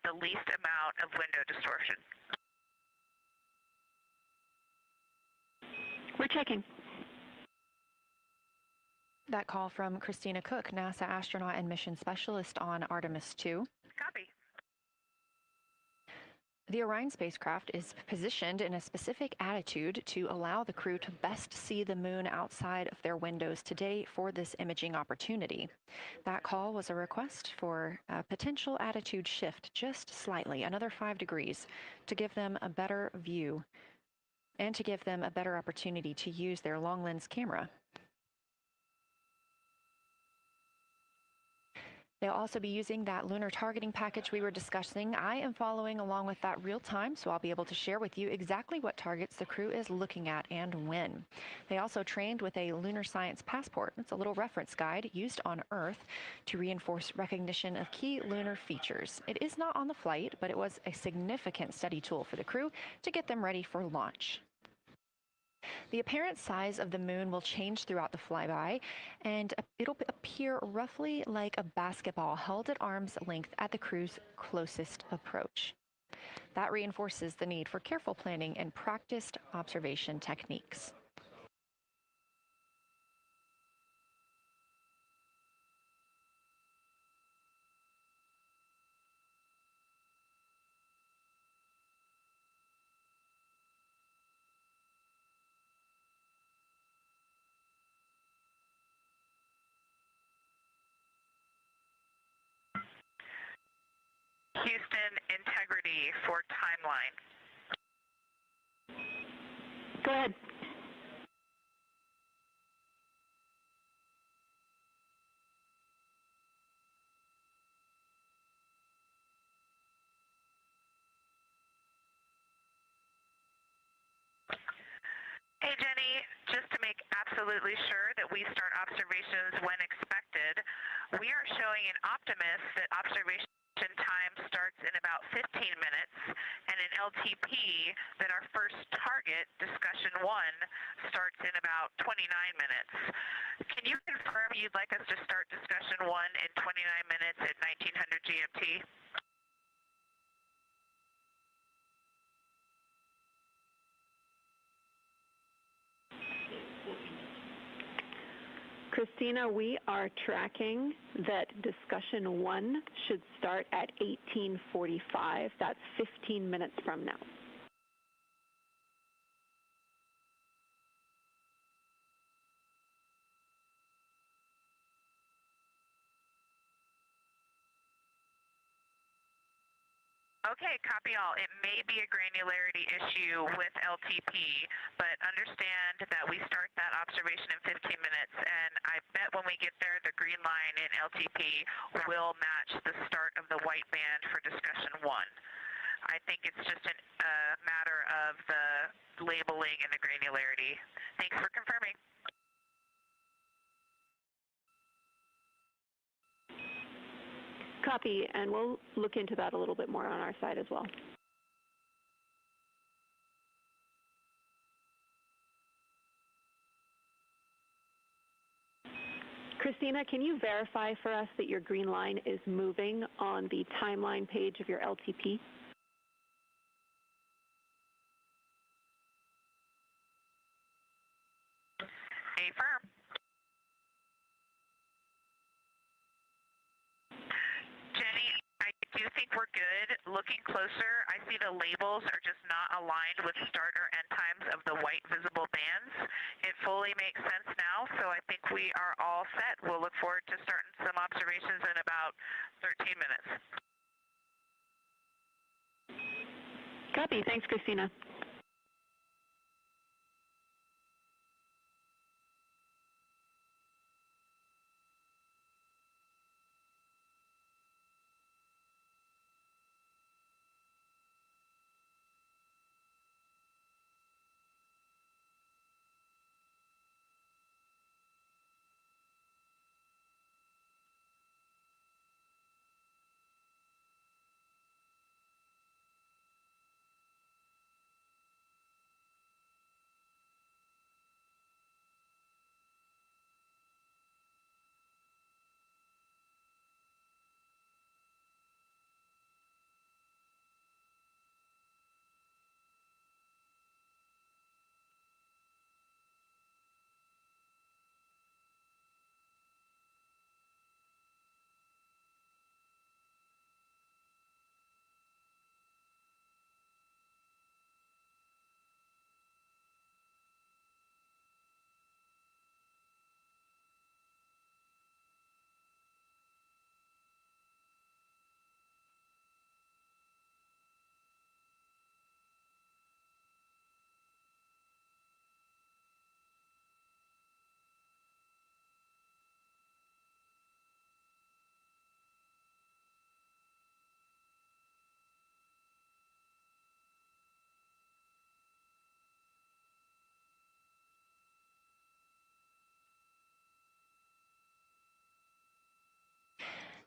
the least amount of window distortion. We're checking. That call from Christina Cook, NASA astronaut and mission specialist on Artemis 2. Copy. The Orion spacecraft is positioned in a specific attitude to allow the crew to best see the moon outside of their windows today for this imaging opportunity. That call was a request for a potential attitude shift just slightly, another 5 degrees, to give them a better view and to give them a better opportunity to use their long lens camera. They'll also be using that lunar targeting package we were discussing. I am following along with that real time, so I'll be able to share with you exactly what targets the crew is looking at and when. They also trained with a lunar science passport. It's a little reference guide used on Earth to reinforce recognition of key lunar features. It is not on the flight, but it was a significant study tool for the crew to get them ready for launch. The apparent size of the moon will change throughout the flyby, and it'll appear roughly like a basketball held at arm's length at the crew's closest approach. That reinforces the need for careful planning and practiced observation techniques. Houston, integrity for timeline. Go ahead. Hey, Jenny, just to make absolutely sure that we start observations when expected, we are showing in Optimus that observation time starts in about 15 minutes, and in LTP that our first target, discussion 1, starts in about 29 minutes. Can you confirm you'd like us to start discussion 1 in 29 minutes at 1900 GMT? Christina, we are tracking that discussion 1 should start at 18:45. That's 15 minutes from now. Okay, copy all. It may be a granularity issue with LTP, but understand that we start that observation in 15 minutes, and I bet when we get there, the green line in LTP will match the start of the white band for discussion 1. I think it's just a matter of the labeling and the granularity. Thanks for confirming. Copy, and we'll look into that a little bit more on our side as well. Christina, can you verify for us that your green line is moving on the timeline page of your LTP? Affirm. Jenny, I do think we're good. Looking closer, I see the labels are just not aligned with start or end times of the white visible bands. It fully makes sense now, so I think we are all set. We'll look forward to starting some observations in about 13 minutes. Copy. Thanks, Christina.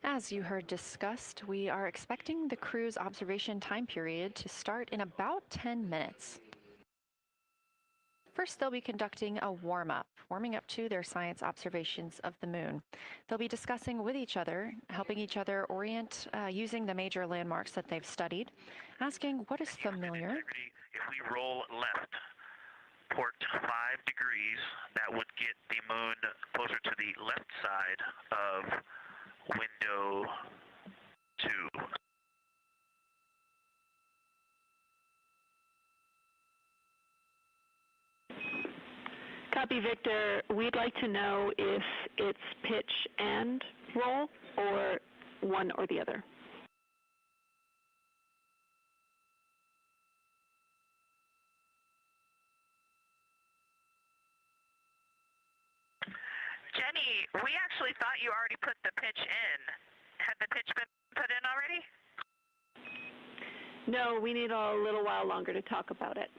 As you heard discussed, we are expecting the crew's observation time period to start in about 10 minutes. First, they'll be conducting a warm-up, warming up to their science observations of the moon. They'll be discussing with each other, helping each other orient using the major landmarks that they've studied, asking what is familiar. If we roll left, port 5 degrees, that would get the moon closer to the left side of window 2. Copy, Victor. We'd like to know if it's pitch and roll or one or the other. Jenny, we actually thought you already put the pitch in. Had the pitch been put in already? No, we need a little while longer to talk about it.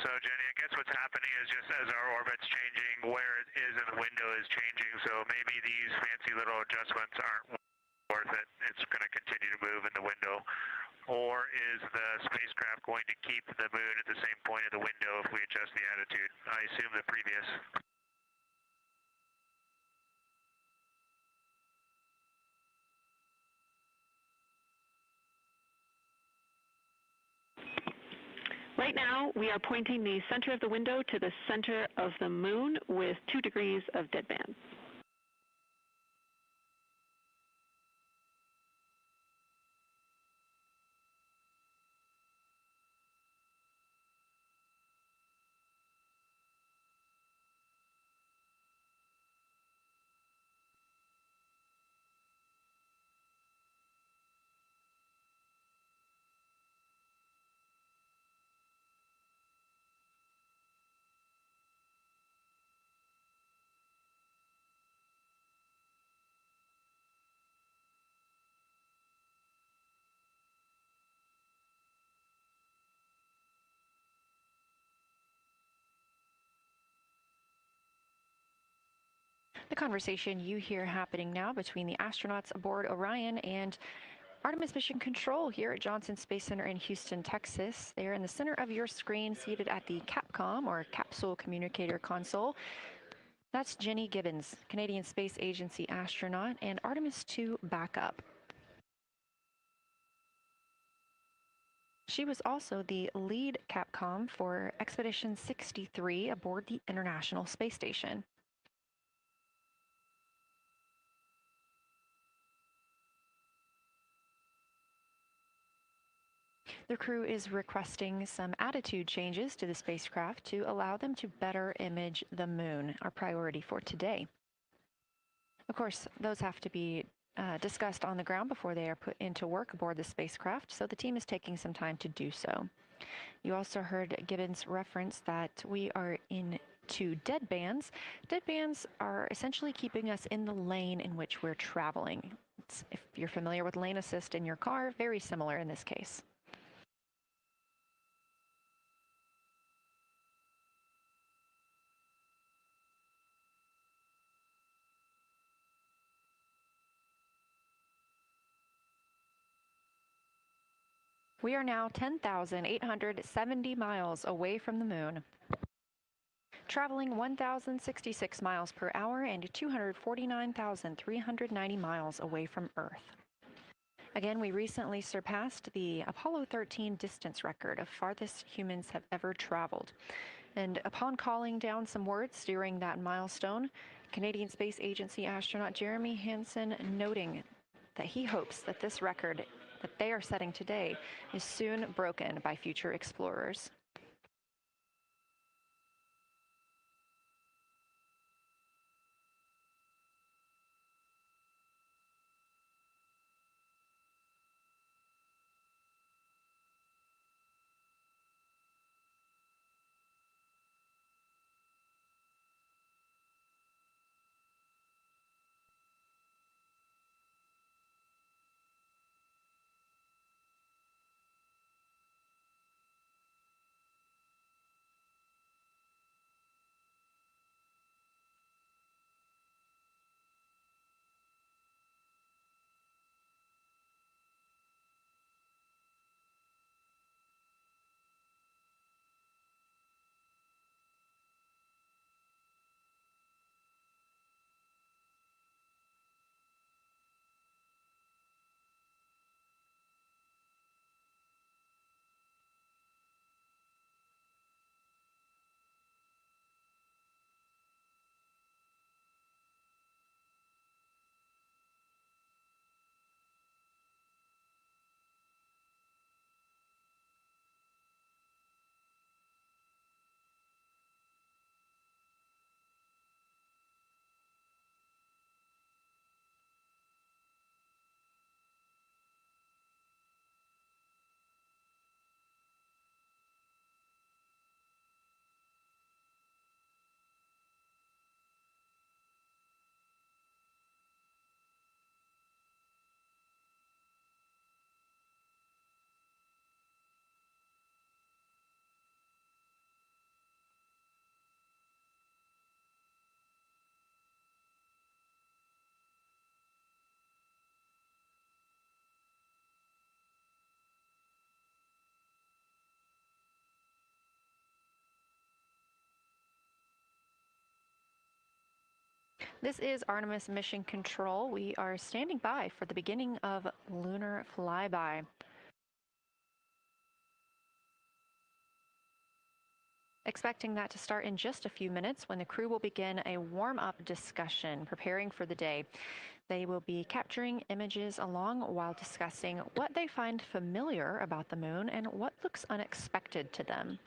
So, Jenny, I guess what's happening is just as our orbit's changing, where it is in the window is changing, so maybe these fancy little adjustments aren't worth it. It's going to continue to move in the window. Or is the spacecraft going to keep the moon at the same point of the window if we adjust the attitude? I assume the previous. Right now, we are pointing the center of the window to the center of the moon with 2 degrees of deadband. The conversation you hear happening now between the astronauts aboard Orion and Artemis Mission Control here at Johnson Space Center in Houston, Texas. They are in the center of your screen, seated at the CAPCOM, or Capsule Communicator Console. That's Jenny Gibbons, Canadian Space Agency astronaut, and Artemis II backup. She was also the lead CAPCOM for Expedition 63 aboard the International Space Station. The crew is requesting some attitude changes to the spacecraft to allow them to better image the moon, our priority for today. Of course, those have to be discussed on the ground before they are put into work aboard the spacecraft, so the team is taking some time to do so. You also heard Gibbons reference that we are into deadbands. Deadbands are essentially keeping us in the lane in which we're traveling. If you're familiar with lane assist in your car, very similar in this case. We are now 10,870 miles away from the moon, traveling 1,066 miles per hour and 249,390 miles away from Earth. Again, we recently surpassed the Apollo 13 distance record of farthest humans have ever traveled. And upon calling down some words during that milestone, Canadian Space Agency astronaut Jeremy Hansen noting that he hopes that this record that they are setting today is soon broken by future explorers. This is Artemis Mission Control. We are standing by for the beginning of lunar flyby. Expecting that to start in just a few minutes when the crew will begin a warm-up discussion preparing for the day. They will be capturing images along while discussing what they find familiar about the moon and what looks unexpected to them.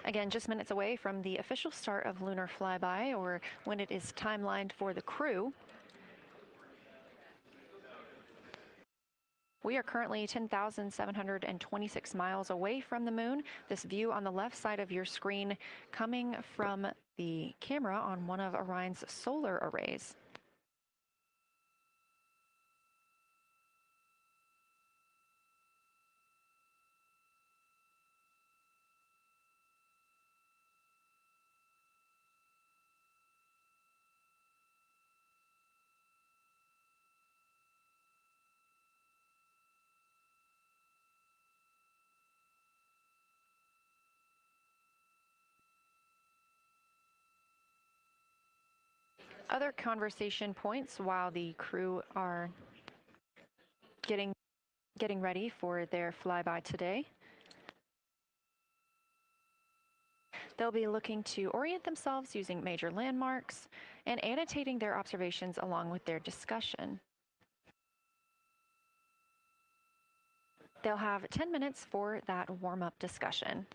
Again, just minutes away from the official start of lunar flyby, or when it is timelined for the crew. We are currently 10,726 miles away from the moon. This view on the left side of your screen coming from the camera on one of Orion's solar arrays. Other conversation points while the crew are getting ready for their flyby today. They'll be looking to orient themselves using major landmarks and annotating their observations along with their discussion. They'll have 10 minutes for that warm-up discussion.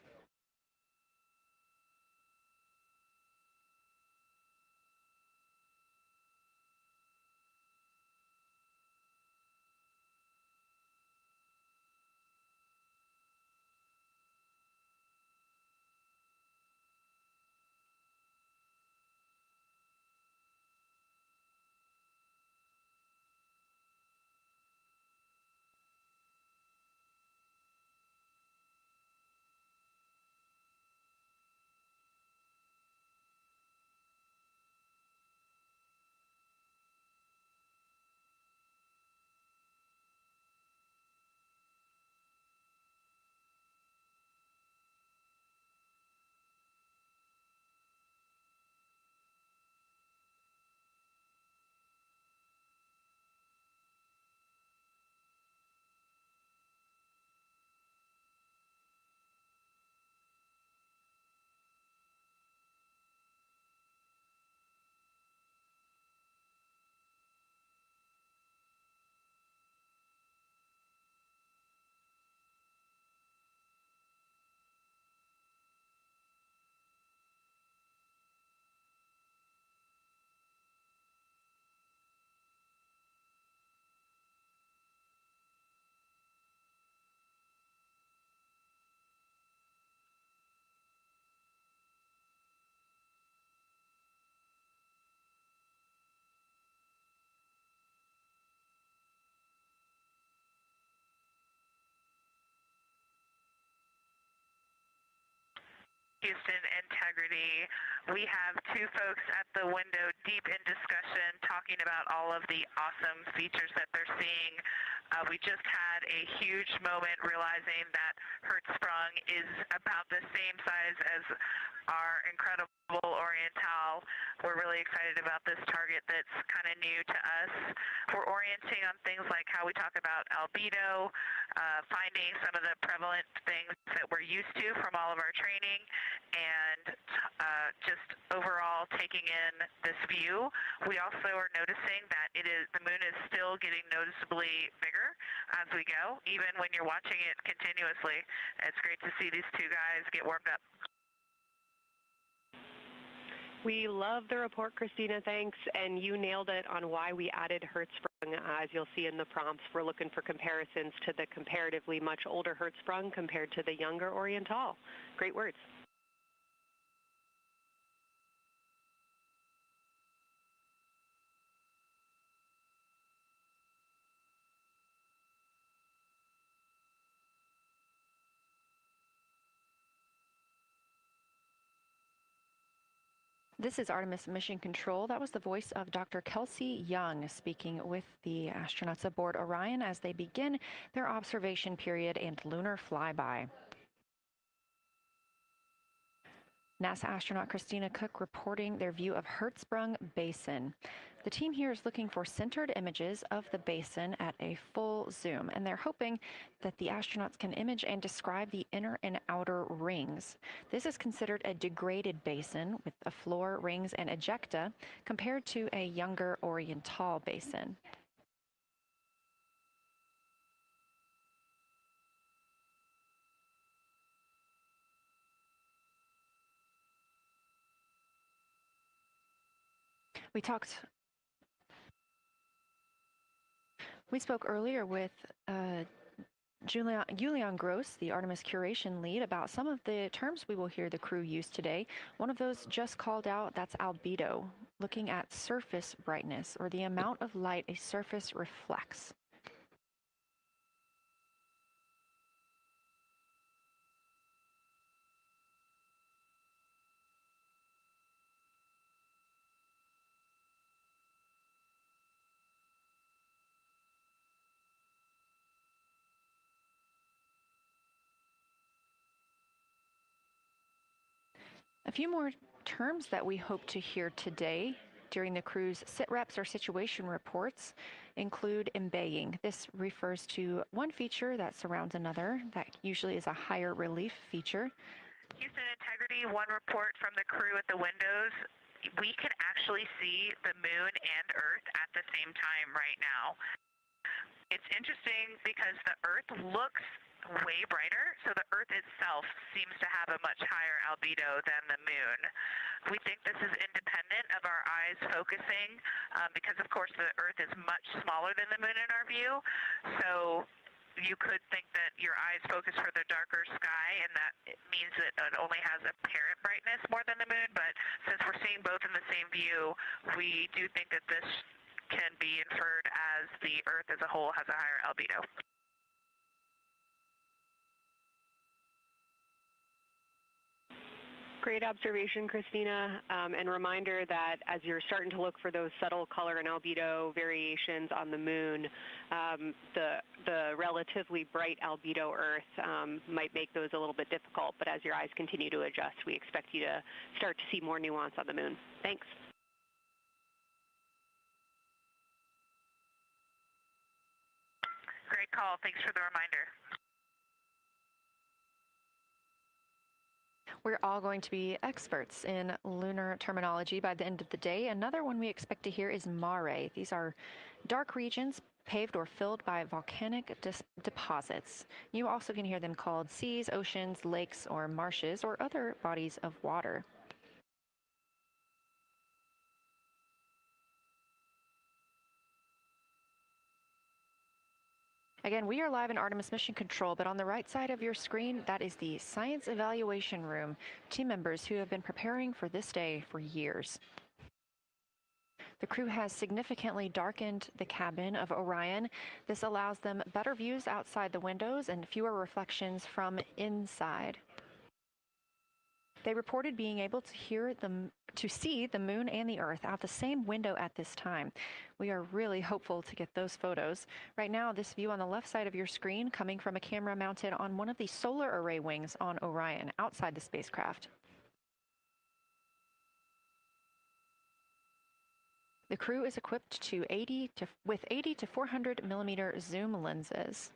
Houston integrity. We have two folks at the window deep in discussion talking about all of the awesome features that they're seeing. We just had a huge moment realizing that Hertzsprung is about the same size as our incredible Oriental. We're really excited about this target that's kind of new to us. We're orienting on things like how we talk about albedo, finding some of the prevalent things that we're used to from all of our training, and just overall taking in this view. We also are noticing that the moon is still getting noticeably bigger as we go, even when you're watching it continuously. It's great to see these two guys get warmed up. We love the report, Christina, thanks. And you nailed it on why we added Hertzsprung. As you'll see in the prompts, we're looking for comparisons to the comparatively much older Hertzsprung compared to the younger Oriental. Great words. This is Artemis Mission Control. That was the voice of Dr. Kelsey Young speaking with the astronauts aboard Orion as they begin their observation period and lunar flyby. NASA astronaut Christina Cook reporting their view of Hertzsprung Basin. The team here is looking for centered images of the basin at a full zoom, and they're hoping that the astronauts can image and describe the inner and outer rings. This is considered a degraded basin with a floor, rings, and ejecta compared to a younger Oriental basin. We spoke earlier with Julian Gross, the Artemis curation lead, about some of the terms we will hear the crew use today. One of those just called out, that's albedo, looking at surface brightness, or the amount of light a surface reflects. A few more terms that we hope to hear today during the crew's sit-reps or situation reports include embaying. This refers to one feature that surrounds another. That usually is a higher relief feature. Houston Integrity, one report from the crew at the windows. We can actually see the moon and Earth at the same time right now. It's interesting because the Earth looks way brighter, so the Earth itself seems to have a much higher albedo than the moon. We think this is independent of our eyes focusing because, of course, the Earth is much smaller than the moon in our view. So you could think that your eyes focus for the darker sky, and that it means that it only has apparent brightness more than the moon. But since we're seeing both in the same view, we do think that this can be inferred as the Earth as a whole has a higher albedo. Great observation, Christina, and reminder that as you're starting to look for those subtle color and albedo variations on the moon, the relatively bright albedo Earth might make those a little bit difficult, but as your eyes continue to adjust, we expect you to start to see more nuance on the moon. Thanks. Great call. Thanks for the reminder. We're all going to be experts in lunar terminology by the end of the day. Another one we expect to hear is mare. These are dark regions paved or filled by volcanic deposits. You also can hear them called seas, oceans, lakes, or marshes, or other bodies of water. Again, we are live in Artemis Mission Control, but on the right side of your screen, that is the Science Evaluation Room, team members who have been preparing for this day for years. The crew has significantly darkened the cabin of Orion. This allows them better views outside the windows and fewer reflections from inside. They reported being able to see the moon and the Earth out the same window at this time. We are really hopeful to get those photos. Right now, this view on the left side of your screen coming from a camera mounted on one of the solar array wings on Orion outside the spacecraft. The crew is equipped with 80 to 400 millimeter zoom lenses.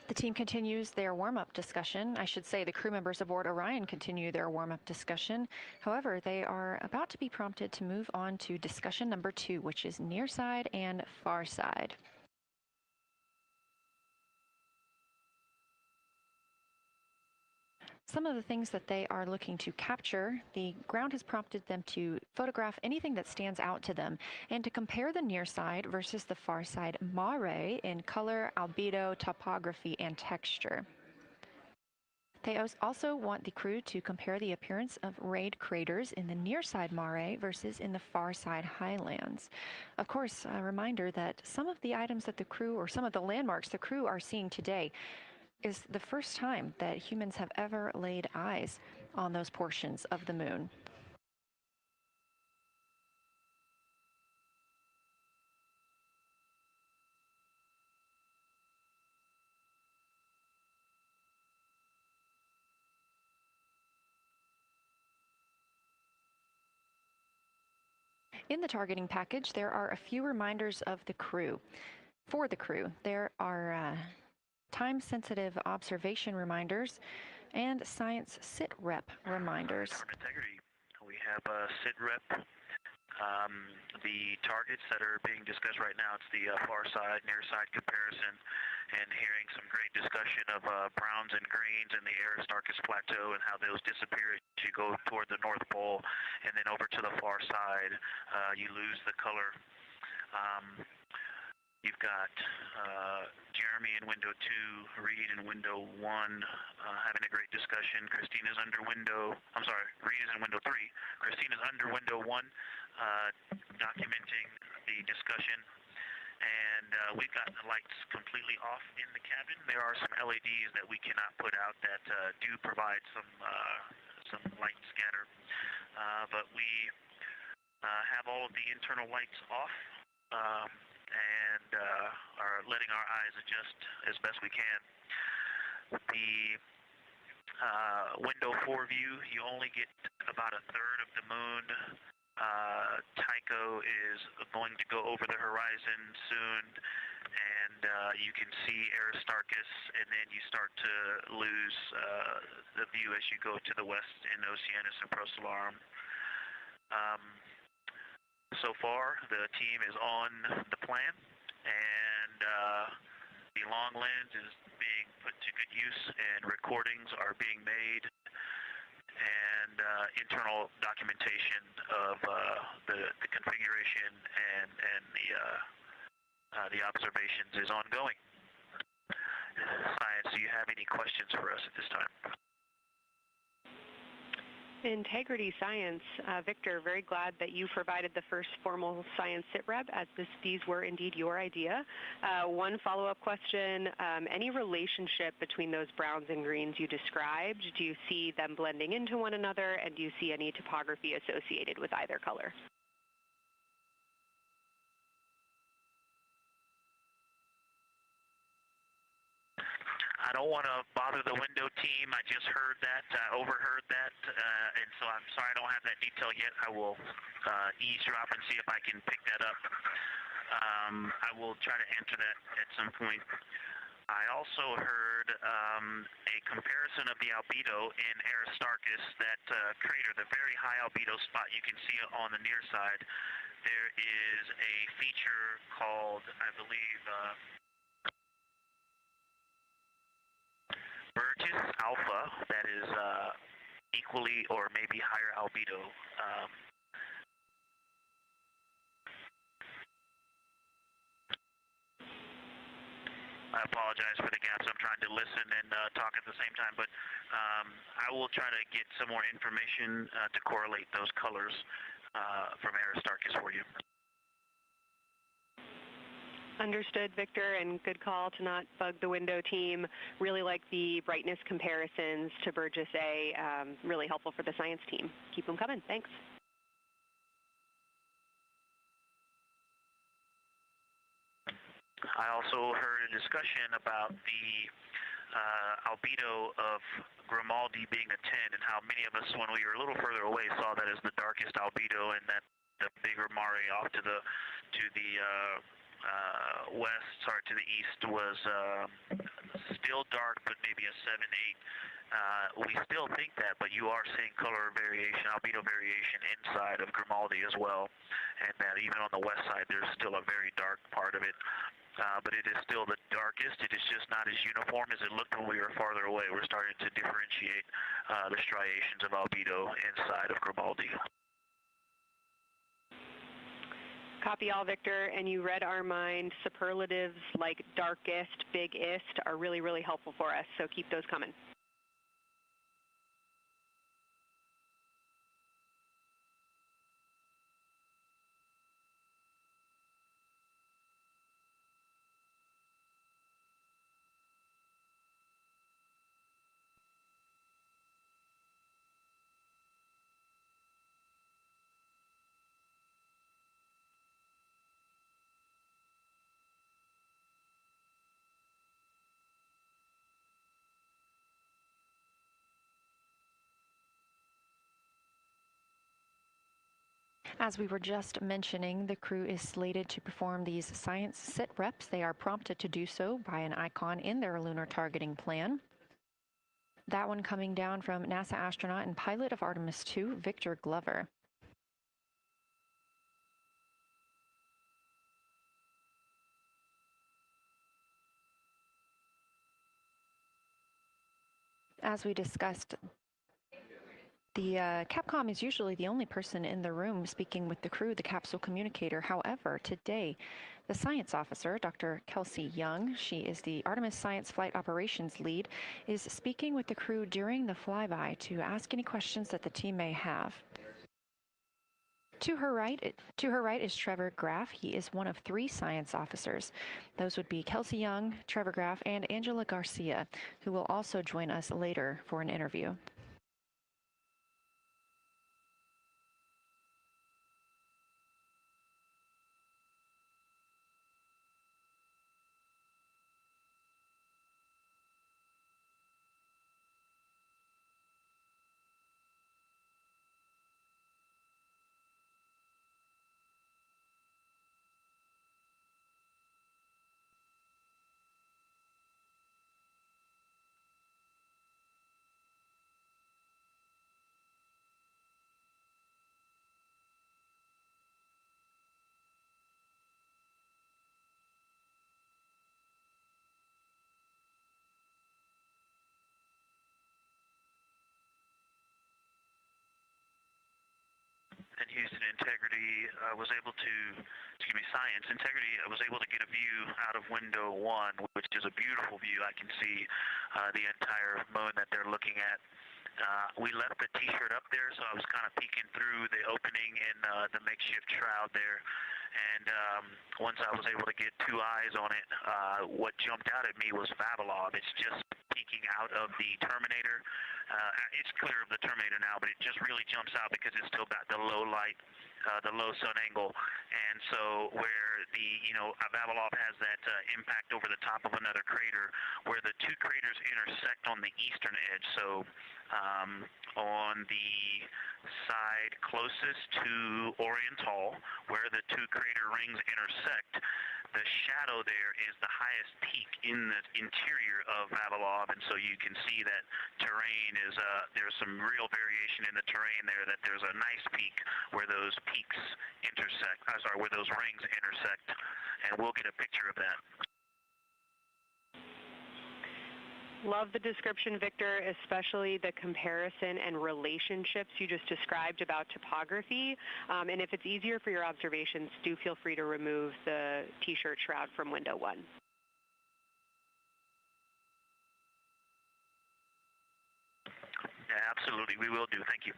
The team continues their warm-up discussion. I should say the crew members aboard Orion continue their warm-up discussion. However, they are about to be prompted to move on to discussion number 2, which is near side and far side. Some of the things that they are looking to capture, the ground has prompted them to photograph anything that stands out to them and to compare the near side versus the far side mare in color, albedo, topography, and texture. They also want the crew to compare the appearance of rayed craters in the near side mare versus in the far side highlands. Of course, a reminder that some of the items that the crew, or some of the landmarks the crew are seeing today, is the first time that humans have ever laid eyes on those portions of the moon. In the targeting package, there are a few reminders of the crew. For the crew, there are time-sensitive observation reminders and science sit-rep reminders. Integrity. We have sit-rep. The targets that are being discussed right now, it's the far side, near side comparison, and hearing some great discussion of browns and greens in the Aristarchus Plateau and how those disappear as you go toward the North Pole, and then over to the far side, you lose the color. You've got Jeremy in window 2, Reed in window 1, having a great discussion. Christina's under window, I'm sorry, Reed is in window 3. Christina's under window 1, documenting the discussion. And we've got the lights completely off in the cabin. There are some LEDs that we cannot put out that do provide some light scatter. But we have all of the internal lights off. And are letting our eyes adjust as best we can. The window 4 view, you only get about a third of the moon. Tycho is going to go over the horizon soon, and you can see Aristarchus, and then you start to lose the view as you go to the west in Oceanus and Procellarum. So far, the team is on the plan, and the long lens is being put to good use, and recordings are being made, and internal documentation of the configuration and the observations is ongoing. Science, do you have any questions for us at this time? Integrity Science. Victor, very glad that you provided the first formal science sit-rep, as these were indeed your idea. One follow-up question, any relationship between those browns and greens you described? Do you see them blending into one another, and do you see any topography associated with either color? I don't want to bother the window team. I just heard that, overheard that, and so I'm sorry I don't have that detail yet. I will eavesdrop and see if I can pick that up. I will try to answer that at some point. I also heard a comparison of the albedo in Aristarchus, that crater, the very high albedo spot you can see on the near side. There is a feature called, I believe, Burgess alpha that is equally or maybe higher albedo. I apologize for the gaps. I'm trying to listen and talk at the same time, but I will try to get some more information to correlate those colors from Aristarchus for you. Understood, Victor, and good call to not bug the window team. Really like the brightness comparisons to Burgess A. Really helpful for the science team. Keep them coming. Thanks. I also heard a discussion about the albedo of Grimaldi being a 10, and how many of us, when we were a little further away, saw that as the darkest albedo, and that the bigger mare off to the west, sorry, to the east was still dark, but maybe a 7, 8. We still think that, but you are seeing color variation, albedo variation inside of Grimaldi as well, and that even on the west side, there's still a very dark part of it. But it is still the darkest. It is just not as uniform as it looked when we were farther away. We're starting to differentiate the striations of albedo inside of Grimaldi. Copy all, Victor, and you read our mind. Superlatives like darkest, biggest are really, really helpful for us, so keep those coming. As we were just mentioning, the crew is slated to perform these science sit reps. They are prompted to do so by an icon in their lunar targeting plan. That one coming down from NASA astronaut and pilot of Artemis II, Victor Glover. As we discussed, the Capcom is usually the only person in the room speaking with the crew, the capsule communicator. However, today, the science officer, Dr. Kelsey Young, she is the Artemis Science Flight Operations Lead, is speaking with the crew during the flyby to ask any questions that the team may have. To her right is Trevor Graff. He is one of 3 science officers. Those would be Kelsey Young, Trevor Graff, and Angela Garcia, who will also join us later for an interview. In Houston, Science Integrity, I was able to get a view out of window 1, which is a beautiful view. I can see the entire moon that they're looking at. We left the T-shirt up there, so I was kind of peeking through the opening in the makeshift shroud there. And once I was able to get 2 eyes on it, what jumped out at me was Vavilov. It's just peeking out of the Terminator. It's clear of the Terminator now, but it just really jumps out because it's still got the low light, the low sun angle. And so where the, Vavilov has that impact over the top of another crater, where the 2 craters intersect on the eastern edge. So on the side closest to Oriental, where the 2 crater rings intersect, the shadow there is the highest peak in the interior of Vavilov, and so you can see that terrain is, there's some real variation in the terrain there, that there's a nice peak where those peaks intersect, where those rings intersect, and we'll get a picture of that. Love the description, Victor, especially the comparison and relationships you just described about topography. And if it's easier for your observations, do feel free to remove the T-shirt shroud from window 1. Yeah, absolutely. We will do. Thank you.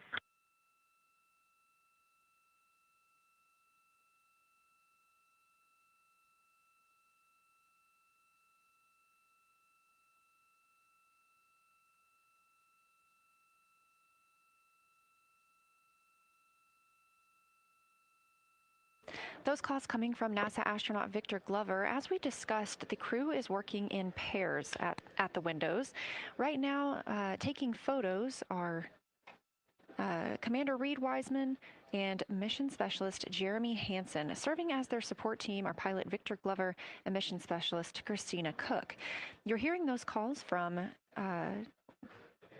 Those calls coming from NASA astronaut Victor Glover. As we discussed, the crew is working in pairs at the windows. Right now, taking photos are Commander Reed Wiseman, and Mission Specialist Jeremy Hansen. Serving as their support team are pilot Victor Glover and Mission Specialist Christina Cook. You're hearing those calls from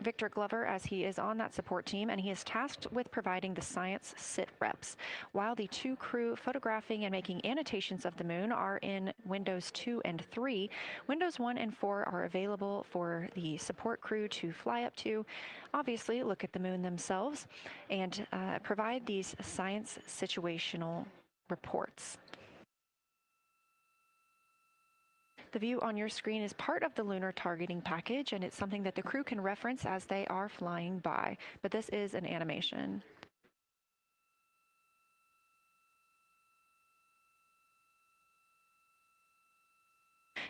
Victor Glover as he is on that support team, and he is tasked with providing the science sit reps, while the two crew photographing and making annotations of the moon are in Windows 2 and 3. Windows 1 and 4 are available for the support crew to fly up to, obviously look at the moon themselves, and provide these science situational reports. The view on your screen is part of the lunar targeting package, and it's something that the crew can reference as they are flying by, but this is an animation.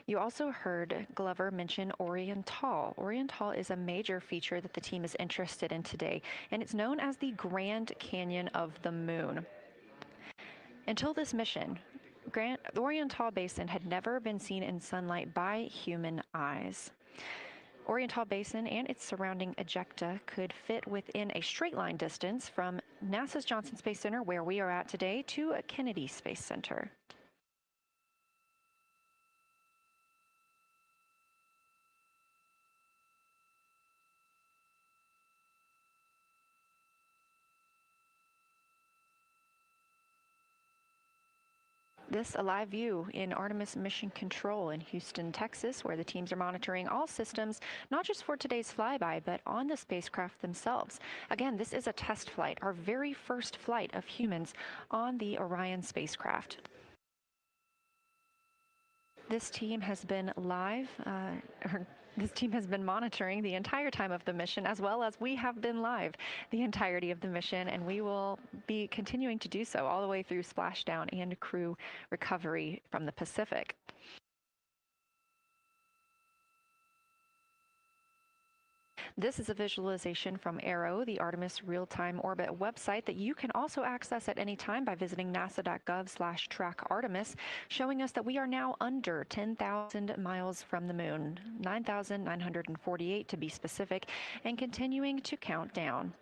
You also heard Glover mention Oriental. Oriental is a major feature that the team is interested in today, and it's known as the Grand Canyon of the Moon. Until this mission, the Oriental Basin had never been seen in sunlight by human eyes. Oriental Basin and its surrounding ejecta could fit within a straight line distance from NASA's Johnson Space Center, where we are at today, to Kennedy Space Center. This a live view in Artemis Mission Control in Houston, Texas, where the teams are monitoring all systems, not just for today's flyby, but on the spacecraft themselves. Again, this is a test flight, our very first flight of humans on the Orion spacecraft. This team has been This team has been monitoring the entire time of the mission, as well as we have been live the entirety of the mission, and we will be continuing to do so all the way through splashdown and crew recovery from the Pacific. This is a visualization from ARROW, the Artemis Real-Time Orbit website that you can also access at any time by visiting nasa.gov/trackartemis, showing us that we are now under 10,000 miles from the moon, 9,948 to be specific, and continuing to count down.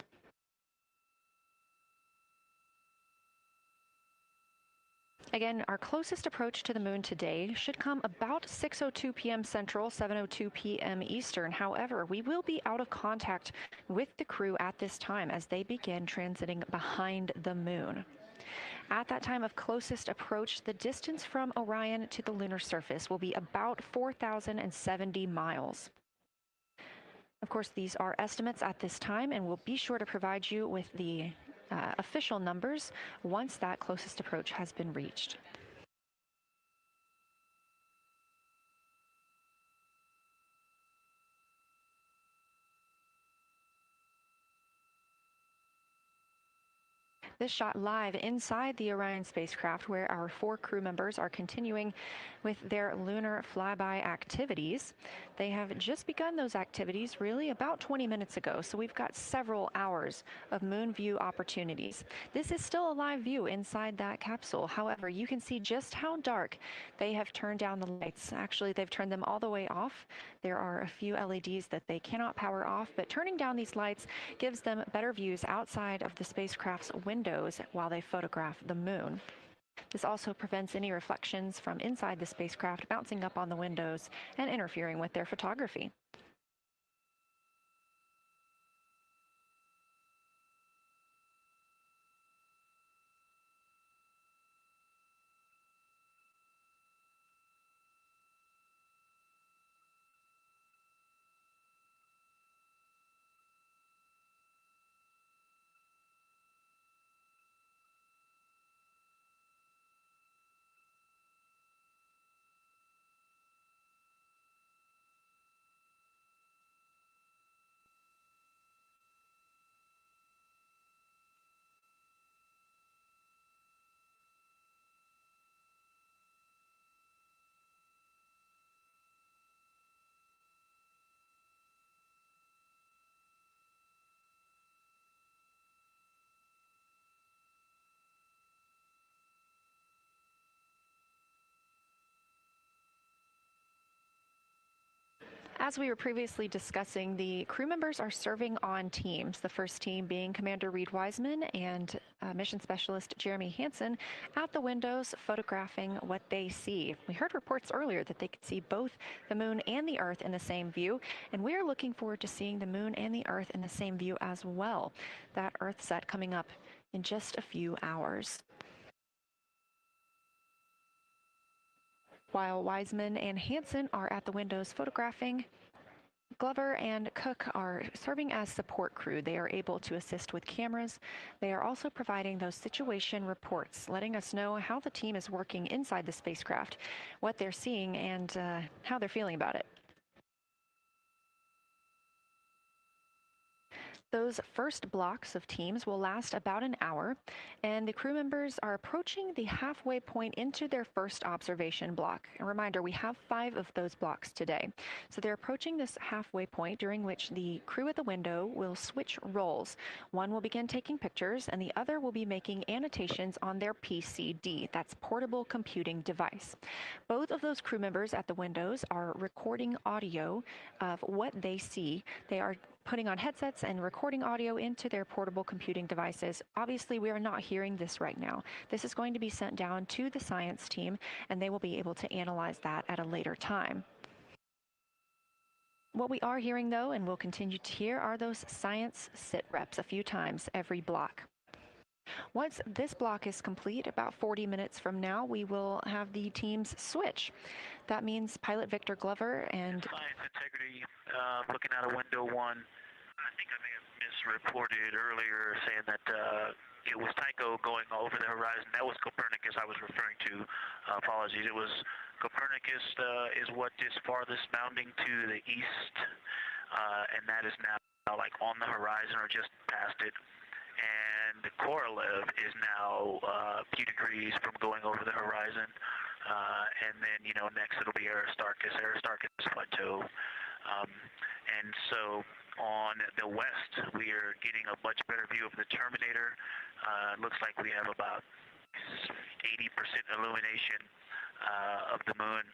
Again, our closest approach to the moon today should come about 6:02 p.m. Central, 7:02 p.m. Eastern. However, we will be out of contact with the crew at this time as they begin transiting behind the moon. At that time of closest approach, the distance from Orion to the lunar surface will be about 4,070 miles. Of course, these are estimates at this time, and we'll be sure to provide you with the official numbers once that closest approach has been reached. This shot live inside the Orion spacecraft, where our 4 crew members are continuing with their lunar flyby activities. They have just begun those activities really about 20 minutes ago, so we've got several hours of moon view opportunities. This is still a live view inside that capsule. However, you can see just how dark they have turned down the lights. Actually, they've turned them all the way off. There are a few LEDs that they cannot power off, but turning down these lights gives them better views outside of the spacecraft's windows while they photograph the moon. This also prevents any reflections from inside the spacecraft bouncing up on the windows and interfering with their photography. As we were previously discussing, the crew members are serving on teams, the first team being Commander Reed Wiseman and Mission Specialist Jeremy Hansen at the windows photographing what they see. We heard reports earlier that they could see both the moon and the Earth in the same view, and we are looking forward to seeing the moon and the Earth in the same view as well. That Earth set coming up in just a few hours. While Wiseman and Hansen are at the windows photographing, Glover and Cook are serving as support crew. They are able to assist with cameras. They are also providing those situation reports, letting us know how the team is working inside the spacecraft, what they're seeing, and how they're feeling about it. Those first blocks of teams will last about an hour, and the crew members are approaching the halfway point into their first observation block. A reminder, we have 5 of those blocks today. So they're approaching this halfway point, during which the crew at the window will switch roles. One will begin taking pictures, and the other will be making annotations on their PCD. That's portable computing device. Both of those crew members at the windows are recording audio of what they see. They are putting on headsets and recording audio into their portable computing devices. Obviously, we are not hearing this right now. This is going to be sent down to the science team, and they will be able to analyze that at a later time. What we are hearing, though, and will continue to hear, are those science sit reps a few times every block. Once this block is complete, about 40 minutes from now, we will have the teams switch. That means pilot Victor Glover and... Science integrity, looking out of window 1. I think I may have misreported earlier saying that it was Tycho going over the horizon. That was Copernicus I was referring to. Apologies. It was Copernicus is what is farthest bounding to the east, and that is now like on the horizon or just past it. And the Korolev is now a few degrees from going over the horizon. And then, you know, next it'll be Aristarchus Plateau. And so on the west, we are getting a much better view of the Terminator. It looks like we have about 80% illumination of the moon.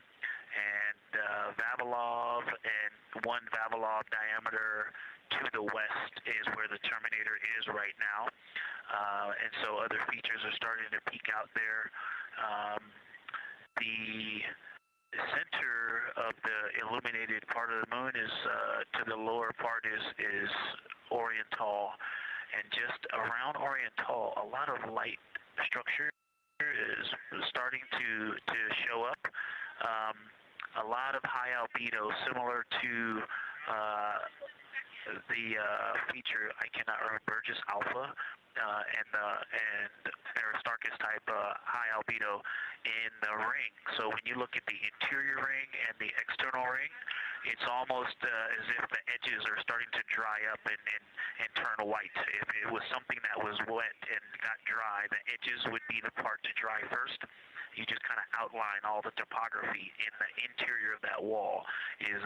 And Vavilov and 1 Vavilov diameter to the west is where the Terminator is right now. And so other features are starting to peek out there. The center of the illuminated part of the moon is to the lower part is Oriental, and just around Oriental, a lot of light structure is starting to show up. A lot of high albedo, similar to the feature, I cannot remember, Burgess Alpha and Aristarchus type high albedo in the ring. So when you look at the interior ring and the external ring, it's almost as if the edges are starting to dry up and turn white. If it was something that was wet and got dry, the edges would be the part to dry first. You just kind of outline all the topography in the interior of that wall is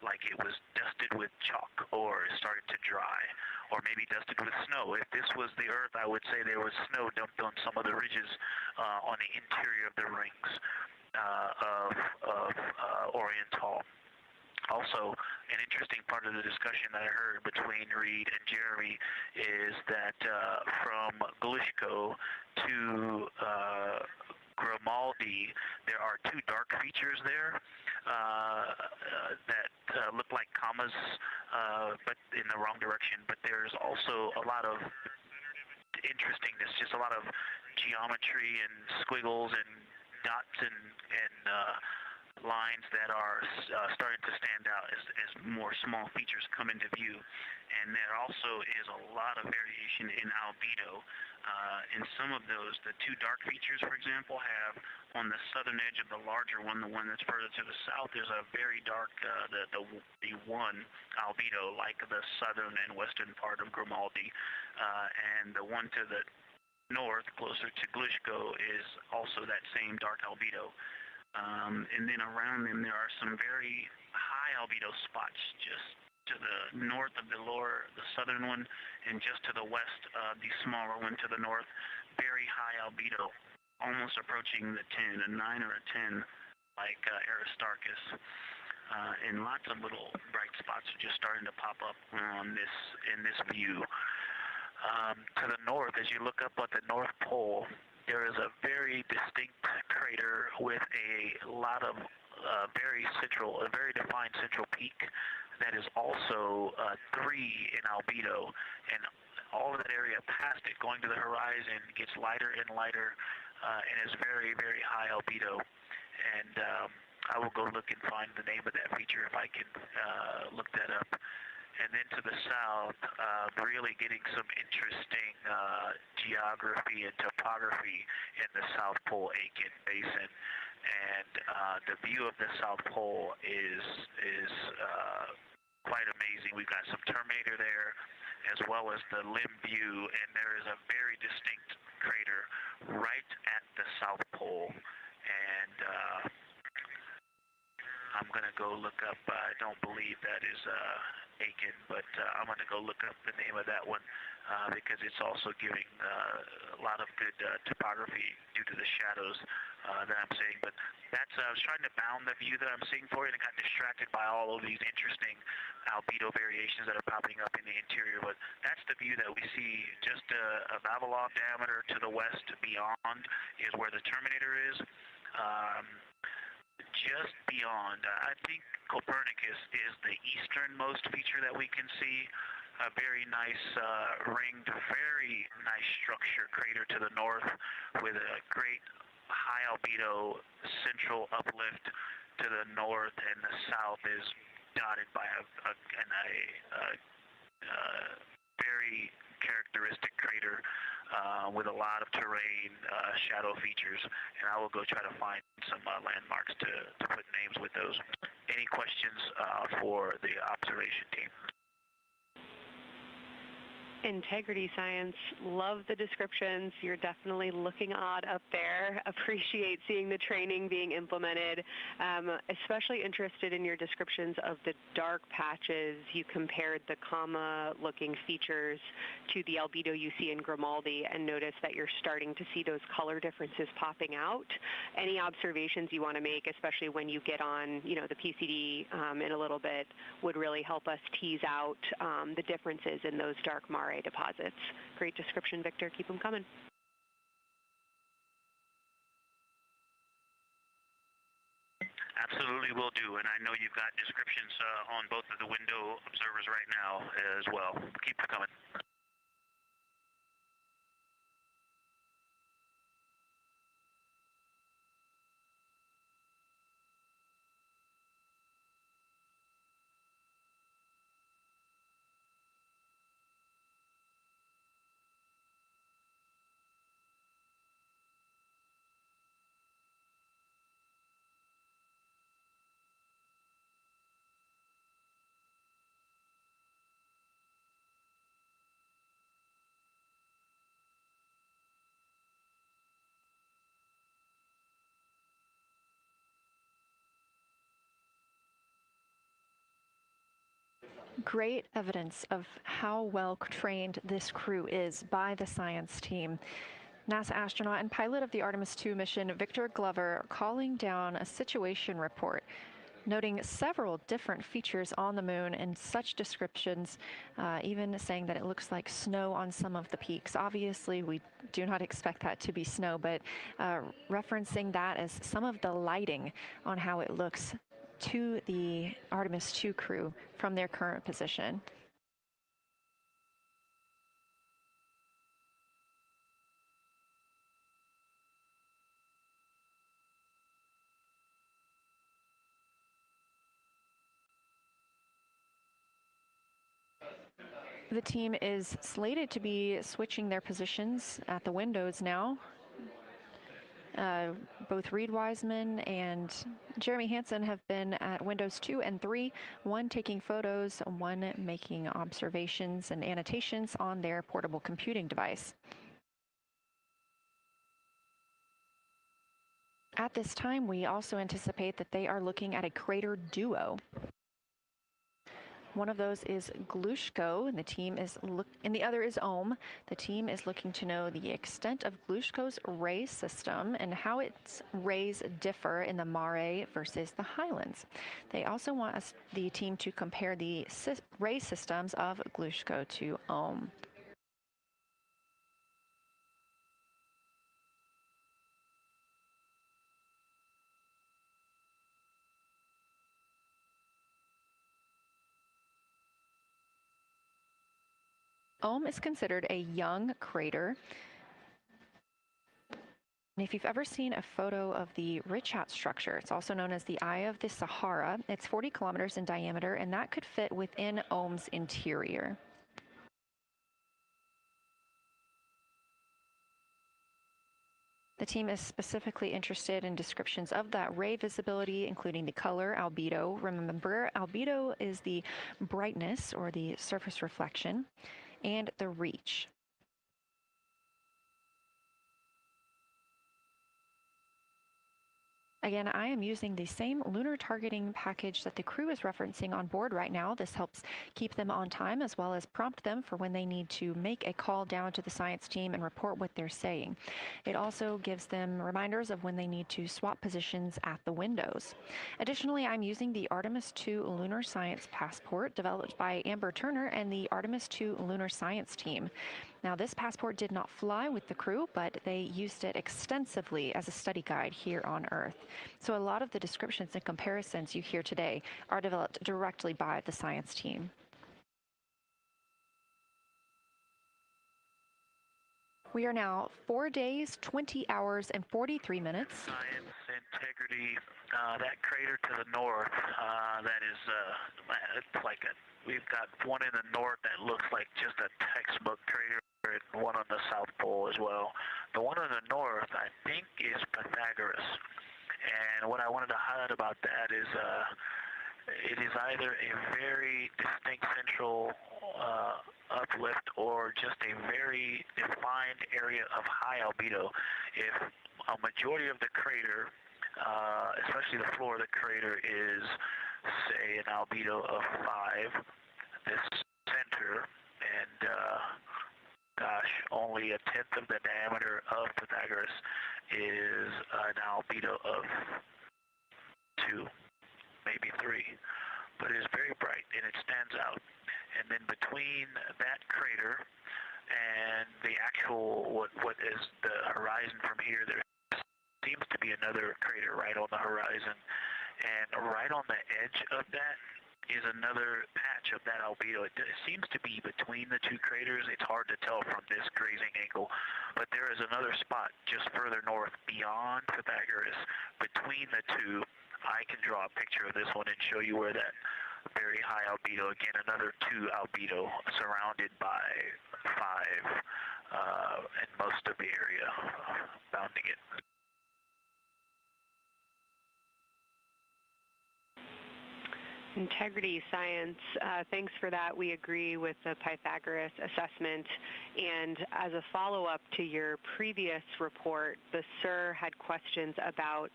like it was dusted with chalk or is starting to dry, or maybe dusted with snow. If this was the Earth, I would say there was snow dumped on some of the ridges on the interior of the rings of Oriental. Also, an interesting part of the discussion that I heard between Reed and Jeremy is that from Glushko to Grimaldi, there are 2 dark features there that look like commas, but in the wrong direction. But there's also a lot of interestingness, just a lot of geometry and squiggles and dots and lines that are starting to stand out as more small features come into view. And there also is a lot of variation in albedo. In some of those, the 2 dark features, for example, have on the southern edge of the larger one, the one that's further to the south, there's a very dark, the 1 albedo, like the southern and western part of Grimaldi. And the one to the north, closer to Glushko, is also that same dark albedo. And then around them, there are some very high albedo spots just to the north of the southern one, and just to the west, the smaller one to the north. Very high albedo, almost approaching the 10, a 9 or a 10, like Aristarchus. and lots of little bright spots are just starting to pop up on in this view. To the north, as you look up at the North Pole, there is a very distinct crater with a lot of very defined central peak that is also 3 in albedo, and all of that area past it, going to the horizon, gets lighter and lighter, and is very, very high albedo. And I will go look and find the name of that feature if I can look that up. And then to the south, really getting some interesting geography and topography in the South Pole Aiken Basin. And the view of the South Pole is quite amazing. We've got some Terminator there, as well as the limb view, and there is a very distinct crater right at the South Pole. And I'm going to go look up, I don't believe that is Aiken, but I'm going to go look up the name of that one because it's also giving a lot of good topography due to the shadows that I'm seeing. But that's, I was trying to bound the view that I'm seeing for you and got distracted by all of these interesting albedo variations that are popping up in the interior. But that's the view that we see just a Vavilov diameter to the west beyond is where the Terminator is. Just beyond, I think Copernicus is the easternmost feature that we can see. A very nice ringed, very nice structure crater to the north with a great high albedo central uplift to the north, and the south is dotted by a very characteristic crater with a lot of terrain, shadow features, and I will go try to find some landmarks to put names with those. Any questions for the observation team? Integrity Science, love the descriptions. You're definitely looking odd up there. Appreciate seeing the training being implemented. Especially interested in your descriptions of the dark patches. You compared the comma-looking features to the albedo you see in Grimaldi and notice that you're starting to see those color differences popping out. Any observations you want to make, especially when you get on, the PCD in a little bit, would really help us tease out the differences in those dark mare deposits. Great description, Victor. Keep them coming. Absolutely will do, and I know you've got descriptions on both of the window observers right now as well. Keep them coming. Great evidence of how well trained this crew is by the science team. NASA astronaut and pilot of the Artemis II mission, Victor Glover, calling down a situation report, noting several different features on the moon and such descriptions, even saying that it looks like snow on some of the peaks. Obviously, we do not expect that to be snow, but referencing that as some of the lighting on how it looks to the Artemis II crew from their current position. The team is slated to be switching their positions at the windows now. Both Reed Wiseman and Jeremy Hansen have been at windows 2 and 3, one taking photos, one making observations and annotations on their portable computing device. At this time, we also anticipate that they are looking at a crater duo. One of those is Glushko, and the other is Ohm. The team is looking to know the extent of Glushko's ray system and how its rays differ in the Mare versus the Highlands. They also want the team to compare the ray systems of Glushko to Ohm. Ohm is considered a young crater. And if you've ever seen a photo of the Richat structure, it's also known as the Eye of the Sahara. It's 40 kilometers in diameter, and that could fit within Ohm's interior. The team is specifically interested in descriptions of that ray visibility, including the color, albedo. Remember, albedo is the brightness or the surface reflection, and the reach. Again, I am using the same lunar targeting package that the crew is referencing on board right now. This helps keep them on time as well as prompt them for when they need to make a call down to the science team and report what they're saying. It also gives them reminders of when they need to swap positions at the windows. Additionally, I'm using the Artemis II Lunar Science Passport developed by Amber Turner and the Artemis II Lunar Science team. Now, this passport did not fly with the crew, but they used it extensively as a study guide here on Earth. So a lot of the descriptions and comparisons you hear today are developed directly by the science team. We are now 4 days, 20 hours, and 43 minutes. Science integrity, that crater to the north, that is, it's like we've got one in the north that looks like just a textbook crater, and one on the South Pole as well. The one on the north, I think, is Pythagoras. And what I wanted to highlight about that is it is either a very distinct central uplift or just a very defined area of high albedo. If a majority of the crater, especially the floor of the crater, is, say, an albedo of 5, this center, and gosh, only a tenth of the diameter of Pythagoras is an albedo of 2, maybe 3, but it is very bright and it stands out. And then between that crater and the actual, what is the horizon from here, there seems to be another crater right on the horizon, and right on the edge of that is another patch of that albedo. It seems to be between the two craters. It's hard to tell from this grazing angle, but there is another spot just further north beyond Pythagoras. Between the two, I can draw a picture of this one and show you where that very high albedo, again, another 2 albedo surrounded by 5 and most of the area bounding it. Integrity science, thanks for that. We agree with the Pythagoras assessment. And as a follow-up to your previous report, the SIR had questions about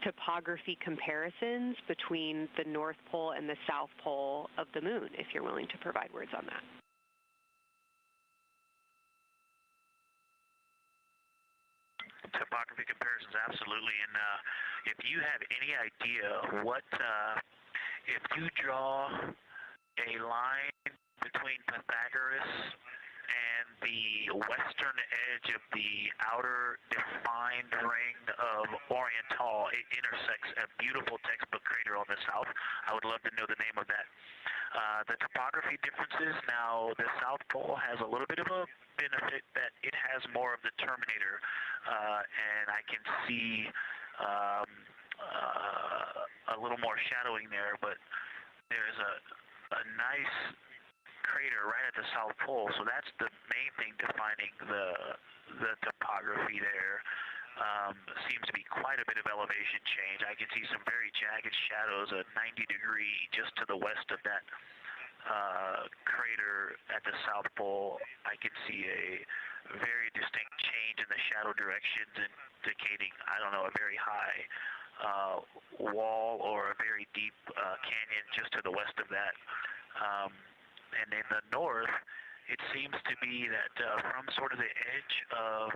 topography comparisons between the North Pole and the South Pole of the Moon, if you're willing to provide words on that. Topography comparisons, absolutely. And if you have any idea what, if you draw a line between Pythagoras and the western edge of the outer defined ring of Oriental, it intersects a beautiful textbook crater on the south. I would love to know the name of that. The topography differences, now the South Pole has a little bit of a benefit that it has more of the terminator, and I can see a little more shadowing there, but there's a nice crater right at the South Pole, so that's the main thing defining the topography there. Seems to be quite a bit of elevation change. I can see some very jagged shadows, a 90-degree just to the west of that crater at the South Pole. I can see a very distinct change in the shadow directions, indicating, I don't know, a very high wall or a very deep canyon just to the west of that. And in the north, it seems to be that from sort of the edge of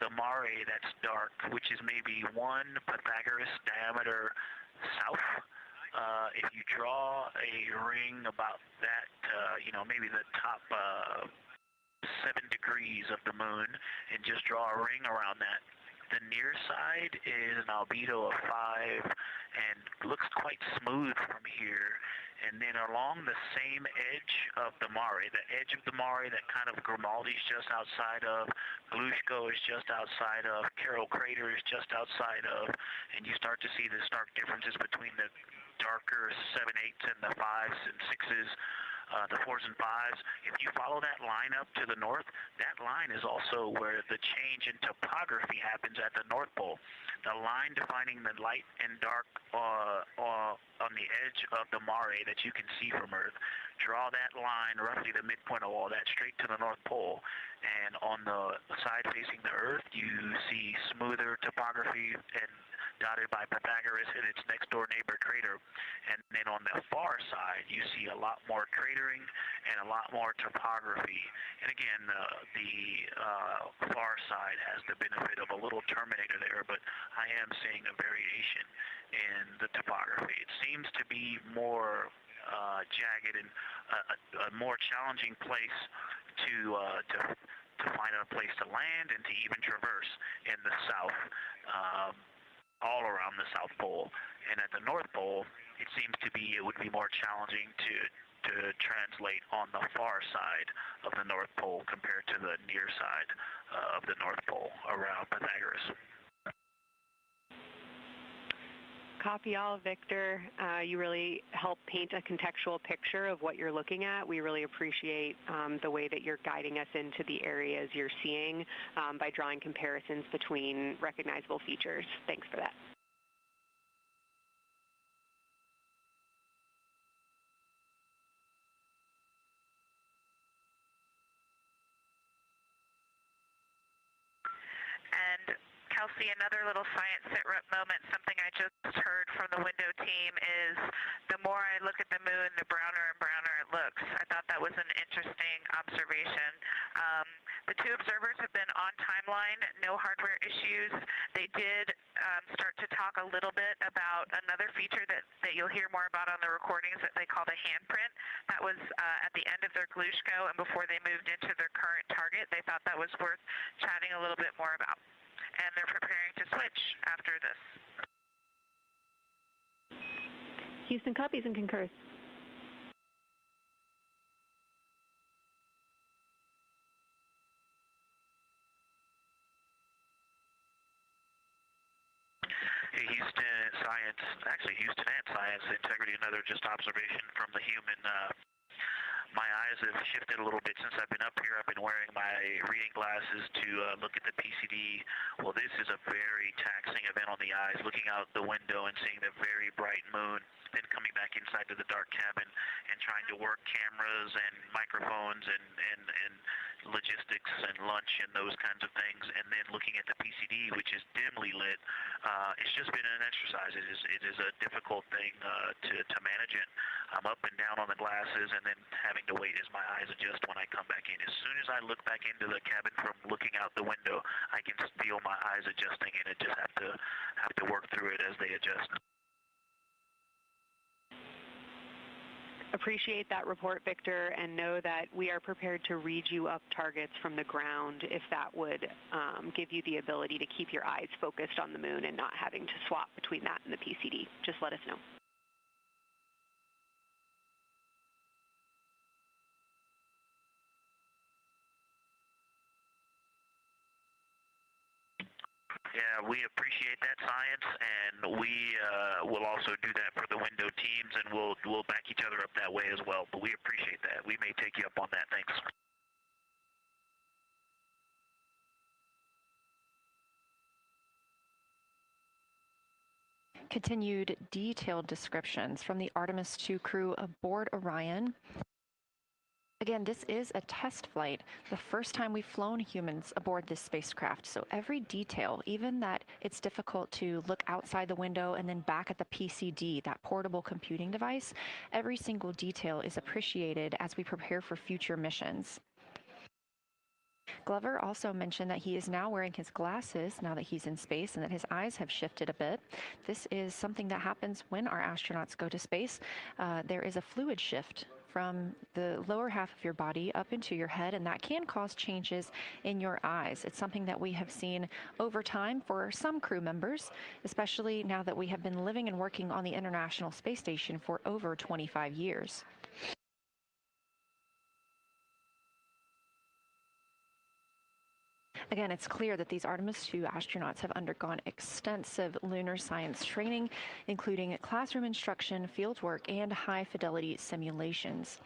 the mare that's dark, which is maybe 1 Pythagoras diameter south. If you draw a ring about that, maybe the top 7 degrees of the moon, and just draw a ring around that. The near side is an albedo of 5 and looks quite smooth from here. And then along the same edge of the mare, the edge of the mare that kind of Grimaldi's just outside of, Glushko is just outside of, Carroll Crater is just outside of, and you start to see the stark differences between the darker 7/8 and the 5s and 6s. The 4s and 5s. If you follow that line up to the north, that line is also where the change in topography happens at the North Pole. The line defining the light and dark on the edge of the mare that you can see from Earth. Draw that line, roughly the midpoint of all that, straight to the North Pole. And on the side facing the Earth, you see smoother topography and dotted by Pythagoras and its next door neighbor crater. And then on the far side, you see a lot more cratering and a lot more topography. And again, the far side has the benefit of a little terminator there, but I am seeing a variation in the topography. It seems to be more jagged and a more challenging place to find a place to land and to even traverse in the south. All around the South Pole, and at the North Pole, it seems to be it would be more challenging to translate on the far side of the North Pole compared to the near side of the North Pole around Pythagoras. Copy all, Victor. You really help paint a contextual picture of what you're looking at. We really appreciate the way that you're guiding us into the areas you're seeing by drawing comparisons between recognizable features. Thanks for that. And Kelsey, another little science sit-rep moment, something I just heard from the window team is the more I look at the moon, the browner and browner it looks. I thought that was an interesting observation. The 2 observers have been on timeline, no hardware issues. They did start to talk a little bit about another feature that you'll hear more about on the recordings that they call the handprint. That was at the end of their Glushko and before they moved into their current target. They thought that was worth chatting a little bit more about. And they're preparing to switch after this. Houston copies and concurs. Hey, Houston and Science Integrity, another just observation from the human. My eyes have shifted a little bit since I've been up here. I've been wearing my reading glasses to look at the PCD. Well, this is a very taxing event on the eyes, looking out the window and seeing the very bright moon, then coming back inside to the dark cabin and trying to work cameras and microphones and logistics and lunch and those kinds of things, and then looking at the PCD, which is dimly lit. It's just been an exercise. It is a difficult thing to manage it. I'm up and down on the glasses and then having to wait as my eyes adjust when I come back in. As soon as I look back into the cabin from looking out the window, I can feel my eyes adjusting, and I just have to work through it as they adjust. Appreciate that report, Victor, and know that we are prepared to read you up targets from the ground if that would give you the ability to keep your eyes focused on the moon and not having to swap between that and the PCD. Just let us know. Yeah, we appreciate that, Science, and we will also do that for the window teams, and we'll back each other up that way as well. But we appreciate that. We may take you up on that. Thanks. Continued detailed descriptions from the Artemis II crew aboard Orion. Again, this is a test flight, the first time we've flown humans aboard this spacecraft. So every detail, even that it's difficult to look outside the window and then back at the PCD, that portable computing device, every single detail is appreciated as we prepare for future missions. Glover also mentioned that he is now wearing his glasses now that he's in space and that his eyes have shifted a bit. This is something that happens when our astronauts go to space. There is a fluid shift from the lower half of your body up into your head, and that can cause changes in your eyes. It's something that we have seen over time for some crew members, especially now that we have been living and working on the International Space Station for over 25 years. Again, it's clear that these Artemis II astronauts have undergone extensive lunar science training, including classroom instruction, fieldwork, and high-fidelity simulations.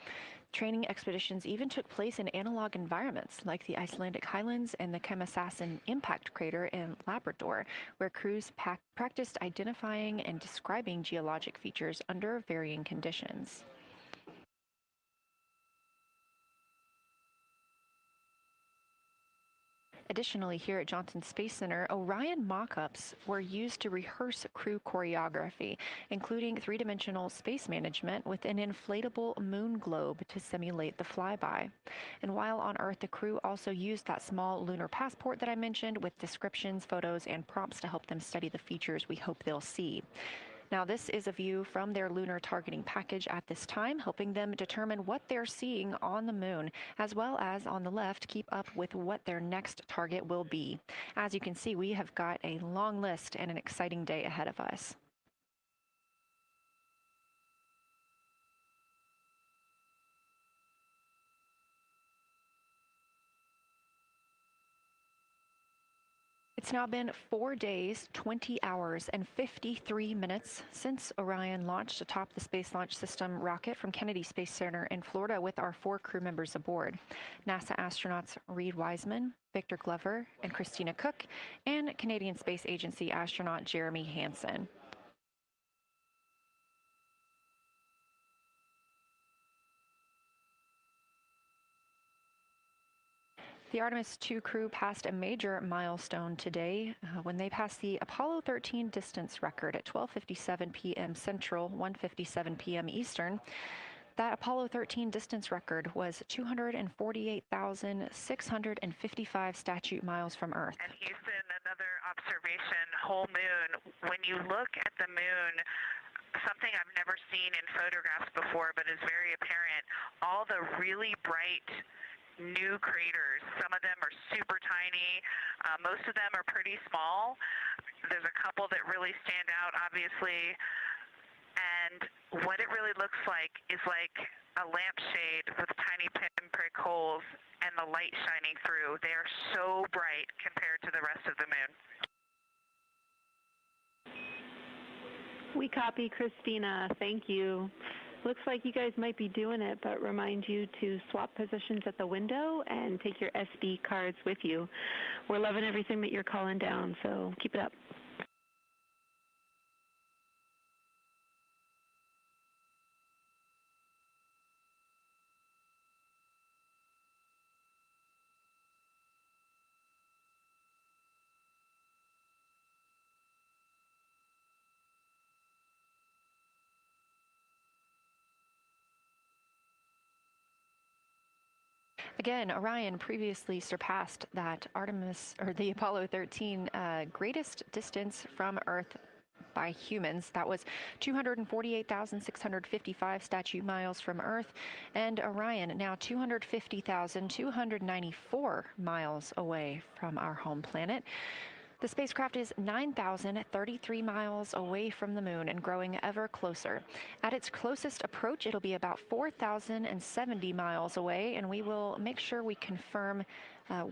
Training expeditions even took place in analog environments like the Icelandic Highlands and the Kemasassen impact crater in Labrador, where crews practiced identifying and describing geologic features under varying conditions. Additionally, here at Johnson Space Center, Orion mock-ups were used to rehearse crew choreography, including three-dimensional space management with an inflatable moon globe to simulate the flyby. And while on Earth, the crew also used that small lunar passport that I mentioned with descriptions, photos, and prompts to help them study the features we hope they'll see. Now, this is a view from their lunar targeting package at this time, helping them determine what they're seeing on the moon, as well as on the left, keep up with what their next target will be. As you can see, we have got a long list and an exciting day ahead of us. It's now been 4 days, 20 hours, and 53 minutes since Orion launched atop the Space Launch System rocket from Kennedy Space Center in Florida with our 4 crew members aboard. NASA astronauts Reed Wiseman, Victor Glover, and Christina Cook, and Canadian Space Agency astronaut Jeremy Hansen. The Artemis II crew passed a major milestone today when they passed the Apollo 13 distance record at 12:57 p.m. Central, 1:57 p.m. Eastern. That Apollo 13 distance record was 248,655 statute miles from Earth. And Houston, another observation, whole moon. When you look at the moon, something I've never seen in photographs before, but is very apparent, all the really bright new craters. Some of them are super tiny. Most of them are pretty small. There's a couple that really stand out, obviously. And what it really looks like is like a lampshade with tiny pinprick holes and the light shining through. They are so bright compared to the rest of the moon. We copy, Christina. Thank you. Looks like you guys might be doing it, but remind you to swap positions at the window and take your SD cards with you. We're loving everything that you're calling down, so keep it up. Again, Orion previously surpassed that the Apollo 13 greatest distance from Earth by humans. That was 248,655 statute miles from Earth, and Orion now 250,294 miles away from our home planet. The spacecraft is 9,033 miles away from the moon and growing ever closer. At its closest approach, it'll be about 4,070 miles away, and we will make sure we confirm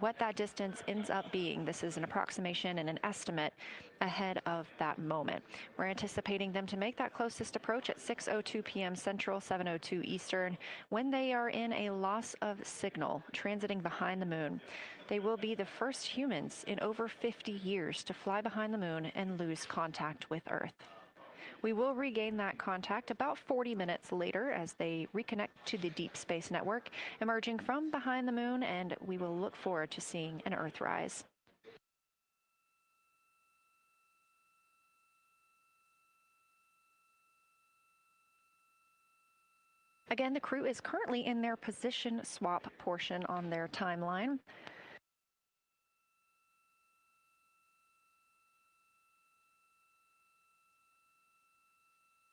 what that distance ends up being. This is an approximation and an estimate ahead of that moment. We're anticipating them to make that closest approach at 6:02 p.m. Central, 7:02 Eastern, when they are in a loss of signal, transiting behind the moon. They will be the first humans in over 50 years to fly behind the moon and lose contact with Earth. We will regain that contact about 40 minutes later as they reconnect to the Deep Space Network, emerging from behind the moon, and we will look forward to seeing an Earthrise. Again, the crew is currently in their position swap portion on their timeline.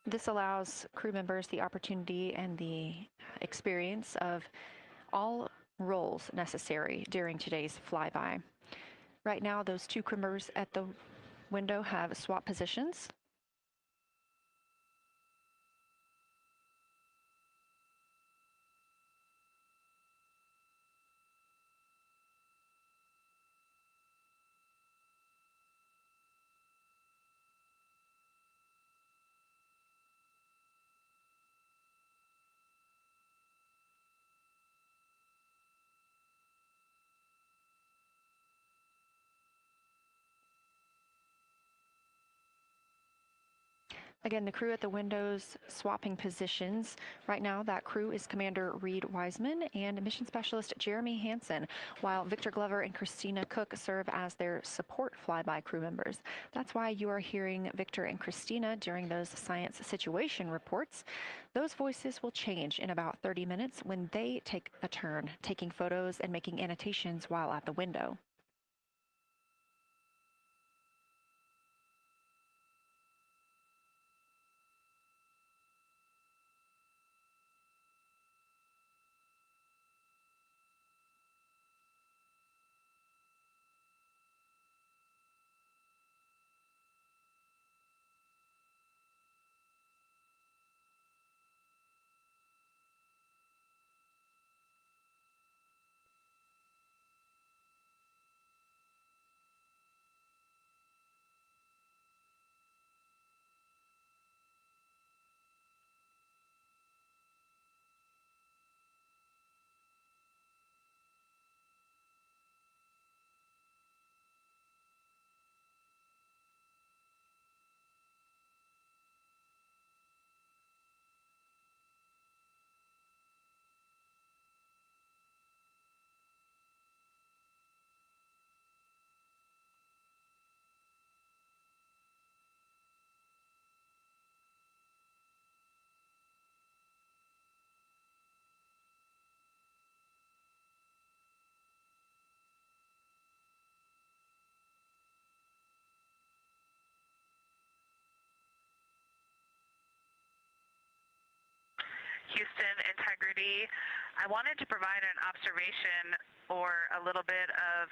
This allows crew members the opportunity and the experience of all roles necessary during today's flyby. Right now, those two crew members at the window have swap positions. Again, the crew at the windows swapping positions. Right now, that crew is Commander Reed Wiseman and Mission Specialist Jeremy Hansen, while Victor Glover and Christina Cook serve as their support flyby crew members. That's why you are hearing Victor and Christina during those science situation reports. Those voices will change in about 30 minutes when they take a turn, taking photos and making annotations while at the window. Houston, integrity. I wanted to provide an observation or a little bit of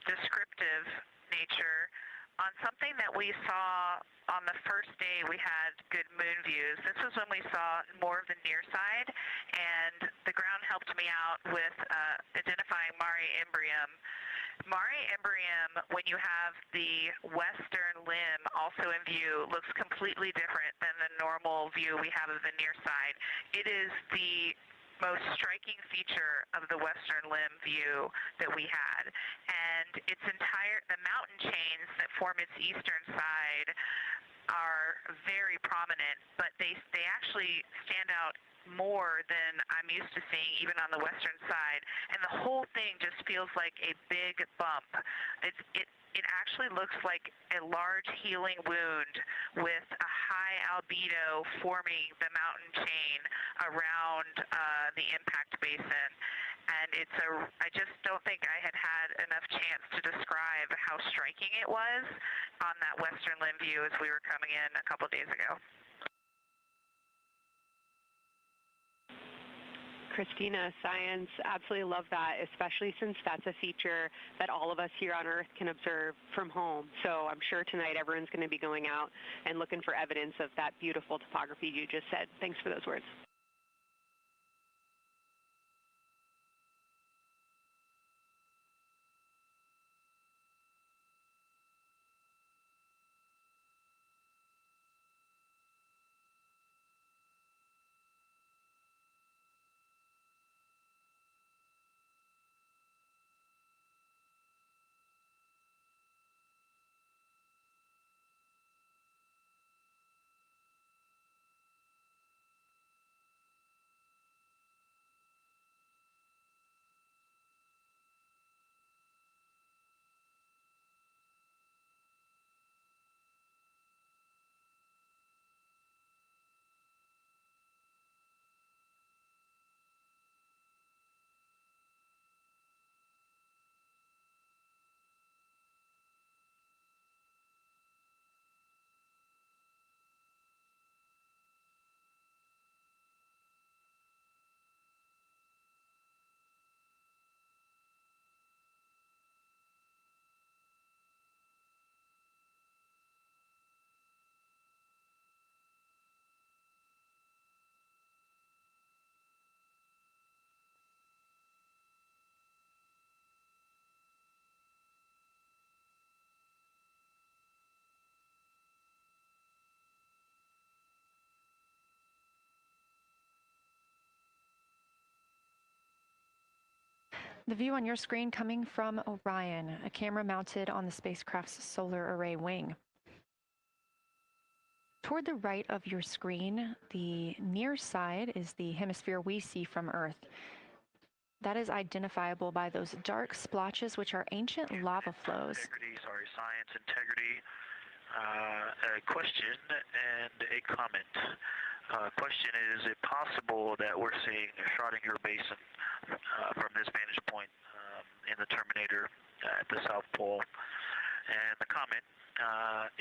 descriptive nature on something that we saw on the first day we had good moon views. This was when we saw more of the near side, and the ground helped me out with identifying Mare Imbrium. Mare Imbrium, when you have the western limb also in view, looks completely different than the normal view we have of the near side. It is the most striking feature of the western limb view that we had. And the mountain chains that form its eastern side are very prominent, but they actually stand out more than I'm used to seeing even on the western side, and the whole thing just feels like a big bump. It actually looks like a large healing wound with a high albedo forming the mountain chain around the impact basin. And I just don't think I had enough chance to describe how striking it was on that western limb view as we were coming in a couple days ago. Christina, science, absolutely love that, especially since that's a feature that all of us here on Earth can observe from home. So I'm sure tonight everyone's going to be going out and looking for evidence of that beautiful topography you just said. Thanks for those words. The view on your screen coming from Orion, a camera mounted on the spacecraft's solar array wing. Toward the right of your screen, the near side is the hemisphere we see from Earth. That is identifiable by those dark splotches, which are ancient lava flows. Science integrity. A question and a comment. Question is it possible that we're seeing a Schrodinger basin from this vantage point in the Terminator at the South Pole? And the comment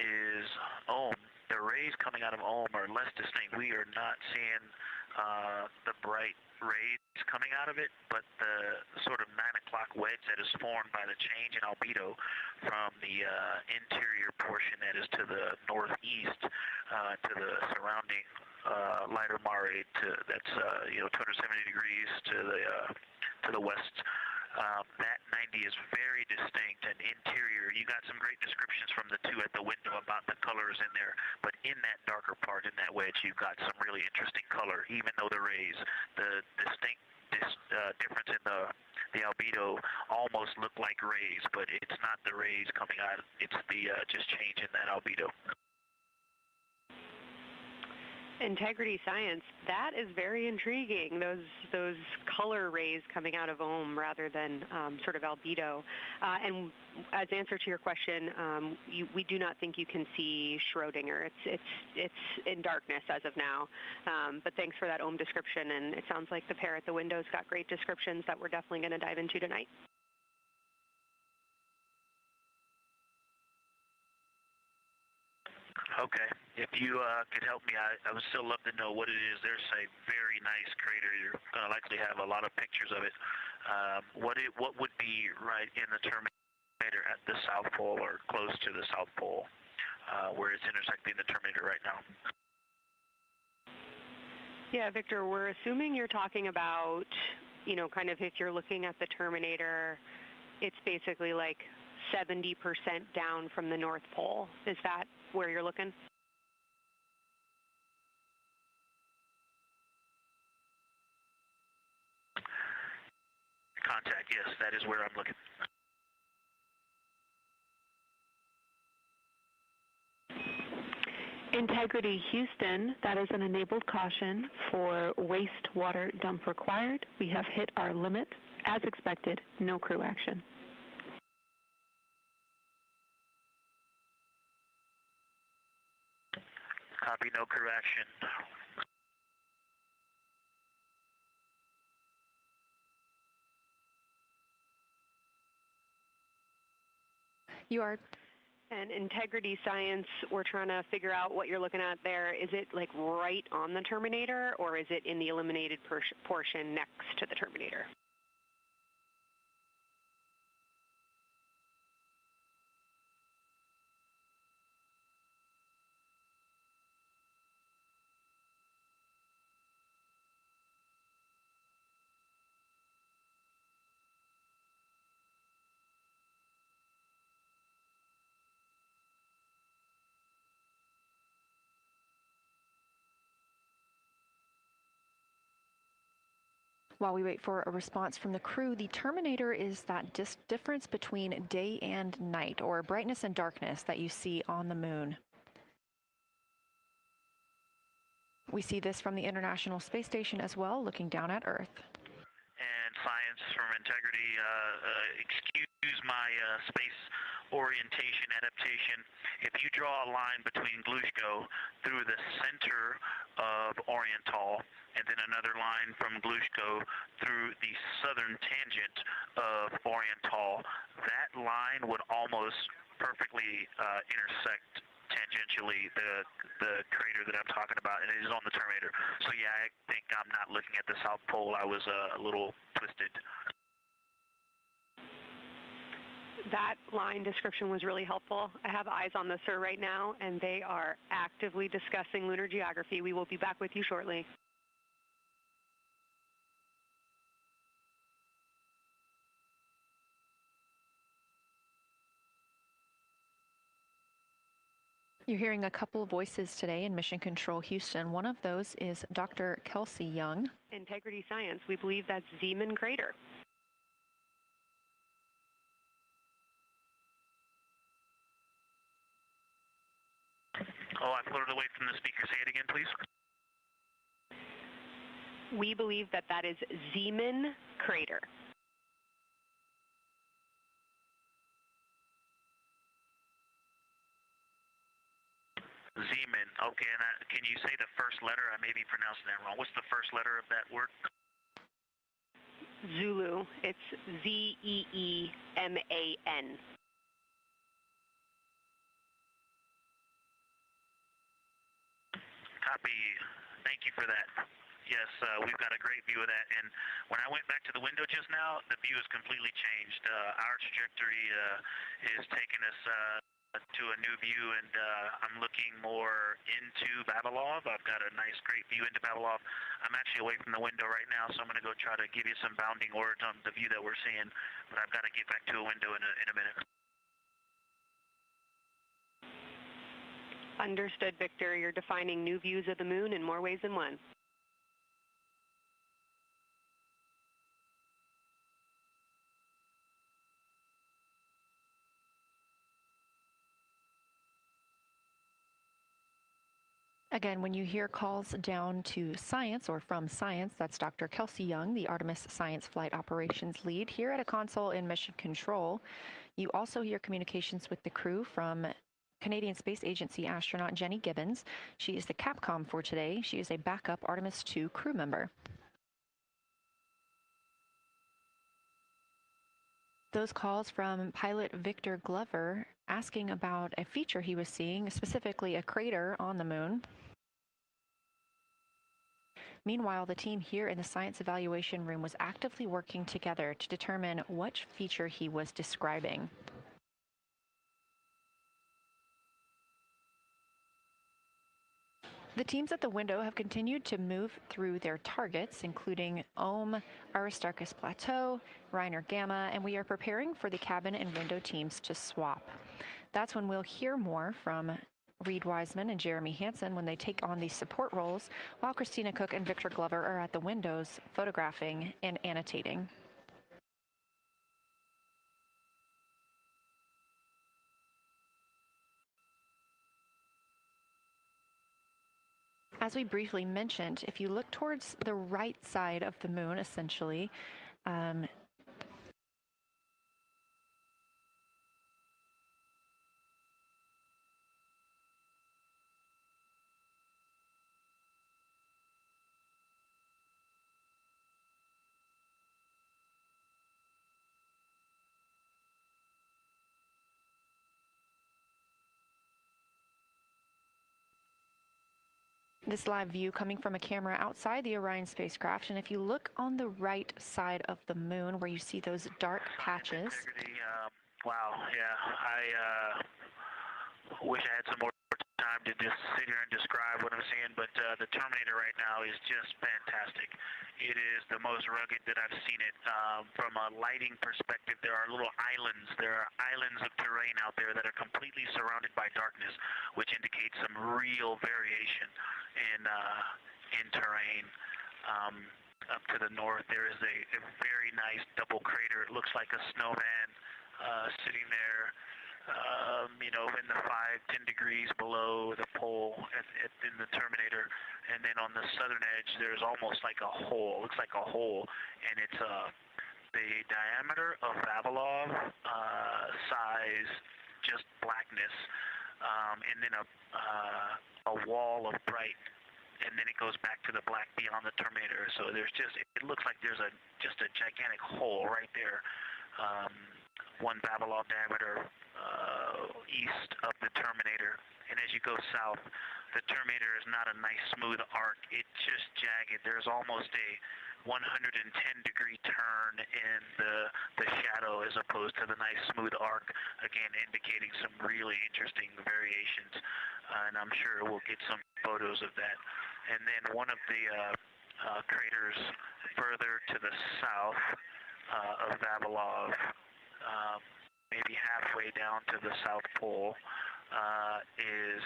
is the rays coming out of are less distinct. We are not seeing the bright rays coming out of it, but the sort of 9 o'clock wedge that is formed by the change in albedo from the interior portion that is to the northeast to the surrounding lighter mare that's 270 degrees to the west. That 90 is very distinct and interior. You got some great descriptions from the two at the window about the colors in there, but in that darker part, in that wedge, you've got some really interesting color, even though the rays, the distinct difference in the albedo almost look like rays, but it's not the rays coming out. It's the just change in that albedo. Integrity science, that is very intriguing, those color rays coming out of rather than sort of albedo. And as answer to your question, we do not think you can see Schrodinger. It's in darkness as of now. But thanks for that description, and it sounds like the pair at the window's got great descriptions that we're definitely going to dive into tonight. Okay. If you could help me, I would still love to know what it is. There's a very nice crater. You're going to likely have a lot of pictures of it. What would be right in the Terminator at the South Pole or close to the South Pole where it's intersecting the Terminator right now? Yeah, Victor, we're assuming you're talking about, kind of if you're looking at the Terminator, it's basically like 70% down from the North Pole. Is that where you're looking? Contact, yes, that is where I'm looking. Integrity Houston, that is an enabled caution for wastewater dump required. We have hit our limit. As expected, no crew action. Copy, no crew action. You are. And integrity science, we're trying to figure out what you're looking at there. Is it like right on the Terminator, or is it in the illuminated portion next to the Terminator? While we wait for a response from the crew, the Terminator is that difference between day and night, or brightness and darkness, that you see on the moon. We see this from the International Space Station as well, looking down at Earth. And science from integrity, excuse my space orientation adaptation. If you draw a line between Glushko through the center of Oriental, and then another line from Glushko through the southern tangent of Oriental, that line would almost perfectly intersect tangentially the crater that I'm talking about, and it is on the Terminator. So yeah, I think I'm not looking at the South Pole. I was a little twisted. That line description was really helpful. I have eyes on the SIR right now, and they are actively discussing lunar geography. We will be back with you shortly. You're hearing a couple of voices today in Mission Control Houston. One of those is Dr. Kelsey Young. Integrity Science, we believe that's Zeeman Crater. Oh, I floated away from the speaker. Say it again, please. We believe that that is Zeeman Crater. Zeeman. Okay, and can you say the first letter? I may be pronouncing that wrong. What's the first letter of that word? Zulu. It's Z-E-E-M-A-N. Copy. Thank you for that. Yes, we've got a great view of that. And when I went back to the window just now, the view has completely changed. Our trajectory is taking us to a new view, and I'm looking more into Vavilov. I've got a nice, great view into Vavilov. I'm actually away from the window right now, so I'm going to go try to give you some bounding words on the view that we're seeing. But I've got to get back to a window in a minute. Understood, Victor. You're defining new views of the moon in more ways than one. Again, when you hear calls down to science or from science, that's Dr. Kelsey Young, the Artemis Science Flight Operations Lead here at a console in Mission Control. You also hear communications with the crew from Canadian Space Agency astronaut Jenny Gibbons. She is the Capcom for today. She is a backup Artemis II crew member. Those calls from pilot Victor Glover asking about a feature he was seeing, specifically a crater on the moon. Meanwhile, the team here in the science evaluation room was actively working together to determine what feature he was describing. The teams at the window have continued to move through their targets, including Ohm, Aristarchus Plateau, Reiner Gamma, and we are preparing for the cabin and window teams to swap. That's when we'll hear more from Reed Wiseman and Jeremy Hansen when they take on these support roles, while Christina Cook and Victor Glover are at the windows photographing and annotating. As we briefly mentioned, if you look towards the right side of the moon, essentially, this live view coming from a camera outside the Orion spacecraft, and if you look on the right side of the moon where you see those dark patches. Wow, yeah, I wish I had some more time to just sit here and describe what I'm seeing, but the Terminator right now is just fantastic. It is the most rugged that I've seen it. From a lighting perspective, there are little islands. There are islands of terrain out there that are completely surrounded by darkness, which indicates some real variation in terrain. Up to the north, there is a very nice double crater. It looks like a snowman sitting there. You know, in the 5-10 degrees below the pole in the Terminator, and then on the southern edge there's almost like a hole. Looks like a hole, and it's the diameter of Vavilov size, just blackness, and then a wall of bright, and then it goes back to the black beyond the Terminator. So there's it looks like there's just a gigantic hole right there. 1 Vavilov diameter east of the Terminator, and as you go south, the Terminator is not a nice smooth arc. It's just jagged. There's almost a 110-degree turn in the shadow as opposed to the nice smooth arc, again indicating some really interesting variations, and I'm sure we'll get some photos of that. And then one of the craters further to the south of Vavilov, maybe halfway down to the South Pole, is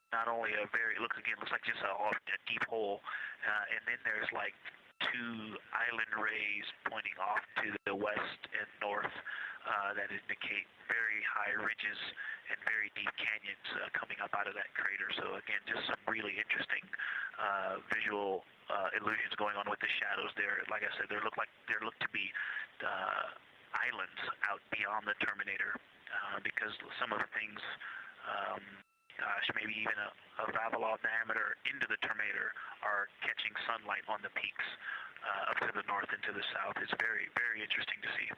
not only looks like just a deep hole, and then there's like 2 island rays pointing off to the west and north. that indicate very high ridges and very deep canyons coming up out of that crater. So again, just some really interesting visual illusions going on with the shadows there. Like I said, there look to be islands out beyond the terminator because some of the things, gosh, maybe even a Vavilov diameter into the terminator are catching sunlight on the peaks up to the north and to the south. It's very, very interesting to see.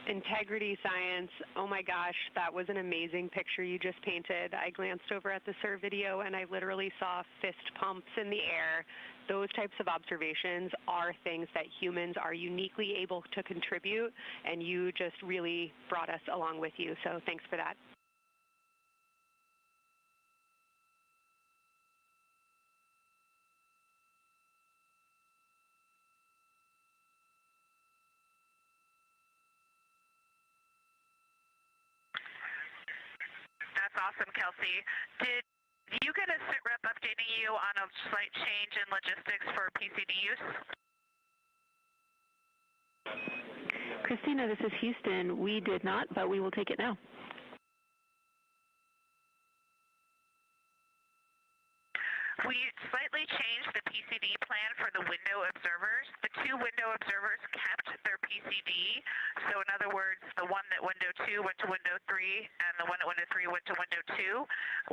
Integrity science, oh my gosh, that was an amazing picture you just painted. I glanced over at the SIR video and I literally saw fist pumps in the air. Those types of observations are things that humans are uniquely able to contribute, and you just really brought us along with you, so thanks for that. That's awesome, Kelsey. Did you get a sit rep updating you on a slight change in logistics for PCD use? Christina, this is Houston. We did not, but we will take it now. We slightly changed the PCD plan for the window observers. The two window observers kept their PCD. So in other words, the one that window 2 went to window 3 and the one at window 3 went to window 2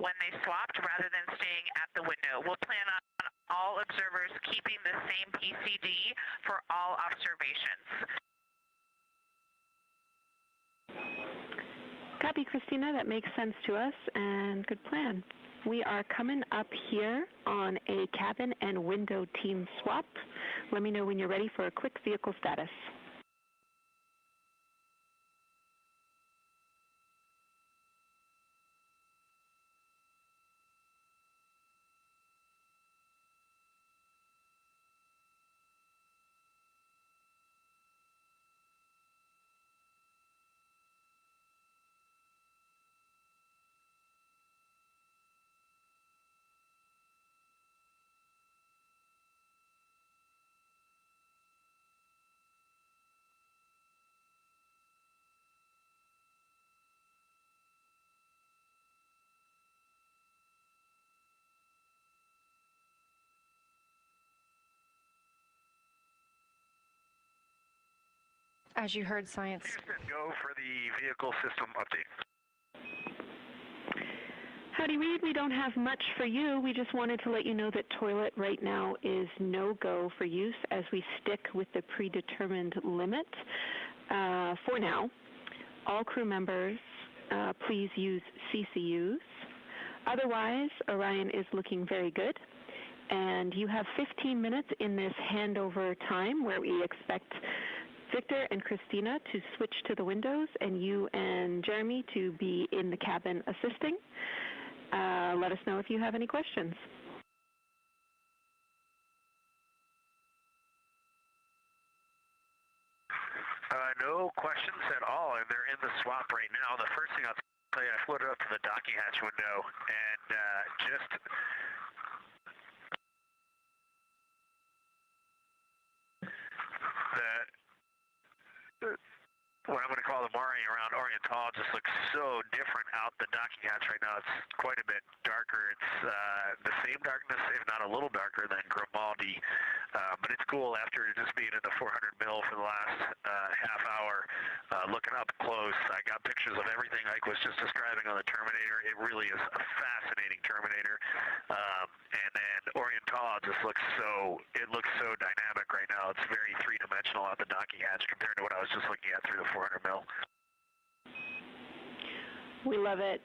when they swapped rather than staying at the window. We'll plan on all observers keeping the same PCD for all observations. Copy, Christina. That makes sense to us, and good plan. We are coming up here on a cabin and window team swap. Let me know when you're ready for a quick vehicle status. As you heard, science. Houston, go for the vehicle system update. Howdy, Reed. We don't have much for you. We just wanted to let you know that toilet right now is no-go for use as we stick with the predetermined limit for now. All crew members, please use CCUs. Otherwise, Orion is looking very good. And you have 15 minutes in this handover time where we expect Victor and Christina to switch to the windows and you and Jeremy to be in the cabin assisting. Let us know if you have any questions. No questions at all, and they're in the swap right now. The first thing I'll tell you, I floated up to the docking hatch window and just what I'm going to call the Mari around Oriental just looks so different out the docking hatch right now. It's quite a bit darker. It's the same darkness, if not a little darker than Grimaldi, but it's cool after just being in the 400 mil for the last half hour, looking up close. I got pictures of everything Ike was just describing on the Terminator. It really is a fascinating Terminator, and then Oriental just looks so dynamic right now. It's very three-dimensional out the docking hatch compared to what I was just looking at through the 400 mil. We love it.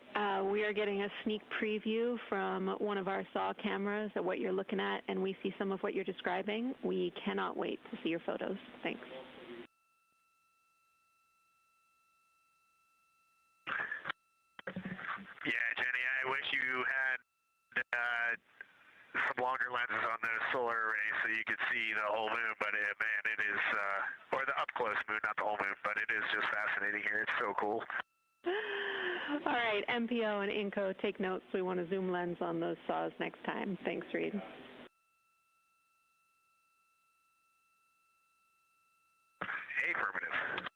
We are getting a sneak preview from one of our SAW cameras at what you're looking at, and we see some of what you're describing. We cannot wait to see your photos. Thanks. Yeah, Jenny, I wish you had some longer lenses on the solar array so you could see the whole moon, but man, it is, or the up-close moon, not the whole moon, but it is just fascinating here. It's so cool. All right, MPO and INCO, take notes. We want a zoom lens on those saws next time. Thanks, Reed. Affirmative.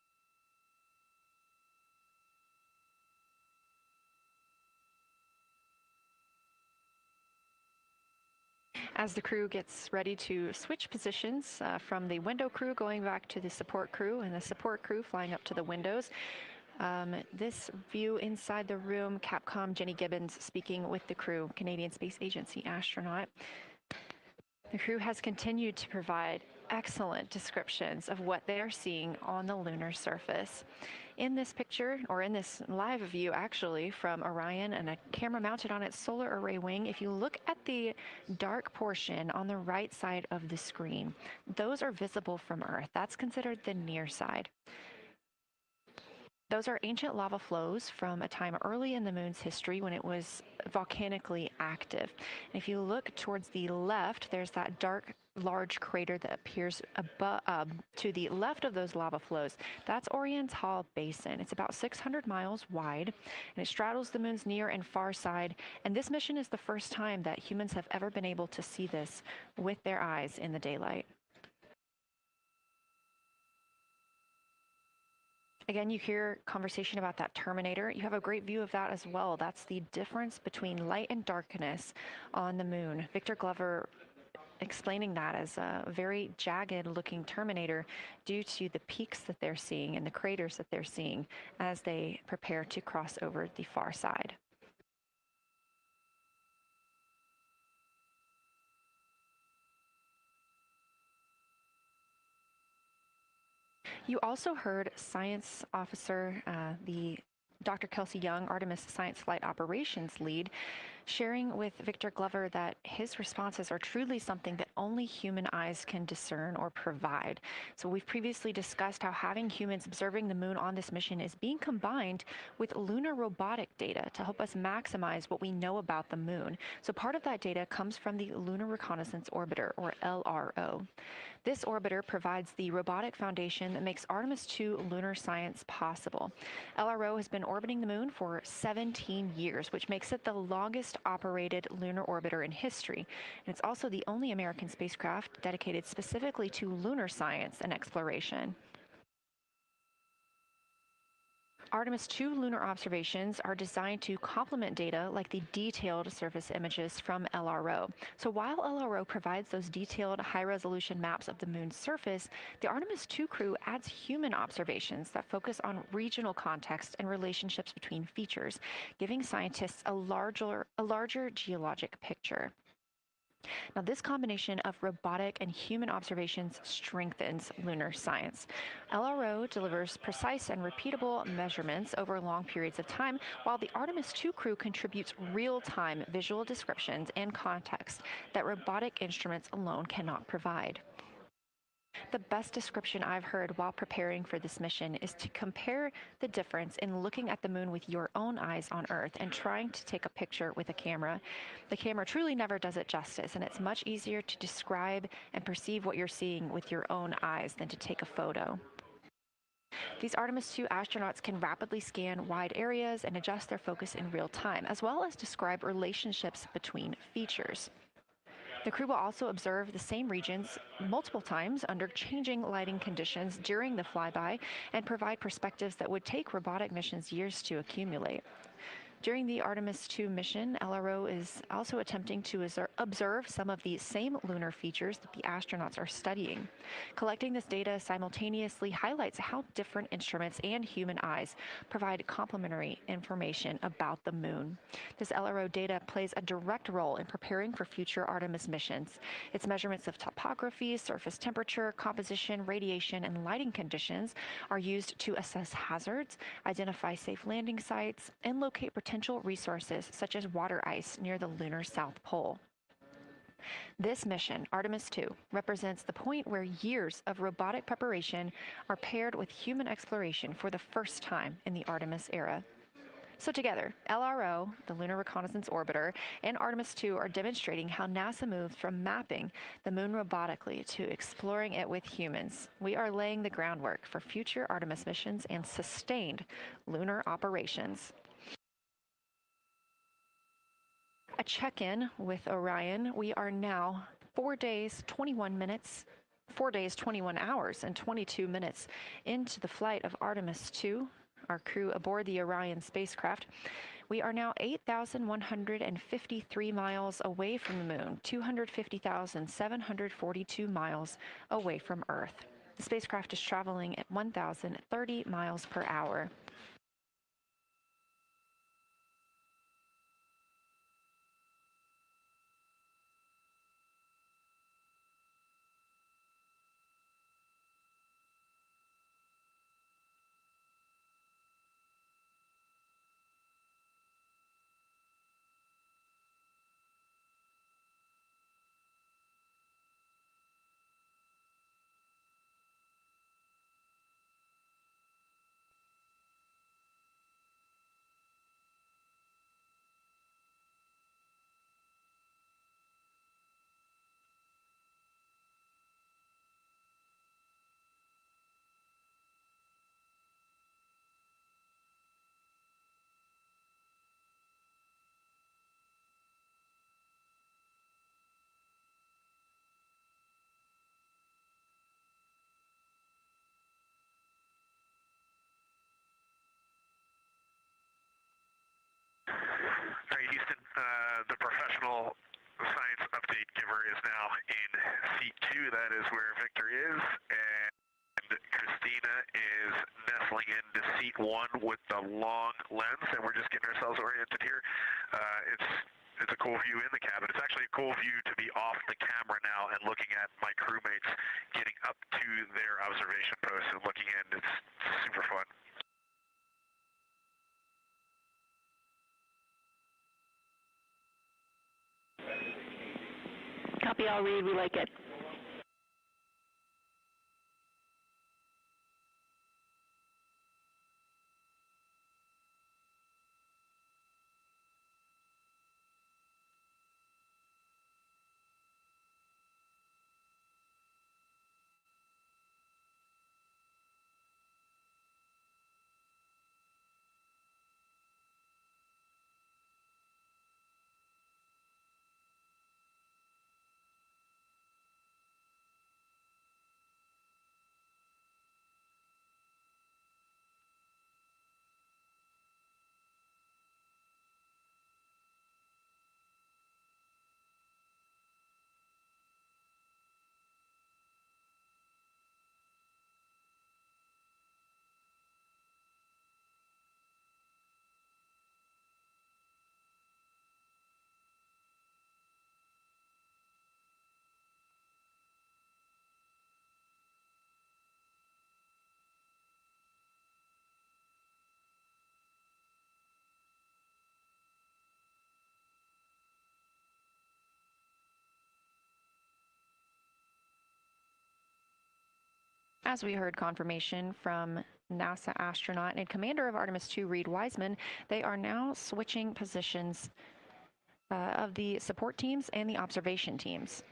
As the crew gets ready to switch positions from the window crew going back to the support crew and the support crew flying up to the windows, this view inside the room, Capcom Jenny Gibbons speaking with the crew, Canadian Space Agency astronaut. The crew has continued to provide excellent descriptions of what they are seeing on the lunar surface. In this picture, or in this live view actually, from Orion and a camera mounted on its solar array wing, if you look at the dark portion on the right side of the screen, those are visible from Earth. That's considered the near side. Those are ancient lava flows from a time early in the moon's history when it was volcanically active. And if you look towards the left, there's that dark, large crater that appears above, to the left of those lava flows. That's Oriental Basin. It's about 600 miles wide, and it straddles the moon's near and far side. And this mission is the first time that humans have ever been able to see this with their eyes in the daylight. Again, you hear conversation about that terminator. You have a great view of that as well. That's the difference between light and darkness on the moon. Victor Glover explaining that as a very jagged looking terminator due to the peaks that they're seeing and the craters that they're seeing as they prepare to cross over the far side. You also heard Science Officer, the Dr. Kelsey Young, Artemis Science Flight Operations Lead, sharing with Victor Glover that his responses are truly something that only human eyes can discern or provide. So we've previously discussed how having humans observing the moon on this mission is being combined with lunar robotic data to help us maximize what we know about the moon. So part of that data comes from the Lunar Reconnaissance Orbiter, or LRO. This orbiter provides the robotic foundation that makes Artemis II lunar science possible. LRO has been orbiting the moon for 17 years, which makes it the longest operated lunar orbiter in history. And it's also the only American spacecraft dedicated specifically to lunar science and exploration. Artemis II lunar observations are designed to complement data like the detailed surface images from LRO. So while LRO provides those detailed high-resolution maps of the moon's surface, the Artemis II crew adds human observations that focus on regional context and relationships between features, giving scientists a larger geologic picture. Now, this combination of robotic and human observations strengthens lunar science. LRO delivers precise and repeatable measurements over long periods of time, while the Artemis II crew contributes real-time visual descriptions and context that robotic instruments alone cannot provide. The best description I've heard while preparing for this mission is to compare the difference in looking at the moon with your own eyes on Earth and trying to take a picture with a camera. The camera truly never does it justice, and it's much easier to describe and perceive what you're seeing with your own eyes than to take a photo. These Artemis II astronauts can rapidly scan wide areas and adjust their focus in real time, as well as describe relationships between features. The crew will also observe the same regions multiple times under changing lighting conditions during the flyby and provide perspectives that would take robotic missions years to accumulate. During the Artemis II mission, LRO is also attempting to observe some of the same lunar features that the astronauts are studying. Collecting this data simultaneously highlights how different instruments and human eyes provide complementary information about the moon. This LRO data plays a direct role in preparing for future Artemis missions. Its measurements of topography, surface temperature, composition, radiation, and lighting conditions are used to assess hazards, identify safe landing sites, and locate potential resources such as water ice near the lunar South Pole. This mission, Artemis II, represents the point where years of robotic preparation are paired with human exploration for the first time in the Artemis era. So together, LRO, the Lunar Reconnaissance Orbiter, and Artemis II are demonstrating how NASA moved from mapping the moon robotically to exploring it with humans. We are laying the groundwork for future Artemis missions and sustained lunar operations. A check-in with Orion. We are now 4 days, 21 minutes 4 days, 21 hours, and 22 minutes into the flight of Artemis 2, our crew aboard the Orion spacecraft. We are now 8,153 miles away from the moon, 250,742 miles away from Earth. The spacecraft is traveling at 1,030 miles per hour. All right, Houston, the professional science update giver is now in seat 2. That is where Victor is, and Christina is nestling into seat 1 with the long lens, and we're just getting ourselves oriented here. It's a cool view in the cabin. It's actually a cool view to be off the camera now and looking at my crewmates getting up to their observation posts and looking in. It's super fun. Copy, I'll read. We like it. As we heard confirmation from NASA astronaut and commander of Artemis 2, Reed Wiseman, they are now switching positions of the support teams and the observation teams.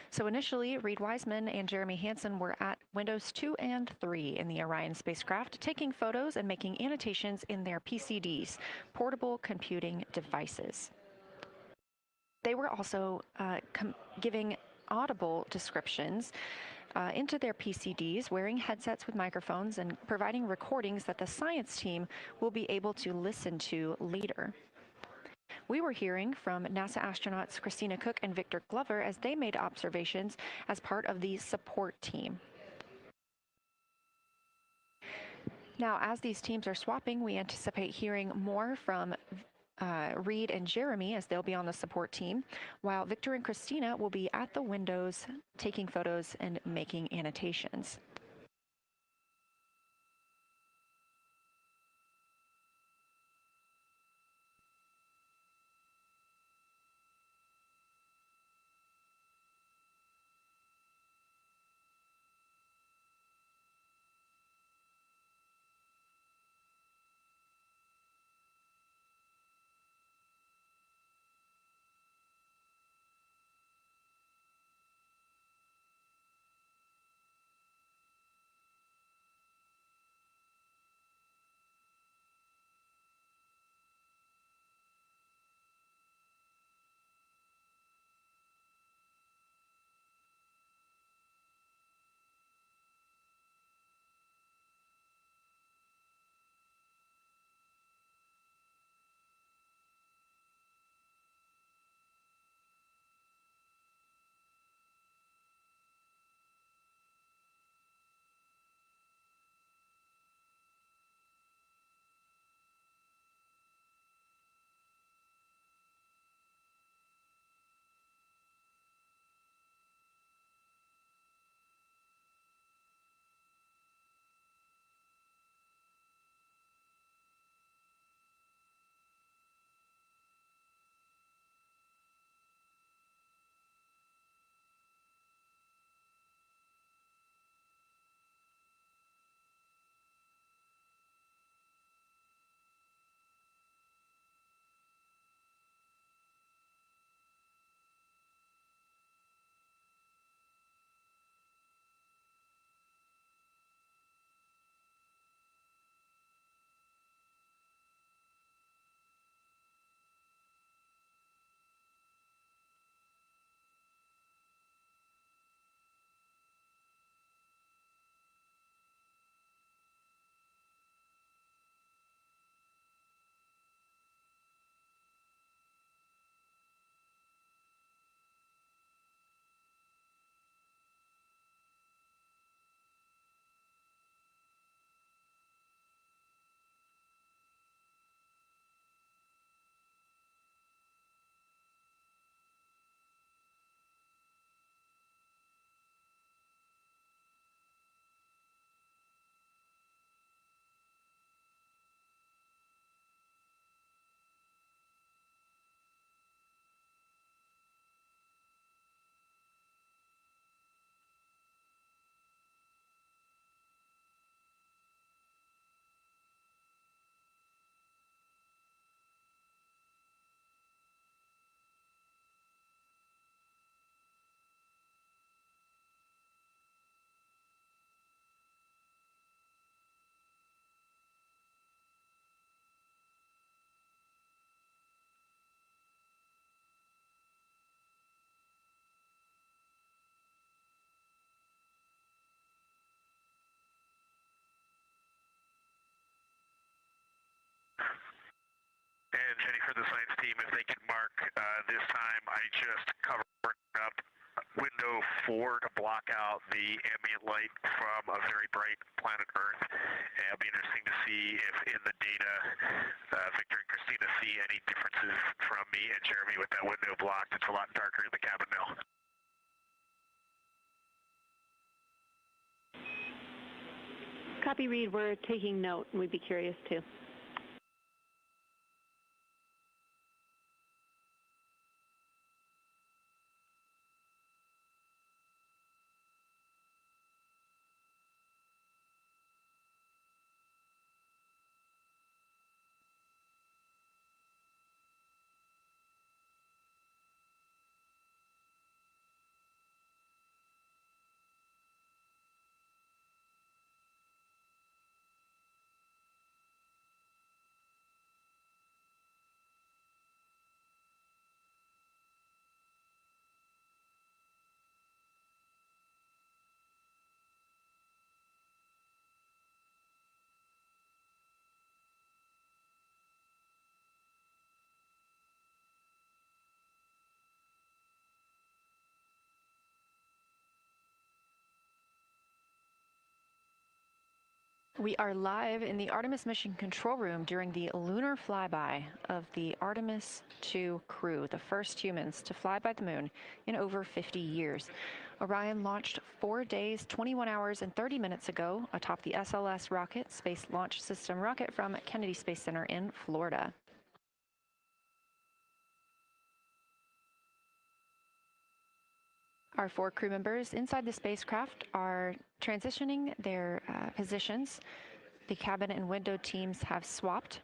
So initially, Reed Wiseman and Jeremy Hansen were at windows 2 and 3 in the Orion spacecraft, taking photos and making annotations in their PCDs, portable computing devices. They were also giving audible descriptions into their PCDs, wearing headsets with microphones and providing recordings that the science team will be able to listen to later. We were hearing from NASA astronauts Christina Cook and Victor Glover as they made observations as part of the support team. Now, as these teams are swapping, we anticipate hearing more from Reed and Jeremy as they'll be on the support team, while Victor and Christina will be at the windows taking photos and making annotations. for the science team if they can mark this time. I just covered up window 4 to block out the ambient light from a very bright planet Earth. And it'll be interesting to see if in the data Victor and Christina see any differences from me and Jeremy with that window blocked. It's a lot darker in the cabin now. Copy, Reed. We're taking note, and we'd be curious too. We are live in the Artemis Mission Control Room during the lunar flyby of the Artemis II crew, the first humans to fly by the moon in over 50 years. Orion launched 4 days, 21 hours, and 30 minutes ago atop the SLS rocket, Space Launch System rocket from Kennedy Space Center in Florida. Our 4 crew members inside the spacecraft are transitioning their positions. The cabin and window teams have swapped.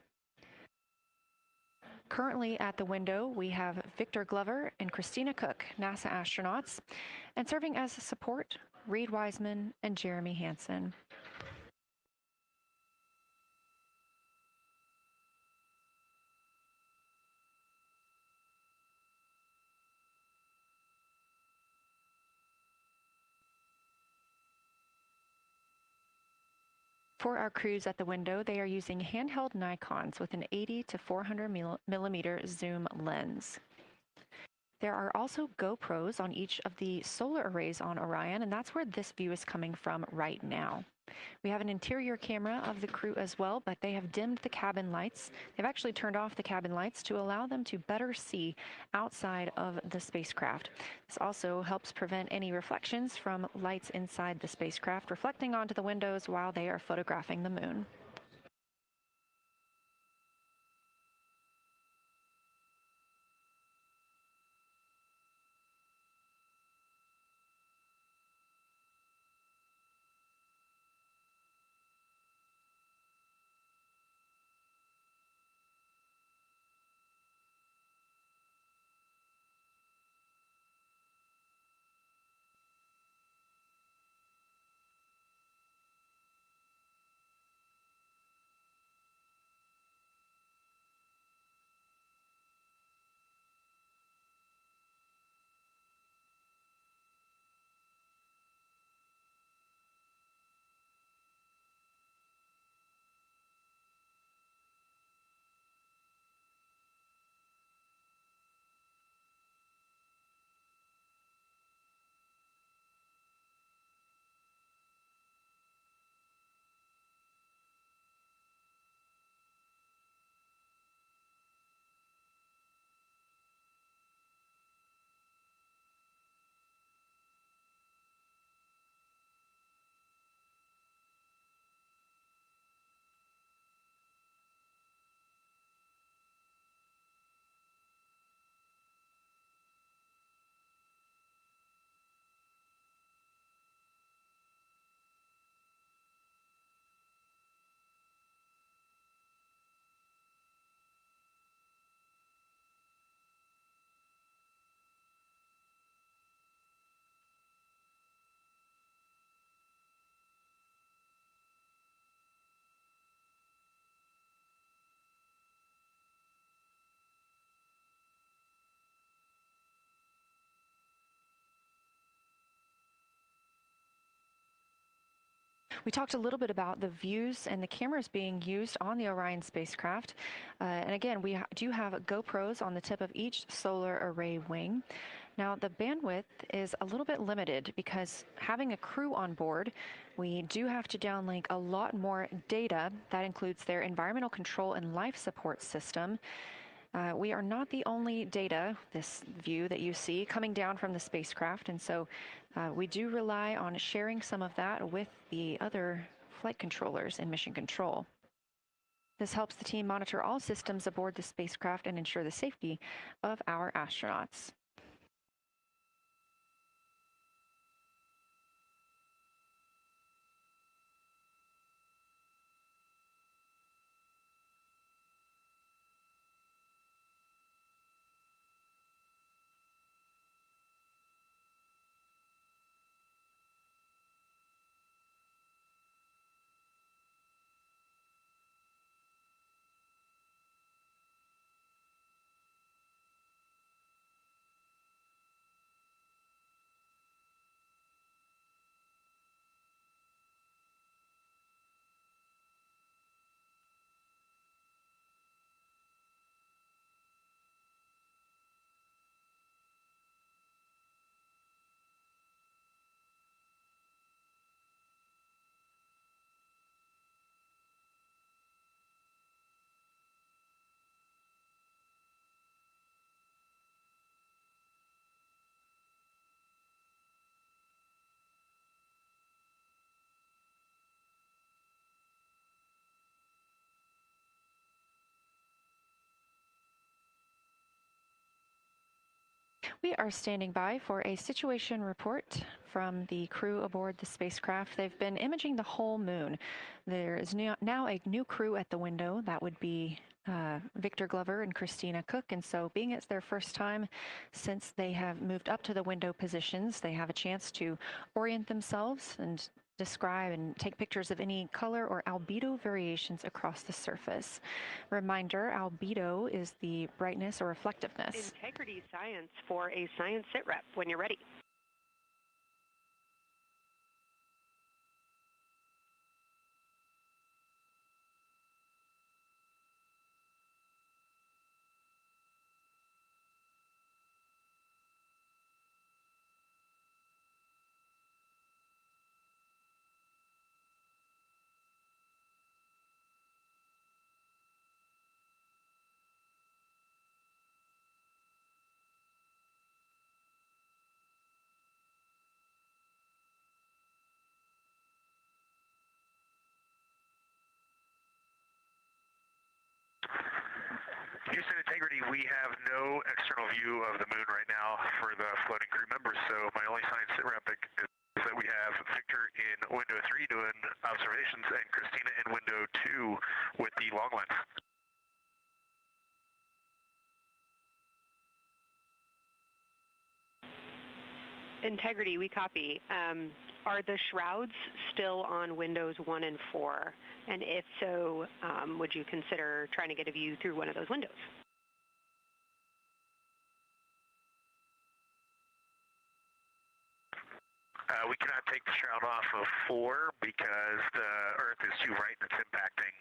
Currently at the window, we have Victor Glover and Christina Cook, NASA astronauts, and serving as support, Reed Wiseman and Jeremy Hansen. For our crews at the window, they are using handheld Nikons with an 80 to 400 millimeter zoom lens. There are also GoPros on each of the solar arrays on Orion, and that's where this view is coming from right now. We have an interior camera of the crew as well, but they have dimmed the cabin lights. They've actually turned off the cabin lights to allow them to better see outside of the spacecraft. This also helps prevent any reflections from lights inside the spacecraft reflecting onto the windows while they are photographing the moon. We talked a little bit about the views and the cameras being used on the Orion spacecraft. And again, we do have GoPros on the tip of each solar array wing. Now, the bandwidth is a little bit limited because having a crew on board, we do have to downlink a lot more data. That includes their environmental control and life support system. We are not the only data, this view that you see, coming down from the spacecraft, and so we do rely on sharing some of that with the other flight controllers in mission control. This helps the team monitor all systems aboard the spacecraft and ensure the safety of our astronauts. We are standing by for a situation report from the crew aboard the spacecraft. They've been imaging the whole moon. There is now a new crew at the window. That would be Victor Glover and Christina Cook. And so being it's their first time since they have moved up to the window positions, they have a chance to orient themselves and describe and take pictures of any color or albedo variations across the surface. Reminder, albedo is the brightness or reflectiveness. Integrity science for a science sit rep when you're ready. Houston Integrity, we have no external view of the moon right now for the floating crew members, so my only science sit rep is that we have Victor in window 3 doing observations and Christina in window 2 with the long lens. Integrity, we copy. Are the shrouds still on windows 1 and 4? And if so, would you consider trying to get a view through one of those windows? We cannot take the shroud off of 4 because the Earth is too bright and it's impacting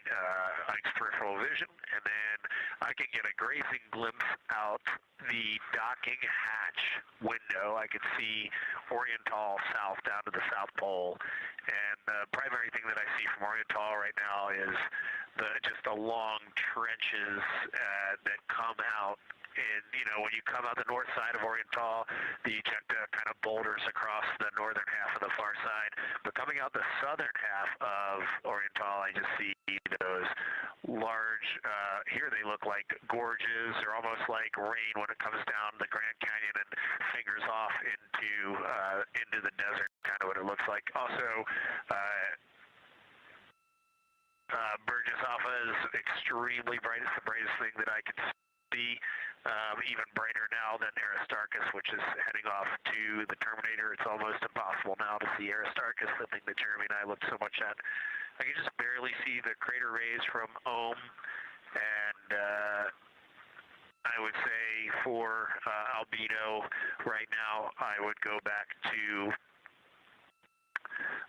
Ike's peripheral vision. And then I can get a grazing glimpse out the docking hatch window. I can see Oriental south down to the South Pole. And the primary thing that I see from Oriental right now is just the long trenches that come out. And, you know, when you come out the north side of Oriental, the ejecta kind of boulders across the northern half of the far side. But coming out the southern half of Oriental, I just see those large, here they look like gorges. They're almost like rain when it comes down the Grand Canyon and fingers off into the desert, kind of what it looks like. Also, Burgess Alpha is extremely bright. It's the brightest thing that I can see. Even brighter now than Aristarchus, which is heading off to the Terminator. It's almost impossible now to see Aristarchus, the thing that Jeremy and I looked so much at. I can just barely see the crater rays from Ohm, and I would say for albedo right now, I would go back to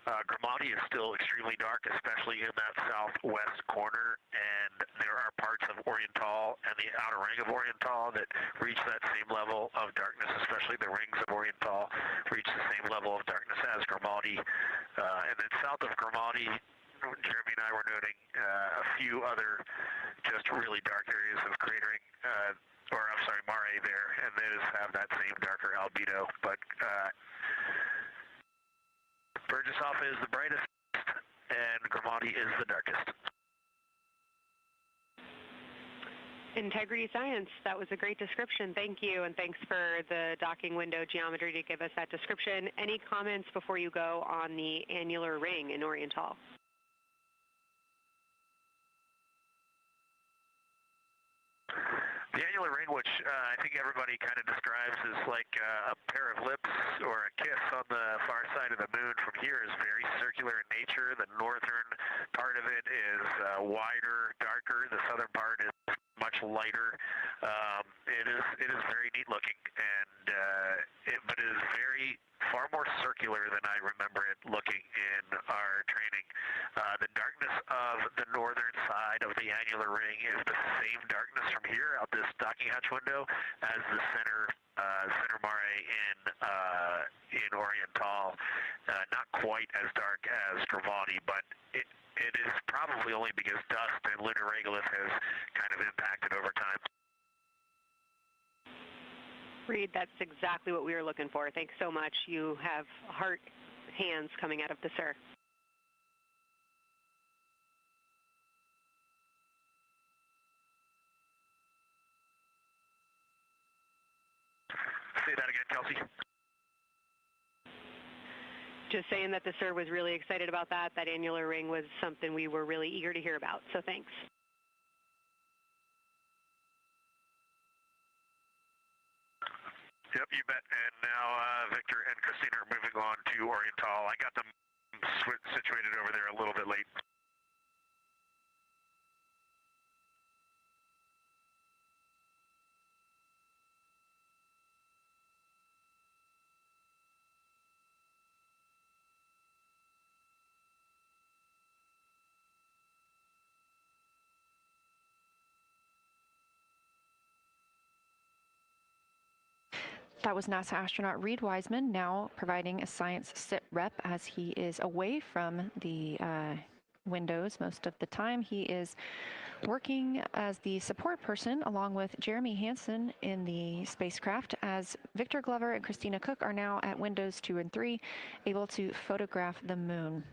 Grimati is still extremely dark, especially in that southwest corner, and there are parts of Oriental and the outer ring of Oriental that reach that same level of darkness, especially the rings of Oriental reach the same level of darkness as Grimati. And then south of Grimati, Jeremy and I were noting a few other just really dark areas of cratering, mare there, and those have that same darker albedo. But Burgess-Alpha is the brightest, and Grimati is the darkest. Integrity Science, that was a great description. Thank you, and thanks for the docking window geometry to give us that description. Any comments before you go on the annular ring in Oriental? The annular ring, which I think everybody kind of describes as like a pair of lips or a kiss on the far side of the moon from here, is very circular in nature. The northern part of it is wider, darker. The southern part is much lighter. It is very neat looking, and but it is far more circular than I remember it looking in our training. The darkness of the northern side of the annular ring is the same darkness from here out this docking hatch window as the center mare in Oriental. Not quite as dark as Grimati, but it is probably only because dust and lunar regolith has kind of impacted over time. Reed, that's exactly what we were looking for. Thanks so much. You have heart hands coming out of the SIR. Say that again, Kelsey. Just saying that the SIR was really excited about that. That annular ring was something we were really eager to hear about, so thanks. Yep, you bet. And now Victor and Christina are moving on to Oriental. I got them situated over there a little bit late. That was NASA astronaut Reed Wiseman, now providing a science sit rep as he is away from the windows most of the time. He is working as the support person along with Jeremy Hansen in the spacecraft, as Victor Glover and Christina Cook are now at windows 2 and 3, able to photograph the moon.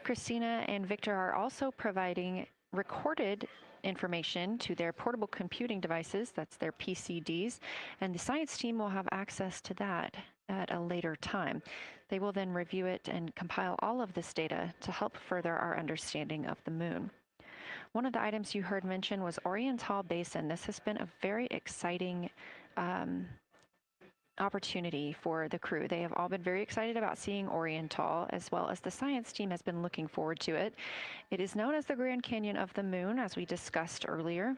Christina and Victor are also providing recorded information to their portable computing devices, that's their PCDs, and the science team will have access to that at a later time. They will then review it and compile all of this data to help further our understanding of the moon. One of the items you heard mentioned was Oriental Basin. This has been a very exciting opportunity for the crew. They have all been very excited about seeing Oriental, as well as the science team has been looking forward to it. It is known as the Grand Canyon of the Moon, as we discussed earlier.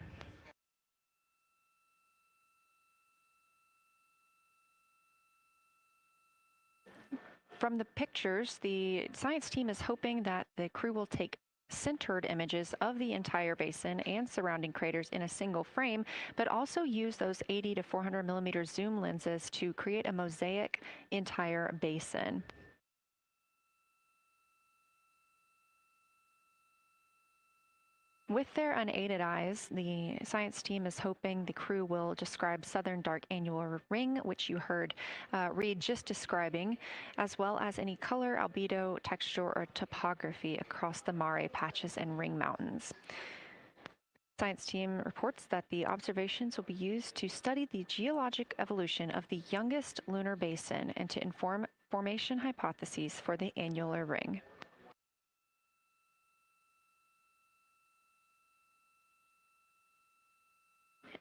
From the pictures, the science team is hoping that the crew will take centered images of the entire basin and surrounding craters in a single frame, but also use those 80 to 400 millimeter zoom lenses to create a mosaic entire basin. With their unaided eyes, the science team is hoping the crew will describe southern dark annular ring, which you heard Reed just describing, as well as any color, albedo, texture, or topography across the mare patches and ring mountains. Science team reports that the observations will be used to study the geologic evolution of the youngest lunar basin and to inform formation hypotheses for the annular ring.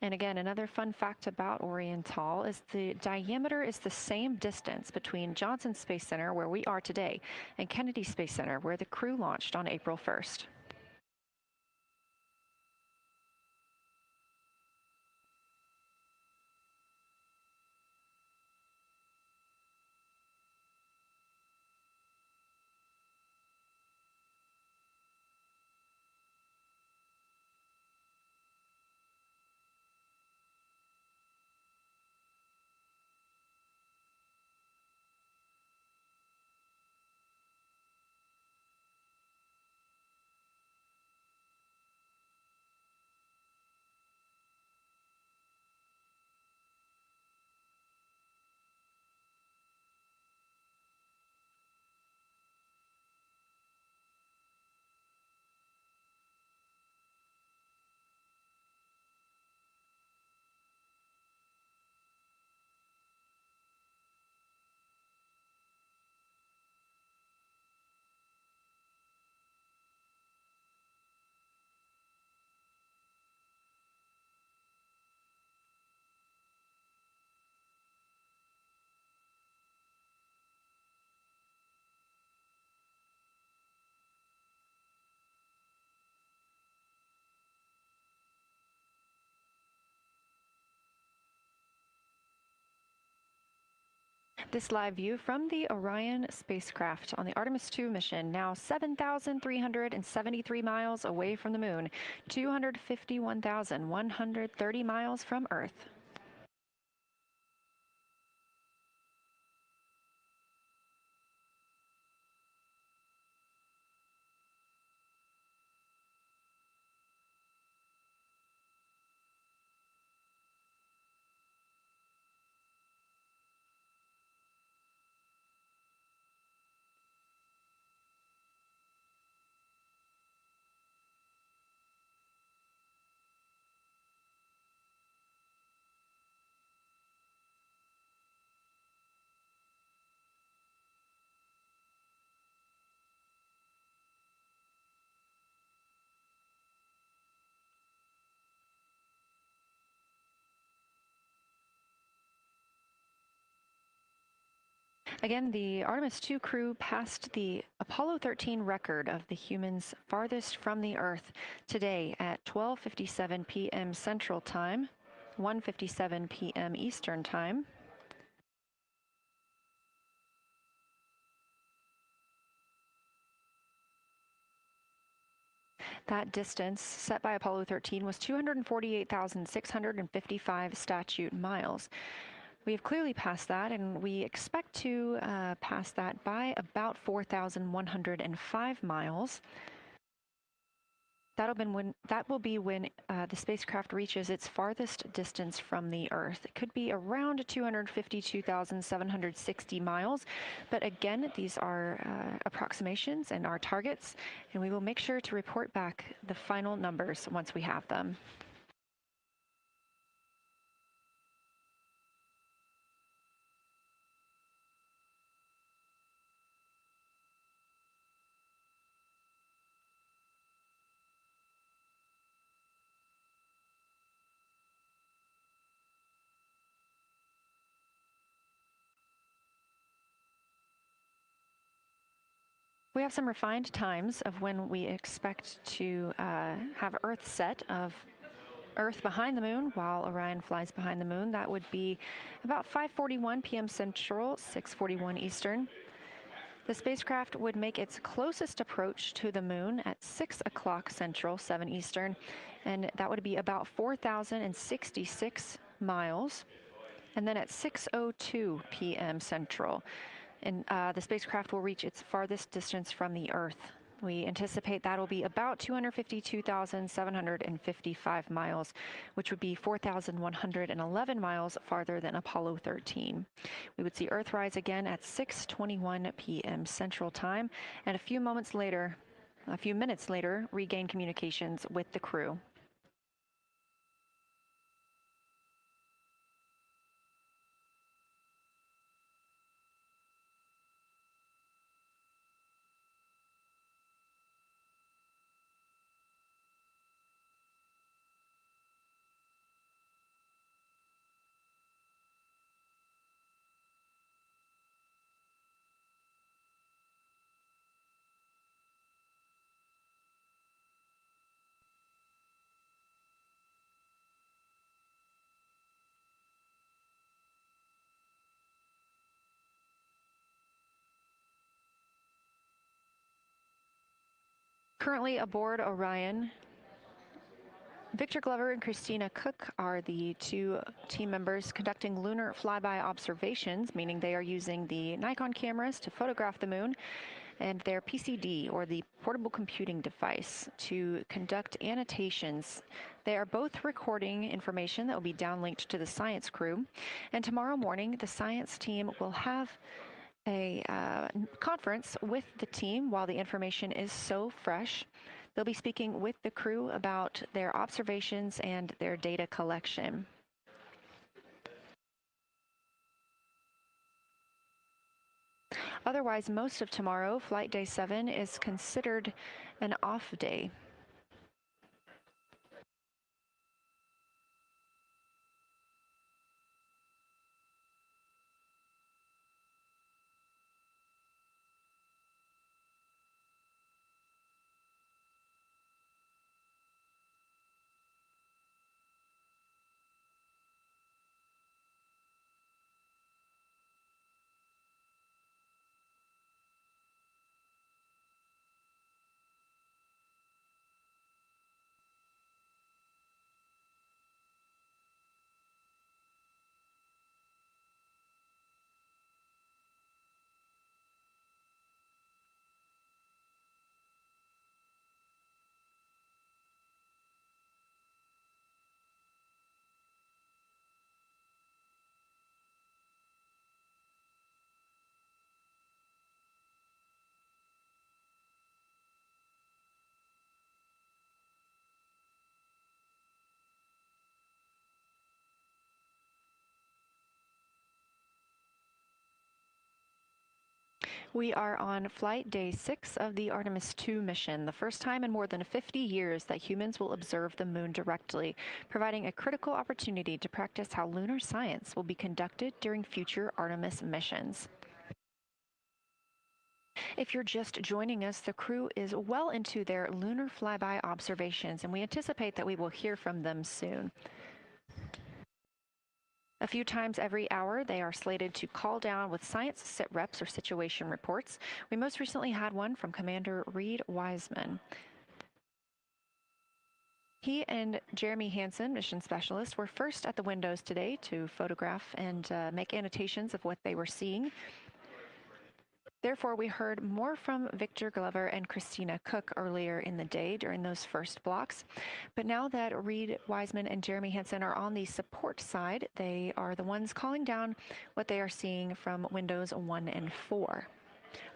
And again, another fun fact about Oriental is the diameter is the same distance between Johnson Space Center, where we are today, and Kennedy Space Center, where the crew launched on April 1st. This live view from the Orion spacecraft on the Artemis II mission, now 7,373 miles away from the moon, 251,130 miles from Earth. Again, the Artemis II crew passed the Apollo 13 record of the humans farthest from the Earth today at 12:57 p.m. Central Time, 1:57 p.m. Eastern Time. That distance set by Apollo 13 was 248,655 statute miles. We have clearly passed that, and we expect to pass that by about 4,105 miles. That will be when the spacecraft reaches its farthest distance from the Earth. It could be around 252,760 miles, but again, these are approximations and our targets, and we will make sure to report back the final numbers once we have them. We have some refined times of when we expect to have Earth set of Earth behind the moon while Orion flies behind the moon. That would be about 5:41 p.m. Central, 6:41 Eastern. The spacecraft would make its closest approach to the moon at 6 o'clock Central, 7 Eastern, and that would be about 4,066 miles. And then at 6:02 p.m. Central, and the spacecraft will reach its farthest distance from the Earth. We anticipate that'll be about 252,755 miles, which would be 4,111 miles farther than Apollo 13. We would see Earthrise again at 6:21 p.m. Central Time, and a few minutes later, regain communications with the crew. Currently aboard Orion, Victor Glover and Christina Cook are the two team members conducting lunar flyby observations, meaning they are using the Nikon cameras to photograph the moon, and their PCD, or the portable computing device, to conduct annotations. They are both recording information that will be downlinked to the science crew, and tomorrow morning the science team will have a conference with the team while the information is so fresh. They'll be speaking with the crew about their observations and their data collection. Otherwise, most of tomorrow, Flight Day 7, is considered an off day. We are on flight day 6 of the Artemis II mission, the first time in more than 50 years that humans will observe the moon directly, providing a critical opportunity to practice how lunar science will be conducted during future Artemis missions. If you're just joining us, the crew is well into their lunar flyby observations, and we anticipate that we will hear from them soon. A few times every hour, they are slated to call down with science sit reps or situation reports. We most recently had one from Commander Reed Wiseman. He and Jeremy Hansen, mission specialist, were first at the windows today to photograph and make annotations of what they were seeing. Therefore, we heard more from Victor Glover and Christina Cook earlier in the day during those first blocks. But now that Reed Wiseman and Jeremy Hansen are on the support side, they are the ones calling down what they are seeing from windows 1 and 4.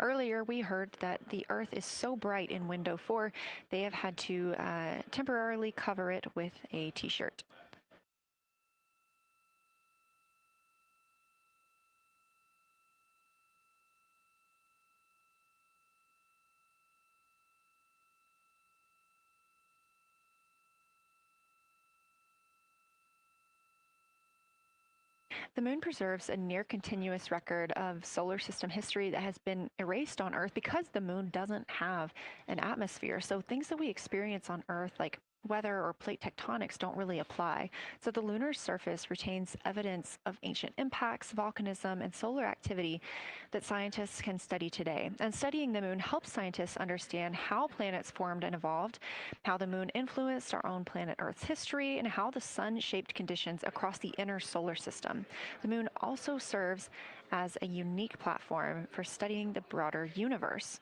Earlier, we heard that the Earth is so bright in window 4, they have had to temporarily cover it with a t-shirt. The moon preserves a near-continuous record of solar system history that has been erased on Earth because the moon doesn't have an atmosphere. So things that we experience on Earth, like weather or plate tectonics, don't really apply. So the lunar surface retains evidence of ancient impacts, volcanism, and solar activity that scientists can study today. And studying the moon helps scientists understand how planets formed and evolved, how the moon influenced our own planet Earth's history, and how the sun shaped conditions across the inner solar system. The moon also serves as a unique platform for studying the broader universe.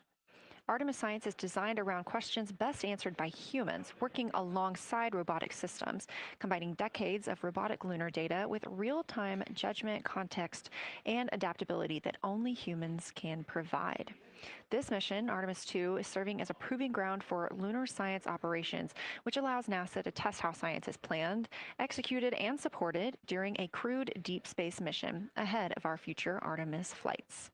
Artemis science is designed around questions best answered by humans, working alongside robotic systems, combining decades of robotic lunar data with real-time judgment, context, and adaptability that only humans can provide. This mission, Artemis II, is serving as a proving ground for lunar science operations, which allows NASA to test how science is planned, executed, and supported during a crewed deep space mission ahead of our future Artemis flights.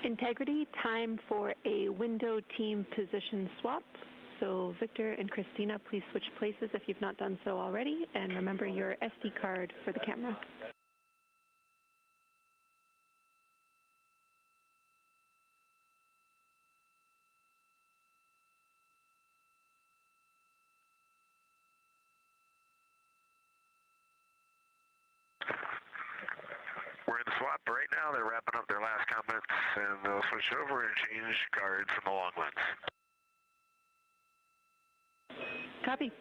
Integrity, time for a window team position swap. So Victor and Christina, please switch places if you've not done so already, and remember your SD card for the camera. We're in the swap right now. They're wrapping up their last comments, and they'll switch over and change guards from the long lens. Copy.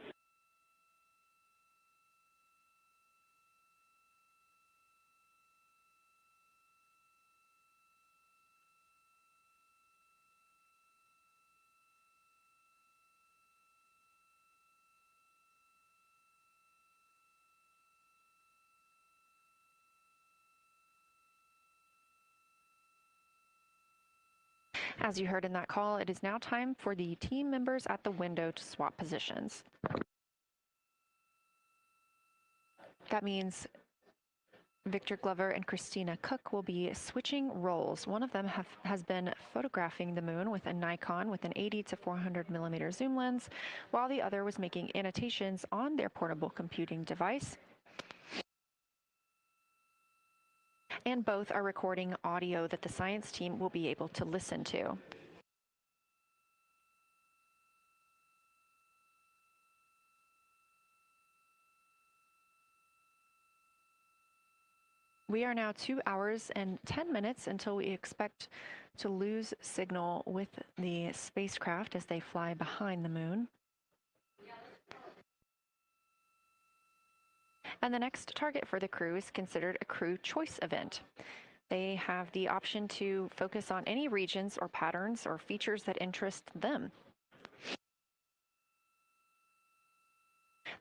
As you heard in that call, it is now time for the team members at the window to swap positions. That means Victor Glover and Christina Cook will be switching roles. One of them has been photographing the moon with a Nikon with an 80 to 400 millimeter zoom lens, while the other was making annotations on their portable computing device. And both are recording audio that the science team will be able to listen to. We are now 2 hours and 10 minutes until we expect to lose signal with the spacecraft as they fly behind the moon. And the next target for the crew is considered a crew choice event. They have the option to focus on any regions or patterns or features that interest them.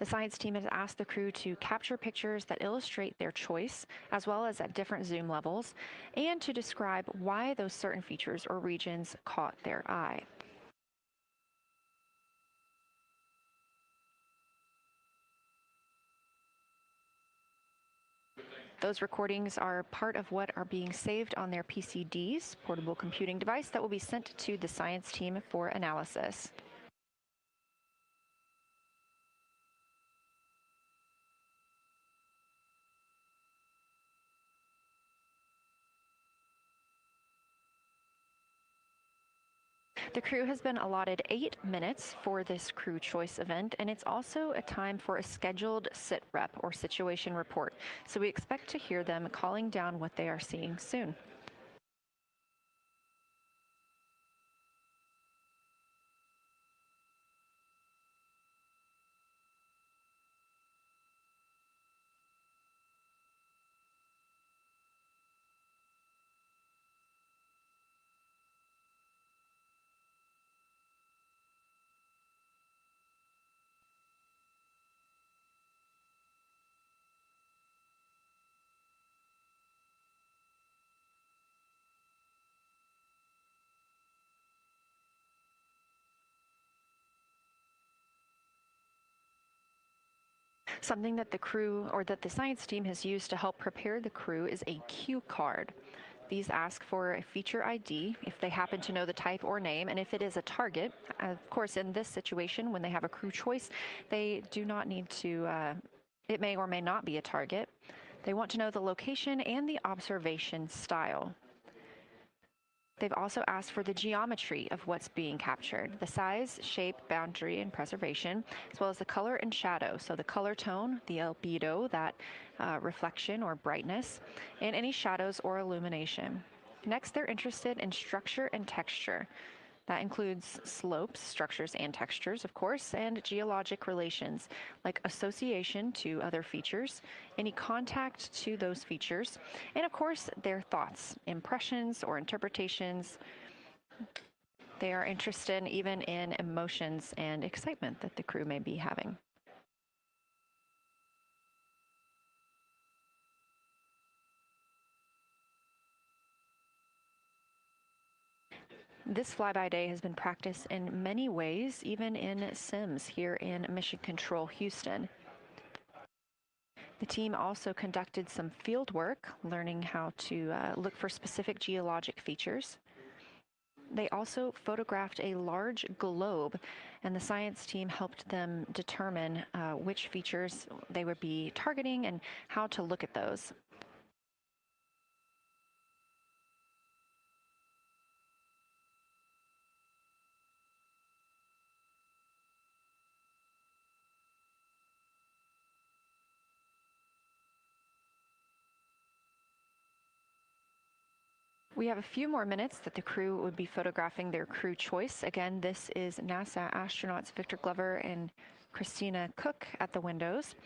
The science team has asked the crew to capture pictures that illustrate their choice, as well as at different zoom levels, and to describe why those certain features or regions caught their eye. Those recordings are part of what are being saved on their PCDs, portable computing device, that will be sent to the science team for analysis. The crew has been allotted 8 minutes for this crew choice event, and it's also a time for a scheduled sit rep or situation report. So we expect to hear them calling down what they are seeing soon. Something that the crew or that the science team has used to help prepare the crew is a cue card. These ask for a feature ID if they happen to know the type or name, and if it is a target. Of course, in this situation, when they have a crew choice, they do not need to, it may or may not be a target. They want to know the location and the observation style. They've also asked for the geometry of what's being captured, the size, shape, boundary, and preservation, as well as the color and shadow, so the color tone, the albedo, that reflection or brightness, and any shadows or illumination. Next, they're interested in structure and texture. That includes slopes, structures, and textures, of course, and geologic relations, like association to other features, any contact to those features, and of course, their thoughts, impressions, or interpretations. They are interested even in emotions and excitement that the crew may be having. This flyby day has been practiced in many ways, even in sims here in Mission Control Houston. The team also conducted some field work, learning how to look for specific geologic features. They also photographed a large globe, and the science team helped them determine which features they would be targeting and how to look at those. We have a few more minutes that the crew would be photographing their crew choice. Again, this is NASA astronauts Victor Glover and Christina Cook at the windows.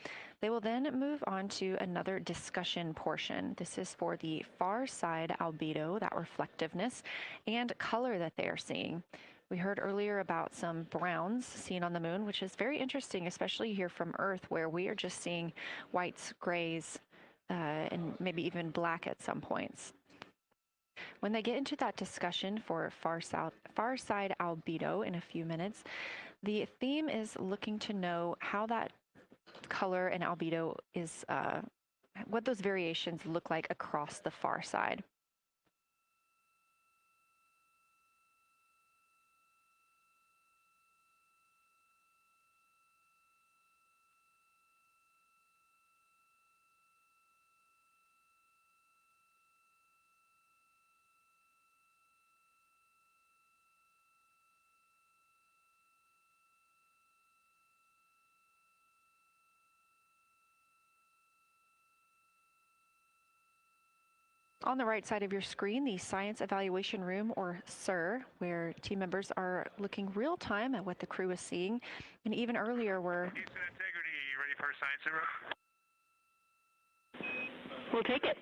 They will then move on to another discussion portion. This is for the far side albedo, that reflectiveness, and color that they are seeing. We heard earlier about some browns seen on the moon, which is very interesting, especially here from Earth, where we are just seeing whites, grays, and maybe even black at some points. When they get into that discussion for far side albedo in a few minutes, the theme is looking to know how that color and albedo is, what those variations look like across the far side. On the right side of your screen, the Science Evaluation Room, or SIR, where team members are looking real time at what the crew is seeing. And even earlier, we're... Houston Integrity, you ready for a science zero? We'll take it.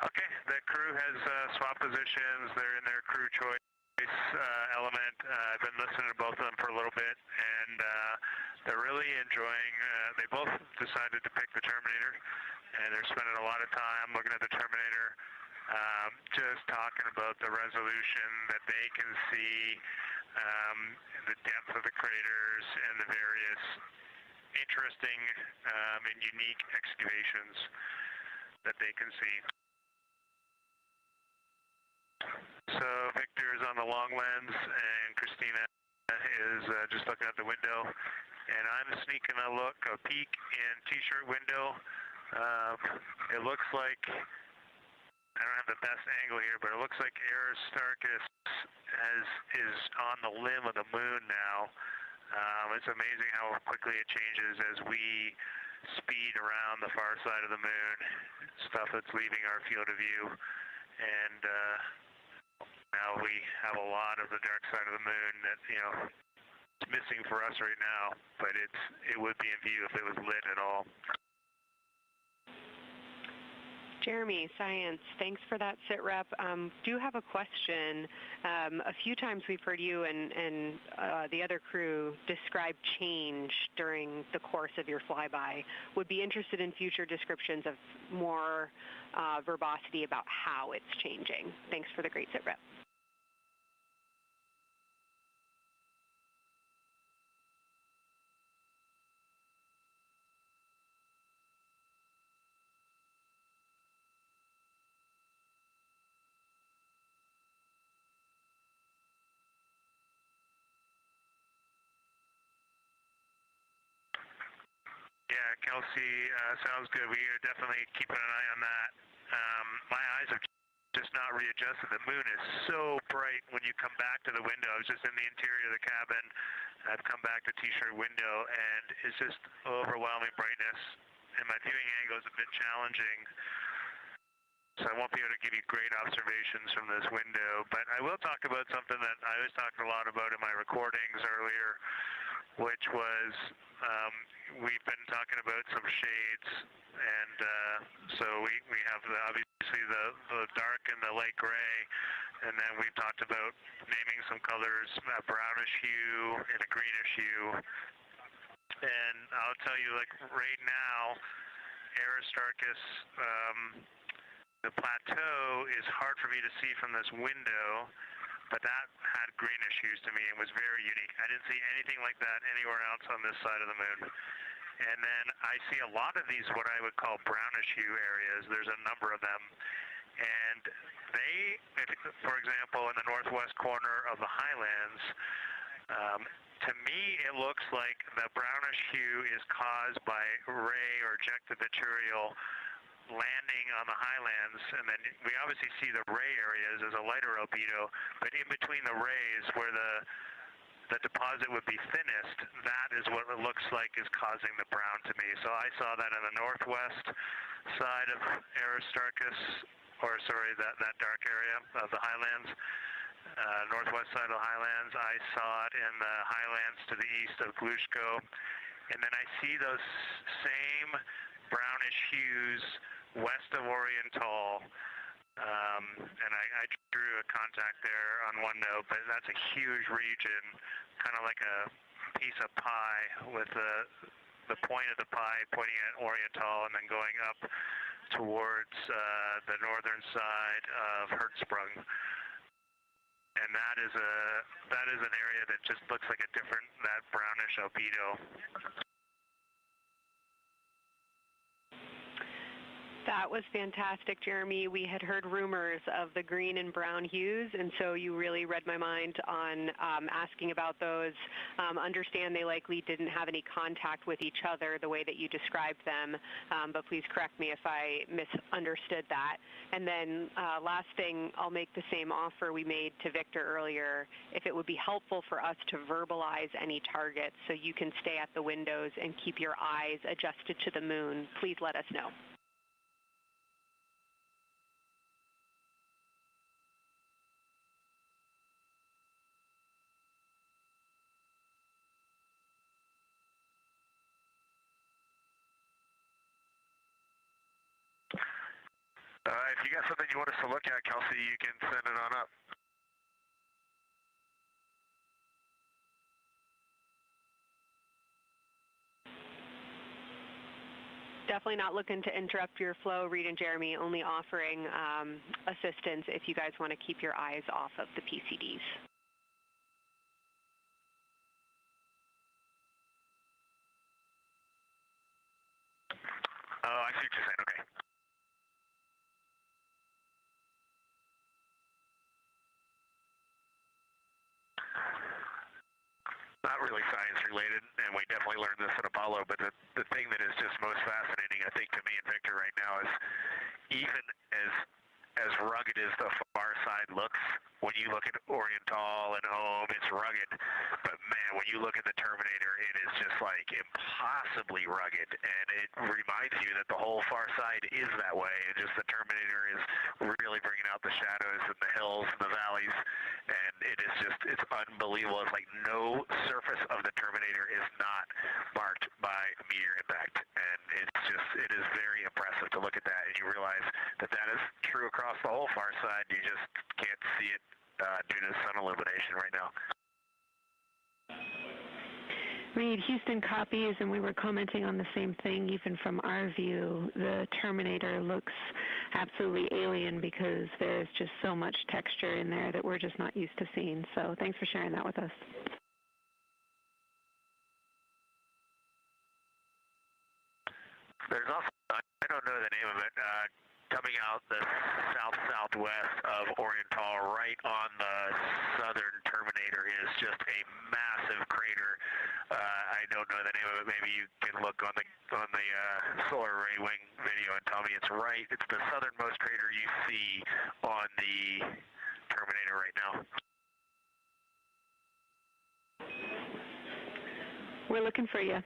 Okay, the crew has swapped positions. They're in their crew choice. element. I've been listening to both of them for a little bit, and they're really enjoying. They both decided to pick the Terminator, and they're spending a lot of time looking at the Terminator, just talking about the resolution that they can see, the depth of the craters, and the various interesting and unique excavations that they can see. So Victor is on the long lens, and Christina is just looking out the window, and I'm sneaking a peek in T-shirt window. It looks like, I don't have the best angle here, but it looks like Aristarchus is on the limb of the moon now. It's amazing how quickly it changes as we speed around the far side of the moon, stuff that's leaving our field of view, and now we have a lot of the dark side of the moon that, you know, it's missing for us right now, but it would be in view if it was lit at all. Jeremy, Science, thanks for that sit rep. Do have a question. A few times we've heard you and the other crew describe change during the course of your flyby. Would be interested in future descriptions of more verbosity about how it's changing. Thanks for the great sit rep. Yeah, Kelsey, sounds good. We are definitely keeping an eye on that. My eyes have just not readjusted. The moon is so bright when you come back to the window. I was just in the interior of the cabin. I've come back to T-shirt window, and it's just overwhelming brightness. And my viewing angle is a bit challenging, so I won't be able to give you great observations from this window. But I will talk about something that I was talking a lot about in my recordings earlier, which was we've been talking about some shades, and so we have obviously the dark and the light gray, and then we've talked about naming some colors, a brownish hue and a greenish hue. And I'll tell you, like right now, Aristarchus, the plateau is hard for me to see from this window, but that had greenish hues to me and was very unique. I didn't see anything like that anywhere else on this side of the moon. And then I see a lot of these, what I would call brownish hue areas. There's a number of them. And they, for example, in the northwest corner of the highlands, to me it looks like the brownish hue is caused by ray or ejected material landing on the highlands, and then we obviously see the ray areas as a lighter albedo, but in between the rays where the deposit would be thinnest, that is what it looks like is causing the brown to me. So I saw that in the northwest side of Aristarchus, or sorry, that dark area of the highlands, northwest side of the highlands. I saw it in the highlands to the east of Glushko, and then I see those same brownish hues west of Oriental, and I drew a contact there on OneNote, but that's a huge region, kind of like a piece of pie with the point of the pie pointing at Oriental and then going up towards the northern side of Hertzsprung. And that is an area that just looks like a different, that brownish albedo. That was fantastic, Jeremy. We had heard rumors of the green and brown hues, and so you really read my mind on asking about those. Understand they likely didn't have any contact with each other the way that you described them, but please correct me if I misunderstood that. And then last thing, I'll make the same offer we made to Victor earlier. If it would be helpful for us to verbalize any targets so you can stay at the windows and keep your eyes adjusted to the moon, please let us know. If you got something you want us to look at, Kelsey, you can send it on up. Definitely not looking to interrupt your flow, Reed and Jeremy, only offering assistance if you guys want to keep your eyes off of the PCDs. Oh, I see what you're saying. Okay. Not really science related, and we definitely learned this at Apollo, but the thing that is just most fascinating, I think, to me and Victor right now is even as rugged as the far side looks, when you look at Oriental and Home, it's rugged. But man, when you look at the Terminator, it is just like impossibly rugged, and it reminds you that the whole far side is that way, and just the Terminator is really bringing out the shadows and the hills and the valleys, and it is just, it's unbelievable. It's like no surface of the Terminator is not marked by a meteor impact, and it's just, it is very impressive to look at that, and you realize that that is true across the whole far side. You just can't see it due to sun illumination right now. Reed, Houston copies, and we were commenting on the same thing. Even from our view, the Terminator looks absolutely alien because there's just so much texture in there that we're just not used to seeing. So thanks for sharing that with us. There's also, I don't know the name of it, coming out the south-southwest of Oriental, right on the southern Terminator, is just a massive crater. I don't know the name of it. Maybe you can look on the solar array wing video and tell me it's right. It's the southernmost crater you see on the Terminator right now. We're looking for you.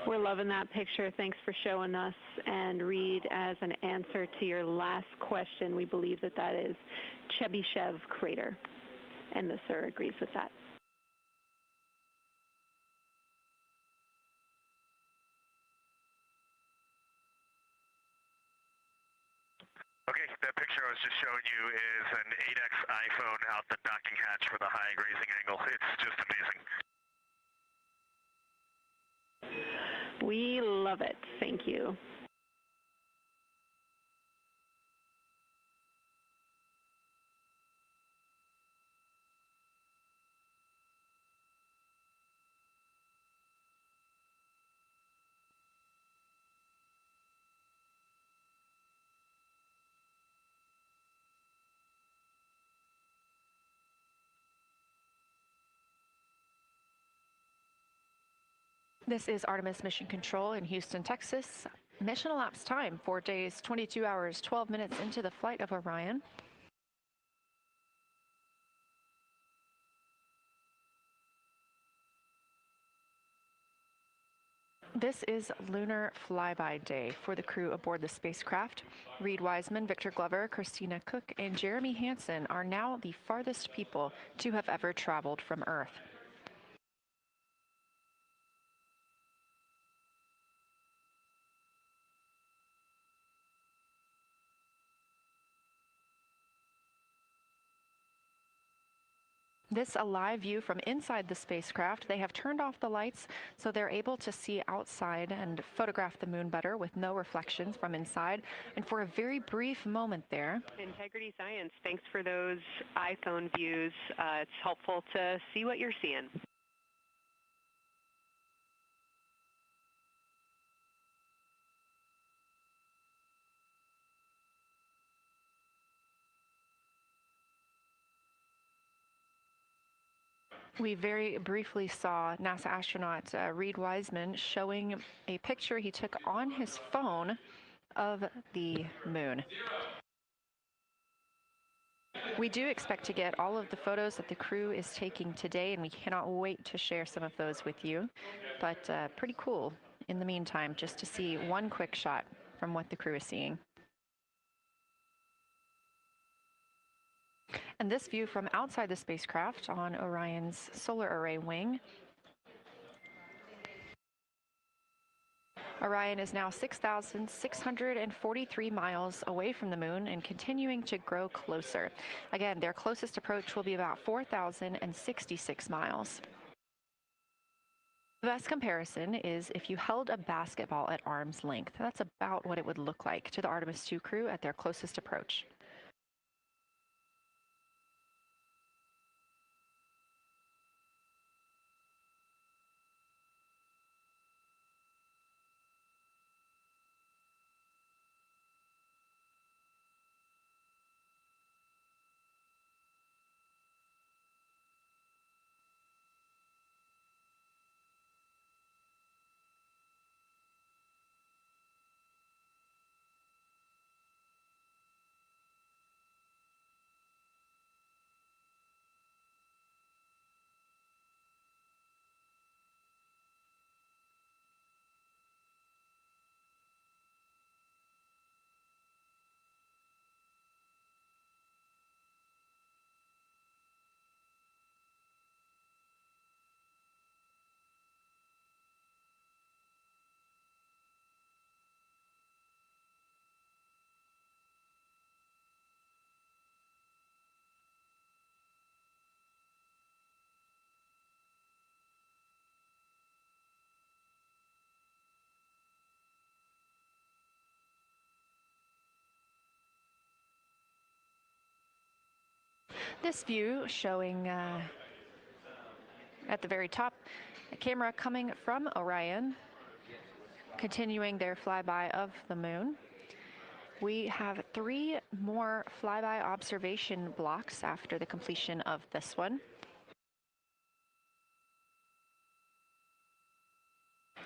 We're loving that picture. Thanks for showing us. And Reed, as an answer to your last question, we believe that that is Chebyshev crater. And the sir agrees with that. Okay, that picture I was just showing you is an 8X iPhone out the docking hatch for the high grazing angle. It's just amazing. We love it. Thank you. This is Artemis Mission Control in Houston, Texas. Mission elapsed time, 4 days, 22 hours, 12 minutes into the flight of Orion. This is Lunar Flyby Day for the crew aboard the spacecraft. Reed Wiseman, Victor Glover, Christina Cook, and Jeremy Hansen are now the farthest people to have ever traveled from Earth. This a live view from inside the spacecraft. They have turned off the lights so they're able to see outside and photograph the moon better with no reflections from inside. And for a very brief moment there. Integrity Science, thanks for those iPhone views. It's helpful to see what you're seeing. We very briefly saw NASA astronaut Reed Wiseman showing a picture he took on his phone of the moon. We do expect to get all of the photos that the crew is taking today, and we cannot wait to share some of those with you. But pretty cool in the meantime, just to see one quick shot from what the crew is seeing. And this view from outside the spacecraft on Orion's solar array wing. Orion is now 6,643 miles away from the moon and continuing to grow closer. Again, their closest approach will be about 4,066 miles. The best comparison is if you held a basketball at arm's length. That's about what it would look like to the Artemis II crew at their closest approach. This view showing at the very top, a camera coming from Orion, continuing their flyby of the moon. We have 3 more flyby observation blocks after the completion of this one.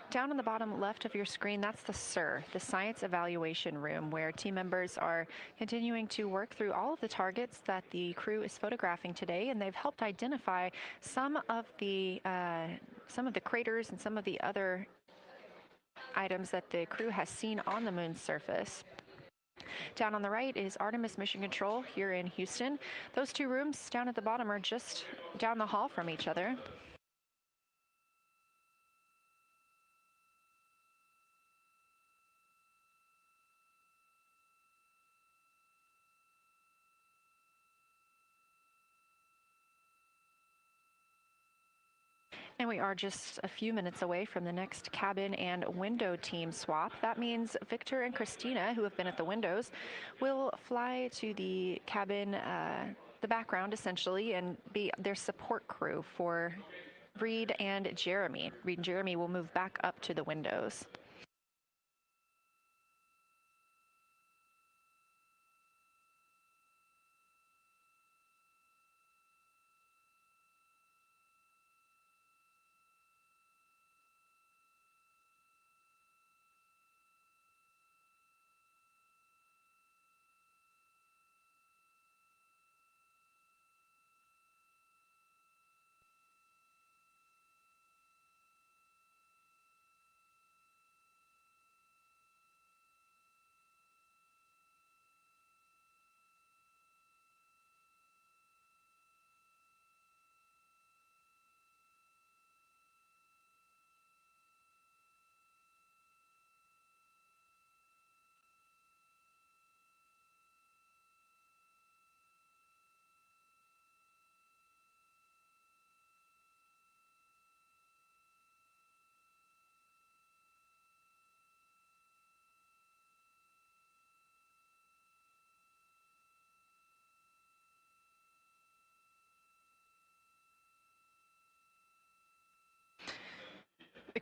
Down on the bottom left of your screen, that's the SIR, the Science Evaluation Room, where team members are continuing to work through all of the targets that the crew is photographing today, and they've helped identify some of the craters and some of the other items that the crew has seen on the moon's surface. Down on the right is Artemis Mission Control here in Houston. Those 2 rooms down at the bottom are just down the hall from each other. And we are just a few minutes away from the next cabin and window team swap. That means Victor and Christina, who have been at the windows, will fly to the cabin, the background essentially, and be their support crew for Reed and Jeremy. Reed and Jeremy will move back up to the windows.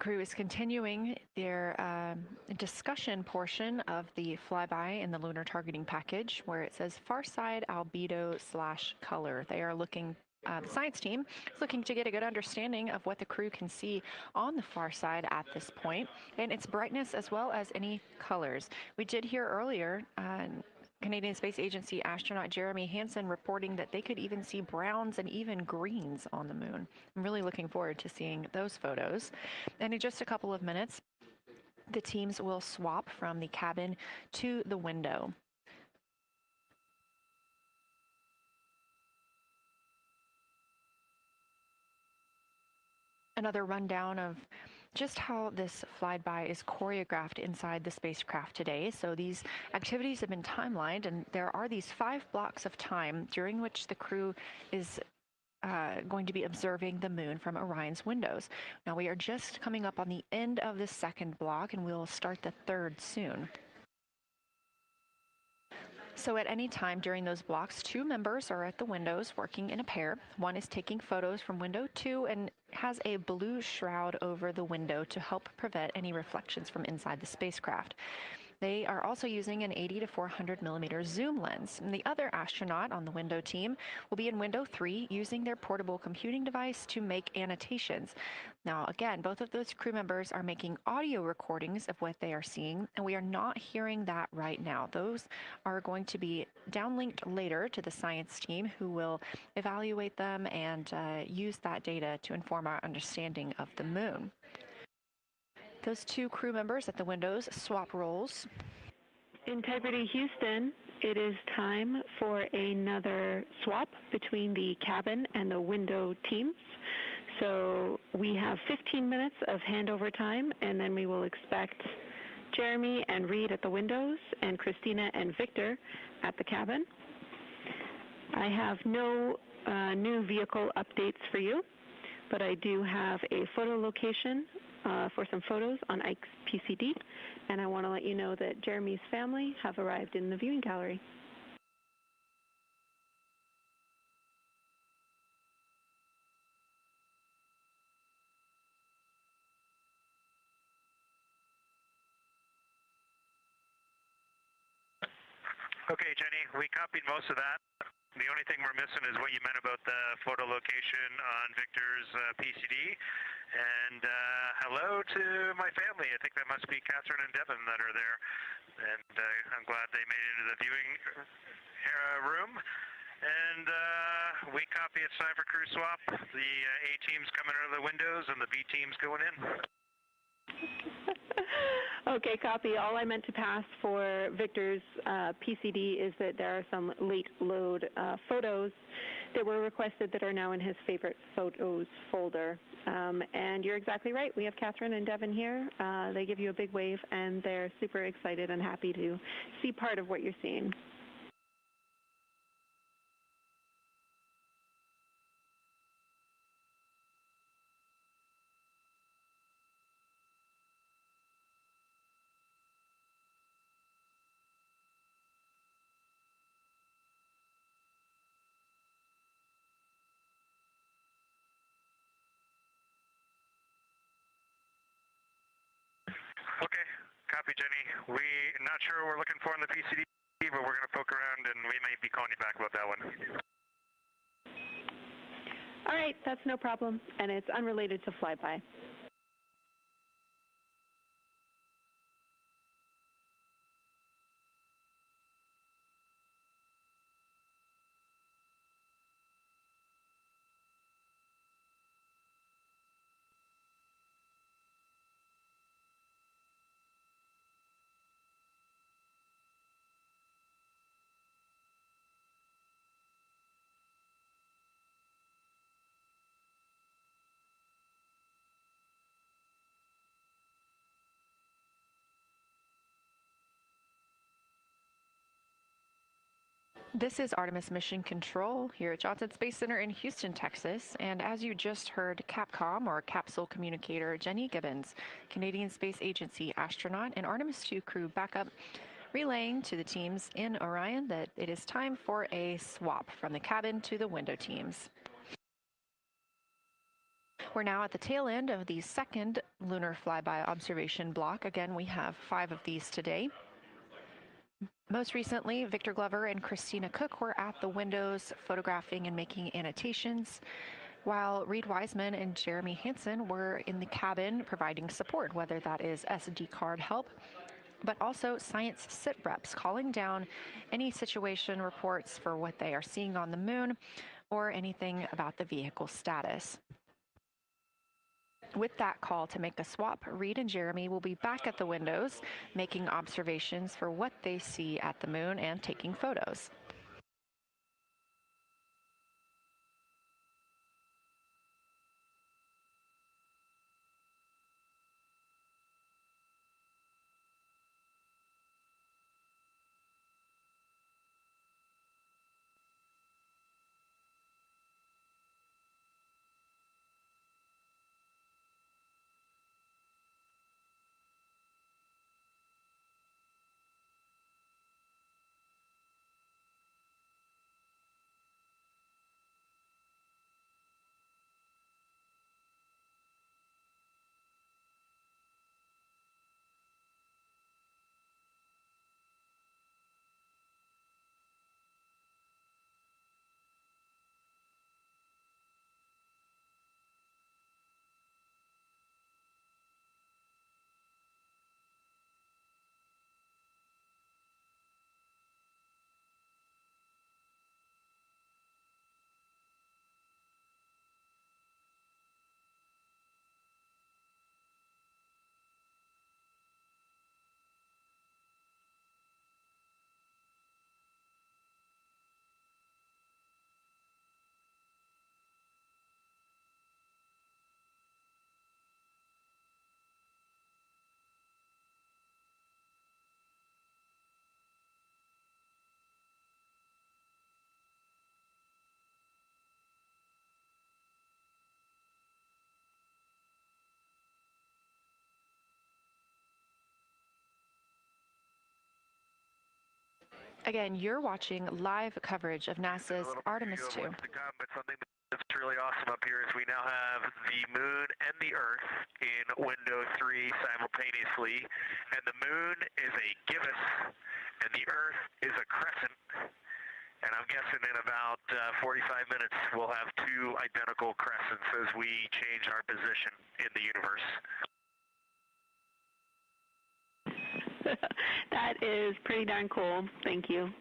crew is continuing their discussion portion of the flyby in the lunar targeting package, where it says far side albedo / color. They are looking, the science team is looking to get a good understanding of what the crew can see on the far side at this point, and its brightness as well as any colors. We did hear earlier Canadian Space Agency astronaut Jeremy Hansen reporting that they could even see browns and even greens on the moon. I'm really looking forward to seeing those photos. And in just a couple of minutes, the teams will swap from the cabin to the window. Another rundown of just how this flyby is choreographed inside the spacecraft today. So these activities have been timelined, and there are these 5 blocks of time during which the crew is going to be observing the moon from Orion's windows. Now we are just coming up on the end of the second block, and we'll start the third soon. So at any time during those blocks, 2 members are at the windows working in a pair. One is taking photos from window 2 and has a blue shroud over the window to help prevent any reflections from inside the spacecraft. They are also using an 80 to 400 millimeter zoom lens. And the other astronaut on the window team will be in window 3 using their portable computing device to make annotations. Now, again, both of those crew members are making audio recordings of what they are seeing, and we are not hearing that right now. Those are going to be downlinked later to the science team, who will evaluate them and use that data to inform our understanding of the moon. Those 2 crew members at the windows swap roles. Integrity Houston, it is time for another swap between the cabin and the window teams. So we have 15 minutes of handover time, and then we will expect Jeremy and Reed at the windows and Christina and Victor at the cabin. I have no new vehicle updates for you, but I do have a photo location for some photos on Ike's PCD, and I want to let you know that Jeremy's family have arrived in the viewing gallery. Okay, Jenny, we copied most of that. The only thing we're missing is what you meant about the photo location on Victor's PCD. And hello to my family. I think that must be Catherine and Devin that are there. And I'm glad they made it into the viewing room. And we copy it's time for crew swap. The A team's coming out of the windows and the B team's going in. Okay, copy. All I meant to pass for Victor's PCD is that there are some late load photos that were requested that are now in his favorite photos folder. And you're exactly right. We have Catherine and Devin here. They give you a big wave, and they're super excited and happy to see part of what you're seeing. Okay, copy, Jenny. We're not sure what we're looking for in the PCD, but we're going to poke around, and we may be calling you back about that one. All right, that's no problem, and it's unrelated to flyby. This is Artemis Mission Control here at Johnson Space Center in Houston, Texas. And as you just heard, Capcom, or Capsule Communicator Jenny Gibbons, Canadian Space Agency astronaut and Artemis 2 crew backup, relaying to the teams in Orion that it is time for a swap from the cabin to the window teams. We're now at the tail end of the second lunar flyby observation block. Again, we have 5 of these today. Most recently, Victor Glover and Christina Cook were at the windows photographing and making annotations, while Reed Wiseman and Jeremy Hansen were in the cabin providing support, whether that is SD card help, but also science sit reps calling down any situation reports for what they are seeing on the moon or anything about the vehicle status. With that call to make a swap, Reed and Jeremy will be back at the windows, making observations for what they see at the moon and taking photos. Again, you're watching live coverage of NASA's Artemis II. But something that's really awesome up here is we now have the moon and the Earth in window 3 simultaneously, and the moon is a gibbous, and the Earth is a crescent. And I'm guessing in about 45 minutes we'll have 2 identical crescents as we change our position in the universe. That is pretty darn cool. Thank you.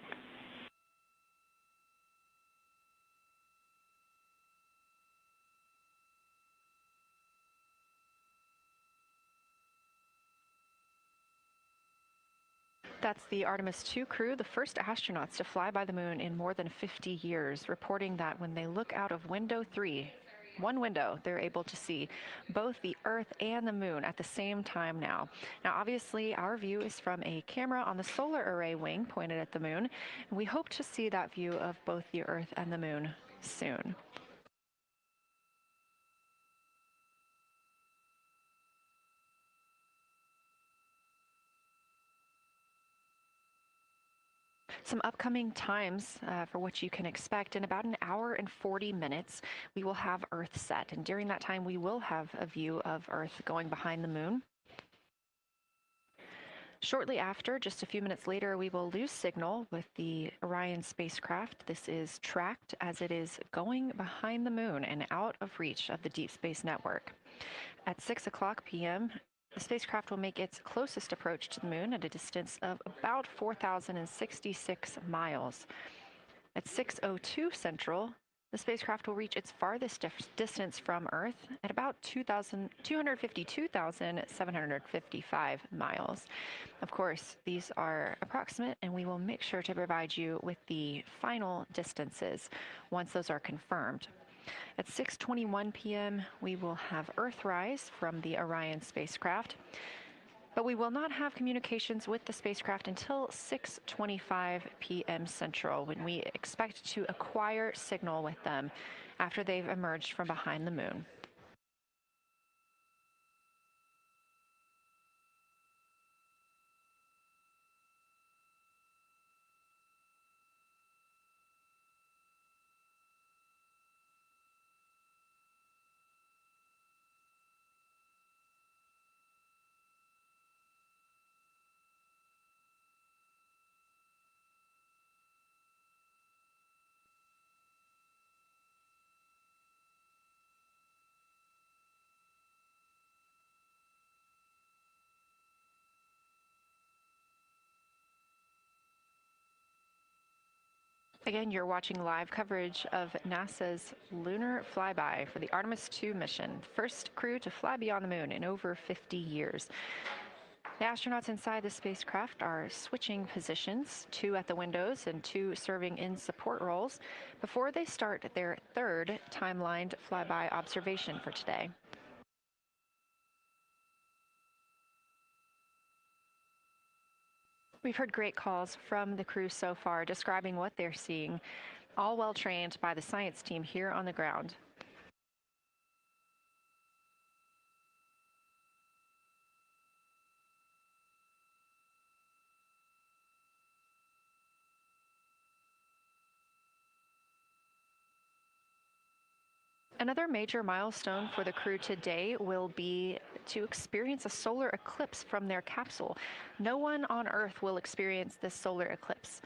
That's the Artemis II crew, the first astronauts to fly by the moon in more than 50 years, reporting that when they look out of window 3, one window, they're able to see both the Earth and the moon at the same time now. Now, obviously, our view is from a camera on the solar array wing pointed at the moon, and we hope to see that view of both the Earth and the moon soon. Some upcoming times for what you can expect. In about an hour and 40 minutes, we will have Earth set. And during that time, we will have a view of Earth going behind the moon. Shortly after, just a few minutes later, we will lose signal with the Orion spacecraft. This is tracked as it is going behind the moon and out of reach of the Deep Space Network. At 6 o'clock p.m., the spacecraft will make its closest approach to the moon at a distance of about 4,066 miles. At 6:02 Central, the spacecraft will reach its farthest distance from Earth at about 252,755 miles. Of course, these are approximate, and we will make sure to provide you with the final distances once those are confirmed. At 6:21 p.m., we will have Earthrise from the Orion spacecraft, but we will not have communications with the spacecraft until 6:25 p.m. Central, when we expect to acquire signal with them after they've emerged from behind the moon. Again, you're watching live coverage of NASA's lunar flyby for the Artemis 2 mission, first crew to fly beyond the moon in over 50 years. The astronauts inside the spacecraft are switching positions, 2 at the windows and 2 serving in support roles, before they start their third timelined flyby observation for today. We've heard great calls from the crew so far describing what they're seeing, all well trained by the science team here on the ground. Another major milestone for the crew today will be to experience a solar eclipse from their capsule. No one on Earth will experience this solar eclipse.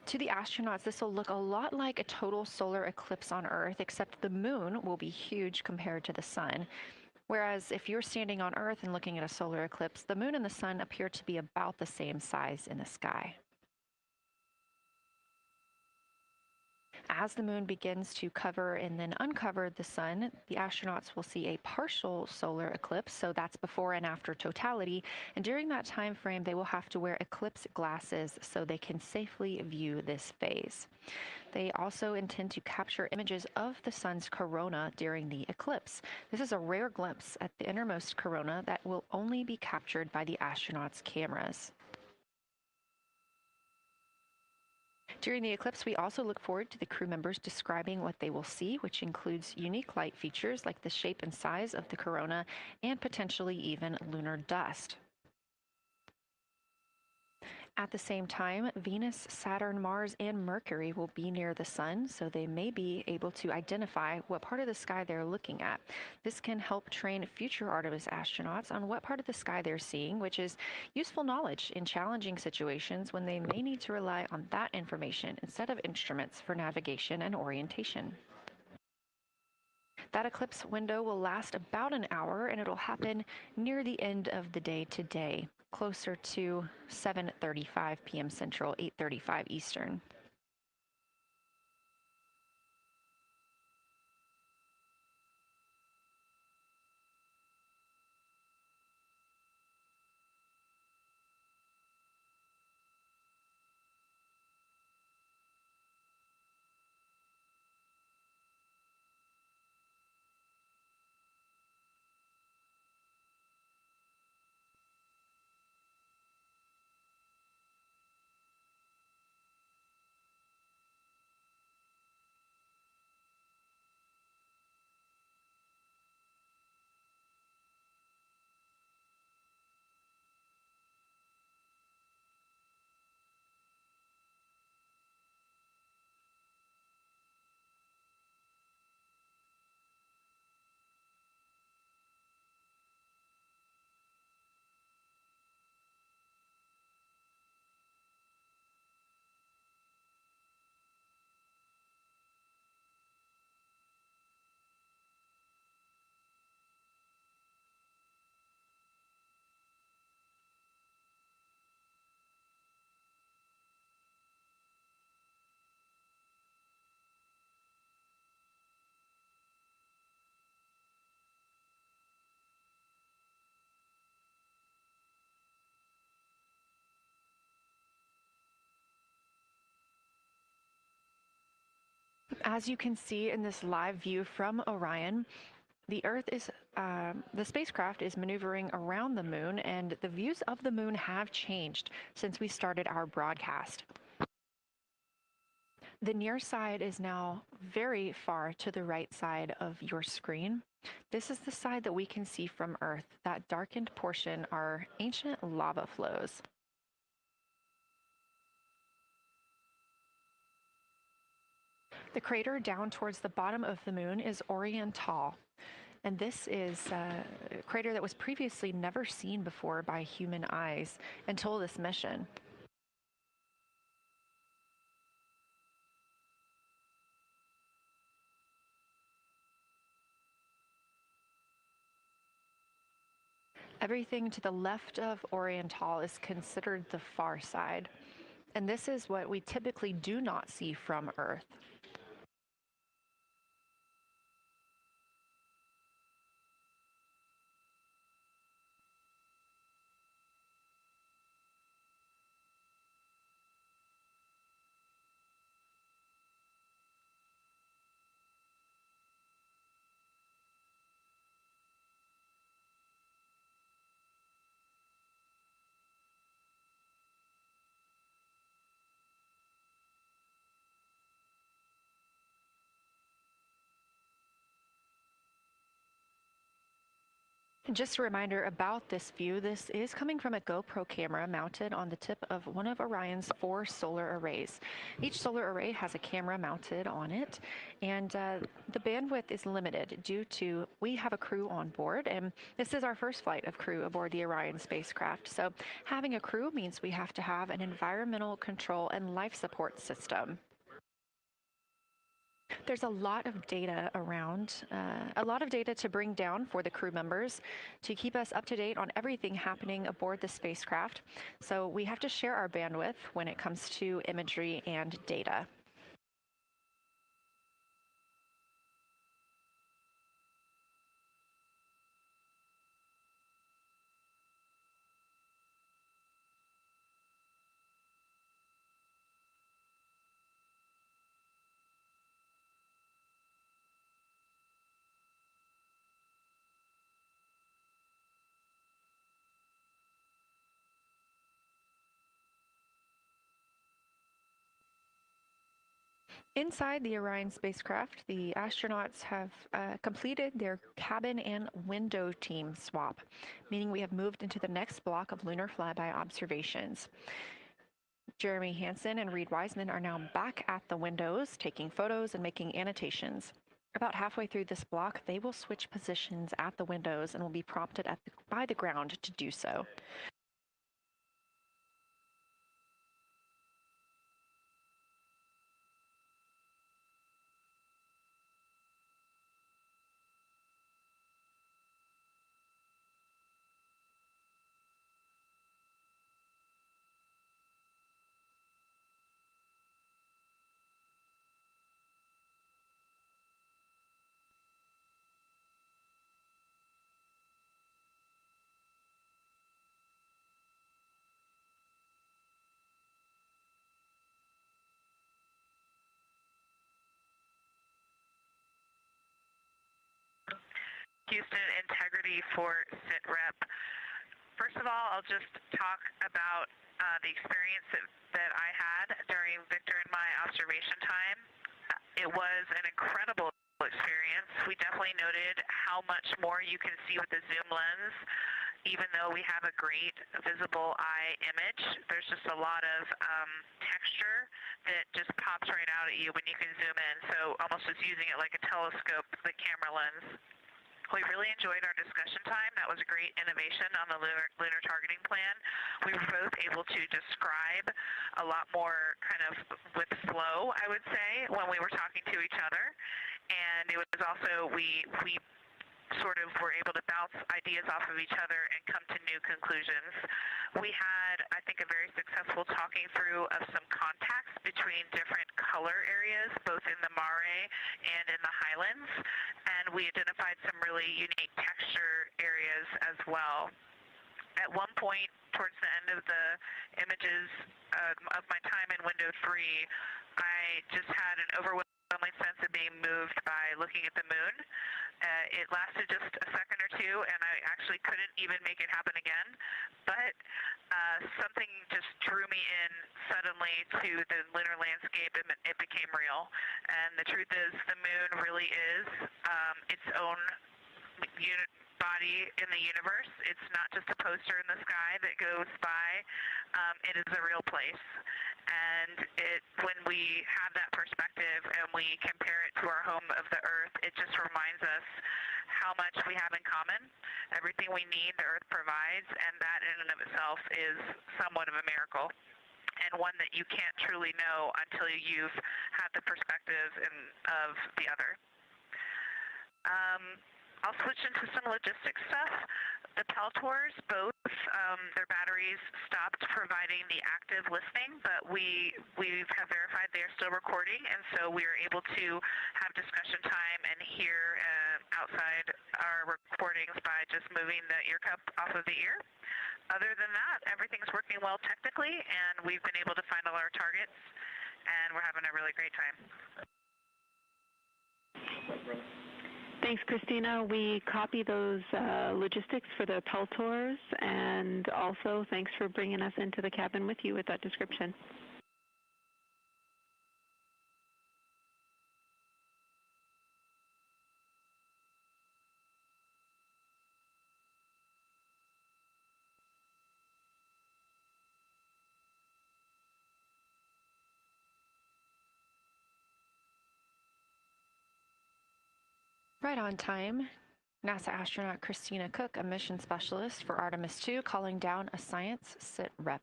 To the astronauts, this will look a lot like a total solar eclipse on Earth, except the moon will be huge compared to the sun. Whereas if you're standing on Earth and looking at a solar eclipse, the moon and the sun appear to be about the same size in the sky. As the moon begins to cover and then uncover the sun, the astronauts will see a partial solar eclipse, so that's before and after totality, and during that time frame they will have to wear eclipse glasses so they can safely view this phase. They also intend to capture images of the sun's corona during the eclipse. This is a rare glimpse at the innermost corona that will only be captured by the astronauts' cameras. During the eclipse, we also look forward to the crew members describing what they will see, which includes unique light features like the shape and size of the corona and potentially even lunar dust. At the same time, Venus, Saturn, Mars, and Mercury will be near the sun, so they may be able to identify what part of the sky they're looking at. This can help train future Artemis astronauts on what part of the sky they're seeing, which is useful knowledge in challenging situations when they may need to rely on that information instead of instruments for navigation and orientation. That eclipse window will last about an hour, and it'll happen near the end of the day today, closer to 7:35 p.m. Central, 8:35 Eastern. As you can see in this live view from Orion, the spacecraft is maneuvering around the moon, and the views of the moon have changed since we started our broadcast. The near side is now very far to the right side of your screen. This is the side that we can see from Earth. That darkened portion are ancient lava flows. The crater down towards the bottom of the moon is Oriental, and this is a crater that was previously never seen before by human eyes until this mission. Everything to the left of Oriental is considered the far side. And this is what we typically do not see from Earth. And just a reminder about this view, this is coming from a GoPro camera mounted on the tip of one of Orion's 4 solar arrays. Each solar array has a camera mounted on it, and the bandwidth is limited due to we have a crew on board, and this is our first flight of crew aboard the Orion spacecraft. So having a crew means we have to have an environmental control and life support system. There's a lot of data around, a lot of data to bring down for the crew members to keep us up to date on everything happening aboard the spacecraft. So we have to share our bandwidth when it comes to imagery and data. Inside the Orion spacecraft, the astronauts have completed their cabin and window team swap, meaning we have moved into the next block of lunar flyby observations. Jeremy Hansen and Reed Wiseman are now back at the windows, taking photos and making annotations. About halfway through this block, they will switch positions at the windows and will be prompted by the ground to do so. Houston integrity for SITREP. First of all, I'll just talk about the experience that I had during Victor and my observation time. It was an incredible experience. We definitely noted how much more you can see with the zoom lens. Even though we have a great visible eye image, there's just a lot of texture that just pops right out at you when you can zoom in. So almost just using it like a telescope, the camera lens. We really enjoyed our discussion time. That was a great innovation on the lunar targeting plan. We were both able to describe a lot more kind of with flow, I would say, when we were talking to each other. And it was also, we sort of were able to bounce ideas off of each other and come to new conclusions. We had, I think, a very successful talking through of some contacts between different color areas, both in the mare and in the highlands, and we identified some really unique texture areas as well. At one point, towards the end of the images of my time in window 3, I just had an overwhelming sense of being moved by looking at the moon. It lasted just a second or two, and I actually couldn't even make it happen again. But something just drew me in suddenly to the lunar landscape, and it became real. And the truth is, the moon really is its own body in the universe. It's not just a poster in the sky that goes by. It is a real place. And when we have that perspective and we compare it to our home of the Earth, it just reminds us how much we have in common. Everything we need, the Earth provides, and that in and of itself is somewhat of a miracle, and one that you can't truly know until you've had the perspective of the other. I'll switch into some logistics stuff. The Peltors, both their batteries stopped providing the active listening, but we have verified they are still recording, and so we are able to have discussion time and hear outside our recordings by just moving the ear cup off of the ear. Other than that, everything's working well technically, and we've been able to find all our targets, and we're having a really great time. Thanks, Christina. We copy those logistics for the Peltors, and also thanks for bringing us into the cabin with you with that description. Right on time. NASA astronaut Christina Cook, a mission specialist for Artemis II, calling down a science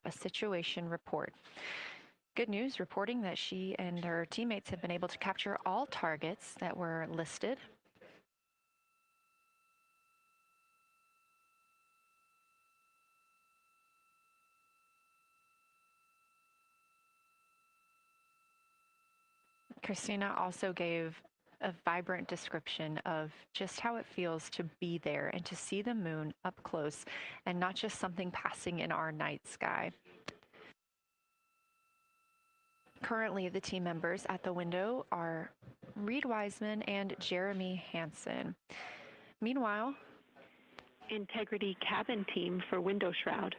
a situation report. Good news, reporting that she and her teammates have been able to capture all targets that were listed. Christina also gave a vibrant description of just how it feels to be there and to see the moon up close and not just something passing in our night sky. Currently, the team members at the window are Reed Wiseman and Jeremy Hansen. Meanwhile, Integrity cabin team for window shroud.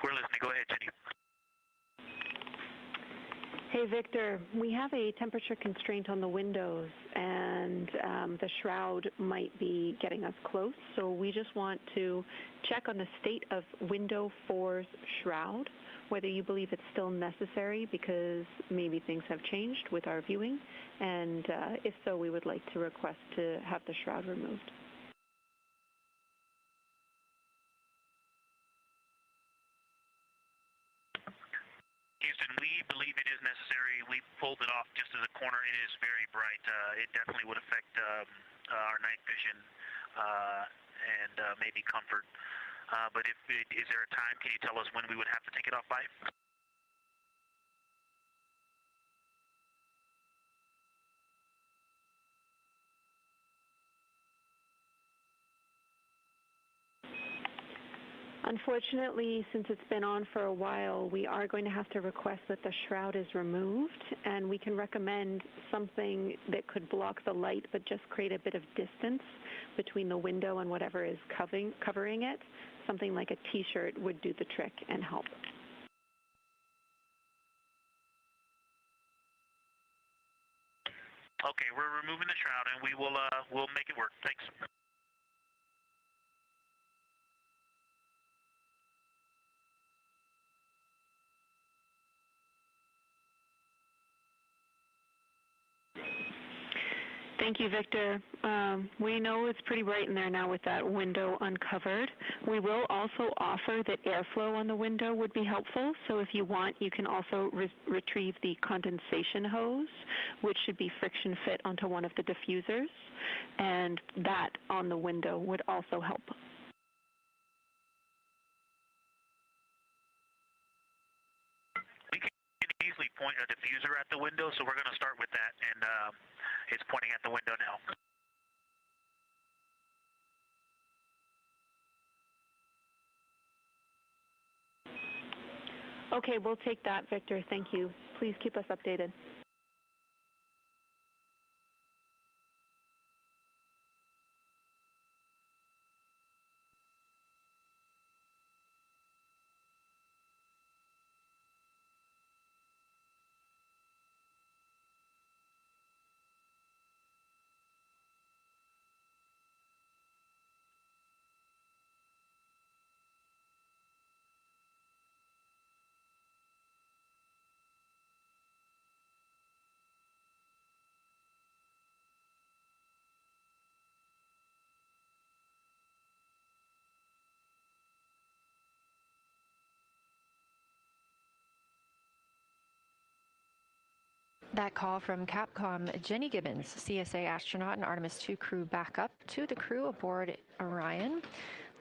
We're listening. Go ahead, Jenny. Hey, Victor, we have a temperature constraint on the windows, and the shroud might be getting us close, so we just want to check on the state of window 4's shroud, whether you believe it's still necessary because maybe things have changed with our viewing, and if so, we would like to request to have the shroud removed. Houston, we believe it is necessary. We pulled it off just as a corner. It is very bright. It definitely would affect our night vision and maybe comfort. But is there a time? Can you tell us when we would have to take it off by? Unfortunately, since it's been on for a while, we are going to have to request that the shroud is removed, and we can recommend something that could block the light but just create a bit of distance between the window and whatever is covering it. Something like a t-shirt would do the trick and help. Okay, we're removing the shroud, and we'll make it work. Thanks. Thank you, Victor. We know it's pretty bright in there now with that window uncovered. We will also offer that airflow on the window would be helpful. So if you want, you can also retrieve the condensation hose, which should be friction fit onto one of the diffusers. And that on the window would also help. We can easily point a diffuser at the window, so we're going to start with that. And it's pointing at the window now. Okay, we'll take that, Victor. Thank you. Please keep us updated. That call from Capcom Jenny Gibbons, CSA astronaut and Artemis II crew backup to the crew aboard Orion,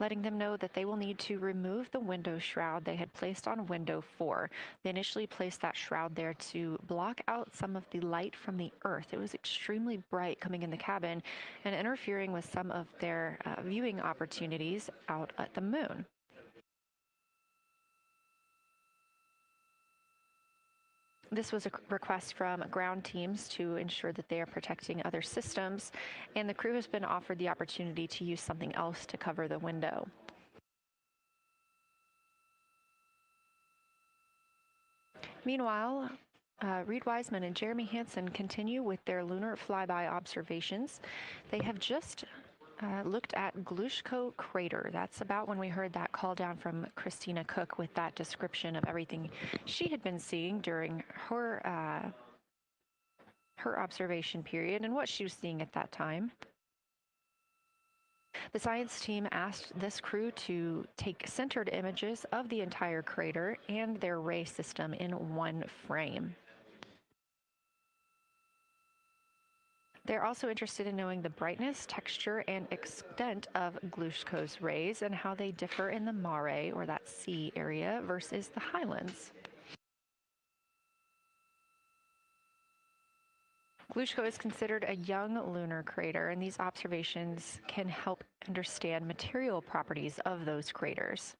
letting them know that they will need to remove the window shroud they had placed on window 4. They initially placed that shroud there to block out some of the light from the Earth. It was extremely bright coming in the cabin and interfering with some of their viewing opportunities out at the moon. This was a request from ground teams to ensure that they are protecting other systems, and the crew has been offered the opportunity to use something else to cover the window. Meanwhile, Reed Wiseman and Jeremy Hansen continue with their lunar flyby observations. They have just looked at Glushko Crater. That's about when we heard that call down from Christina Cook with that description of everything she had been seeing during her observation period and what she was seeing at that time. The science team asked this crew to take centered images of the entire crater and their ray system in one frame. They're also interested in knowing the brightness, texture, and extent of Glushko's rays and how they differ in the mare, or that sea area, versus the highlands. Glushko is considered a young lunar crater, and these observations can help understand material properties of those craters.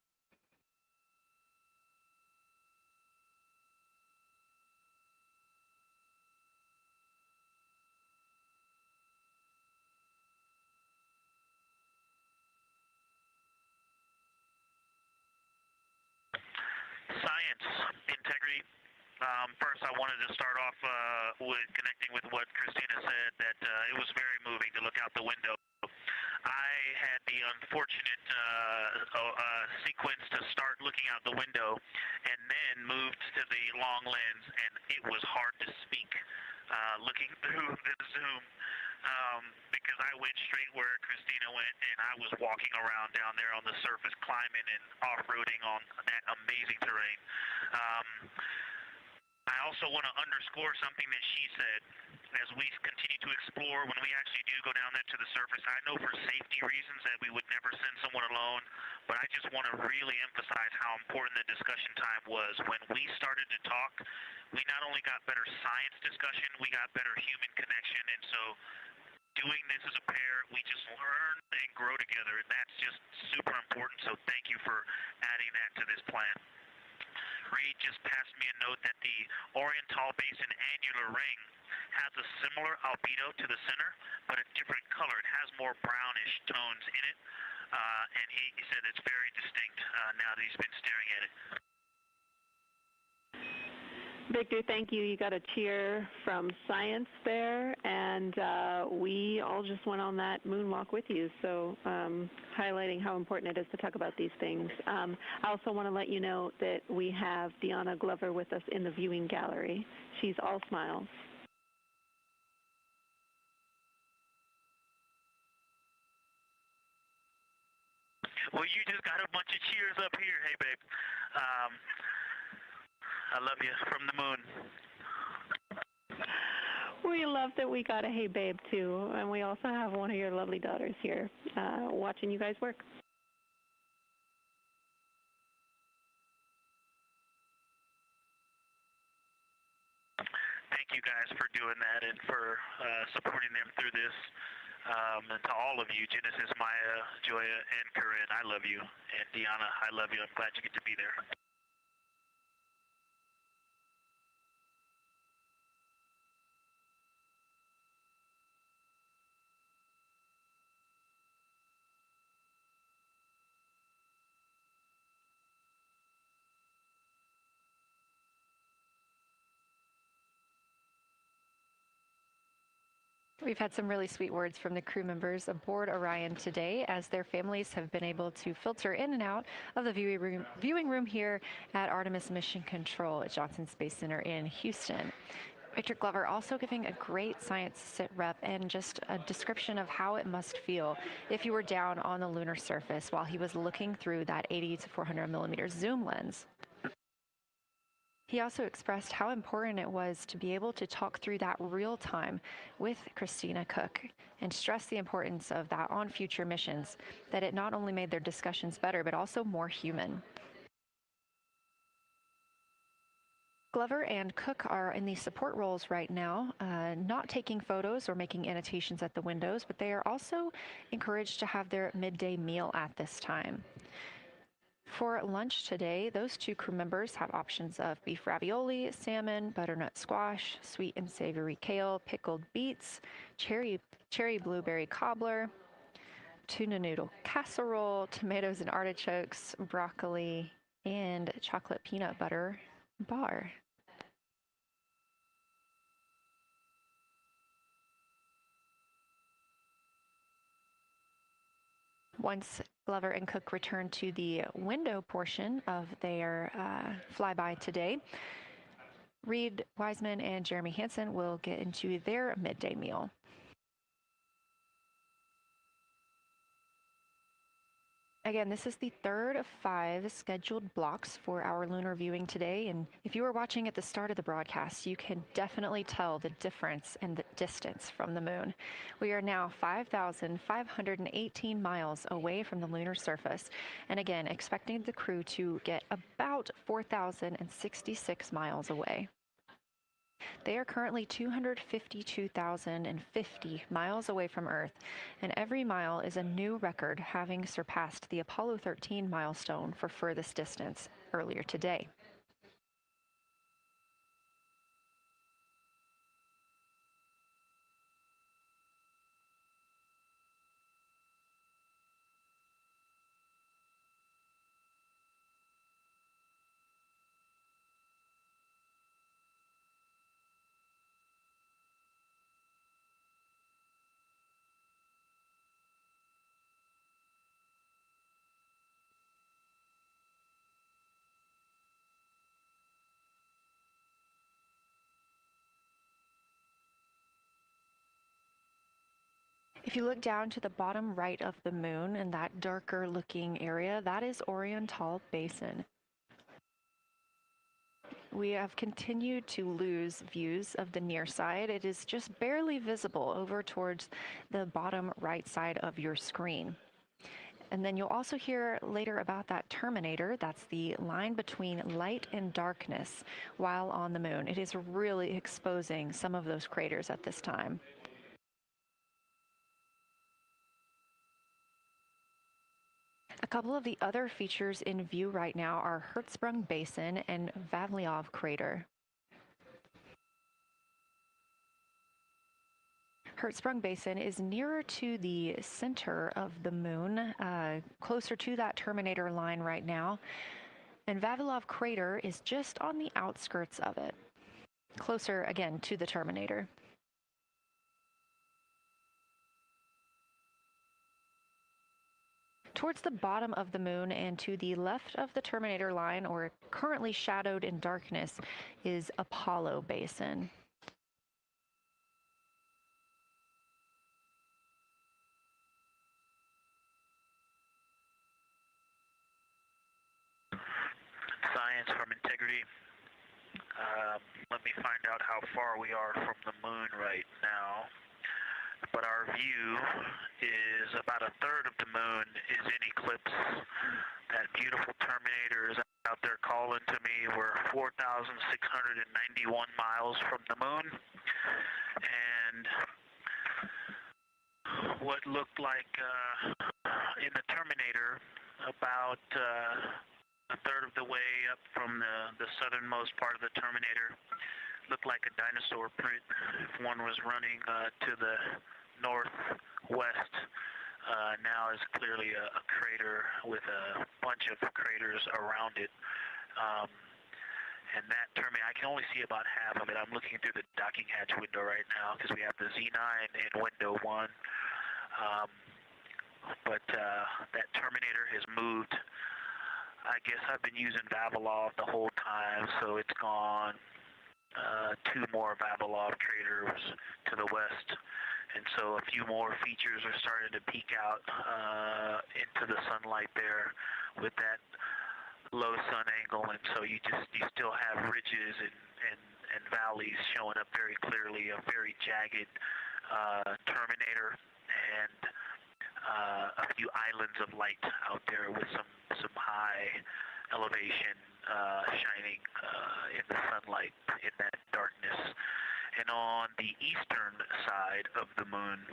Science, integrity. First, I wanted to start off with connecting with what Christina said, that it was very moving to look out the window. I had the unfortunate sequence to start looking out the window and then moved to the long lens, and it was hard to speak looking through the Zoom because I went straight where Christina went, and I was walking around down there on the surface, climbing and off-roading on that amazing terrain. I also want to underscore something that she said. As we continue to explore, when we actually do go down there to the surface, I know for safety reasons that we would never send someone alone, but I just want to really emphasize how important the discussion time was. When we started to talk, we not only got better science discussion, we got better human connection, and so doing this as a pair, we just learn and grow together, and that's just super important, so thank you for adding that to this plan. Reed just passed me a note that the Oriental Basin annular ring has a similar albedo to the center, but a different color. It has more brownish tones in it, and he said it's very distinct now that he's been staring at it. Victor, thank you. You got a cheer from science there, and we all just went on that moonwalk with you, so highlighting how important it is to talk about these things. I also want to let you know that we have Deanna Glover with us in the viewing gallery. She's all smiles. Well, you just got a bunch of cheers up here. Hey, babe. I love you from the moon. We love that we got a hey babe too, and we also have one of your lovely daughters here watching you guys work. Thank you guys for doing that and for supporting them through this. And to all of you, Genesis, Maya, Joya, and Corinne, I love you. And Deanna, I love you. I'm glad you get to be there. We've had some really sweet words from the crew members aboard Orion today, as their families have been able to filter in and out of the viewing room here at Artemis Mission Control at Johnson Space Center in Houston. Victor Glover also giving a great science sit rep and just a description of how it must feel if you were down on the lunar surface while he was looking through that 80 to 400 millimeter zoom lens. He also expressed how important it was to be able to talk through that real time with Christina Cook and stressed the importance of that on future missions, that it not only made their discussions better, but also more human. Glover and Cook are in the support roles right now, not taking photos or making annotations at the windows, but they are also encouraged to have their midday meal at this time. For lunch today, those two crew members have options of beef ravioli, salmon, butternut squash, sweet and savory kale, pickled beets, cherry blueberry cobbler, tuna noodle casserole, tomatoes and artichokes, broccoli, and chocolate peanut butter bar. Once Glover and Cook return to the window portion of their flyby today, Reed Wiseman and Jeremy Hansen will get into their midday meal. Again, this is the third of 5 scheduled blocks for our lunar viewing today, and if you were watching at the start of the broadcast, you can definitely tell the difference in the distance from the moon. We are now 5,518 miles away from the lunar surface, and again, expecting the crew to get about 4,066 miles away. They are currently 252,050 miles away from Earth, and every mile is a new record, having surpassed the Apollo 13 milestone for furthest distance earlier today. If you look down to the bottom right of the moon in that darker looking area, that is Oriental Basin. We have continued to lose views of the near side. It is just barely visible over towards the bottom right side of your screen. And then you'll also hear later about that terminator. That's the line between light and darkness while on the moon. It is really exposing some of those craters at this time. A couple of the other features in view right now are Hertzsprung Basin and Vavilov Crater. Hertzsprung Basin is nearer to the center of the moon, closer to that terminator line right now, and Vavilov Crater is just on the outskirts of it, closer again to the terminator. Towards the bottom of the moon and to the left of the terminator line, or currently shadowed in darkness, is Apollo Basin. Science from integrity. Let me find out how far we are from the moon right now. But our view is about a third of the moon is in eclipse. That beautiful terminator is out there calling to me. We're 4,691 miles from the moon. And what looked like in the terminator about a third of the way up from the southernmost part of the terminator looked like a dinosaur print if one was running to the northwest. Now is clearly a crater with a bunch of craters around it. And that terminator, I can only see about half of it. I'm looking through the docking hatch window right now because we have the Z9 in window 1. But that terminator has moved. I guess I've been using Vavilov the whole time, so it's gone 2 more Vavilov craters to the west. And so a few more features are starting to peek out into the sunlight there with that low sun angle, and so you still have ridges and valleys showing up very clearly, a very jagged terminator, and a few islands of light out there with some high elevation shining in the sunlight in that darkness. And on the eastern side of the moon,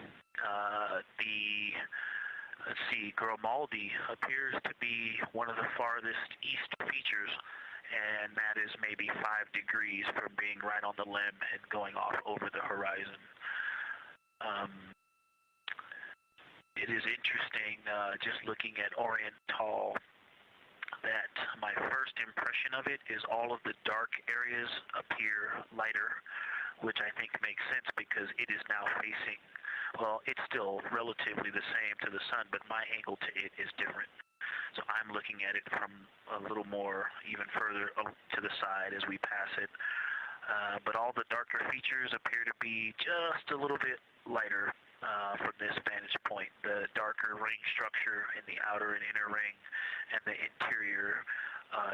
let's see, Grimaldi appears to be one of the farthest east features, and that is maybe 5 degrees from being right on the limb and going off over the horizon. It is interesting, just looking at Oriental, that my first impression of it is all of the dark areas appear lighter, which I think makes sense because it is now facing, well, it's still relatively the same to the sun, but my angle to it is different. So I'm looking at it from a little more, even further to the side as we pass it. But all the darker features appear to be just a little bit lighter from this vantage point. The darker ring structure in the outer and inner ring and the interior,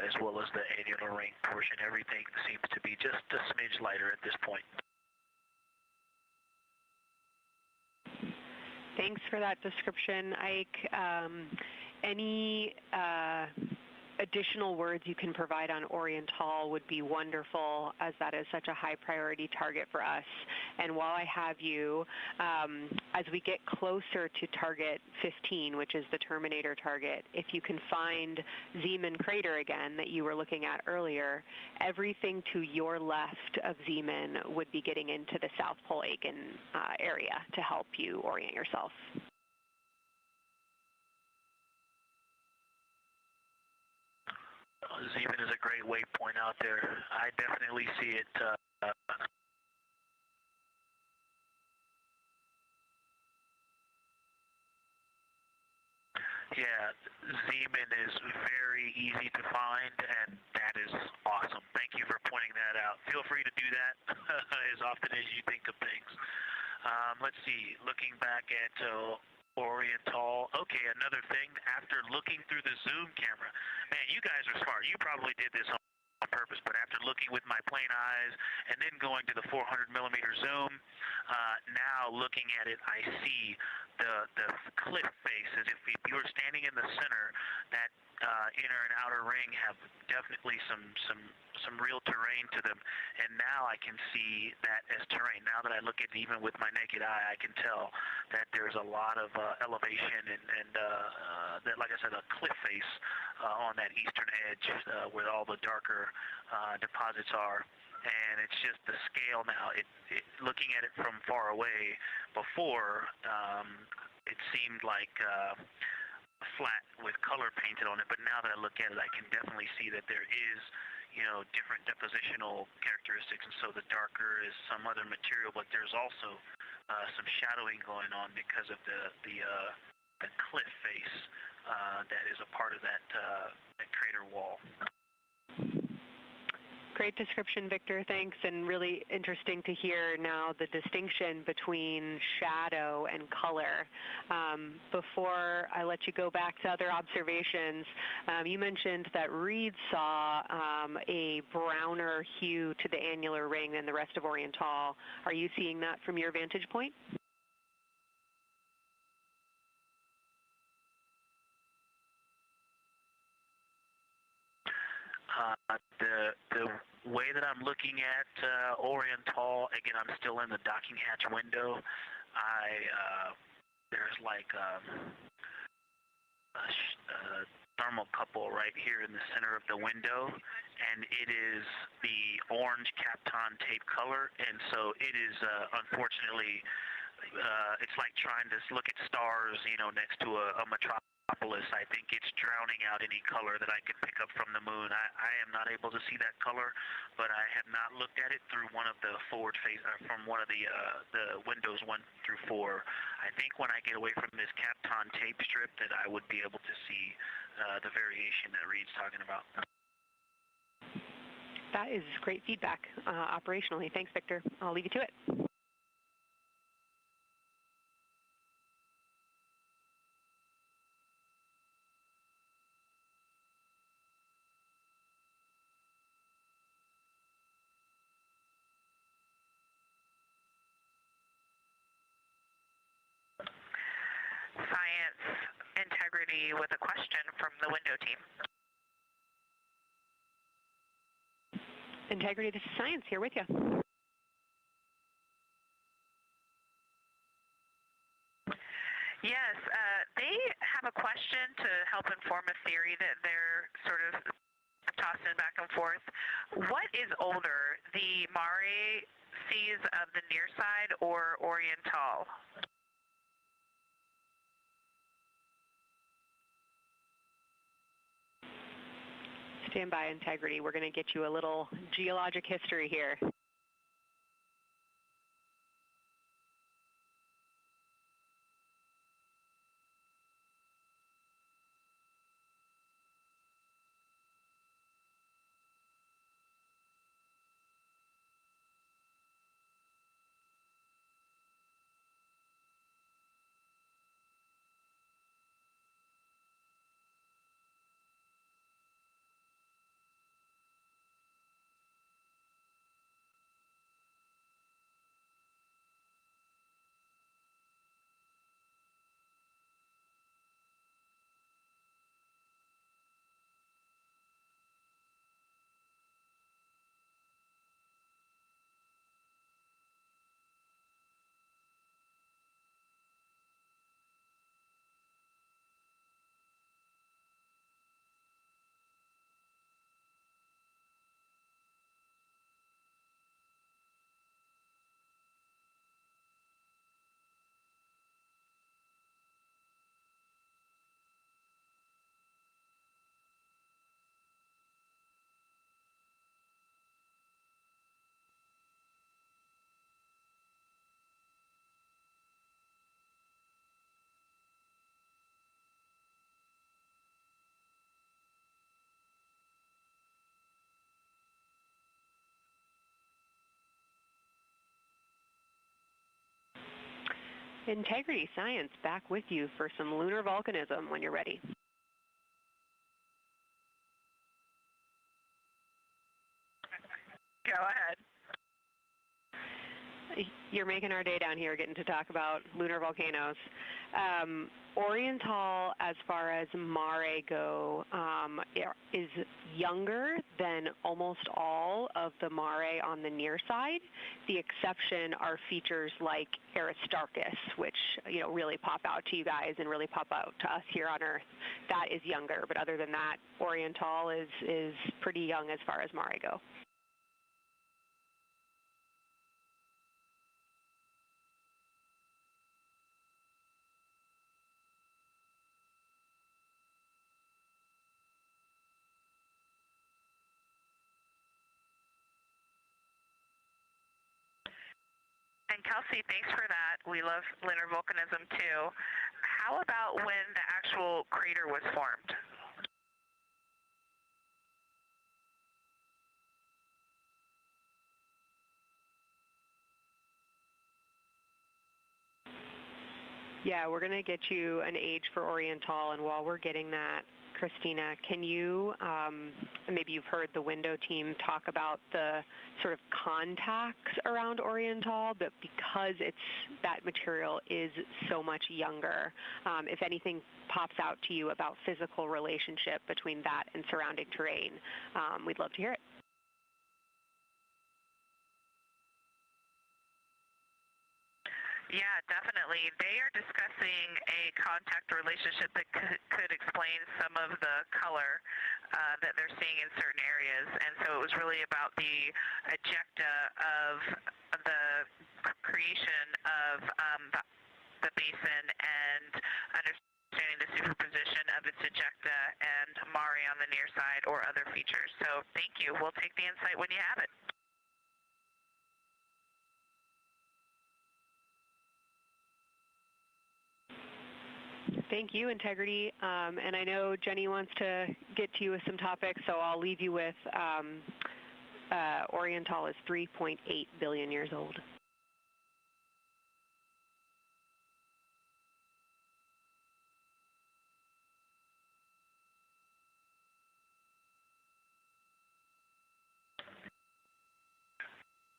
as well as the annular ring portion, everything seems to be just a smidge lighter at this point. Thanks for that description, Ike. Any additional words you can provide on Oriental would be wonderful, as that is such a high priority target for us. And while I have you, as we get closer to target 15, which is the Terminator target, if you can find Zeeman Crater again that you were looking at earlier, everything to your left of Zeeman would be getting into the South Pole Aiken area to help you orient yourself. Zeeman is a great waypoint out there. I definitely see it. Yeah, Zeeman is very easy to find, and that is awesome. Thank you for pointing that out. Feel free to do that as often as you think of things. Let's see, looking back at Oriental. Okay, another thing, after looking through the zoom camera, man, you guys are smart. You probably did this on purpose, but after looking with my plain eyes and then going to the 400 millimeter zoom, now looking at it, I see the cliff face as if you were standing in the center. That inner and outer ring have definitely some real terrain to them, and now I can see that as terrain. Now that I look at it even with my naked eye, I can tell that there's a lot of elevation and that, like I said, a cliff face on that eastern edge where all the darker deposits are. And it's just the scale now. Looking at it from far away before, it seemed like flat with color painted on it, but now that I look at it, I can definitely see that there is, different depositional characteristics, and so the darker is some other material, but there's also some shadowing going on because of the cliff face that is a part of that crater wall. Great description, Victor. Thanks, and really interesting to hear now the distinction between shadow and color. Before I let you go back to other observations, you mentioned that Reed saw a browner hue to the annular ring than the rest of Oriental. Are you seeing that from your vantage point? The way that I'm looking at Oriental, again, I'm still in the docking hatch window. There's like a thermocouple right here in the center of the window, and it is the orange Kapton tape color, and so it is unfortunately, it's like trying to look at stars, next to a metropolis. I think it's drowning out any color that I could pick up from the moon. I am not able to see that color, but I have not looked at it through one of the forward face, from one of the windows 1 through 4. I think when I get away from this Kapton tape strip that I would be able to see the variation that Reed's talking about. That is great feedback operationally. Thanks, Victor. I'll leave you to it. science integrity with a question from the window team. Integrity, this is science, here with you. Yes, they have a question to help inform a theory that they're sort of tossing back and forth. What is older, the Mare seas of the near side or Oriental? Stand by, Integrity. We're going to get you a little geologic history here. Integrity Science back with you for some lunar volcanism when you're ready. Go ahead. You're making our day down here getting to talk about lunar volcanoes. Oriental, as far as Mare go, is younger than almost all of the Mare on the near side. The exception are features like Aristarchus, which really pop out to you guys and really pop out to us here on Earth. That is younger, but other than that, Oriental is pretty young as far as Mare go. And Kelsey, thanks for that. We love lunar volcanism too. How about when the actual crater was formed? Yeah, we're going to get you an age for Oriental, and while we're getting that, Christina, can you, maybe you've heard the window team talk about the sort of contacts around Oriental, but because that material is so much younger, if anything pops out to you about physical relationship between that and surrounding terrain, we'd love to hear it. Yeah, definitely. They are discussing a contact relationship that could explain some of the color that they're seeing in certain areas. And so it was really about the ejecta of the creation of the basin and understanding the superposition of its ejecta and Mare on the near side or other features. So thank you. We'll take the insight when you have it. Thank you, Integrity. And I know Jenny wants to get to you with some topics, so I'll leave you with Oriental is 3.8 billion years old.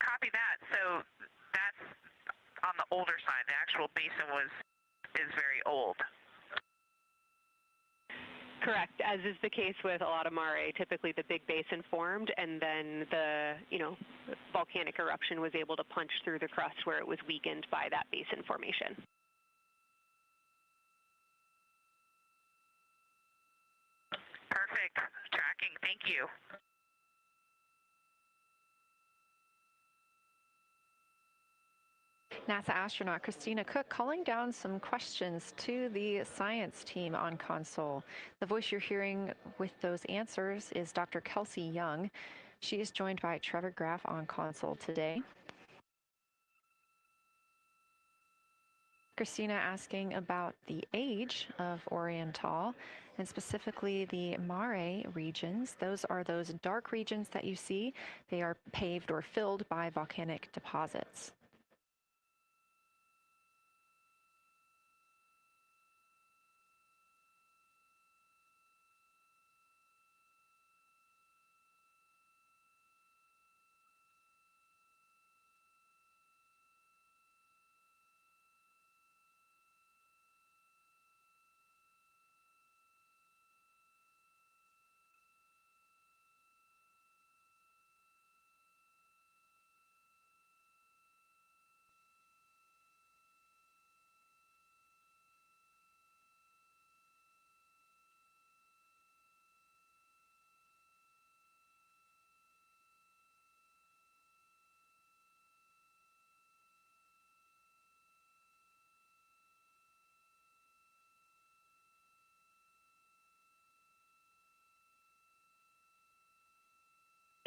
Copy that. So that's on the older side. The actual basin is very old. Correct, as is the case with a lot of mare. Typically the big basin formed and then the, volcanic eruption was able to punch through the crust where it was weakened by that basin formation. Perfect. Tracking. Thank you. NASA astronaut Christina Cook calling down some questions to the science team on console. The voice you're hearing with those answers is Dr. Kelsey Young. She is joined by Trevor Graff on console today. Christina asking about the age of Oriental and specifically the mare regions. Those are those dark regions that you see. They are paved or filled by volcanic deposits.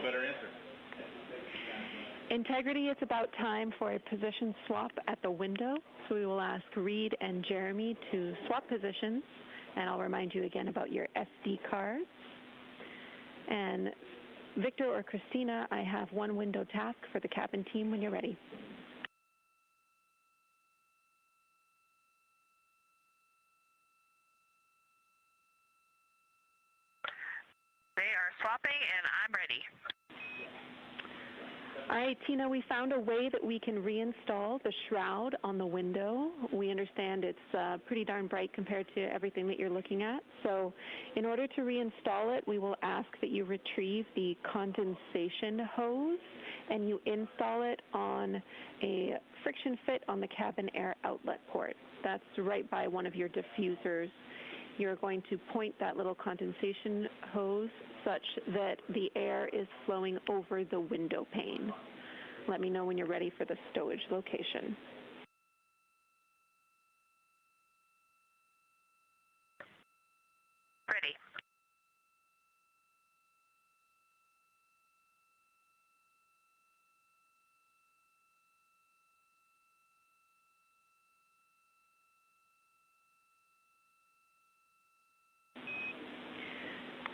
Better answer. Integrity, it's about time for a position swap at the window. So we will ask Reed and Jeremy to swap positions. And I'll remind you again about your SD cards. And Victor or Christina, I have one window task for the cabin team when you're ready. They are swapping, and I'm ready. All right, Tina, we found a way that we can reinstall the shroud on the window. We understand it's pretty darn bright compared to everything that you're looking at. So in order to reinstall it, we will ask that you retrieve the condensation hose and you install it on a friction fit on the cabin air outlet port. That's right by one of your diffusers. You're going to point that little condensation hose such that the air is flowing over the window pane. Let me know when you're ready for the stowage location. Ready.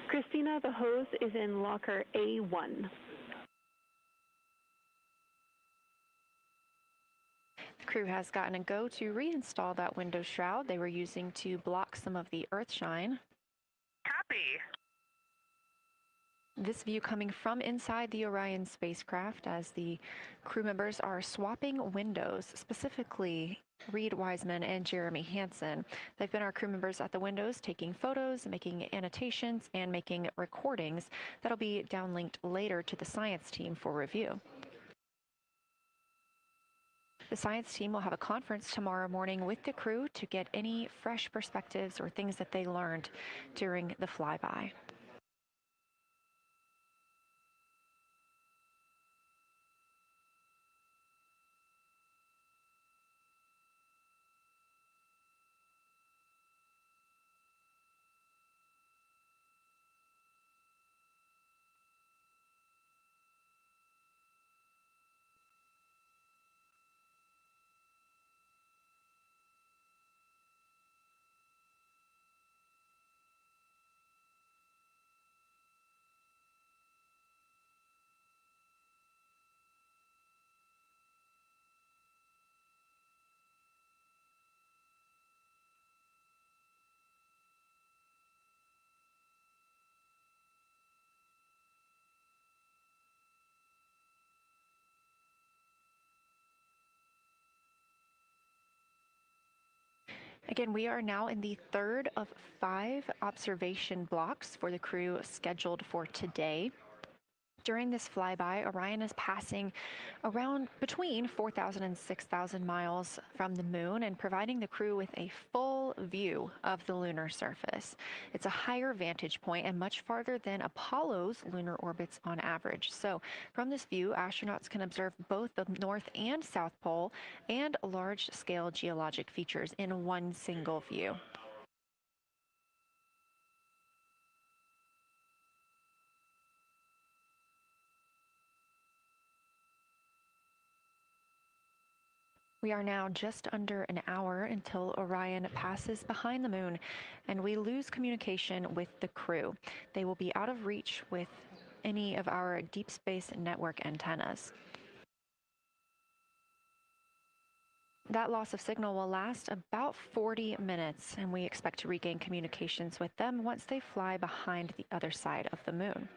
Christina, the hose is in locker A1. The crew has gotten a go to reinstall that window shroud they were using to block some of the earth shine. Copy. This view coming from inside the Orion spacecraft as the crew members are swapping windows, specifically Reed Wiseman and Jeremy Hansen. They've been our crew members at the windows taking photos, making annotations, and making recordings that'll be downlinked later to the science team for review. The science team will have a conference tomorrow morning with the crew to get any fresh perspectives or things that they learned during the flyby. Again, we are now in the third of 5 observation blocks for the crew scheduled for today. During this flyby, Orion is passing around between 4,000 and 6,000 miles from the moon and providing the crew with a full view of the lunar surface. It's a higher vantage point and much farther than Apollo's lunar orbits on average. So from this view, astronauts can observe both the North and South Pole and large-scale geologic features in one single view. We are now just under an hour until Orion passes behind the moon, and we lose communication with the crew. They will be out of reach with any of our deep space network antennas. That loss of signal will last about 40 minutes, and we expect to regain communications with them once they fly behind the other side of the moon.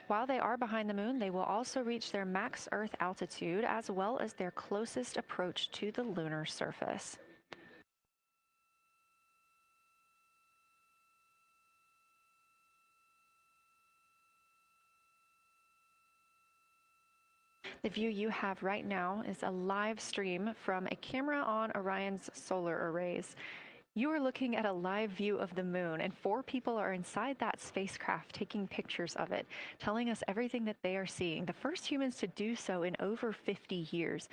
While they are behind the moon, they will also reach their max Earth altitude as well as their closest approach to the lunar surface. The view you have right now is a live stream from a camera on Orion's solar arrays. You are looking at a live view of the moon, and 4 people are inside that spacecraft taking pictures of it, telling us everything that they are seeing. The first humans to do so in over 50 years.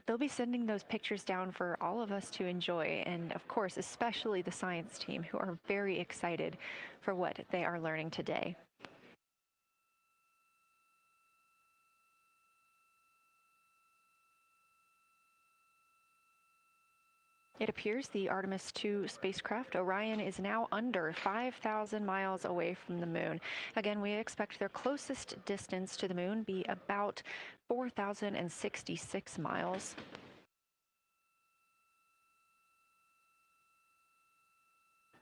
They'll be sending those pictures down for all of us to enjoy, and of course, especially the science team, who are very excited for what they are learning today. It appears the Artemis II spacecraft, Orion, is now under 5,000 miles away from the moon. Again, we expect their closest distance to the moon be about 4,066 miles.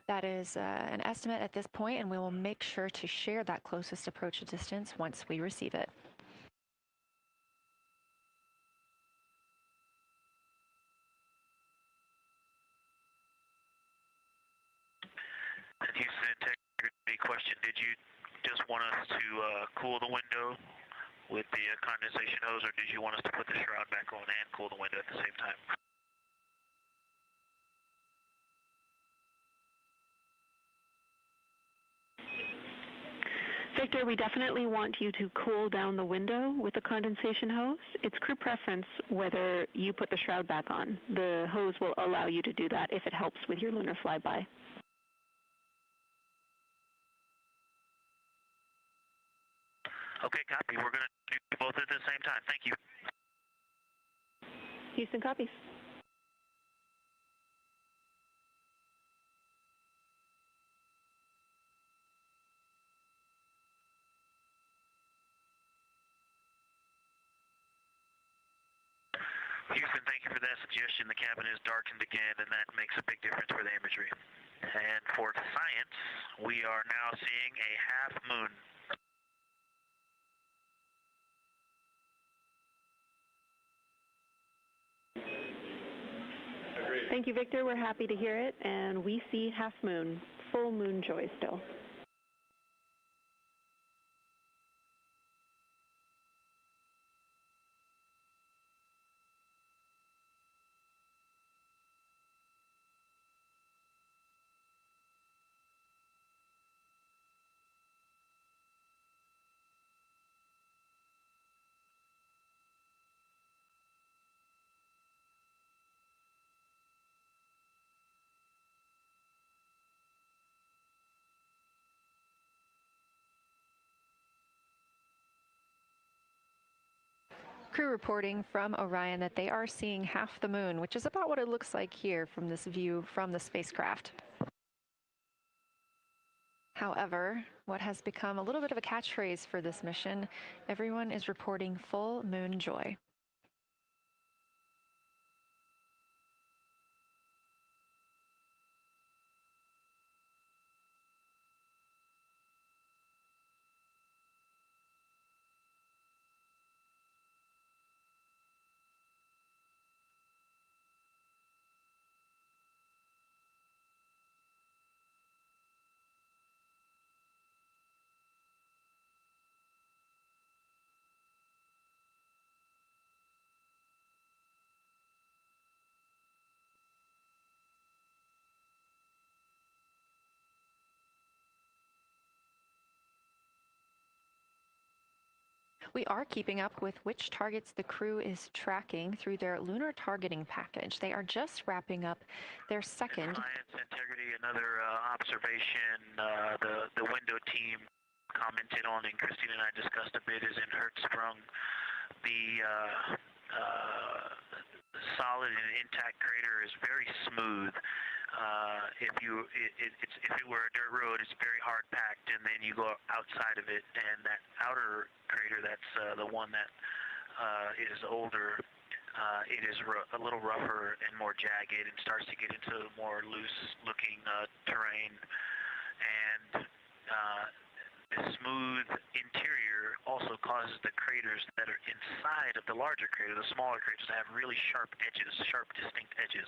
That is an estimate at this point, and we will make sure to share that closest approach distance once we receive it. Houston integrity question, did you just want us to cool the window with the condensation hose, or did you want us to put the shroud back on and cool the window at the same time? Victor, we definitely want you to cool down the window with the condensation hose. It's crew preference whether you put the shroud back on. The hose will allow you to do that if it helps with your lunar flyby. Okay, copy. We're going to do both at the same time. Thank you. Houston copies. Houston, thank you for that suggestion. The cabin is darkened again, and that makes a big difference for the imagery. And for science, we are now seeing a half moon. Thank you, Victor. We're happy to hear it, and we see half moon, full moon joy still. Crew reporting from Orion that they are seeing half the moon, which is about what it looks like here from this view from the spacecraft. However, what has become a little bit of a catchphrase for this mission, everyone is reporting full moon joy. We are keeping up with which targets the crew is tracking through their lunar targeting package. They are just wrapping up their second. Science integrity, another observation the window team commented on and Christine and I discussed a bit is in Hertzsprung. The solid and intact crater is very smooth. If it were a dirt road, it's very hard packed, and then you go outside of it, and that outer crater, that's the one that is older. It is a little rougher and more jagged, and starts to get into more loose-looking terrain, and the smooth interior also causes the craters that are inside of the larger crater, the smaller craters, to have really sharp edges, sharp, distinct edges.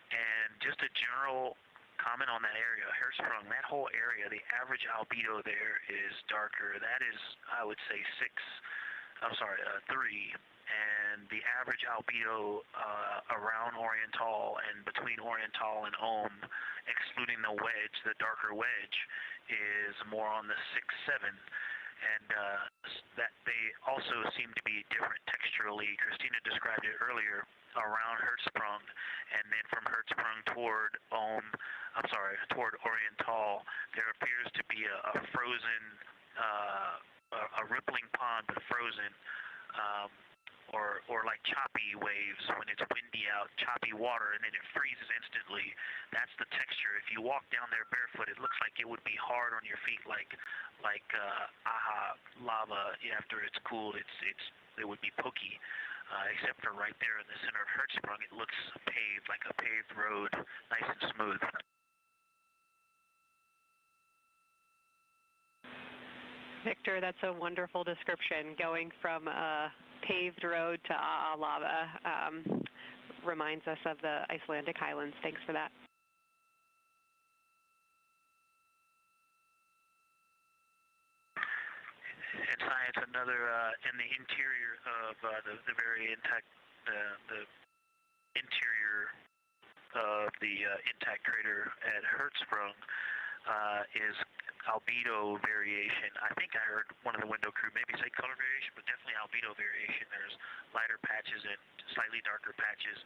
And just a general comment on that area, Hertzsprung, that whole area, the average albedo there is darker. That is, I would say, 3. And the average albedo around Oriental and between Oriental and Ohm, excluding the wedge, the darker wedge, is more on the 6-7. And that they also seem to be different texturally. Christina described it earlier around Hertzsprung, and then from Hertzsprung toward Oriental, there appears to be a frozen, a rippling pond, but frozen, or like choppy waves when it's windy out, choppy water, and then it freezes instantly. That's the texture. If you walk down there barefoot, it looks like it would be hard on your feet, like lava after it's cooled. It would be pokey. Except for right there in the center of Hertzsprung, it looks paved, like a paved road, nice and smooth. Victor, that's a wonderful description. Going from a paved road to lava reminds us of the Icelandic highlands. Thanks for that. And science, another in the interior of the very intact, the interior of the intact crater at Hertzsprung is albedo variation. I think I heard one of the window crew maybe say color variation, but definitely albedo variation. There's lighter patches and slightly darker patches.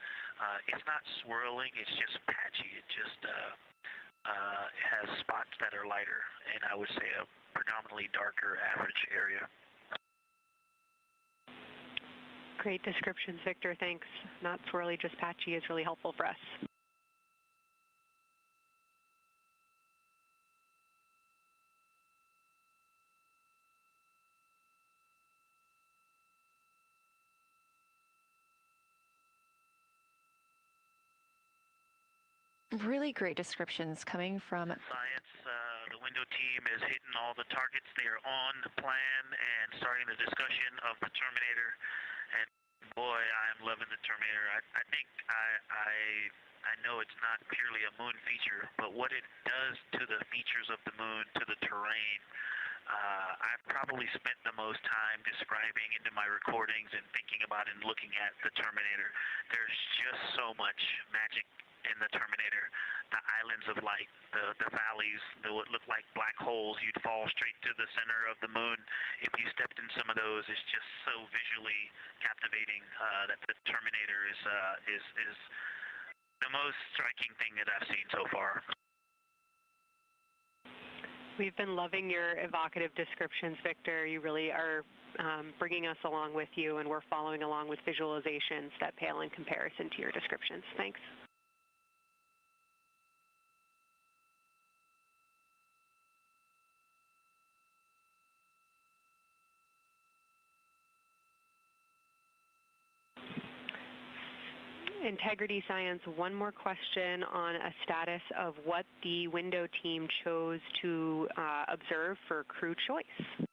It's not swirling, it's just patchy. It just has spots that are lighter, and I would say a predominantly darker average area. Great descriptions, Victor. Thanks. Not swirly, just patchy is really helpful for us. Really great descriptions coming from Science, the window team is hitting all the targets. They are on the plan and starting the discussion of the Terminator. And boy, I'm loving the Terminator. I think I know it's not purely a moon feature, but what it does to the features of the moon, to the terrain, I've probably spent the most time describing into my recordings and thinking about and looking at the Terminator. There's just so much magic in the Terminator. The islands of light, the valleys, what look like black holes, you'd fall straight to the center of the moon. If you stepped in some of those, it's just so visually captivating that the Terminator is the most striking thing that I've seen so far. We've been loving your evocative descriptions, Victor. You really are bringing us along with you, and we're following along with visualizations that pale in comparison to your descriptions. Thanks. Integrity Science, one more question on a status of what the window team chose to observe for crew choice.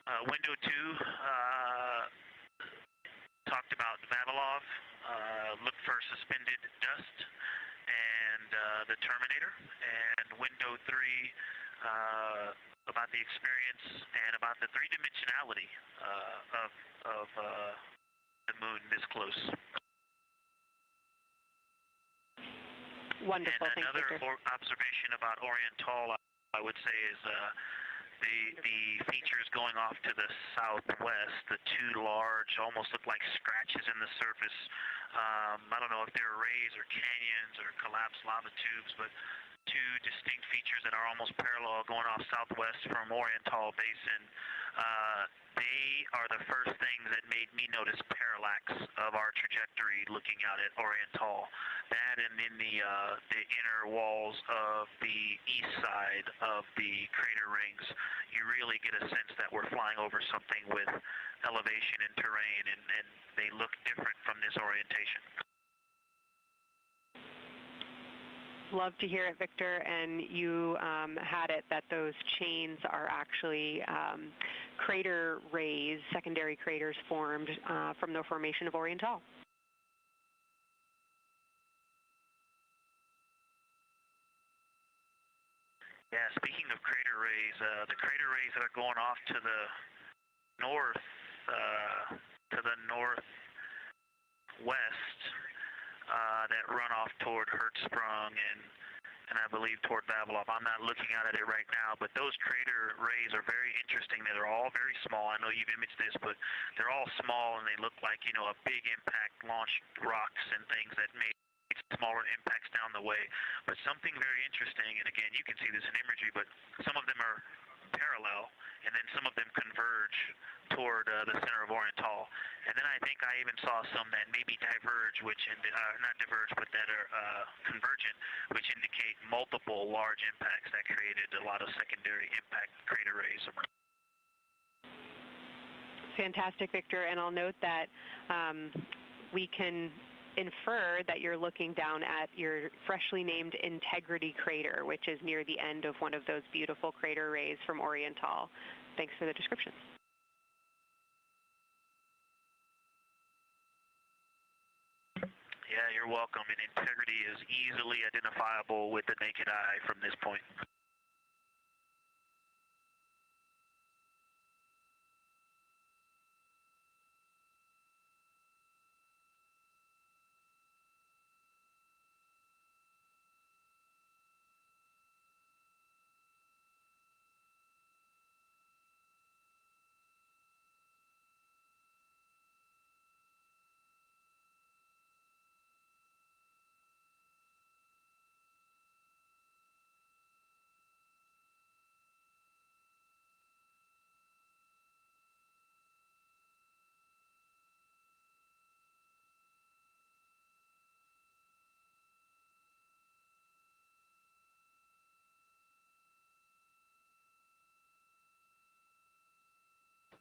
Window 2 talked about Vavilov, looked for suspended dust, and the Terminator. And window 3 about the experience and about the three-dimensionality of the moon this close. Wonderful. And another observation about Oriental, I would say, is the features going off to the southwest, the two large, almost look like scratches in the surface. I don't know if they're rays or canyons or collapsed lava tubes, but two distinct features that are almost parallel going off southwest from Oriental Basin. They are the first things that made me notice parallax of our trajectory looking out at Oriental. That and in the inner walls of the east side of the crater rings, you really get a sense that we're flying over something with elevation and terrain, and they look different from this orientation. Love to hear it, Victor, and you had it that those chains are actually crater rays, secondary craters formed from the formation of Oriental. Yeah, speaking of crater rays, the crater rays that are going off to the north, northwest, that run off toward Hertzsprung and I believe toward Vavilov. I'm not looking at it right now, but those crater rays are very interesting. They're all very small. I know you've imaged this, but they're all small and they look like, you know, a big impact launched rocks and things that made smaller impacts down the way. But something very interesting, and again, you can see this in imagery, but some of them are parallel, and then some of them converge toward the center of Oriental. And then I think I even saw some that maybe diverge, which not diverge, but that are convergent, which indicate multiple large impacts that created a lot of secondary impact crater rays. Fantastic, Victor. And I'll note that we can infer that you're looking down at your freshly named Integrity crater, which is near the end of one of those beautiful crater rays from Oriental. Thanks for the description. Yeah, you're welcome. And Integrity is easily identifiable with the naked eye from this point.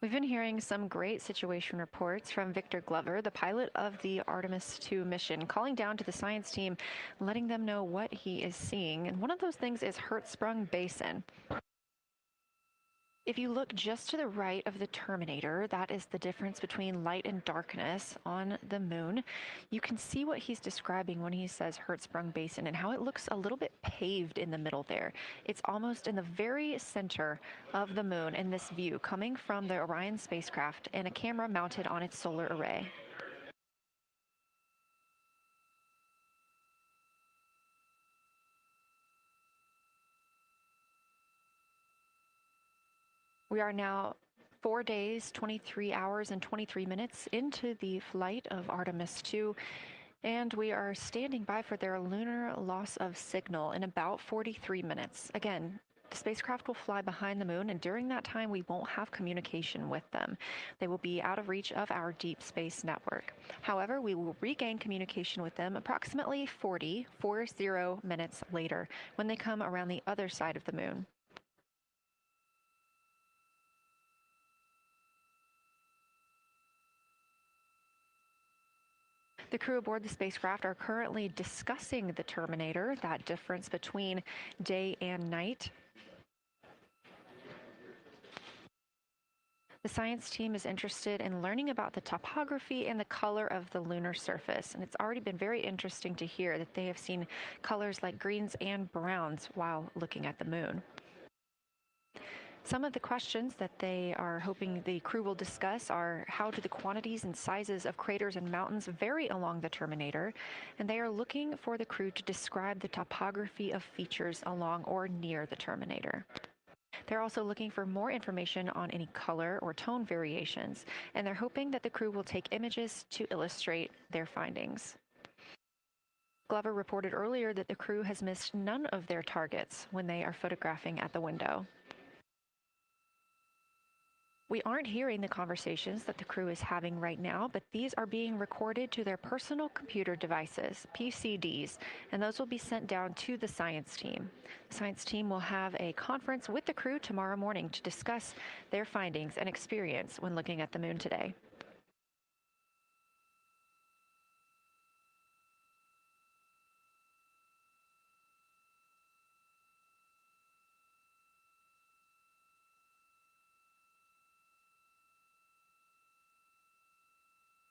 We've been hearing some great situation reports from Victor Glover, the pilot of the Artemis II mission, calling down to the science team, letting them know what he is seeing. And one of those things is Hertzsprung Basin. If you look just to the right of the Terminator, that is the difference between light and darkness on the moon. You can see what he's describing when he says Hertzsprung Basin and how it looks a little bit paved in the middle there. It's almost in the very center of the moon in this view, coming from the Orion spacecraft and a camera mounted on its solar array. We are now 4 days, 23 hours, and 23 minutes into the flight of Artemis II, and we are standing by for their lunar loss of signal in about 43 minutes. Again, the spacecraft will fly behind the moon, and during that time, we won't have communication with them. They will be out of reach of our deep space network. However, we will regain communication with them approximately 40 minutes later when they come around the other side of the moon. The crew aboard the spacecraft are currently discussing the Terminator, that difference between day and night. science team is interested in learning about the topography and the color of the lunar surface, and it's already been very interesting to hear that they have seen colors like greens and browns while looking at the moon. Some of the questions that they are hoping the crew will discuss are: how do the quantities and sizes of craters and mountains vary along the terminator? And they are looking for the crew to describe the topography of features along or near the terminator. They're also looking for more information on any color or tone variations, and they're hoping that the crew will take images to illustrate their findings. Glover reported earlier that the crew has missed none of their targets when they are photographing at the window. We aren't hearing the conversations that the crew is having right now, but these are being recorded to their personal computer devices, PCDs, and those will be sent down to the science team. The science team will have a conference with the crew tomorrow morning to discuss their findings and experience when looking at the moon today.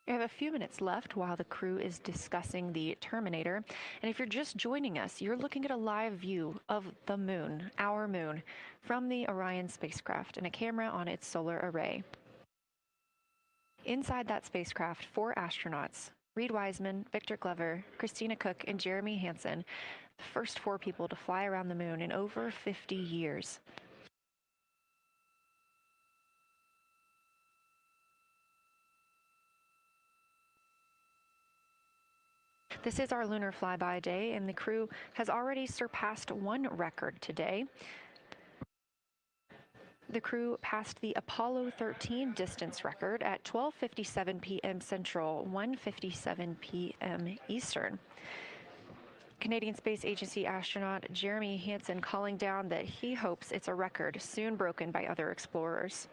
We have a few minutes left while the crew is discussing the terminator. And if you're just joining us, you're looking at a live view of the moon, our moon, from the Orion spacecraft and a camera on its solar array. Inside that spacecraft, 4 astronauts, Reed Wiseman, Victor Glover, Christina Cook, and Jeremy Hansen, the first 4 people to fly around the moon in over 50 years. This is our lunar flyby day, and the crew has already surpassed one record today. The crew passed the Apollo 13 distance record at 12:57 p.m. Central, 1:57 p.m. Eastern. Canadian Space Agency astronaut Jeremy Hansen calling down that he hopes it's a record soon broken by other explorers.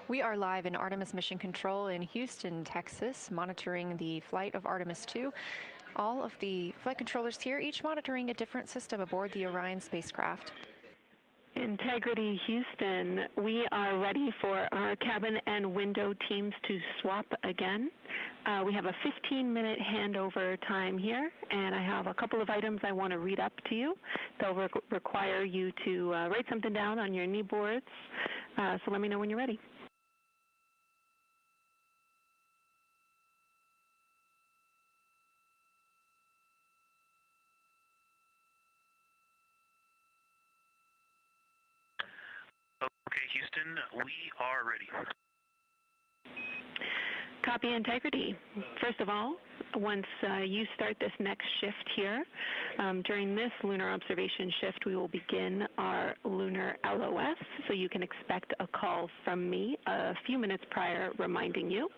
We are live in Artemis Mission Control in Houston, Texas, monitoring the flight of Artemis 2. All of the flight controllers here, each monitoring a different system aboard the Orion spacecraft. Integrity Houston, we are ready for our cabin and window teams to swap again. We have a 15-minute handover time here, and I have a couple of items I want to read up to you. They'll require you to write something down on your knee boards, so let me know when you're ready. Okay, Houston, we are ready. Copy, Integrity. First of all, once you start this next shift here, during this lunar observation shift, we will begin our lunar LOS, so you can expect a call from me a few minutes prior reminding you.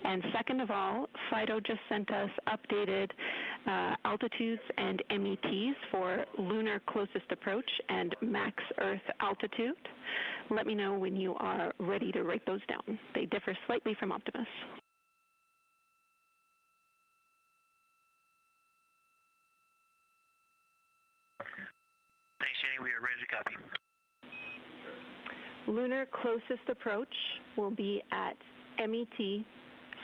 And second of all, FIDO just sent us updated altitudes and METs for lunar closest approach and max Earth altitude. Let me know when you are ready to write those down. They differ slightly from Optimus. Thanks, Jenny. We are ready to copy. Lunar closest approach will be at MET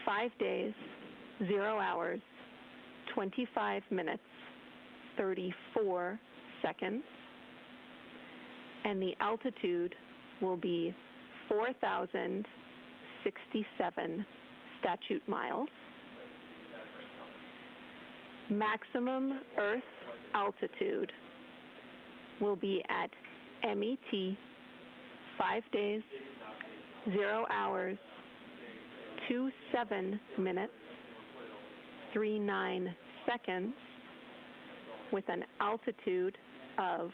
5 days, 0 hours, 25 minutes, 34 seconds, and the altitude will be 4,067 statute miles. Maximum Earth altitude will be at MET 5 days, 0 hours, 27 minutes, 39 seconds, with an altitude of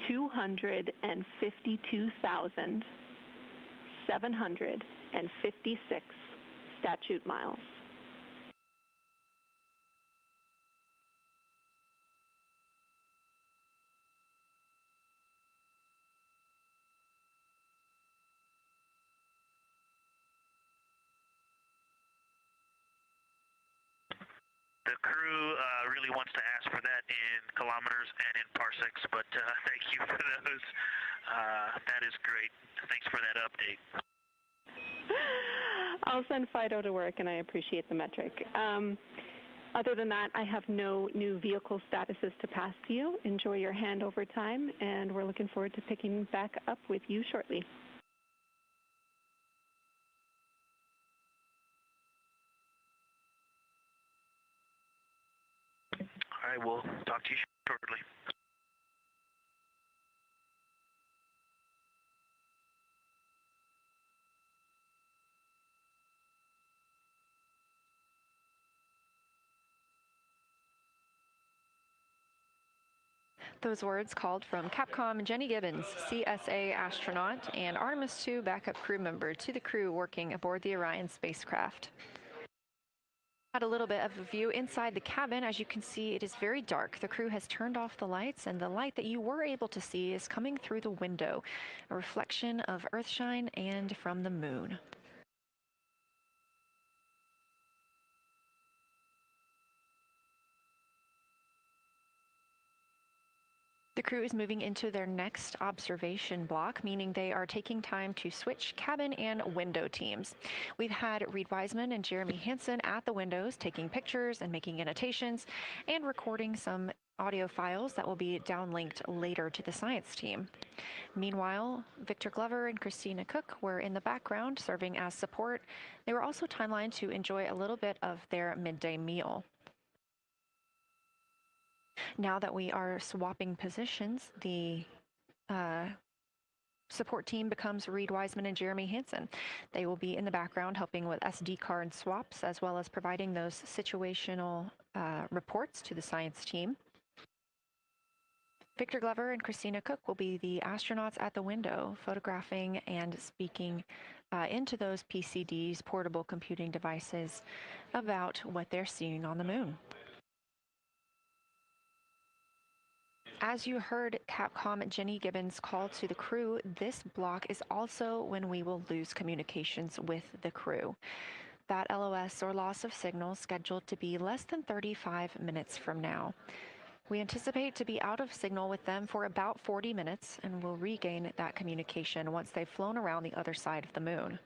252,756 statute miles. The crew really wants to ask for that in kilometers and in parsecs, but thank you for those. That is great. Thanks for that update. I'll send Fido to work, and I appreciate the metric. Other than that, I have no new vehicle statuses to pass to you. Enjoy your handover time, and we're looking forward to picking back up with you shortly. All right, we'll talk to you shortly. Those words called from Capcom Jenny Gibbons, CSA astronaut and Artemis II backup crew member, to the crew working aboard the Orion spacecraft. Had a little bit of a view inside the cabin. As you can see, it is very dark. The crew has turned off the lights, and the light that you were able to see is coming through the window, a reflection of Earthshine and from the moon. The crew is moving into their next observation block, meaning they are taking time to switch cabin and window teams. We've had Reed Wiseman and Jeremy Hansen at the windows taking pictures and making annotations and recording some audio files that will be downlinked later to the science team. Meanwhile, Victor Glover and Christina Cook were in the background serving as support. They were also timelined to enjoy a little bit of their midday meal. Now that we are swapping positions, the support team becomes Reed Wiseman and Jeremy Hansen. They will be in the background helping with SD card swaps, as well as providing those situational reports to the science team. Victor Glover and Christina Cook will be the astronauts at the window, photographing and speaking into those PCDs, portable computing devices, about what they're seeing on the moon. As you heard Capcom Jenny Gibbons call to the crew, this block is also when we will lose communications with the crew. That LOS, or loss of signal, scheduled to be less than 35 minutes from now. We anticipate to be out of signal with them for about 40 minutes, and will regain that communication once they've flown around the other side of the moon.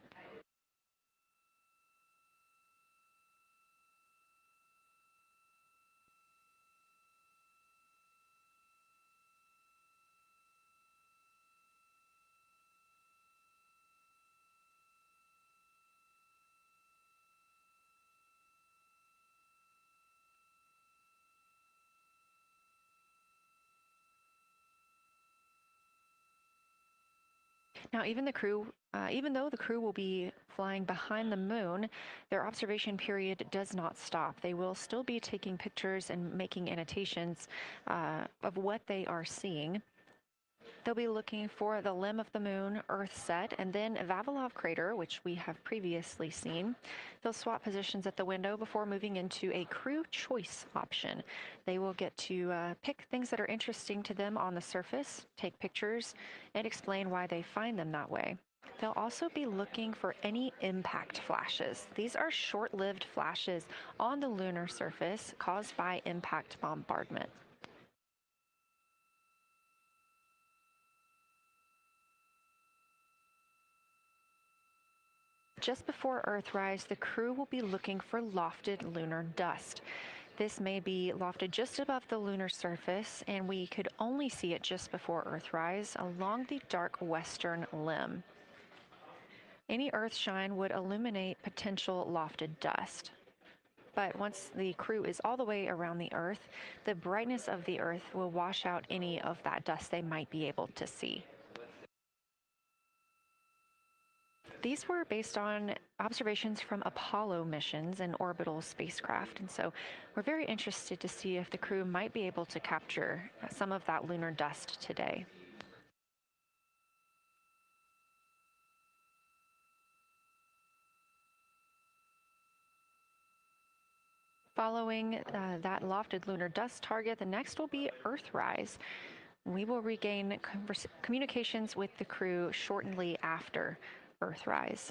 Now, even though the crew will be flying behind the moon, their observation period does not stop. They will still be taking pictures and making annotations of what they are seeing. They'll be looking for the limb of the moon, Earth set, and then Vavilov crater, which we have previously seen. They'll swap positions at the window before moving into a crew choice option. They will get to pick things that are interesting to them on the surface, take pictures, and explain why they find them that way. They'll also be looking for any impact flashes. These are short-lived flashes on the lunar surface caused by impact bombardment. Just before Earthrise, the crew will be looking for lofted lunar dust. This may be lofted just above the lunar surface, and we could only see it just before Earthrise along the dark western limb. Any Earthshine would illuminate potential lofted dust. But once the crew is all the way around the Earth, the brightness of the Earth will wash out any of that dust they might be able to see. These were based on observations from Apollo missions and orbital spacecraft, and so we're very interested to see if the crew might be able to capture some of that lunar dust today. Following that lofted lunar dust target, the next will be Earthrise. We will regain communications with the crew shortly after Earthrise.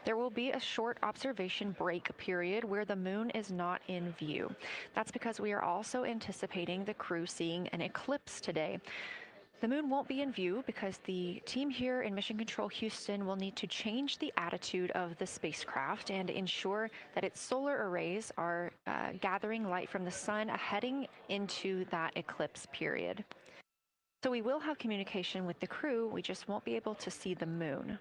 There will be a short observation break period where the moon is not in view. That's because we are also anticipating the crew seeing an eclipse today. The moon won't be in view because the team here in Mission Control Houston will need to change the attitude of the spacecraft and ensure that its solar arrays are gathering light from the sun heading into that eclipse period. So we will have communication with the crew, we just won't be able to see the moon.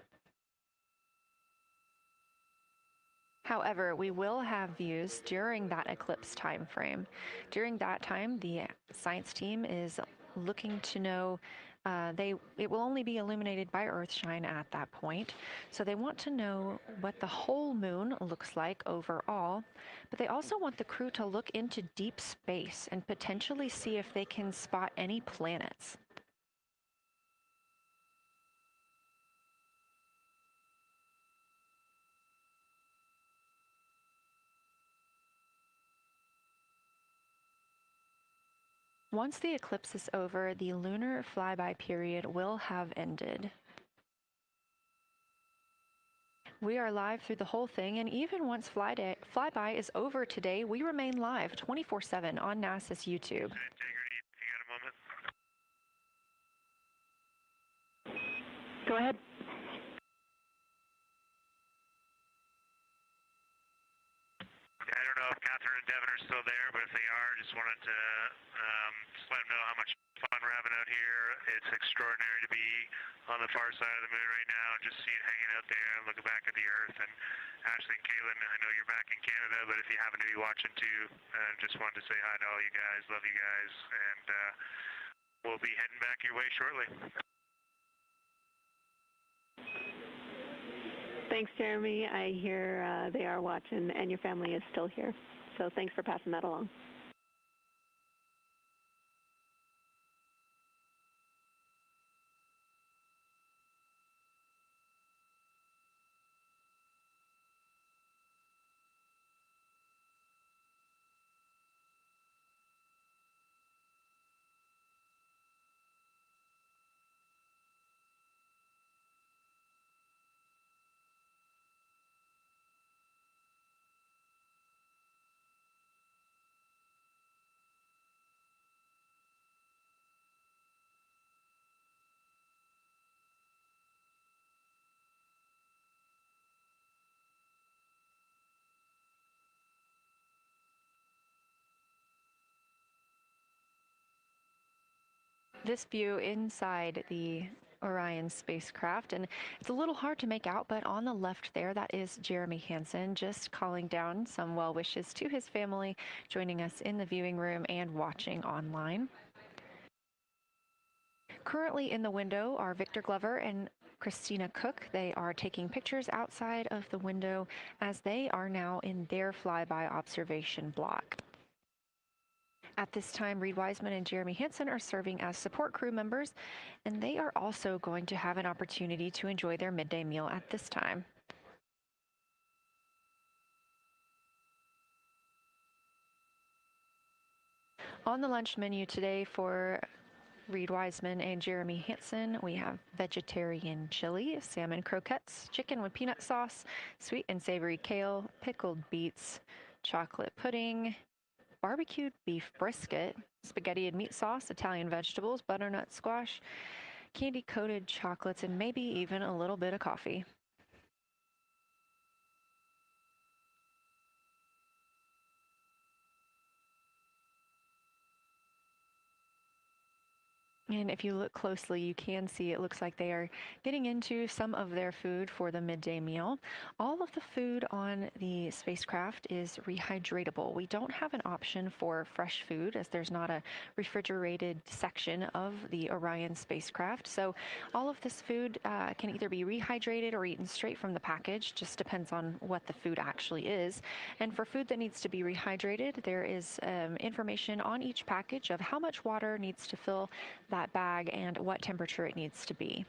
However, we will have views during that eclipse time frame. During that time, the science team is looking to know, it will only be illuminated by Earthshine at that point, so they want to know what the whole moon looks like overall, but they also want the crew to look into deep space and potentially see if they can spot any planets. Once the eclipse is over, the lunar flyby period will have ended. We are live through the whole thing, and even once flyby is over today, we remain live 24/7 on NASA's YouTube. Integrity, you got a moment? Go ahead. I don't know if Catherine and Devin are still there, but if they are, just wanted to just let them know how much fun we're having out here. It's extraordinary to be on the far side of the moon right now and just see it hanging out there and looking back at the Earth. And Ashley and Kaylin, I know you're back in Canada, but if you happen to be watching too, just wanted to say hi to all you guys. Love you guys, and we'll be heading back your way shortly. Thanks, Jeremy. I hear they are watching, and your family is still here. So thanks for passing that along. This view inside the Orion spacecraft, and it's a little hard to make out, but on the left there, that is Jeremy Hansen just calling down some well wishes to his family, joining us in the viewing room and watching online. Currently in the window are Victor Glover and Christina Cook. They are taking pictures outside of the window as they are now in their flyby observation block. At this time, Reed Wiseman and Jeremy Hansen are serving as support crew members, and they are also going to have an opportunity to enjoy their midday meal at this time. On the lunch menu today for Reed Wiseman and Jeremy Hansen, we have vegetarian chili, salmon croquettes, chicken with peanut sauce, sweet and savory kale, pickled beets, chocolate pudding, barbecued beef brisket, spaghetti and meat sauce, Italian vegetables, butternut squash, candy-coated chocolates, and maybe even a little bit of coffee. And if you look closely, you can see it looks like they are getting into some of their food for the midday meal. All of the food on the spacecraft is rehydratable. We don't have an option for fresh food as there's not a refrigerated section of the Orion spacecraft. So all of this food can either be rehydrated or eaten straight from the package, just depends on what the food actually is. And for food that needs to be rehydrated, there is information on each package of how much water needs to fill that bag and what temperature it needs to be.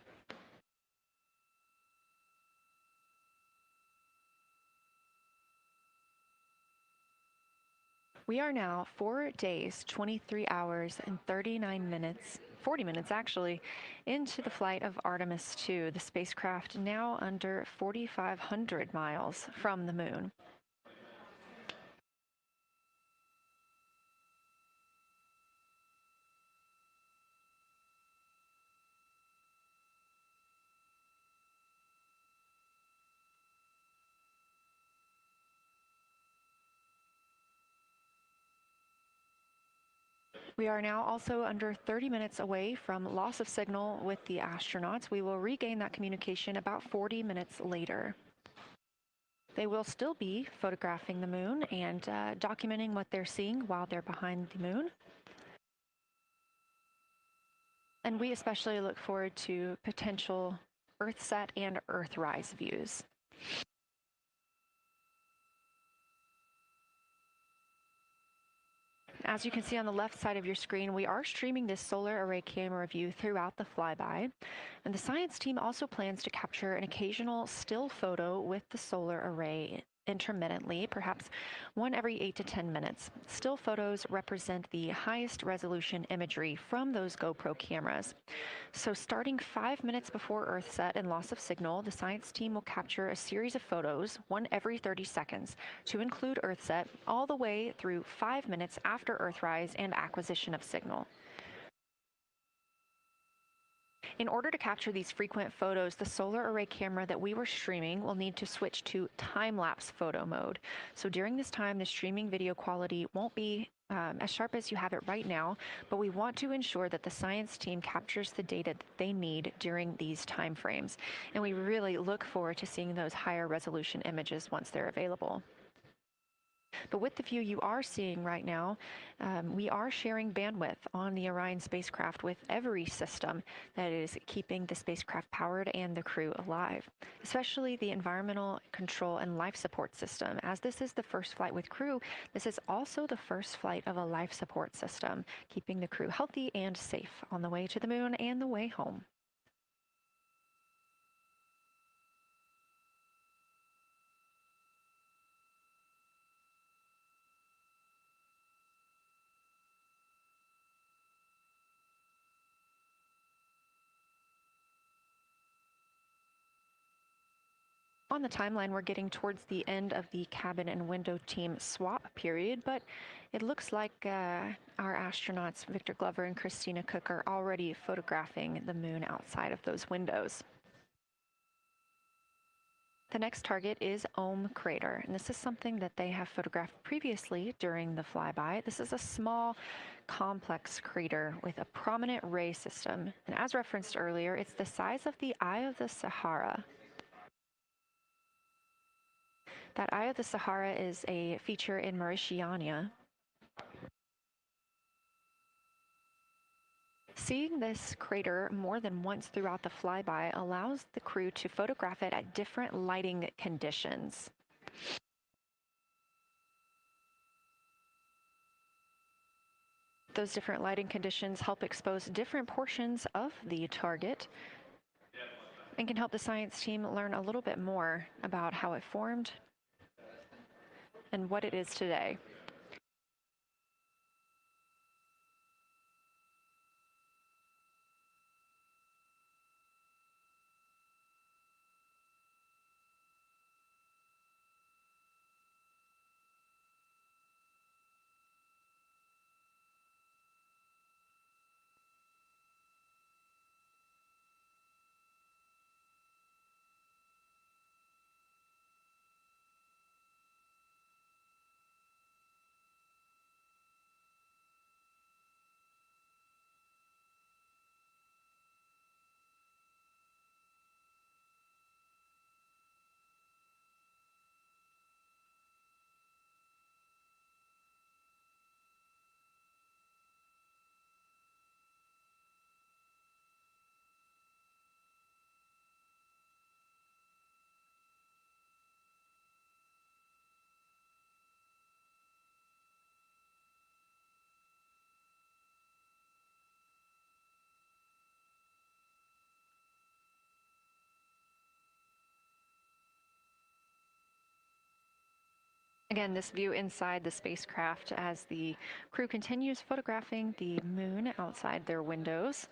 We are now 4 days, 23 hours, and 39 minutes, 40 minutes actually, into the flight of Artemis 2, the spacecraft now under 4,500 miles from the moon. We are now also under 30 minutes away from loss of signal with the astronauts. We will regain that communication about 40 minutes later. They will still be photographing the moon and documenting what they're seeing while they're behind the moon. And we especially look forward to potential Earthset and Earthrise views. As you can see on the left side of your screen, we are streaming this solar array camera view throughout the flyby. And the science team also plans to capture an occasional still photo with the solar array intermittently, perhaps one every 8 to 10 minutes. Still photos represent the highest resolution imagery from those GoPro cameras. So starting 5 minutes before Earthset and loss of signal, the science team will capture a series of photos, one every 30 seconds, to include Earthset, all the way through 5 minutes after Earthrise and acquisition of signal. In order to capture these frequent photos, the solar array camera that we were streaming will need to switch to time-lapse photo mode. So during this time, the streaming video quality won't be as sharp as you have it right now, but we want to ensure that the science team captures the data that they need during these time frames. And we really look forward to seeing those higher resolution images once they're available. But with the view you are seeing right now, we are sharing bandwidth on the Orion spacecraft with every system that is keeping the spacecraft powered and the crew alive, especially the environmental control and life support system. As this is the first flight with crew, this is also the first flight of a life support system, keeping the crew healthy and safe on the way to the moon and the way home. On the timeline, we're getting towards the end of the cabin and window team swap period, but it looks like our astronauts, Victor Glover and Christina Cook, are already photographing the moon outside of those windows. The next target is Ohm Crater, and this is something that they have photographed previously during the flyby. This is a small, complex crater with a prominent ray system, and as referenced earlier, it's the size of the Eye of the Sahara. That Eye of the Sahara is a feature in Mauritania. Seeing this crater more than once throughout the flyby allows the crew to photograph it at different lighting conditions. Those different lighting conditions help expose different portions of the target and can help the science team learn a little bit more about how it formed and what it is today. Again, this view inside the spacecraft as the crew continues photographing the moon outside their windows.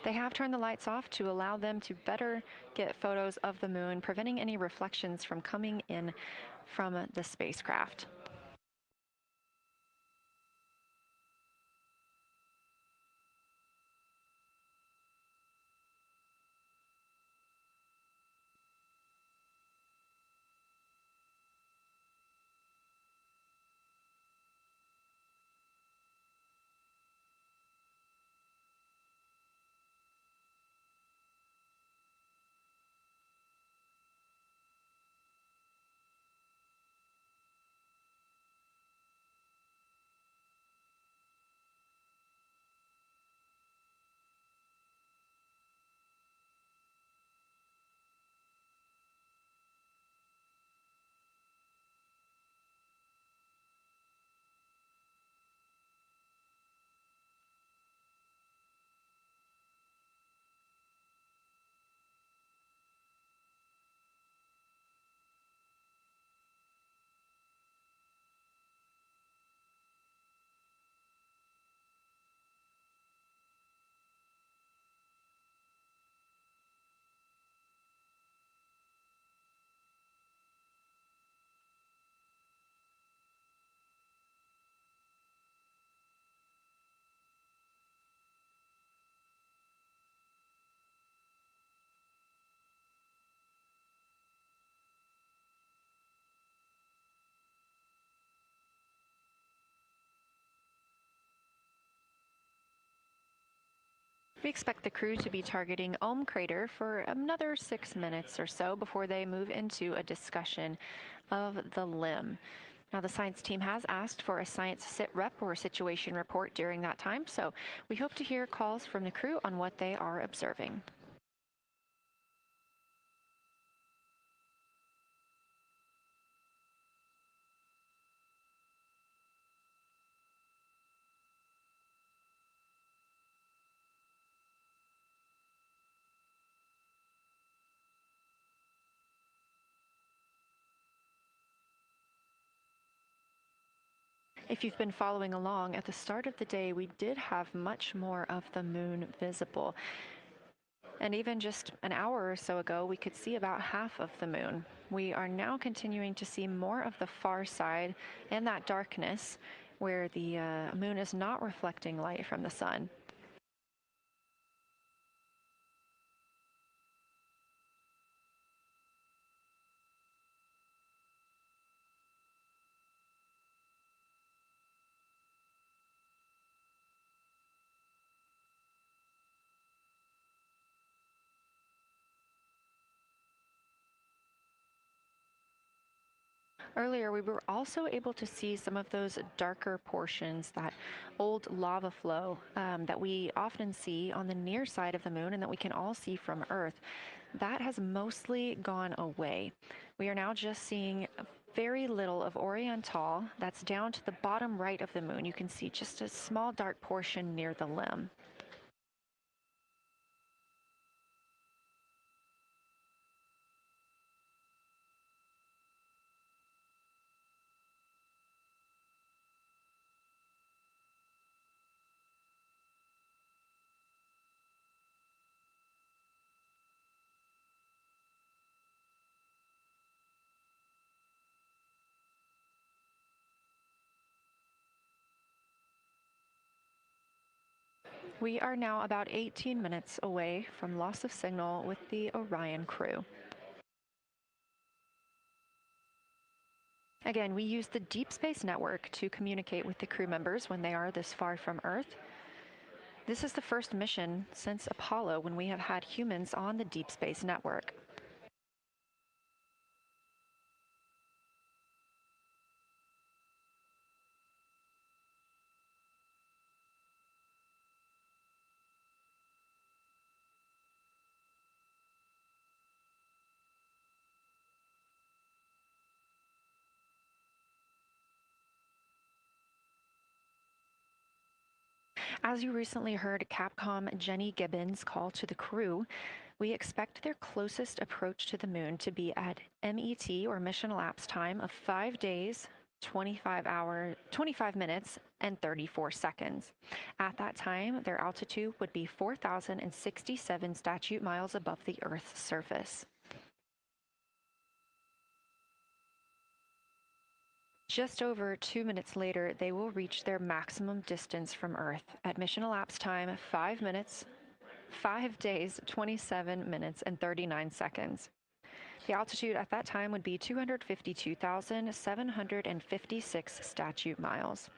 They have turned the lights off to allow them to better get photos of the moon, preventing any reflections from coming in from the spacecraft. We expect the crew to be targeting Ohm Crater for another 6 minutes or so before they move into a discussion of the limb. Now, the science team has asked for a science sit rep or situation report during that time, so we hope to hear calls from the crew on what they are observing. If you've been following along, at the start of the day, we did have much more of the moon visible. And even just an hour or so ago, we could see about half of the moon. We are now continuing to see more of the far side and that darkness where the moon is not reflecting light from the sun. Earlier, we were also able to see some of those darker portions, that old lava flow that we often see on the near side of the moon and that we can all see from Earth. That has mostly gone away. We are now just seeing very little of Oriental. That's down to the bottom right of the moon. You can see just a small dark portion near the limb. We are now about 18 minutes away from loss of signal with the Orion crew. Again, we use the Deep Space Network to communicate with the crew members when they are this far from Earth. This is the first mission since Apollo when we have had humans on the Deep Space Network. As you recently heard Capcom Jenny Gibbons call to the crew, We expect their closest approach to the moon to be at MET, or mission elapsed time, of 5 days, 25 minutes, and 34 seconds. At that time, their altitude would be 4,067 statute miles above the Earth's surface. Just over 2 minutes later, they will reach their maximum distance from Earth. At mission elapsed time, 5 minutes, 5 days, 27 minutes, and 39 seconds. The altitude at that time would be 252,756 statute miles.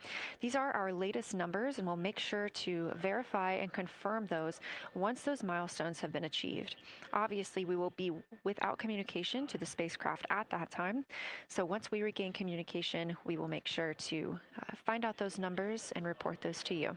These are our latest numbers, and we'll make sure to verify and confirm those once those milestones have been achieved. Obviously, we will be without communication to the spacecraft at that time, so once we regain communication, we will make sure to find out those numbers and report those to you.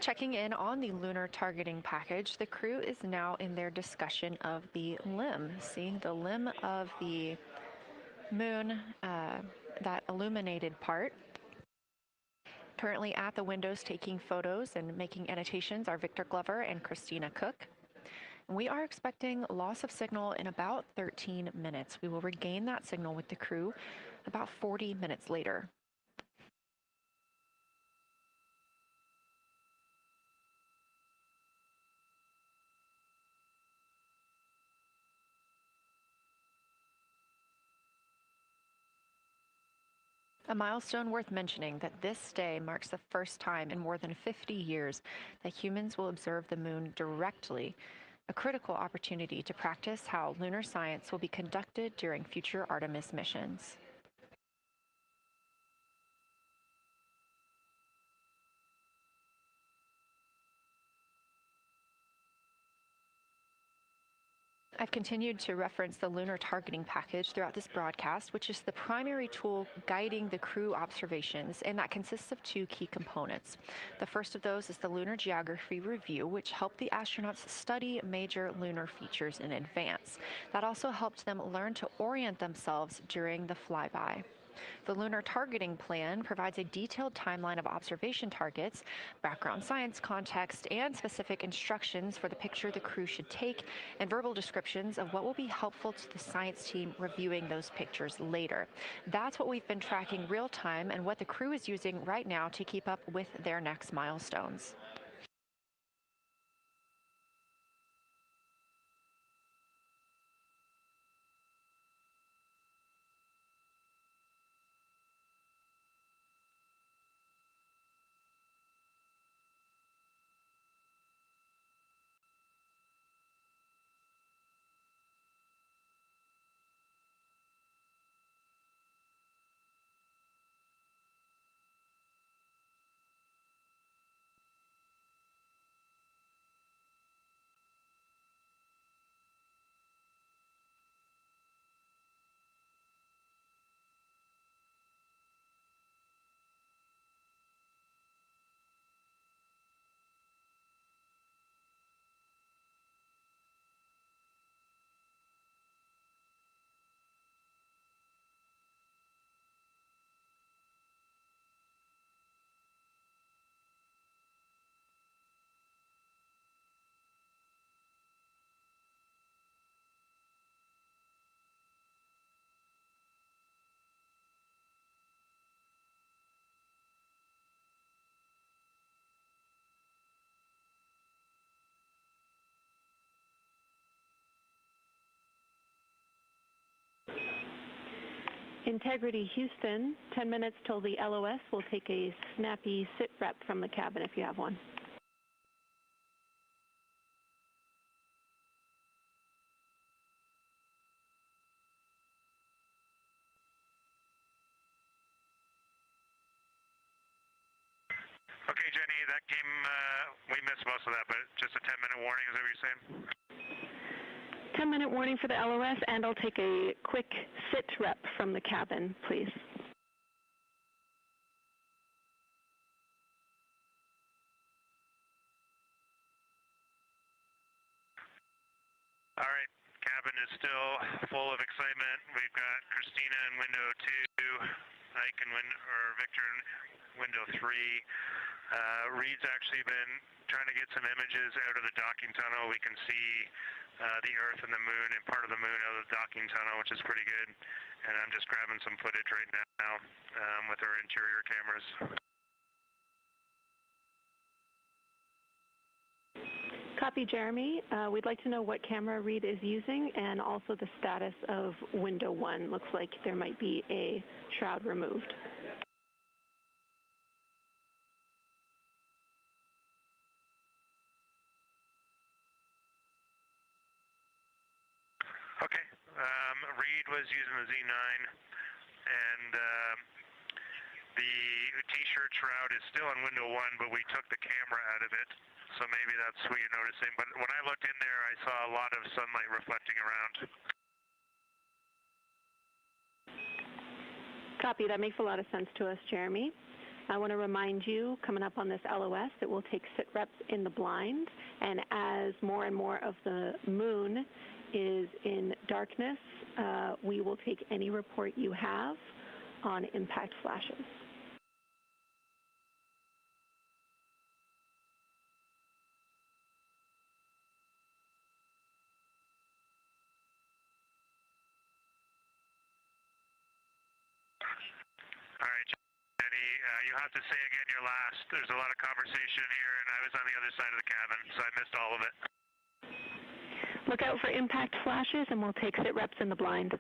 Checking in on the lunar targeting package, the crew is now in their discussion of the limb, seeing the limb of the moon, that illuminated part. Currently at the windows taking photos and making annotations are Victor Glover and Christina Cook. We are expecting loss of signal in about 13 minutes. We will regain that signal with the crew about 40 minutes later. A milestone worth mentioning that this day marks the first time in more than 50 years that humans will observe the moon directly, a critical opportunity to practice how lunar science will be conducted during future Artemis missions. I've continued to reference the lunar targeting package throughout this broadcast, which is the primary tool guiding the crew observations, and that consists of two key components. The first of those is the Lunar Geography Review, which helped the astronauts study major lunar features in advance. That also helped them learn to orient themselves during the flyby. The Lunar Targeting Plan provides a detailed timeline of observation targets, background science context, and specific instructions for the picture the crew should take, and verbal descriptions of what will be helpful to the science team reviewing those pictures later. That's what we've been tracking real time and what the crew is using right now to keep up with their next milestones. Integrity Houston, 10 minutes till the LOS. We'll take a snappy sit rep from the cabin if you have one. Okay, Jenny, that came, we missed most of that, but just a 10-minute warning, is that what you're saying? 10-minute warning for the LOS, and I'll take a quick sit rep from the cabin, please. All right, cabin is still full of excitement. We've got Christina in window 2, Ike in Victor in window 3. Reed's actually been trying to get some images out of the docking tunnel. We can see the Earth and the Moon and part of the Moon out of the docking tunnel, which is pretty good. And I'm just grabbing some footage right now with our interior cameras. Copy, Jeremy. We'd like to know what camera Reed is using and also the status of window 1. Looks like there might be a shroud removed. Okay. Reed was using the Z9, and the T-shirt shroud is still in window 1, but we took the camera out of it. So maybe that's what you're noticing. But when I looked in there, I saw a lot of sunlight reflecting around. Copy. That makes a lot of sense to us, Jeremy. I want to remind you, coming up on this LOS, that we'll take sit reps in the blind. And as more and more of the moon is in darkness, we will take any report you have on impact flashes. All right, Jenny, you'll have to say again your last. There's a lot of conversation here, and I was on the other side of the cabin, so I missed all of it. Look out for impact flashes, and we'll take sit reps in the blind.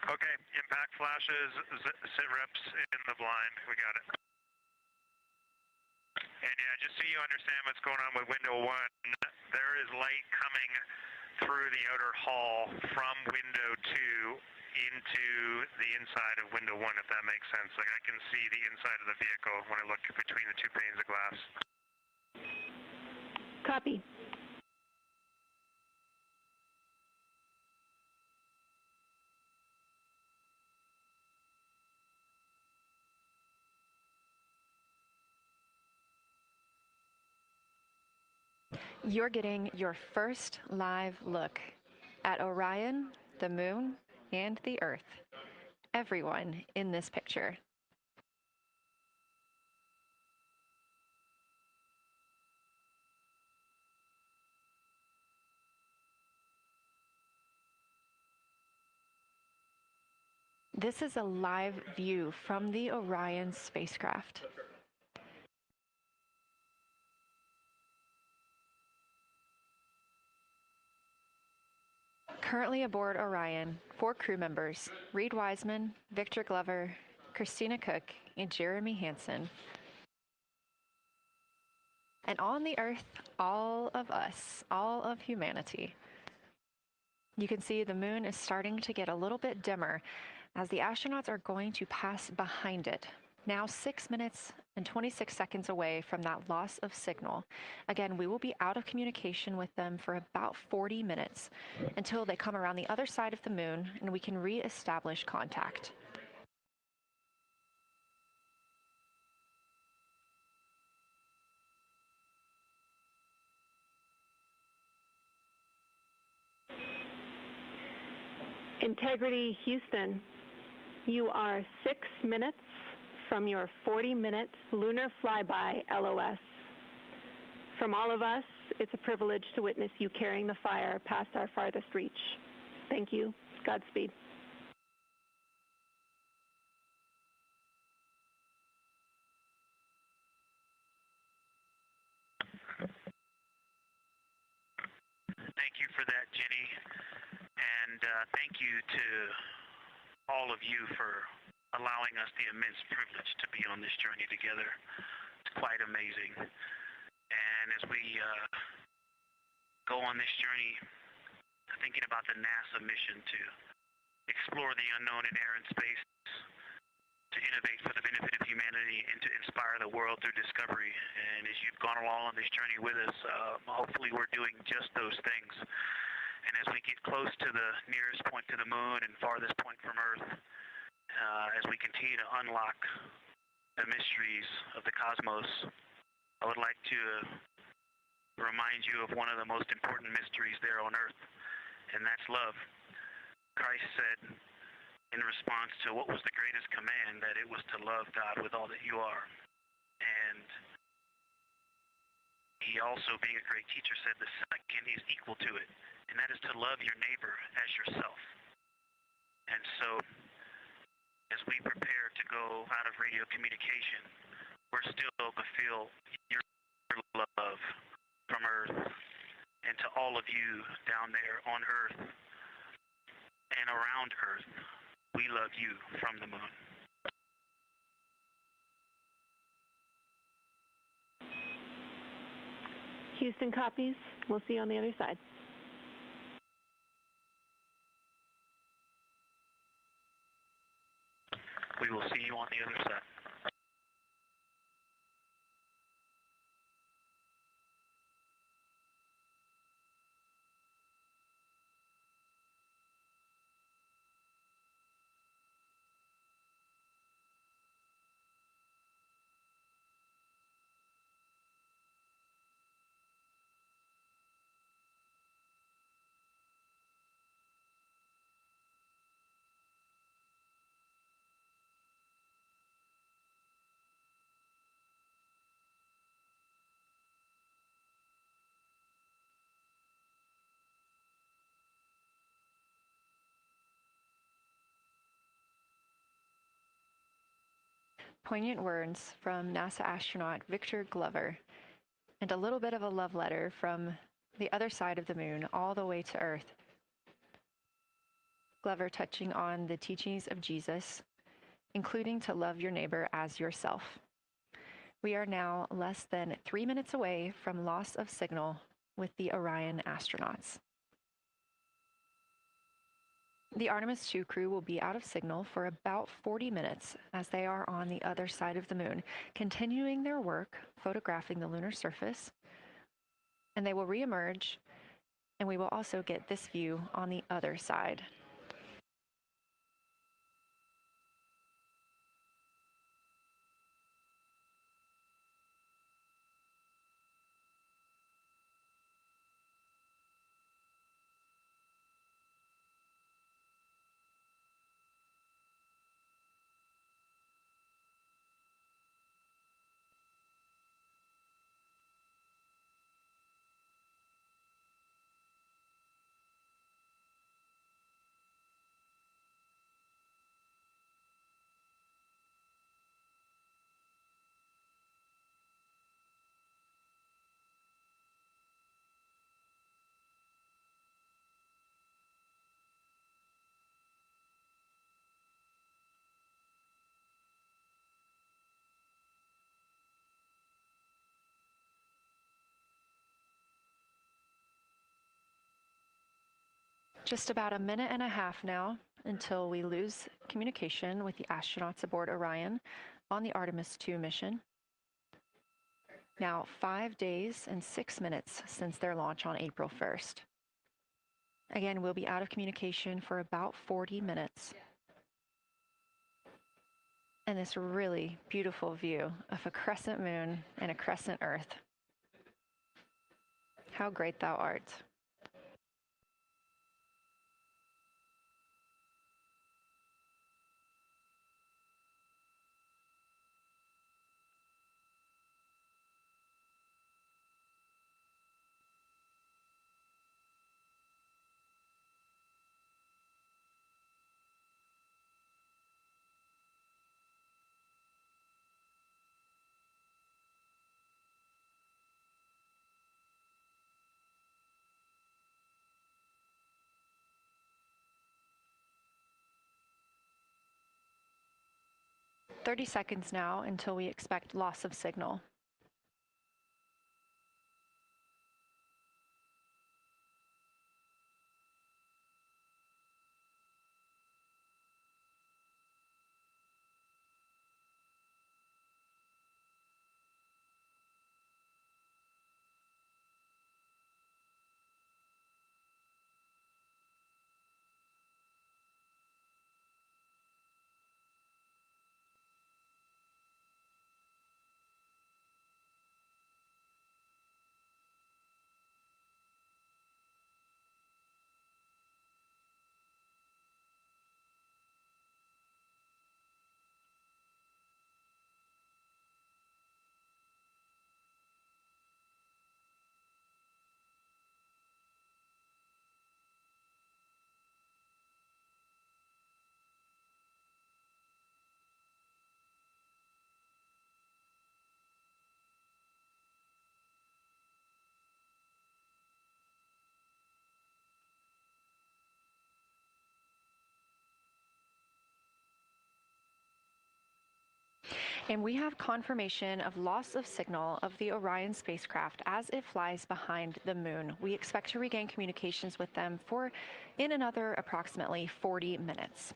Okay, impact flashes, sit reps in the blind. We got it. And yeah, just so you understand what's going on with window 1, there is light coming through the outer hall from window 2 into the inside of window 1, if that makes sense. Like I can see the inside of the vehicle when I look between the two panes of glass. Copy. You're getting your first live look at Orion, the Moon, and the Earth. Everyone in this picture. This is a live view from the Orion spacecraft. Currently aboard Orion, 4 crew members, Reed Wiseman, Victor Glover, Christina Cook, and Jeremy Hansen. And on the Earth, all of us, all of humanity. You can see the moon is starting to get a little bit dimmer as the astronauts are going to pass behind it. Now 6 minutes and 26 seconds away from that loss of signal. Again, we will be out of communication with them for about 40 minutes until they come around the other side of the moon and we can re-establish contact. Integrity Houston, you are 6 minutes from your 40-minute lunar flyby LOS. From all of us, it's a privilege to witness you carrying the fire past our farthest reach. Thank you. Godspeed. Thank you for that, Jenny. And thank you to all of you for allowing us the immense privilege to be on this journey together. It's quite amazing. And as we go on this journey, thinking about the NASA mission to explore the unknown in air and space, to innovate for the benefit of humanity, and to inspire the world through discovery. And as you've gone along on this journey with us, hopefully we're doing just those things. And as we get close to the nearest point to the moon and farthest point from Earth, as we continue to unlock the mysteries of the cosmos, I would like to remind you of one of the most important mysteries there on Earth, and that's love. Christ said in response to what was the greatest command, that it was to love God with all that you are. And he also, being a great teacher, said the second is equal to it, and that is to love your neighbor as yourself. And so, as we prepare to go out of radio communication, we're still to feel your love from Earth, and to all of you down there on Earth and around Earth, we love you from the moon. Houston copies. We'll see you on the other side. We will see you on the other side. Poignant words from NASA astronaut Victor Glover, and a little bit of a love letter from the other side of the moon all the way to Earth. Glover touching on the teachings of Jesus, including to love your neighbor as yourself. We are now less than 3 minutes away from loss of signal with the Orion astronauts. The Artemis 2 crew will be out of signal for about 40 minutes as they are on the other side of the moon, continuing their work photographing the lunar surface, and they will reemerge, and we will also get this view on the other side. Just about a minute and a half now until we lose communication with the astronauts aboard Orion on the Artemis 2 mission. Now, 5 days and 6 minutes since their launch on April 1st. Again, we'll be out of communication for about 40 minutes. And this really beautiful view of a crescent moon and a crescent Earth. How great thou art. "30 seconds now until we expect loss of signal. And we have confirmation of loss of signal of the Orion spacecraft as it flies behind the moon. We expect to regain communications with them in another approximately 40 minutes.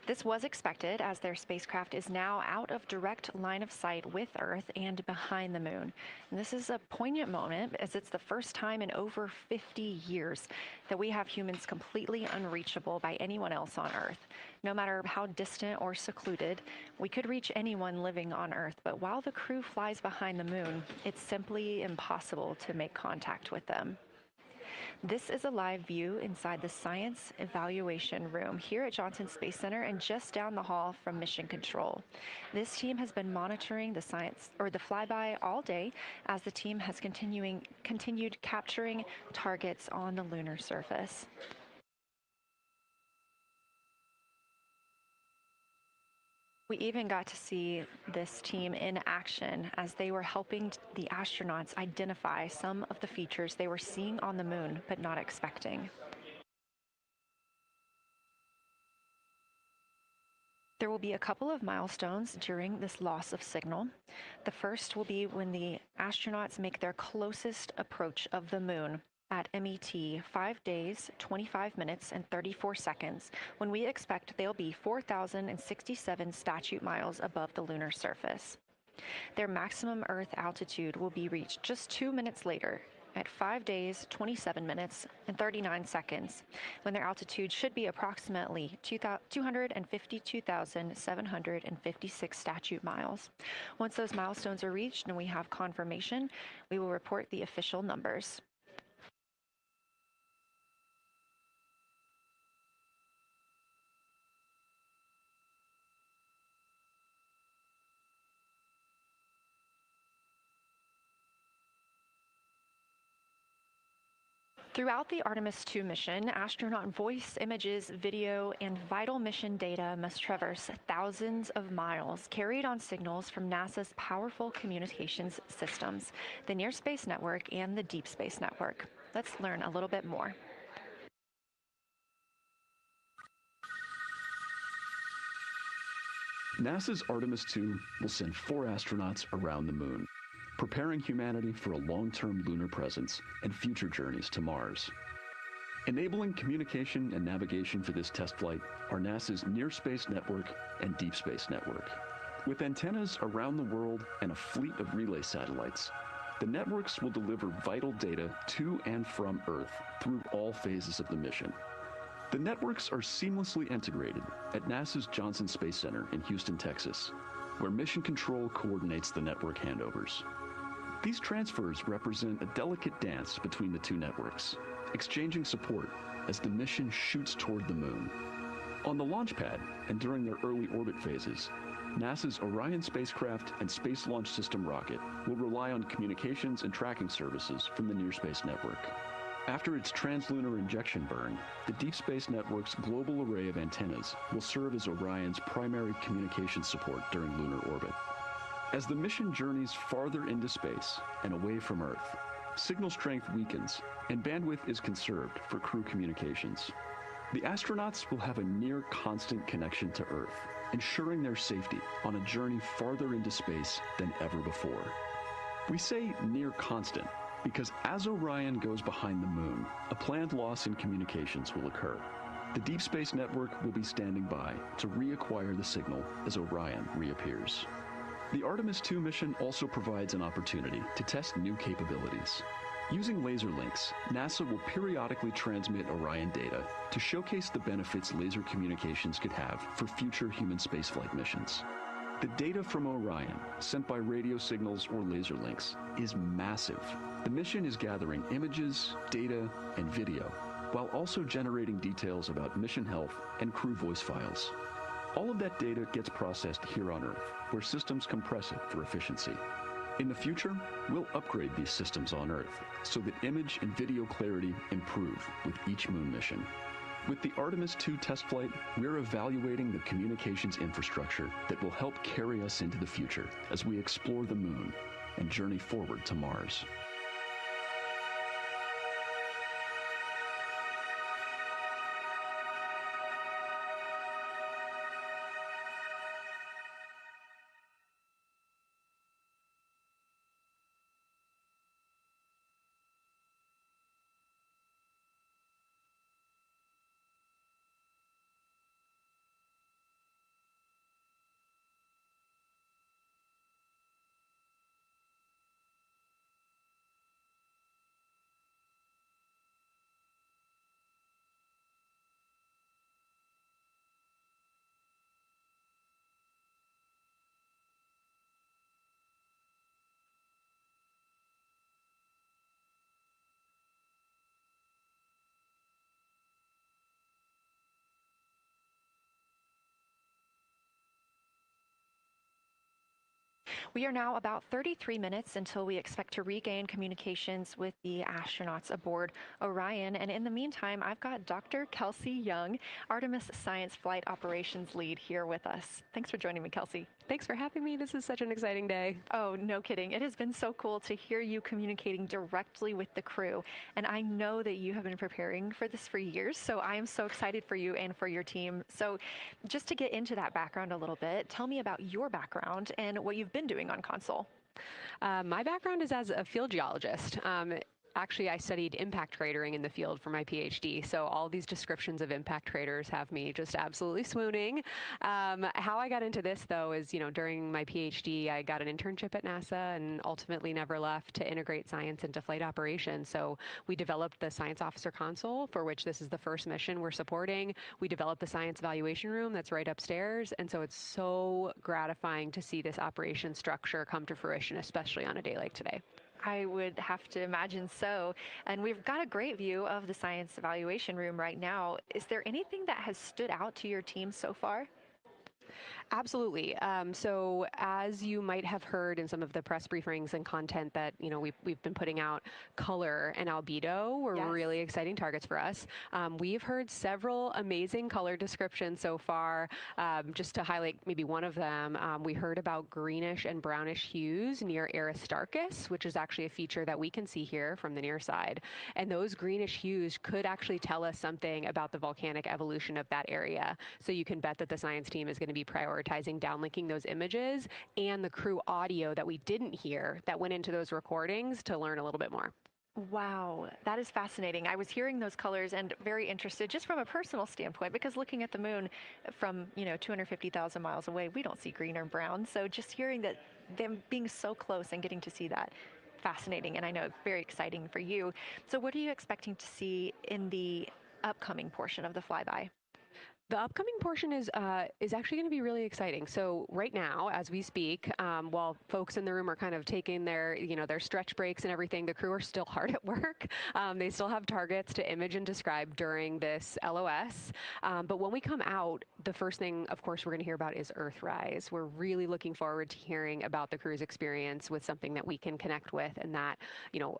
This was expected as their spacecraft is now out of direct line of sight with Earth and behind the moon. And this is a poignant moment as it's the first time in over 50 years that we have humans completely unreachable by anyone else on Earth. No matter how distant or secluded, we could reach anyone living on Earth, but while the crew flies behind the moon, it's simply impossible to make contact with them. This is a live view inside the Science Evaluation Room here at Johnson Space Center and just down the hall from Mission Control. This team has been monitoring the flyby all day as the team has continued capturing targets on the lunar surface. We even got to see this team in action as they were helping the astronauts identify some of the features they were seeing on the moon but not expecting. There will be a couple of milestones during this loss of signal. The first will be when the astronauts make their closest approach of the moon at MET 5 days, 25 minutes, and 34 seconds, when we expect they'll be 4,067 statute miles above the lunar surface. Their maximum Earth altitude will be reached just 2 minutes later, at 5 days, 27 minutes, and 39 seconds, when their altitude should be approximately 252,756 statute miles. Once those milestones are reached and we have confirmation, we will report the official numbers. Throughout the Artemis II mission, astronaut voice, images, video, and vital mission data must traverse thousands of miles carried on signals from NASA's powerful communications systems, the Near Space Network and the Deep Space Network. Let's learn a little bit more. NASA's Artemis II will send 4 astronauts around the moon, preparing humanity for a long-term lunar presence and future journeys to Mars. Enabling communication and navigation for this test flight are NASA's Near Space Network and Deep Space Network. With antennas around the world and a fleet of relay satellites, the networks will deliver vital data to and from Earth through all phases of the mission. The networks are seamlessly integrated at NASA's Johnson Space Center in Houston, Texas, where Mission Control coordinates the network handovers. These transfers represent a delicate dance between the two networks, exchanging support as the mission shoots toward the moon. On the launch pad and during their early orbit phases, NASA's Orion spacecraft and Space Launch System rocket will rely on communications and tracking services from the Near Space Network. After its translunar injection burn, the Deep Space Network's global array of antennas will serve as Orion's primary communication support during lunar orbit. As the mission journeys farther into space and away from Earth, signal strength weakens and bandwidth is conserved for crew communications. The astronauts will have a near constant connection to Earth, ensuring their safety on a journey farther into space than ever before. We say near constant because as Orion goes behind the moon, a planned loss in communications will occur. The Deep Space Network will be standing by to reacquire the signal as Orion reappears. The Artemis II mission also provides an opportunity to test new capabilities. Using laser links, NASA will periodically transmit Orion data to showcase the benefits laser communications could have for future human spaceflight missions. The data from Orion, sent by radio signals or laser links, is massive. The mission is gathering images, data, and video, while also generating details about mission health and crew voice files. All of that data gets processed here on Earth, where systems compress it for efficiency. In the future, we'll upgrade these systems on Earth so that image and video clarity improve with each moon mission. With the Artemis II test flight, we're evaluating the communications infrastructure that will help carry us into the future as we explore the moon and journey forward to Mars. We are now about 33 minutes until we expect to regain communications with the astronauts aboard Orion. And in the meantime, I've got Dr. Kelsey Young, Artemis Science Flight Operations Lead, here with us. Thanks for joining me, Kelsey. Thanks for having me. This is such an exciting day. Oh, no kidding. It has been so cool to hear you communicating directly with the crew. And I know that you have been preparing for this for years, so I am so excited for you and for your team. So just to get into that background a little bit, tell me about your background and what you've been doing on console. My background is as a field geologist. Actually, I studied impact cratering in the field for my PhD, so all these descriptions of impact craters have me just absolutely swooning. How I got into this, though, is, during my PhD, I got an internship at NASA and ultimately never left to integrate science into flight operations. So we developed the Science Officer Console, for which this is the first mission we're supporting. We developed the Science Evaluation Room that's right upstairs, and so it's so gratifying to see this operation structure come to fruition, especially on a day like today. I would have to imagine so. And we've got a great view of the science evaluation room right now. Is there anything that has stood out to your team so far? Absolutely. So as you might have heard in some of the press briefings and content that we've been putting out, color and albedo were really exciting targets for us. We've heard several amazing color descriptions so far. Just to highlight maybe one of them, we heard about greenish and brownish hues near Aristarchus, which is actually a feature that we can see here from the near side. And those greenish hues could actually tell us something about the volcanic evolution of that area. So you can bet that the science team is going to be prioritizing downlinking those images and the crew audio that we didn't hear that went into those recordings to learn a little bit more. Wow, that is fascinating. I was hearing those colors and very interested just from a personal standpoint, because looking at the moon from, 250,000 miles away, we don't see green or brown. So just hearing that, them being so close and getting to see that, fascinating. And I know very exciting for you. So what are you expecting to see in the upcoming portion of the flyby? The upcoming portion is actually going to be really exciting. So right now, as we speak, while folks in the room are kind of taking their, their stretch breaks and everything, the crew are still hard at work. They still have targets to image and describe during this LOS. But when we come out, the first thing, of course, we're going to hear about is Earthrise. We're really looking forward to hearing about the crew's experience with something that we can connect with and that,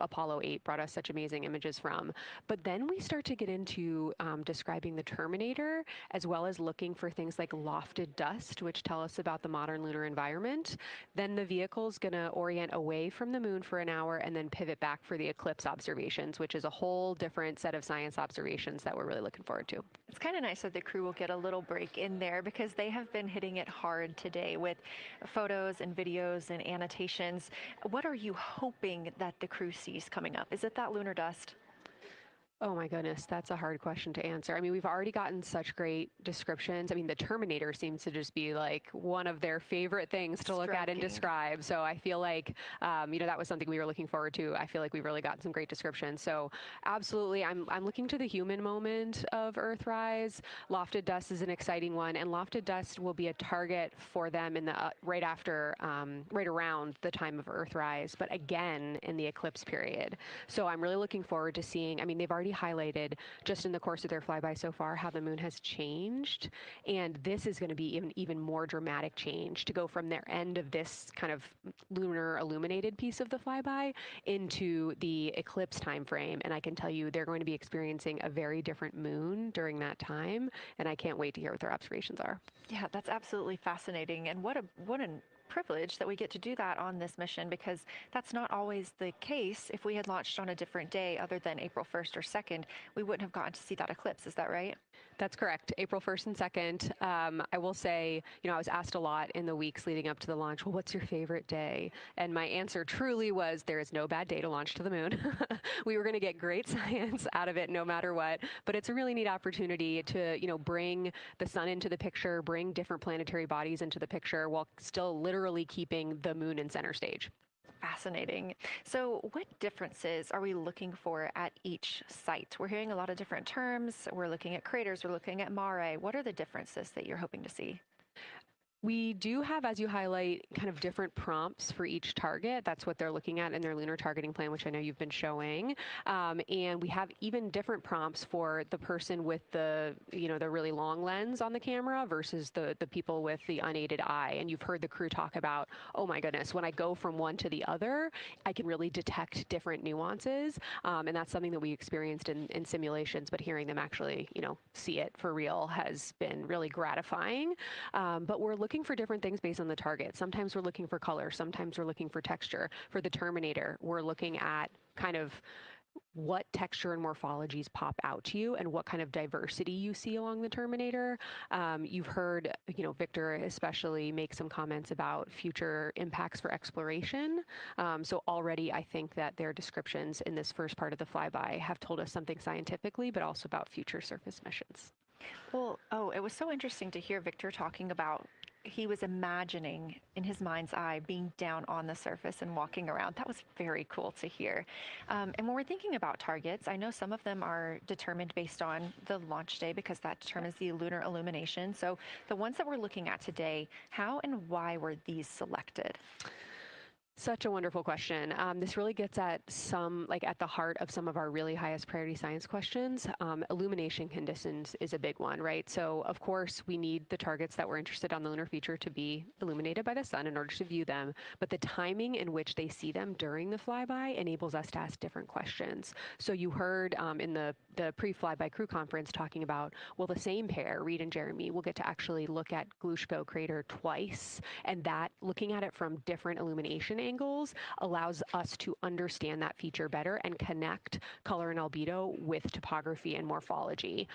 Apollo 8 brought us such amazing images from. But then we start to get into describing the Terminator, as well as looking for things like lofted dust, which tell us about the modern lunar environment. Then the vehicle's going to orient away from the moon for an hour and then pivot back for the eclipse observations, which is a whole different set of science observations that we're really looking forward to. It's kind of nice that the crew will get a little break in there, because they have been hitting it hard today with photos and videos and annotations. What are you hoping that the crew sees coming up? Is it that lunar dust? Oh my goodness, that's a hard question to answer. I mean, we've already gotten such great descriptions. I mean, the Terminator seems to just be like one of their favorite things to look at and describe. So I feel like, that was something we were looking forward to. I feel like we've really gotten some great descriptions. So absolutely, I'm looking to the human moment of Earthrise. Lofted dust is an exciting one, and lofted dust will be a target for them in the right around the time of Earthrise, but again in the eclipse period. So I'm really looking forward to seeing. I mean, they've already highlighted just in the course of their flyby so far how the moon has changed, and this is going to be even more dramatic change to go from their end of this kind of lunar illuminated piece of the flyby into the eclipse time frame. And I can tell you they're going to be experiencing a very different moon during that time, and I can't wait to hear what their observations are. Yeah, that's absolutely fascinating, and what an privilege that we get to do that on this mission, because that's not always the case. If we had launched on a different day other than April 1st or 2nd, we wouldn't have gotten to see that eclipse. Is that right? That's correct. April 1st and 2nd. I will say, I was asked a lot in the weeks leading up to the launch, well, what's your favorite day? And my answer truly was, there is no bad day to launch to the moon. We were going to get great science out of it no matter what, but it's a really neat opportunity to, bring the sun into the picture, bring different planetary bodies into the picture while still literally keeping the moon in center stage. Fascinating. So what differences are we looking for at each site? We're hearing a lot of different terms. We're looking at craters. We're looking at mare. What are the differences that you're hoping to see? We do have, as you highlight, kind of different prompts for each target. That's what they're looking at in their lunar targeting plan, which I know you've been showing. And we have even different prompts for the person with the, the really long lens on the camera versus the people with the unaided eye. And you've heard the crew talk about, oh my goodness, when I go from one to the other, I can really detect different nuances. And that's something that we experienced in simulations, but hearing them actually, see it for real has been really gratifying. But we're looking for different things based on the target. Sometimes we're looking for color. Sometimes we're looking for texture. For the Terminator, we're looking at kind of what texture and morphologies pop out to you and what kind of diversity you see along the terminator. You've heard, Victor especially make some comments about future impacts for exploration. So already I think that their descriptions in this first part of the flyby have told us something scientifically, but also about future surface missions. Well, it was so interesting to hear Victor talking about he was imagining in his mind's eye being down on the surface and walking around. That was very cool to hear. And when we're thinking about targets, I know some of them are determined based on the launch day because that determines the lunar illumination. So the ones that we're looking at today, how and why were these selected? Such a wonderful question. This really gets at at the heart of some of our really highest priority science questions. Illumination conditions is a big one, right? So of course we need the targets that we're interested on the lunar feature to be illuminated by the sun in order to view them, but the timing in which they see them during the flyby enables us to ask different questions. So you heard in the pre-flyby crew conference talking about, well, the same pair, Reed and Jeremy, will get to actually look at Glushko crater twice, and that looking at it from different illumination angles allows us to understand that feature better and connect color and albedo with topography and morphology.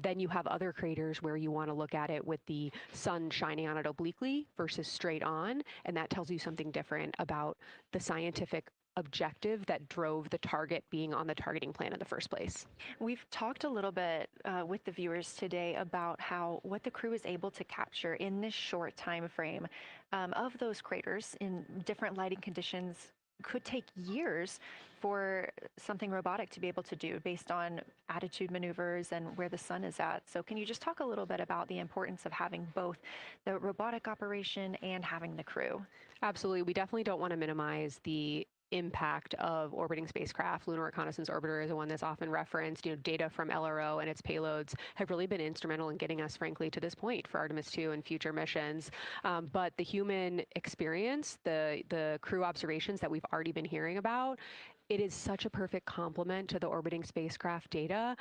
Then you have other craters where you want to look at it with the sun shining on it obliquely versus straight on, and that tells you something different about the scientific objective that drove the target being on the targeting plan in the first place. We've talked a little bit with the viewers today about what the crew is able to capture in this short time frame of those craters in different lighting conditions. Could take years for something robotic to be able to do based on attitude maneuvers and where the sun is at. So can you just talk a little bit about the importance of having both the robotic operation and having the crew? Absolutely. We definitely don't want to minimize the impact of orbiting spacecraft. Lunar Reconnaissance Orbiter is the one that's often referenced. Data from LRO and its payloads have really been instrumental in getting us, frankly, to this point for Artemis II and future missions. But the human experience, the crew observations that we've already been hearing about, it is such a perfect complement to the orbiting spacecraft data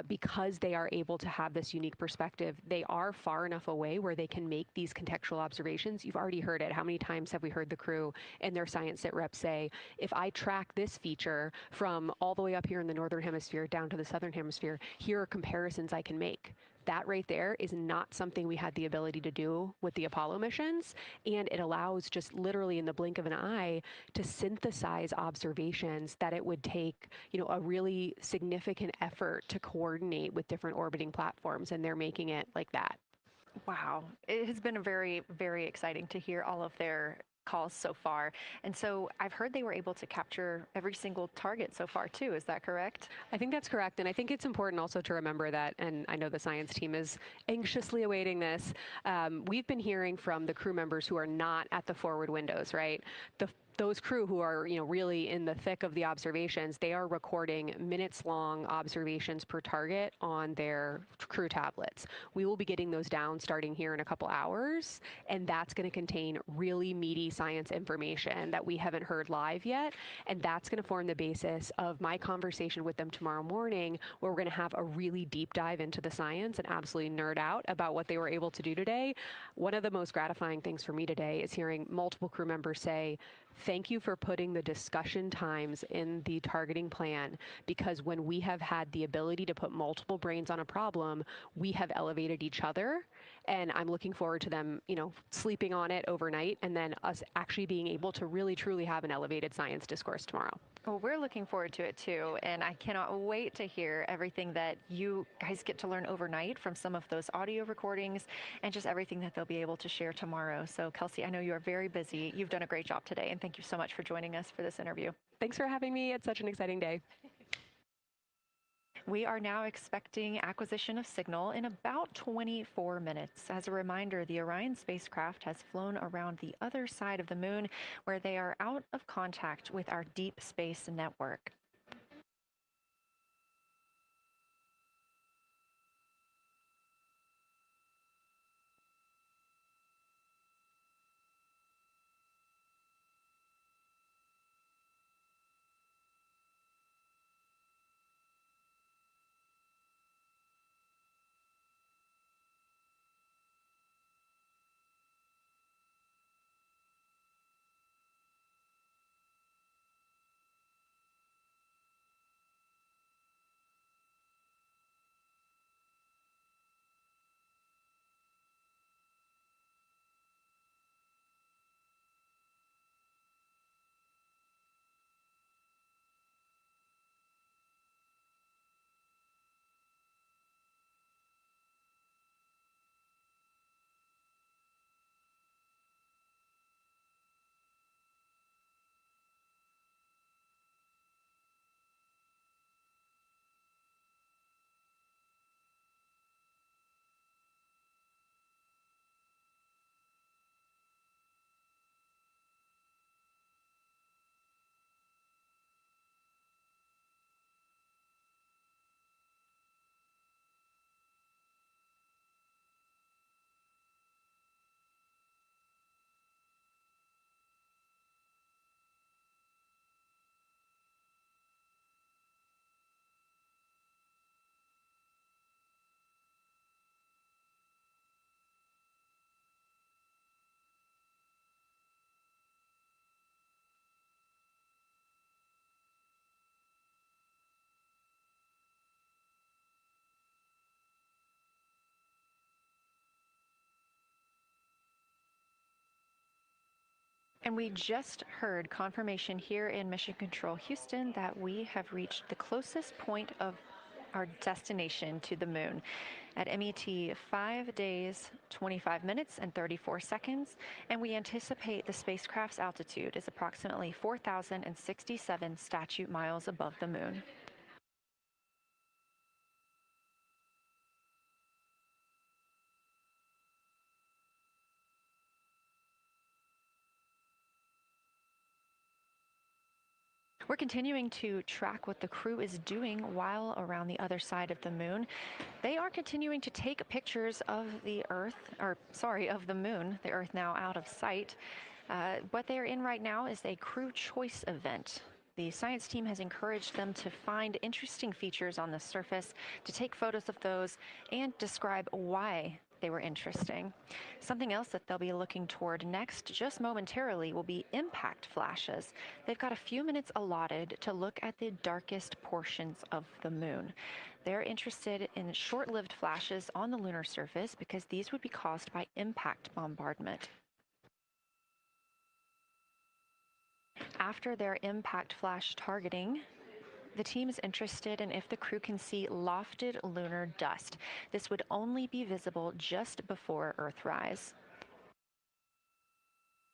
because they are able to have this unique perspective. They are far enough away where they can make these contextual observations. You've already heard it. How many times have we heard the crew and their science sit reps say, if I track this feature from all the way up here in the northern hemisphere down to the southern hemisphere, here are comparisons I can make. That right there is not something we had the ability to do with the Apollo missions, and it allows just literally in the blink of an eye to synthesize observations that it would take, a really significant effort to coordinate with different orbiting platforms, and they're making it like that. Wow. It has been very, very exciting to hear all of their calls so far. And so I've heard they were able to capture every single target so far too. Is that correct? I think that's correct. And I think it's important also to remember that, and I know the science team is anxiously awaiting this, we've been hearing from the crew members who are not at the forward windows, right? Those crew who are, really in the thick of the observations, they are recording minutes-long observations per target on their crew tablets. We will be getting those down starting here in a couple hours, and that's going to contain really meaty science information that we haven't heard live yet, and that's going to form the basis of my conversation with them tomorrow morning, where we're going to have a really deep dive into the science and absolutely nerd out about what they were able to do today. One of the most gratifying things for me today is hearing multiple crew members say, thank you for putting the discussion times in the targeting plan, because when we have had the ability to put multiple brains on a problem, we have elevated each other. And I'm looking forward to them, sleeping on it overnight and then us actually being able to really, truly have an elevated science discourse tomorrow. Well, we're looking forward to it too, and I cannot wait to hear everything that you guys get to learn overnight from some of those audio recordings and just everything that they'll be able to share tomorrow. So, Kelsey, I know you are very busy. You've done a great job today, and thank you so much for joining us for this interview. Thanks for having me. It's such an exciting day. We are now expecting acquisition of signal in about 24 minutes. As a reminder, the Orion spacecraft has flown around the other side of the moon, where they are out of contact with our deep space network. And we just heard confirmation here in Mission Control Houston that we have reached the closest point of our destination to the moon at MET 5 days, 25 minutes, and 34 seconds, and we anticipate the spacecraft's altitude is approximately 4,067 statute miles above the moon. We're continuing to track what the crew is doing while around the other side of the moon. They are continuing to take pictures of the moon, the Earth now out of sight. What they're in right now is a crew choice event. The science team has encouraged them to find interesting features on the surface, to take photos of those, and describe why they were interesting. Something else that they'll be looking toward next, just momentarily, will be impact flashes. They've got a few minutes allotted to look at the darkest portions of the moon. They're interested in short-lived flashes on the lunar surface because these would be caused by impact bombardment. After their impact flash targeting, the team is interested in if the crew can see lofted lunar dust. This would only be visible just before Earthrise.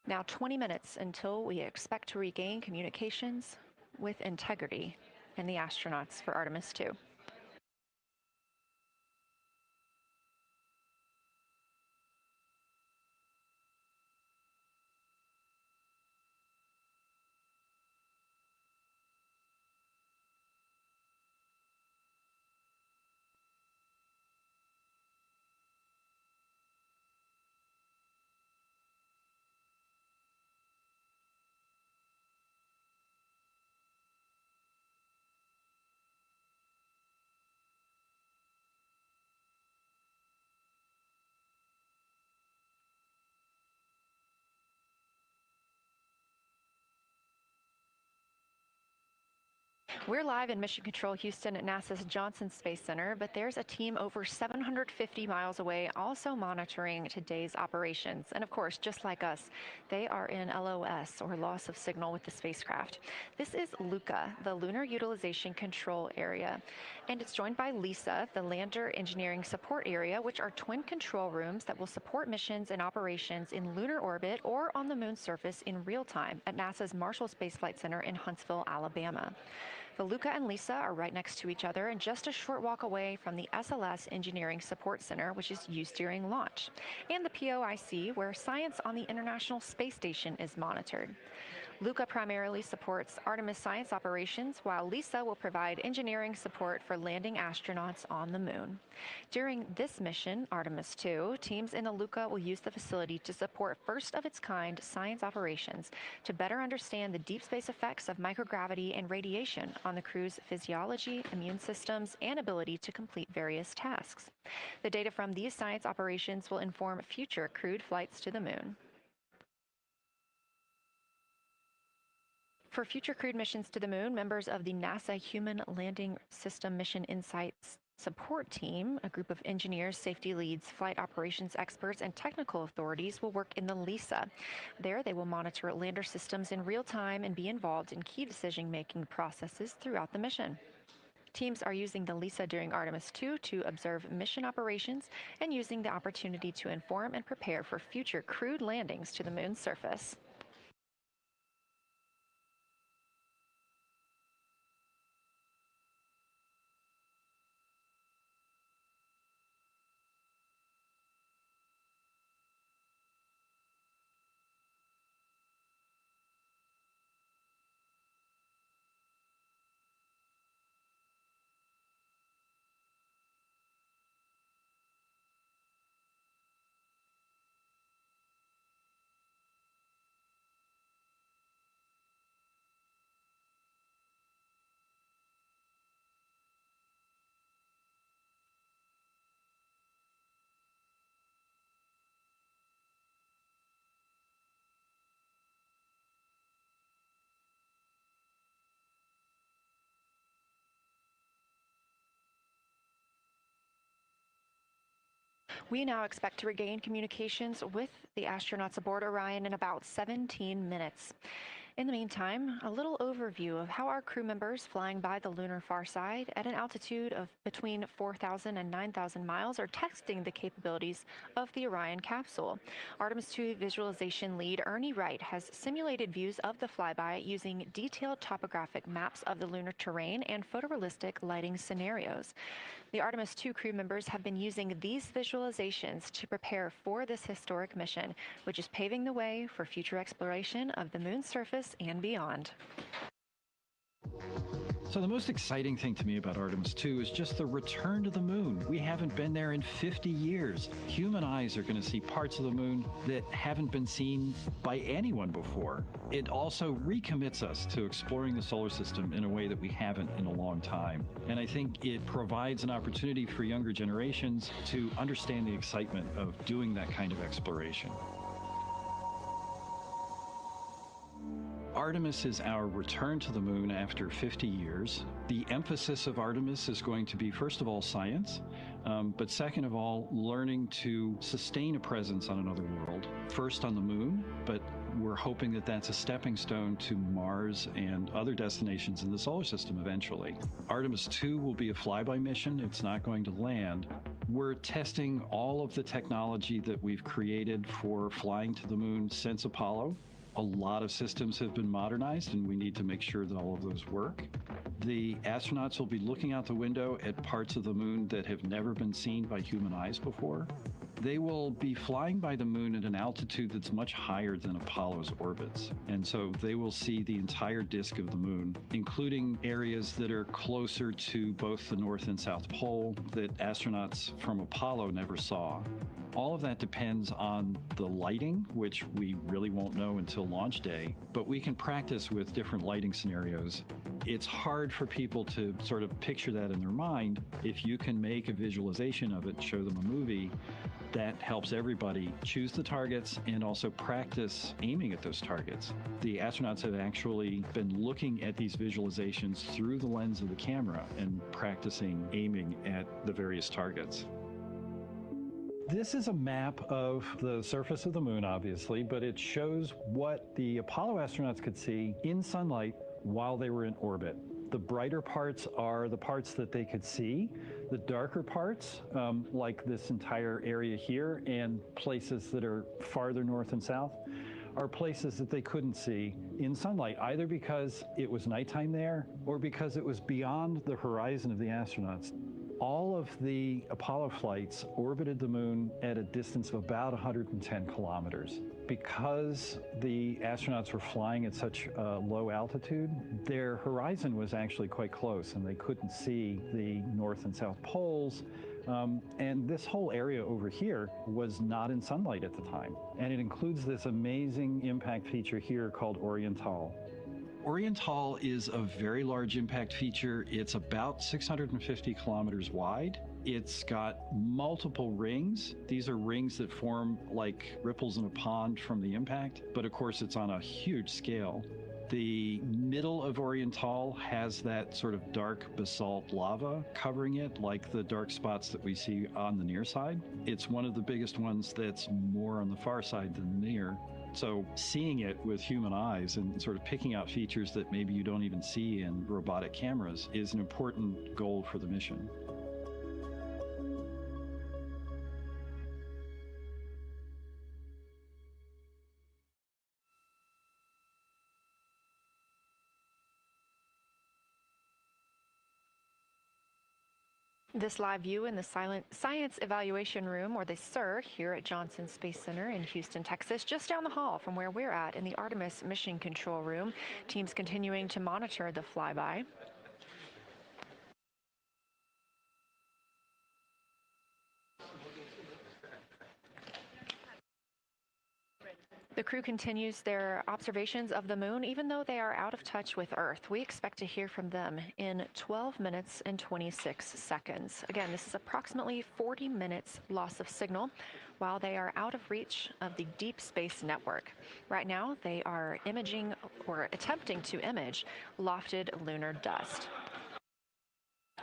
Now 20 minutes until we expect to regain communications with integrity and the astronauts for Artemis 2. We're live in Mission Control Houston at NASA's Johnson Space Center, but there's a team over 750 miles away also monitoring today's operations. And of course, just like us, they are in LOS, or loss of signal, with the spacecraft. This is LUCA, the Lunar Utilization Control Area, and it's joined by LISA, the Lander Engineering Support Area, which are twin control rooms that will support missions and operations in lunar orbit or on the moon's surface in real time at NASA's Marshall Space Flight Center in Huntsville, Alabama. The LUCA and LISA are right next to each other and just a short walk away from the SLS Engineering Support Center, which is used during launch, and the POIC, where science on the International Space Station is monitored. LUCA primarily supports Artemis science operations, while LISA will provide engineering support for landing astronauts on the moon. During this mission, Artemis 2, teams in the LUCA will use the facility to support first-of-its-kind science operations to better understand the deep space effects of microgravity and radiation on the crew's physiology, immune systems, and ability to complete various tasks. The data from these science operations will inform future crewed flights to the moon. For future crewed missions to the moon, members of the NASA Human Landing System Mission Insights Support Team, a group of engineers, safety leads, flight operations experts, and technical authorities, will work in the LISA. There, they will monitor lander systems in real time and be involved in key decision-making processes throughout the mission. Teams are using the LISA during Artemis 2 to observe mission operations and using the opportunity to inform and prepare for future crewed landings to the moon's surface. We now expect to regain communications with the astronauts aboard Orion in about 17 minutes. In the meantime, a little overview of how our crew members flying by the lunar far side at an altitude of between 4,000 and 9,000 miles are testing the capabilities of the Orion capsule. Artemis II visualization lead Ernie Wright has simulated views of the flyby using detailed topographic maps of the lunar terrain and photorealistic lighting scenarios. The Artemis II crew members have been using these visualizations to prepare for this historic mission, which is paving the way for future exploration of the moon's surface and beyond. So the most exciting thing to me about Artemis II is just the return to the moon. We haven't been there in 50 years. Human eyes are going to see parts of the moon that haven't been seen by anyone before. It also recommits us to exploring the solar system in a way that we haven't in a long time. And I think it provides an opportunity for younger generations to understand the excitement of doing that kind of exploration. Artemis is our return to the moon after 50 years. The emphasis of Artemis is going to be, first of all, science, but second of all, learning to sustain a presence on another world. First on the moon, but we're hoping that that's a stepping stone to Mars and other destinations in the solar system eventually. Artemis II will be a flyby mission. It's not going to land. We're testing all of the technology that we've created for flying to the moon since Apollo. A lot of systems have been modernized, and we need to make sure that all of those work. The astronauts will be looking out the window at parts of the moon that have never been seen by human eyes before. They will be flying by the moon at an altitude that's much higher than Apollo's orbits. And so they will see the entire disk of the moon, including areas that are closer to both the North and South Pole that astronauts from Apollo never saw. All of that depends on the lighting, which we really won't know until launch day, but we can practice with different lighting scenarios. It's hard for people to sort of picture that in their mind. If you can make a visualization of it, show them a movie, that helps everybody choose the targets and also practice aiming at those targets. The astronauts have actually been looking at these visualizations through the lens of the camera and practicing aiming at the various targets. This is a map of the surface of the moon, obviously, but it shows what the Apollo astronauts could see in sunlight while they were in orbit. The brighter parts are the parts that they could see. The darker parts, like this entire area here and places that are farther north and south, are places that they couldn't see in sunlight, either because it was nighttime there or because it was beyond the horizon of the astronauts. All of the Apollo flights orbited the moon at a distance of about 110 kilometers. Because the astronauts were flying at such a low altitude, their horizon was actually quite close, and they couldn't see the North and South poles. And this whole area over here was not in sunlight at the time. And it includes this amazing impact feature here called Oriental. Oriental is a very large impact feature. It's about 650 kilometers wide. It's got multiple rings. These are rings that form like ripples in a pond from the impact, but of course it's on a huge scale. The middle of Oriental has that sort of dark basalt lava covering it, like the dark spots that we see on the near side. It's one of the biggest ones that's more on the far side than the near. So seeing it with human eyes and sort of picking out features that maybe you don't even see in robotic cameras is an important goal for the mission. This live view in the Science Evaluation Room, or the SIR, here at Johnson Space Center in Houston, Texas, just down the hall from where we're at in the Artemis Mission Control Room. Teams continuing to monitor the flyby. The crew continues their observations of the moon, even though they are out of touch with Earth. We expect to hear from them in 12 minutes and 26 seconds. Again, this is approximately 40 minutes loss of signal while they are out of reach of the Deep Space Network. Right now, they are imaging or attempting to image lofted lunar dust.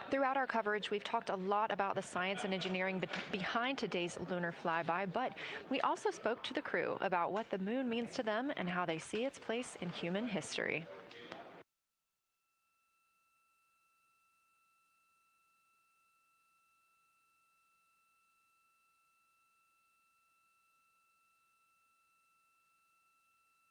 Throughout our coverage, we've talked a lot about the science and engineering behind today's lunar flyby, but we also spoke to the crew about what the moon means to them and how they see its place in human history.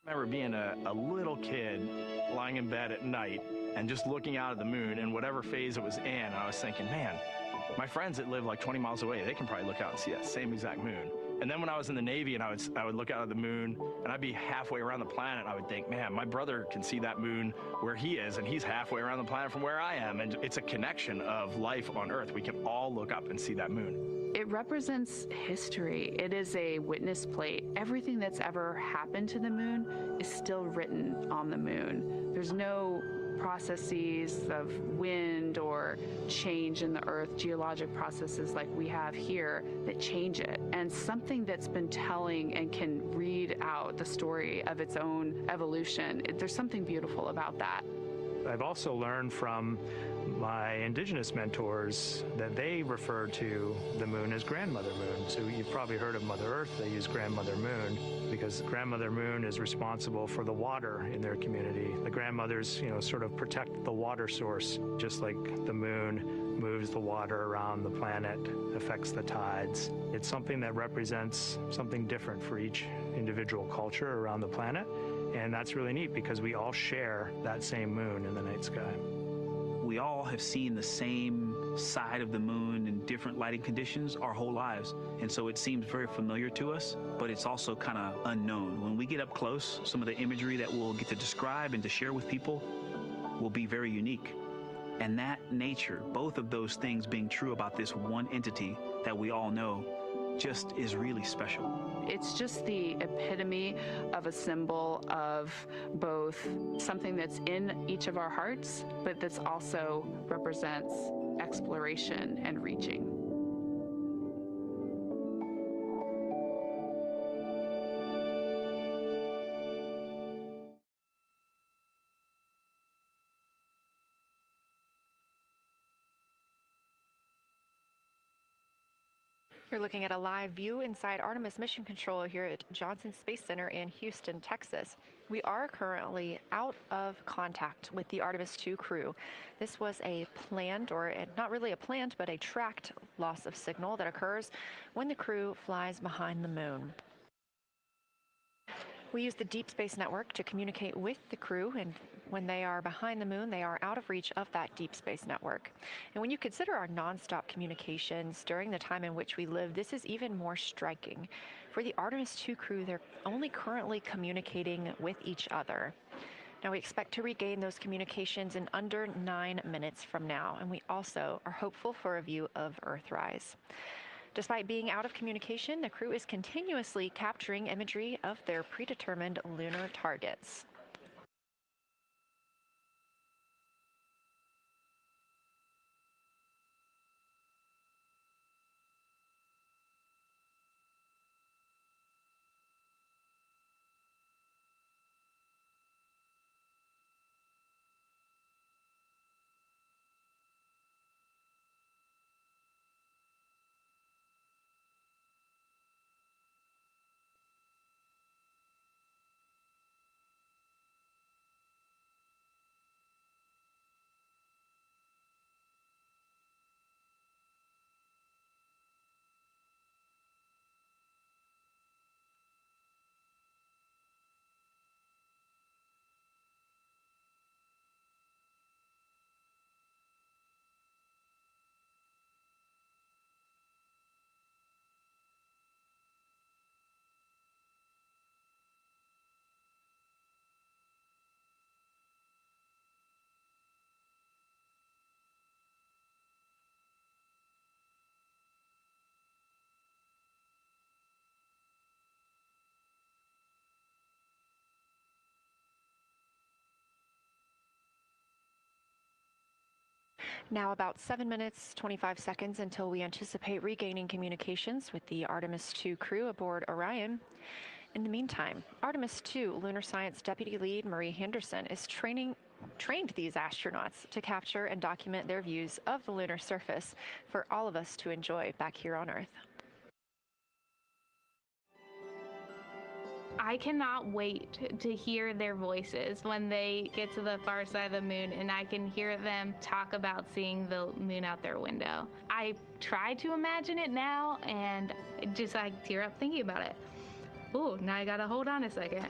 I remember being a little kid lying in bed at night and just looking out at the moon in whatever phase it was in, and I was thinking, man, my friends that live like 20 miles away, they can probably look out and see that same exact moon. And then when I was in the Navy and I would look out at the moon and I'd be halfway around the planet, I would think, man, my brother can see that moon where he is and he's halfway around the planet from where I am. And it's a connection of life on Earth. We can all look up and see that moon. It represents history. It is a witness plate. Everything that's ever happened to the moon is still written on the moon. There's no processes of wind or change in the Earth, geologic processes like we have here that change it. And something that's been telling and can read out the story of its own evolution, there's something beautiful about that. I've also learned from my indigenous mentors that they refer to the moon as Grandmother Moon. So you've probably heard of Mother Earth. They use Grandmother Moon because Grandmother Moon is responsible for the water in their community. The grandmothers, sort of protect the water source, just like the moon moves the water around the planet, affects the tides. It's something that represents something different for each individual culture around the planet. And that's really neat because we all share that same moon in the night sky. We all have seen the same side of the moon in different lighting conditions our whole lives. And so it seems very familiar to us, but it's also kind of unknown. When we get up close, some of the imagery that we'll get to describe and to share with people will be very unique. And that nature, both of those things being true about this one entity that we all know, just is really special. It's just the epitome of a symbol of both something that's in each of our hearts, but that's also represents exploration and reaching. You're looking at a live view inside Artemis Mission Control here at Johnson Space Center in Houston, Texas. We are currently out of contact with the Artemis II crew. This was a planned, or not really a planned, but a tracked loss of signal that occurs when the crew flies behind the moon. We use the Deep Space Network to communicate with the crew, and when they are behind the moon, they are out of reach of that Deep Space Network. And when you consider our nonstop communications during the time in which we live, this is even more striking. For the Artemis II crew, they're only currently communicating with each other. Now, we expect to regain those communications in under 9 minutes from now, and we also are hopeful for a view of Earthrise. Despite being out of communication, the crew is continuously capturing imagery of their predetermined lunar targets. Now about 7 minutes, 25 seconds until we anticipate regaining communications with the Artemis II crew aboard Orion. In the meantime, Artemis II Lunar Science Deputy Lead Marie Henderson is training trained these astronauts to capture and document their views of the lunar surface for all of us to enjoy back here on Earth. I cannot wait to hear their voices when they get to the far side of the moon and I can hear them talk about seeing the moon out their window. I try to imagine it now and I tear up thinking about it. Ooh, now I gotta hold on a second.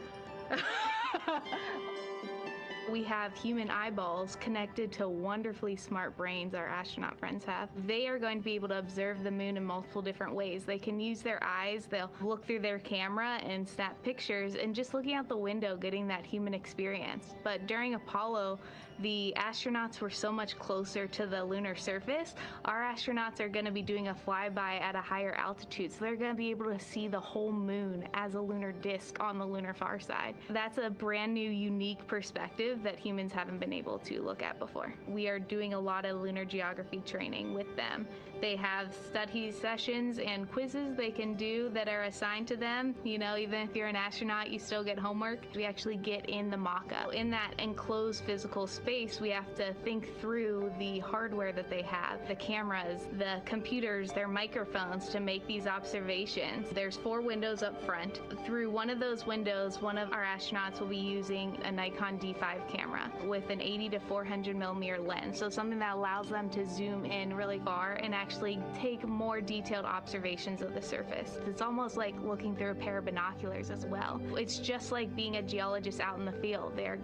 We have human eyeballs connected to wonderfully smart brains our astronaut friends have. They are going to be able to observe the moon in multiple different ways. They can use their eyes, they'll look through their camera and snap pictures, and just looking out the window getting that human experience. But during Apollo, the astronauts were so much closer to the lunar surface. Our astronauts are going to be doing a flyby at a higher altitude, so they're going to be able to see the whole moon as a lunar disk on the lunar far side. That's a brand new, unique perspective that humans haven't been able to look at before. We are doing a lot of lunar geography training with them. They have study sessions and quizzes they can do that are assigned to them. You know, even if you're an astronaut, you still get homework. We actually get in the mock-up. In that enclosed physical space, we have to think through the hardware that they have, the cameras, the computers, their microphones to make these observations. There's 4 windows up front. Through one of those windows, one of our astronauts will be using a Nikon D5 camera with an 80 to 400 millimeter lens. So something that allows them to zoom in really far and actually take more detailed observations of the surface. It's almost like looking through a pair of binoculars as well. It's just like being a geologist out in the field. They're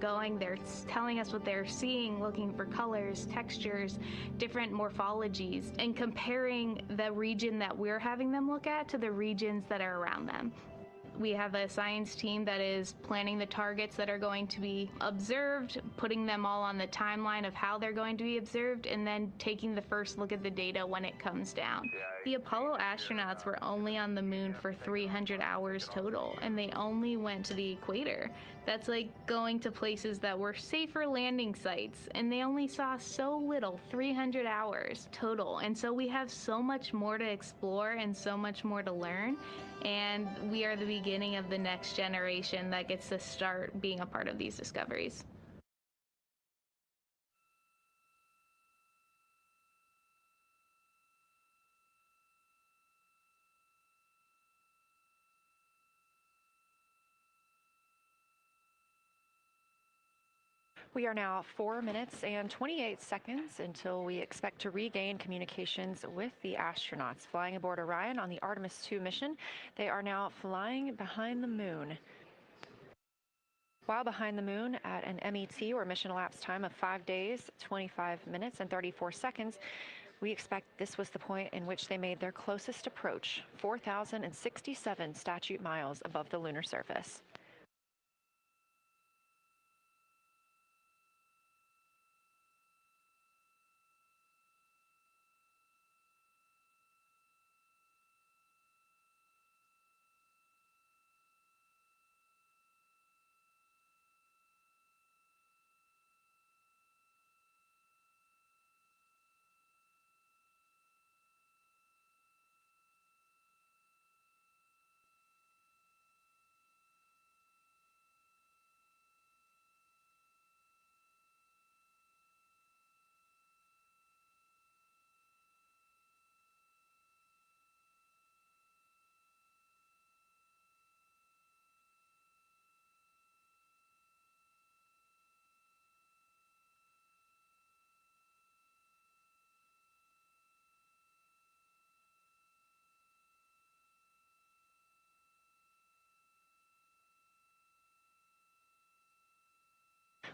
telling us what they're seeing, looking for colors, textures, different morphologies, and comparing the region that we're having them look at to the regions that are around them. We have a science team that is planning the targets that are going to be observed, putting them all on the timeline of how they're going to be observed, and then taking the first look at the data when it comes down. The Apollo astronauts were only on the moon for 300 hours total, and they only went to the equator. That's like going to places that were safer landing sites, and they only saw so little, 300 hours total. And so we have so much more to explore and so much more to learn, and we are the beginning of the next generation that gets to start being a part of these discoveries. We are now 4 minutes and 28 seconds until we expect to regain communications with the astronauts flying aboard Orion on the Artemis II mission. They are now flying behind the moon. While behind the moon at an MET, or mission elapsed time, of 5 days, 25 minutes, and 34 seconds, we expect this was the point in which they made their closest approach, 4,067 statute miles above the lunar surface.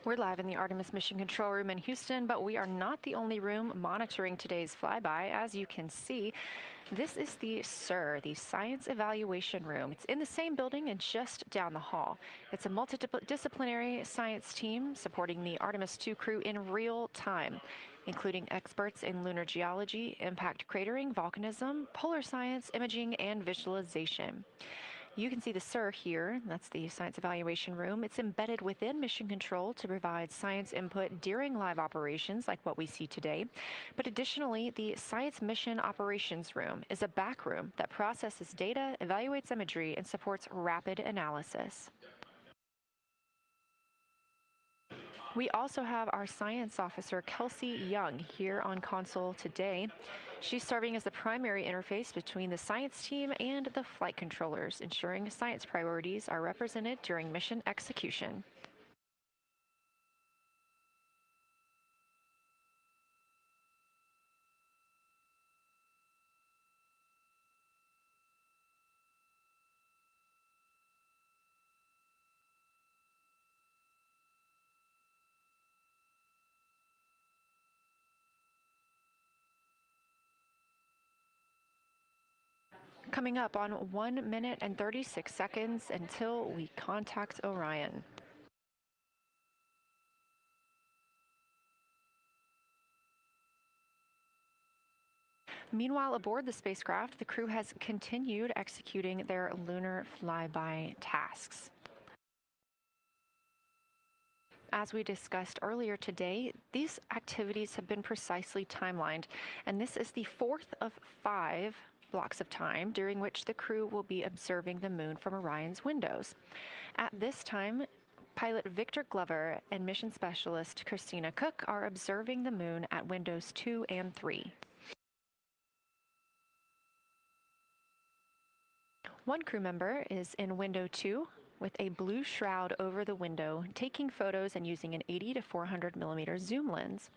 We're live in the Artemis Mission Control Room in Houston, but we are not the only room monitoring today's flyby. As you can see, this is the SIR, the Science Evaluation Room. It's in the same building and just down the hall. It's a multidisciplinary science team supporting the Artemis II crew in real time, including experts in lunar geology, impact cratering, volcanism, polar science, imaging, and visualization. You can see the SIR here. That's the Science Evaluation Room. It's embedded within Mission Control to provide science input during live operations like what we see today. But additionally, the Science Mission Operations Room is a back room that processes data, evaluates imagery, and supports rapid analysis. We also have our science officer, Kelsey Young, here on console today. She's serving as the primary interface between the science team and the flight controllers, ensuring science priorities are represented during mission execution. Coming up on 1 minute and 36 seconds until we contact Orion. Meanwhile, aboard the spacecraft, the crew has continued executing their lunar flyby tasks. As we discussed earlier today, these activities have been precisely timelined, and this is the fourth of 5 blocks of time during which the crew will be observing the moon from Orion's windows. At this time, pilot Victor Glover and mission specialist Christina Cook are observing the moon at windows 2 and 3. One crew member is in window 2 with a blue shroud over the window, taking photos and using an 80 to 400 millimeter zoom lens,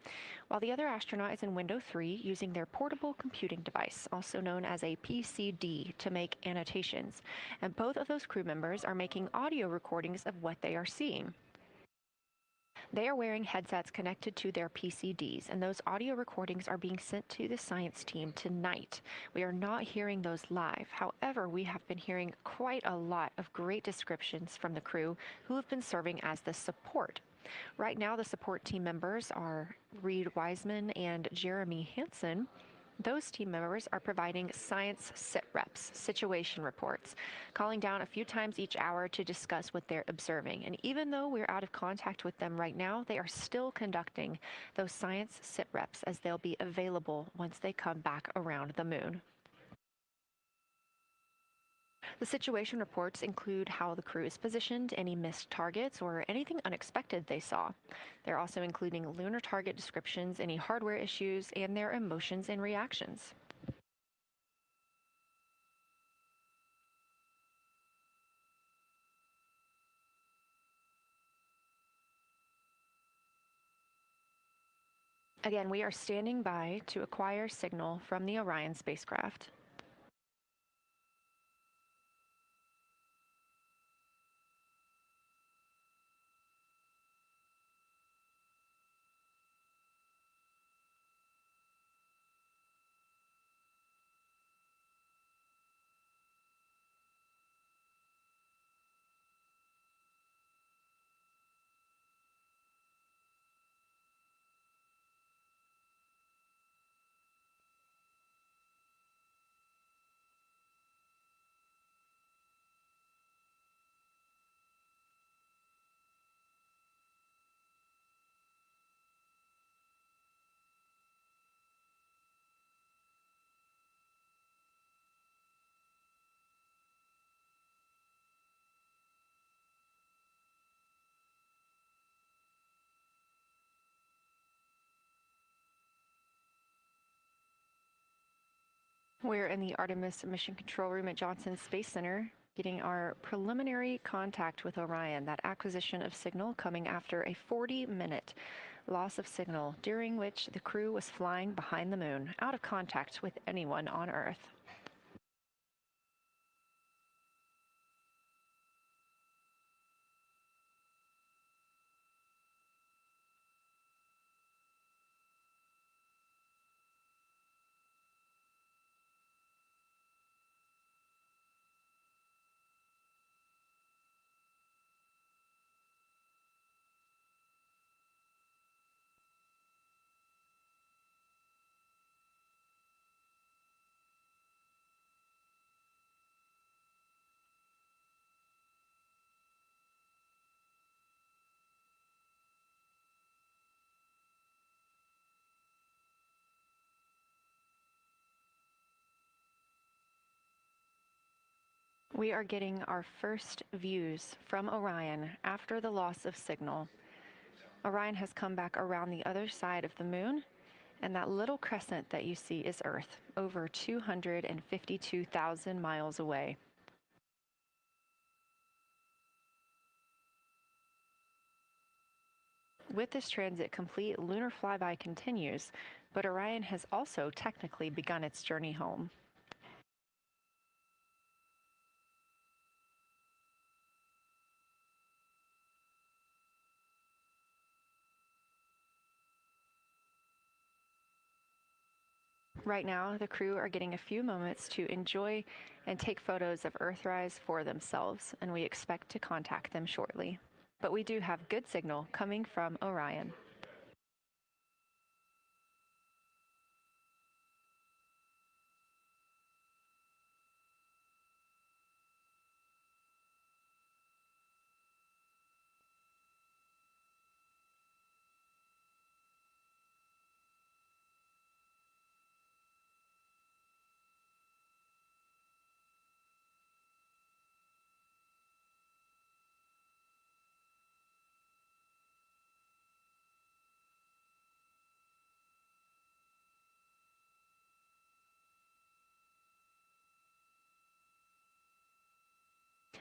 while the other astronaut is in window 3 using their portable computing device, also known as a PCD, to make annotations. And both of those crew members are making audio recordings of what they are seeing. They are wearing headsets connected to their PCDs, and those audio recordings are being sent to the science team tonight. We are not hearing those live. However, we have been hearing quite a lot of great descriptions from the crew who have been serving as the support. Right now, the support team members are Reed Wiseman and Jeremy Hansen. Those team members are providing science sit reps, situation reports, calling down a few times each hour to discuss what they're observing. And even though we're out of contact with them right now, they are still conducting those science sit reps as they'll be available once they come back around the moon. The situation reports include how the crew is positioned, any missed targets, or anything unexpected they saw. They're also including lunar target descriptions, any hardware issues, and their emotions and reactions. Again, we are standing by to acquire signal from the Orion spacecraft. We're in the Artemis Mission Control Room at Johnson Space Center, getting our preliminary contact with Orion, that acquisition of signal coming after a 40-minute loss of signal, during which the crew was flying behind the moon, out of contact with anyone on Earth. We are getting our first views from Orion after the loss of signal. Orion has come back around the other side of the moon, and that little crescent that you see is Earth, over 252,000 miles away. With this transit complete, lunar flyby continues, but Orion has also technically begun its journey home. Right now, the crew are getting a few moments to enjoy and take photos of Earthrise for themselves, and we expect to contact them shortly. But we do have good signal coming from Orion.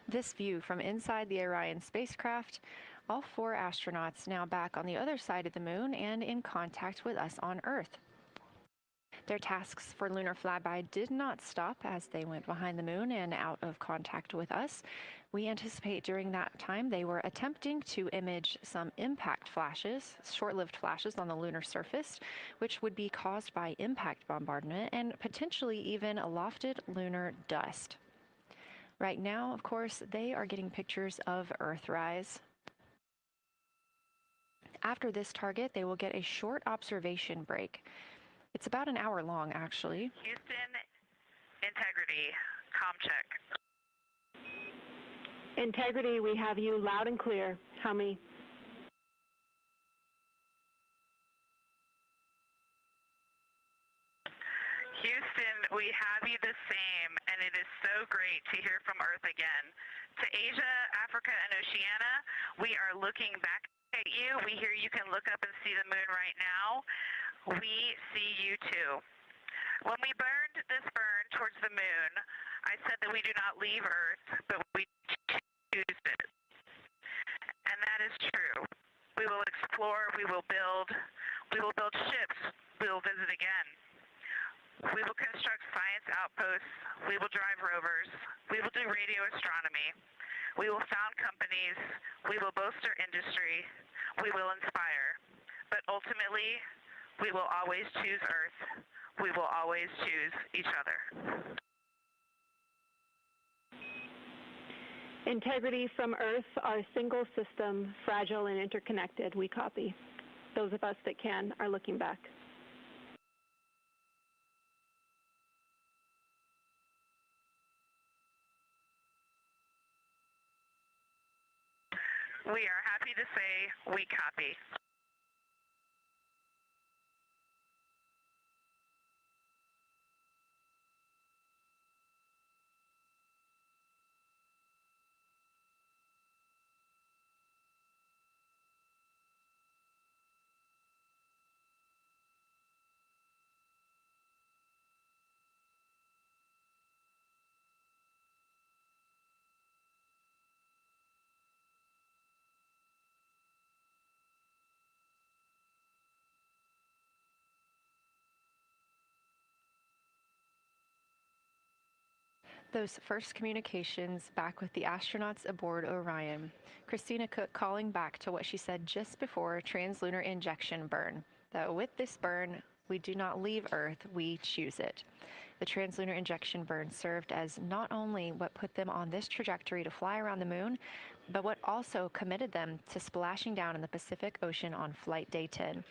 This view from inside the Orion spacecraft, all 4 astronauts now back on the other side of the moon and in contact with us on Earth. Their tasks for lunar flyby did not stop as they went behind the moon and out of contact with us. We anticipate during that time they were attempting to image some impact flashes, short-lived flashes on the lunar surface, which would be caused by impact bombardment and potentially even lofted lunar dust. Right now, of course, they are getting pictures of Earthrise. After this target, they will get a short observation break. It's about an hour long, actually. Houston, integrity, comm check. Integrity, we have you loud and clear. How many? Houston, we have you the same, and it is so great to hear from Earth again. To Asia, Africa, and Oceania, we are looking back at you. We hear you can look up and see the moon right now. We see you too. When we burned this burn towards the moon, I said that we do not leave Earth, but we choose it. And that is true. We will explore, we will build ships, we will visit again. We will construct science outposts, we will drive rovers, we will do radio astronomy, we will found companies, we will bolster industry, we will inspire. But ultimately, we will always choose Earth. We will always choose each other. Integrity from Earth, our single system, fragile and interconnected. We copy. Those of us that can are looking back. We are happy to say we copy. Those first communications back with the astronauts aboard Orion. Christina Cook calling back to what she said just before translunar injection burn, that with this burn, we do not leave Earth, we choose it. The translunar injection burn served as not only what put them on this trajectory to fly around the moon, but what also committed them to splashing down in the Pacific Ocean on Flight Day 10.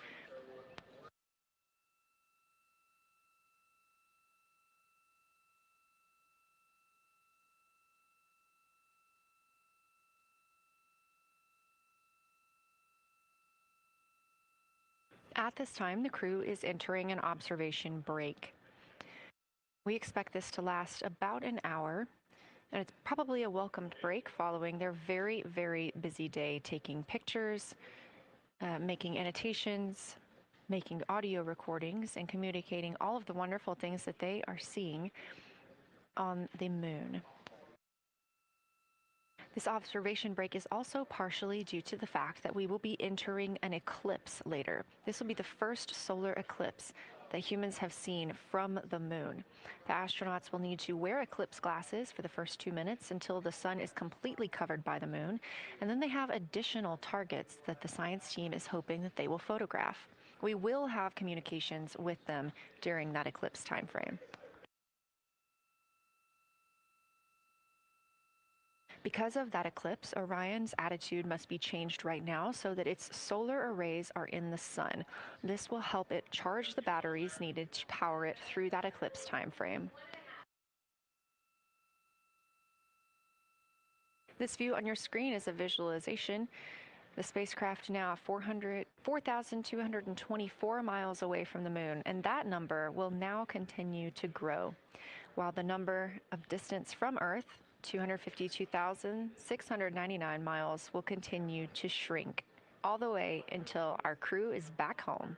At this time, the crew is entering an observation break. We expect this to last about an hour, and it's probably a welcomed break following their very, very busy day taking pictures, making annotations, making audio recordings, and communicating all of the wonderful things that they are seeing on the moon. This observation break is also partially due to the fact that we will be entering an eclipse later. This will be the first solar eclipse that humans have seen from the moon. The astronauts will need to wear eclipse glasses for the first 2 minutes until the sun is completely covered by the moon, and then they have additional targets that the science team is hoping that they will photograph. We will have communications with them during that eclipse time frame. Because of that eclipse, Orion's attitude must be changed right now so that its solar arrays are in the sun. This will help it charge the batteries needed to power it through that eclipse time frame. This view on your screen is a visualization. The spacecraft now 4,224 miles away from the moon, and that number will now continue to grow, while the number of distance from Earth, 252,699 miles, will continue to shrink all the way until our crew is back home.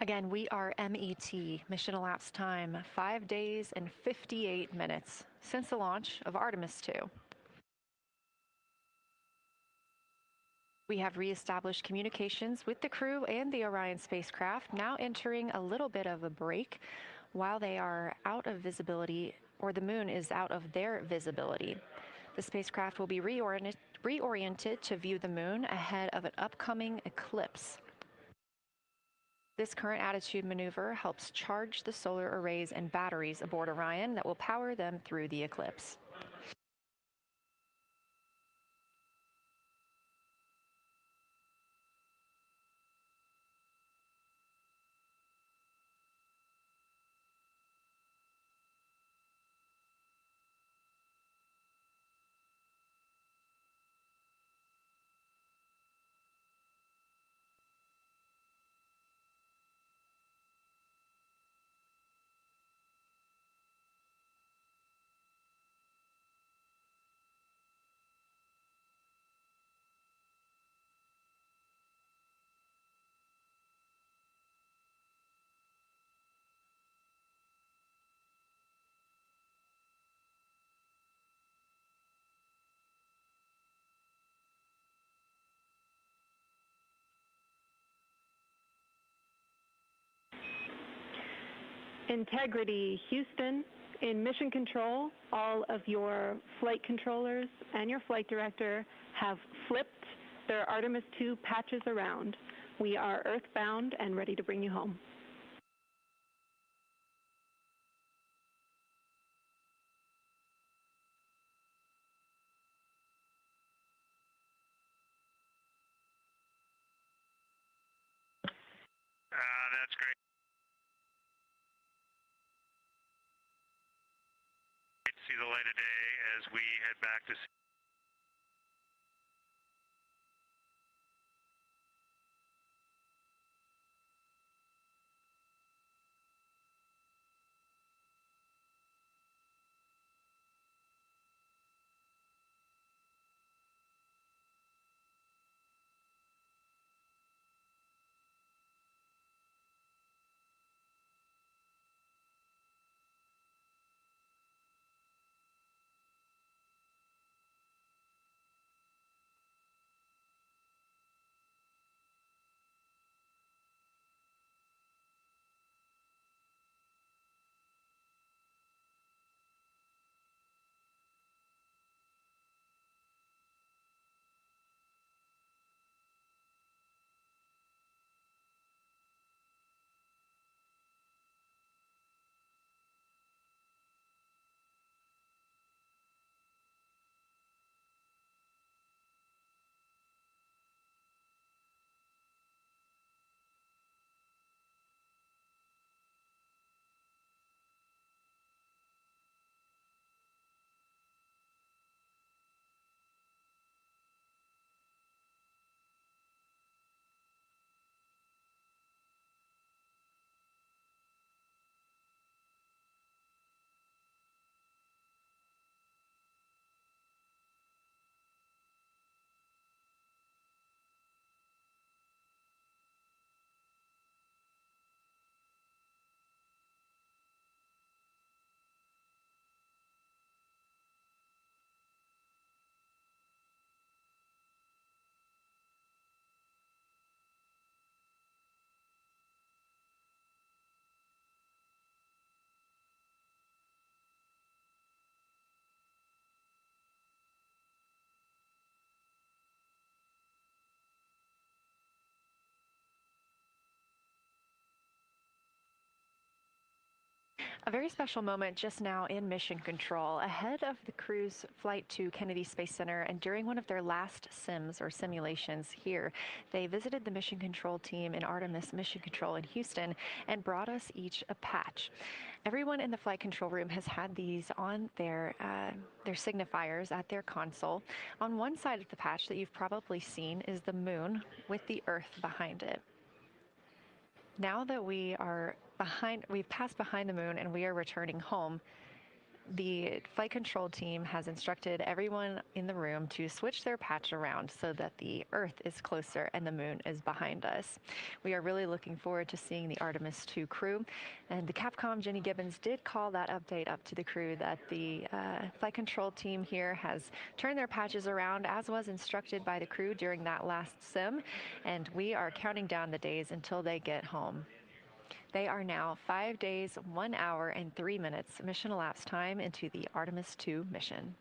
Again, we are MET, mission elapsed time, 5 days and 58 minutes since the launch of Artemis 2. We have reestablished communications with the crew and the Orion spacecraft, now entering a little bit of a break while they are out of visibility, or the moon is out of their visibility. The spacecraft will be reoriented to view the moon ahead of an upcoming eclipse. This current attitude maneuver helps charge the solar arrays and batteries aboard Orion that will power them through the eclipse. Integrity, Houston. In mission control, all of your flight controllers and your flight director have flipped their Artemis 2 patches around. We are earthbound and ready to bring you home. That's great. See the light of day as we head back to A very special moment just now in Mission Control. Ahead of the crew's flight to Kennedy Space Center and during one of their last sims or simulations here, they visited the Mission Control team in Artemis Mission Control in Houston and brought us each a patch. Everyone in the flight control room has had these on their signifiers at their console. On one side of the patch that you've probably seen is the moon with the Earth behind it. Now that we've passed behind the moon and we are returning home, the flight control team has instructed everyone in the room to switch their patch around so that the Earth is closer and the moon is behind us. We are really looking forward to seeing the Artemis II crew. And the Capcom, Jenny Gibbons, did call that update up to the crew that the flight control team here has turned their patches around, as was instructed by the crew during that last sim. And we are counting down the days until they get home. They are now 5 days, 1 hour, and 3 minutes mission elapsed time into the Artemis II mission.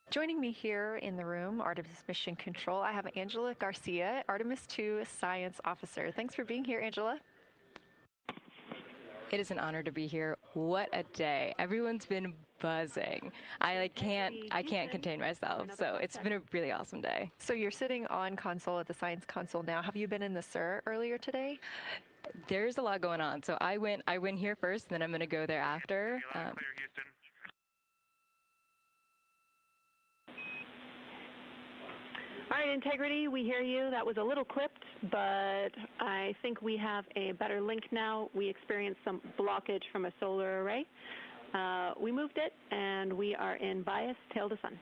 Joining me here in the room, Artemis Mission Control, I have Angela Garcia, Artemis II Science Officer. Thanks for being here, Angela. It is an honor to be here. What a day. Everyone's been buzzing. I can't contain myself. So it's been a really awesome day. So you're sitting on console at the science console now. Have you been in the SIR earlier today? There's a lot going on. So I went here first, and then I'm going to go there after. Clear, Houston. All right, Integrity, we hear you. That was a little clipped, but I think we have a better link now. We experienced some blockage from a solar array. We moved it, and we are in bias tail to sun.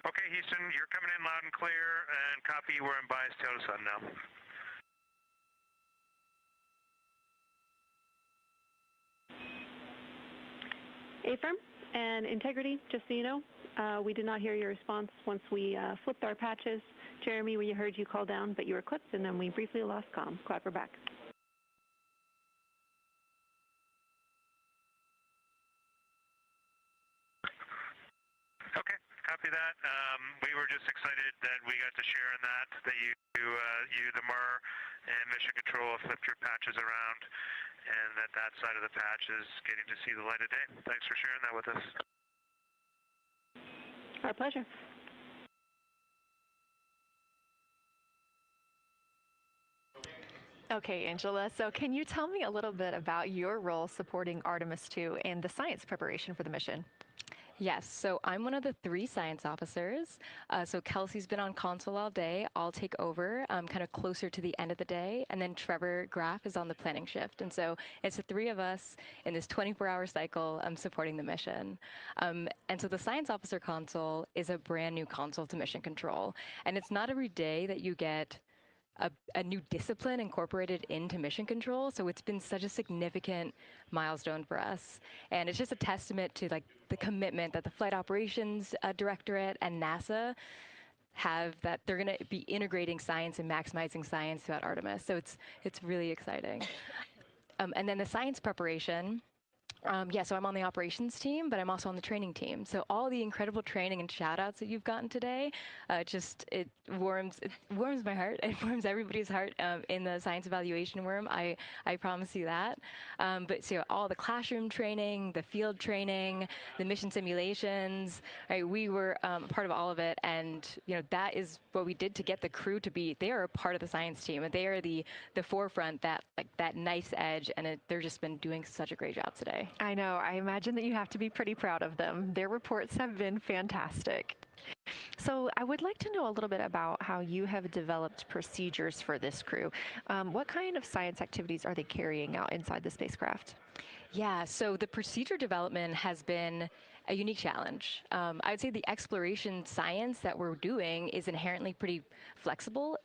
Okay, Houston, you're coming in loud and clear, and copy, we're in bias tail to sun now. Affirm and Integrity, just so you know, we did not hear your response once we flipped our patches. Jeremy, we heard you call down, but you were clipped, and then we briefly lost comm. Glad we're back. Okay, copy that. We were just excited that we got to share in that you, the MER, and Mission Control flipped your patches around, and that side of the patch is getting to see the light of day. Thanks for sharing that with us. Our pleasure. Okay, Angela, so can you tell me a little bit about your role supporting Artemis II and the science preparation for the mission? Yes, so I'm one of the 3 science officers. So Kelsey's been on console all day. I'll take over kind of closer to the end of the day. And then Trevor Graff is on the planning shift. And so it's the 3 of us in this 24-hour cycle supporting the mission. And so the science officer console is a brand new console to Mission Control. And it's not every day that you get a new discipline incorporated into mission control. So it's been such a significant milestone for us. And it's just a testament to like the commitment that the Flight Operations Directorate and NASA have, that they're going to be integrating science and maximizing science throughout Artemis. So it's really exciting. And then the science preparation. So I'm on the operations team, but I'm also on the training team. So all the incredible training and shout outs that you've gotten today, it warms my heart. It warms everybody's heart in the science evaluation room. I promise you that. But so all the classroom training, the field training, the mission simulations, right? We were part of all of it. And, that is what we did to get the crew to be, they are a part of the science team. And they are the forefront, that nice edge. And they've just been doing such a great job today. I know. I imagine that you have to be pretty proud of them. Their reports have been fantastic. So I would like to know a little bit about how you have developed procedures for this crew. What kind of science activities are they carrying out inside the spacecraft? Yeah, so the procedure development has been a unique challenge. I would say the exploration science that we're doing is inherently pretty flexible,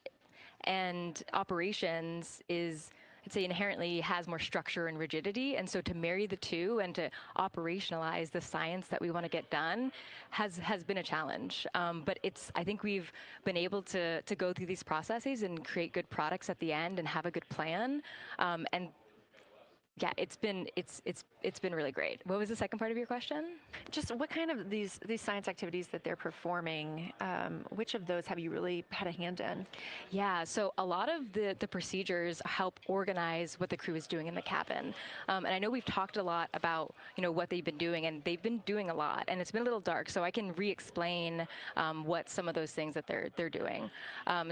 and operations is, I'd say, inherently has more structure and rigidity. And so to marry the two and to operationalize the science that we want to get done has been a challenge. But I think we've been able to go through these processes and create good products at the end and have a good plan. And yeah, it's been really great. What was the second part of your question? Just what kind of these science activities that they're performing, which of those have you really had a hand in? Yeah, so a lot of the procedures help organize what the crew is doing in the cabin. And I know we've talked a lot about, what they've been doing, and they've been doing a lot, and it's been a little dark, so I can re-explain what some of those things that they're doing.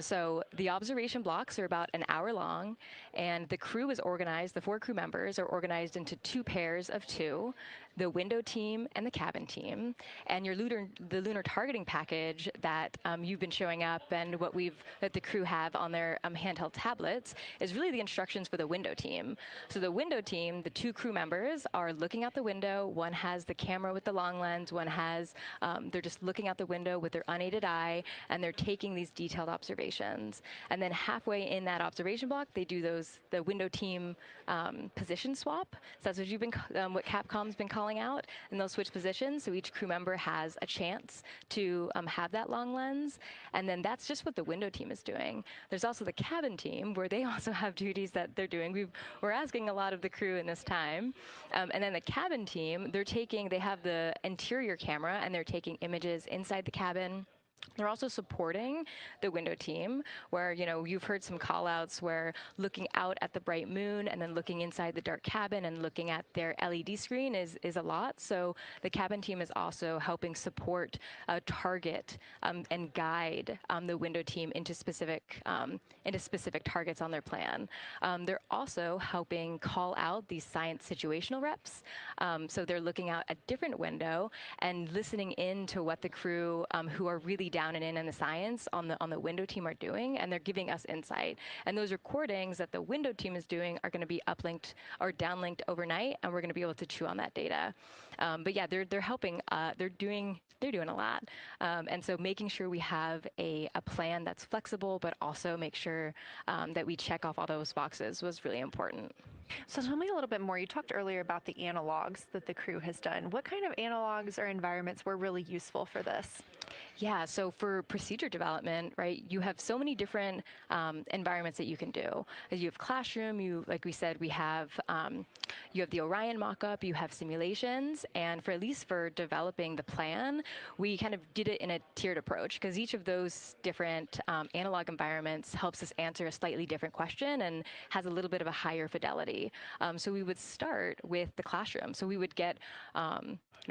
So the observation blocks are about an hour long, and the crew is organized, the 4 crew members are organized into 2 pairs of 2, the window team and the cabin team. And the lunar targeting package that you've been showing up and that the crew have on their handheld tablets is really the instructions for the window team. So the window team, the 2 crew members are looking out the window. One has the camera with the long lens. One has, they're just looking out the window with their unaided eye, and they're taking these detailed observations. And then halfway in that observation block, they do the window team position swap. So that's what Capcom's been calling out, and they'll switch positions. So each crew member has a chance to have that long lens. And then that's just what the window team is doing. There's also the cabin team, where they also have duties that they're doing. We're asking a lot of the crew in this time. And then the cabin team, they have the interior camera, and they're taking images inside the cabin. They're also supporting the window team, where, you've heard some call-outs where looking out at the bright moon and then looking inside the dark cabin and looking at their LED screen is a lot. So the cabin team is also helping support, target, and guide the window team into specific targets on their plan. They're also helping call out these science situational reps. So they're looking out a different window and listening in to what the crew who are really down and in the science on the window team are doing, and they're giving us insight. And those recordings that the window team is doing are going to be uplinked or downlinked overnight, and we're going to be able to chew on that data. But yeah, they're helping. They're doing a lot. And so making sure we have a plan that's flexible, but also make sure that we check off all those boxes was really important. So tell me a little bit more. You talked earlier about the analogs that the crew has done. What kind of analogs or environments were really useful for this? Yeah, so for procedure development, right, you have so many different environments that you can do. You have classroom, like we said, you have the Orion mock-up, you have simulations, and at least for developing the plan, we kind of did it in a tiered approach, because each of those different analog environments helps us answer a slightly different question and has a little bit of a higher fidelity. So we would start with the classroom. So we would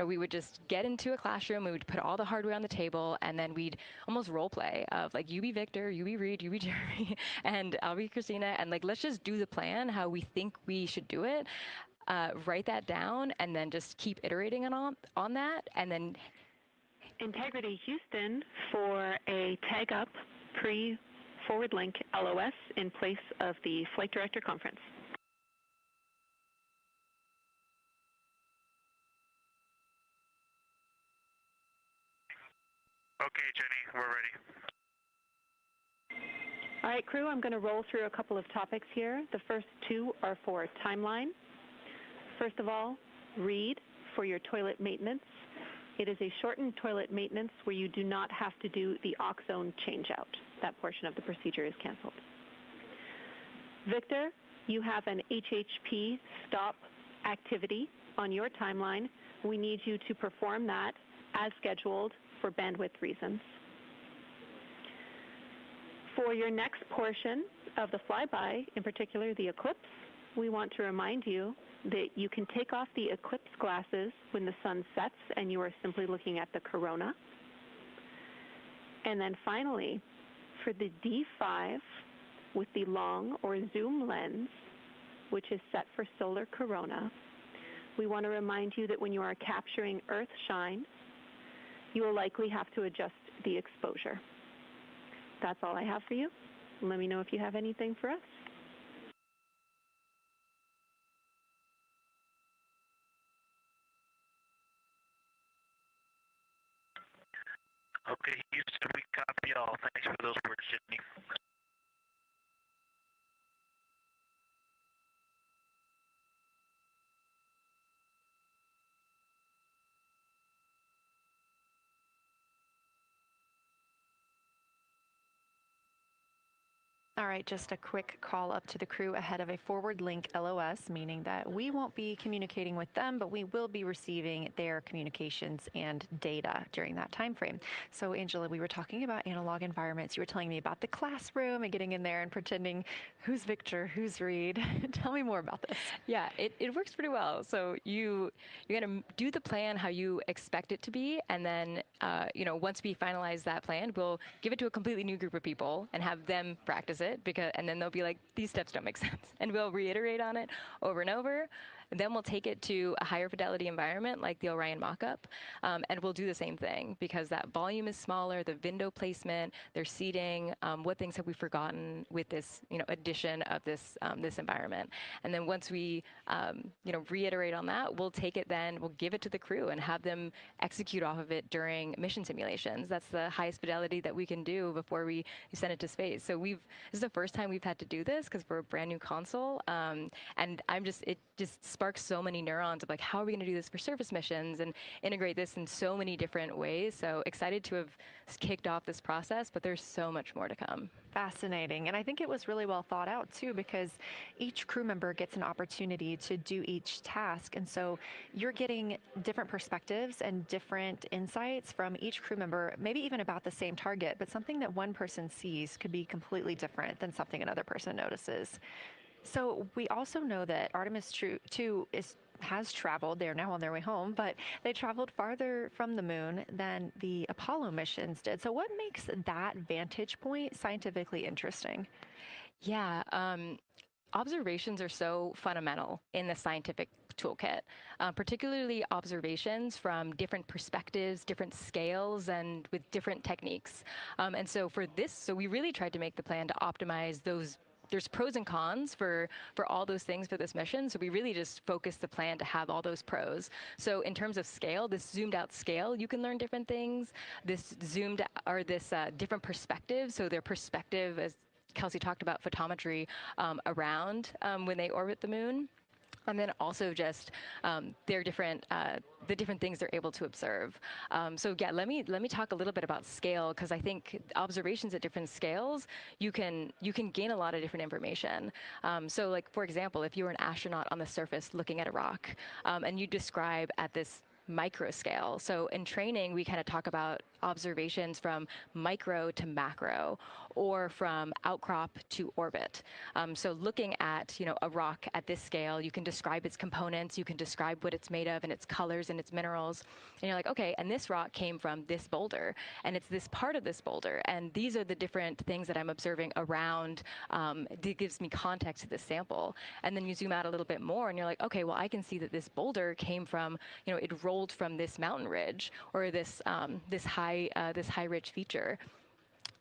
we would just get into a classroom, we would put all the hardware on the table, and then we'd almost role play of like, you be Victor, you be Reed, you be Jeremy, and I'll be Christina, and like, let's just do the plan how we think we should do it, write that down, and then just keep iterating on that, and then Integrity Houston for a tag up pre-forward link LOS in place of the Flight Director Conference. Okay, Jenny, we're ready. All right, crew, I'm going to roll through a couple of topics here. The first two are for timeline. First of all, read for your toilet maintenance. It is a shortened toilet maintenance where you do not have to do the oxone changeout. That portion of the procedure is canceled. Victor, you have an HHP stop activity on your timeline. We need you to perform that as scheduled for bandwidth reasons. For your next portion of the flyby, in particular the eclipse, we want to remind you that you can take off the eclipse glasses when the sun sets and you are simply looking at the corona. And then finally, for the D5 with the long or zoom lens, which is set for solar corona, we want to remind you that when you are capturing Earth shine, you will likely have to adjust the exposure. That's all I have for you. Let me know if you have anything for us. Okay, Houston, we copy all. Thanks for those words, Jenny. All right, just a quick call up to the crew ahead of a forward link LOS, meaning that we won't be communicating with them, but we will be receiving their communications and data during that time frame. So, Angela, we were talking about analog environments. You were telling me about the classroom and getting in there and pretending who's Victor, who's Reed. Tell me more about this. Yeah, it works pretty well. So you're going to do the plan how you expect it to be, and then once we finalize that plan, we'll give it to a completely new group of people and have them practice it, and then they'll be like, these steps don't make sense, and we'll reiterate on it over and over. Then we'll take it to a higher fidelity environment like the Orion mock-up, and we'll do the same thing because that volume is smaller, the window placement, their seating, what things have we forgotten with this addition of this environment. And then once we reiterate on that, we'll take it then, we'll give it to the crew and have them execute off of it during mission simulations. That's the highest fidelity that we can do before we send it to space. So this is the first time we've had to do this because we're a brand new console, and it just sparks so many neurons of like, how are we going to do this for surface missions and integrate this in so many different ways. So excited to have kicked off this process, but there's so much more to come. Fascinating. And I think it was really well thought out too, because each crew member gets an opportunity to do each task. And so you're getting different perspectives and different insights from each crew member, maybe even about the same target, but something that one person sees could be completely different than something another person notices. So we also know that Artemis 2 has traveled. They're now on their way home, but they traveled farther from the moon than the Apollo missions did. So what makes that vantage point scientifically interesting? Yeah, observations are so fundamental in the scientific toolkit, particularly observations from different perspectives, different scales, and with different techniques. And so for this, so we really tried to make the plan to optimize those. There's pros and cons for all those things for this mission, so we really just focused the plan to have all those pros. So in terms of scale, this zoomed out scale, you can learn different things. This different perspectives, so their perspective, as Kelsey talked about, photometry around when they orbit the moon. And then also just the different things they're able to observe. So yeah, let me talk a little bit about scale, because I think observations at different scales, you can gain a lot of different information. So like, for example, if you were an astronaut on the surface looking at a rock, and you describe at this micro scale. So in training, we kind of talk about observations from micro to macro, or from outcrop to orbit. So looking at a rock at this scale, you can describe its components, you can describe what it's made of and its colors and its minerals, and you're like, okay, and this rock came from this boulder, and it's this part of this boulder, and these are the different things that I'm observing around. That gives me context to this sample. And then you zoom out a little bit more, and you're like, okay, well, I can see that this boulder came from, it rolled from this mountain ridge, or this high ridge feature.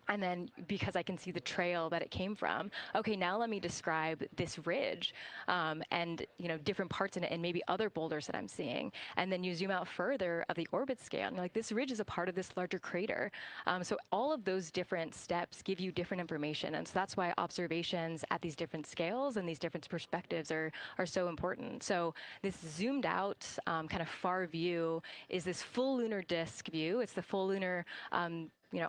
And then because I can see the trail that it came from, okay, now let me describe this ridge and, different parts in it and maybe other boulders that I'm seeing. And then you zoom out further of the orbit scale and you're like, this ridge is a part of this larger crater. So all of those different steps give you different information. And so that's why observations at these different scales and these different perspectives are so important. So this zoomed out kind of far view is this full lunar disk view. It's the full lunar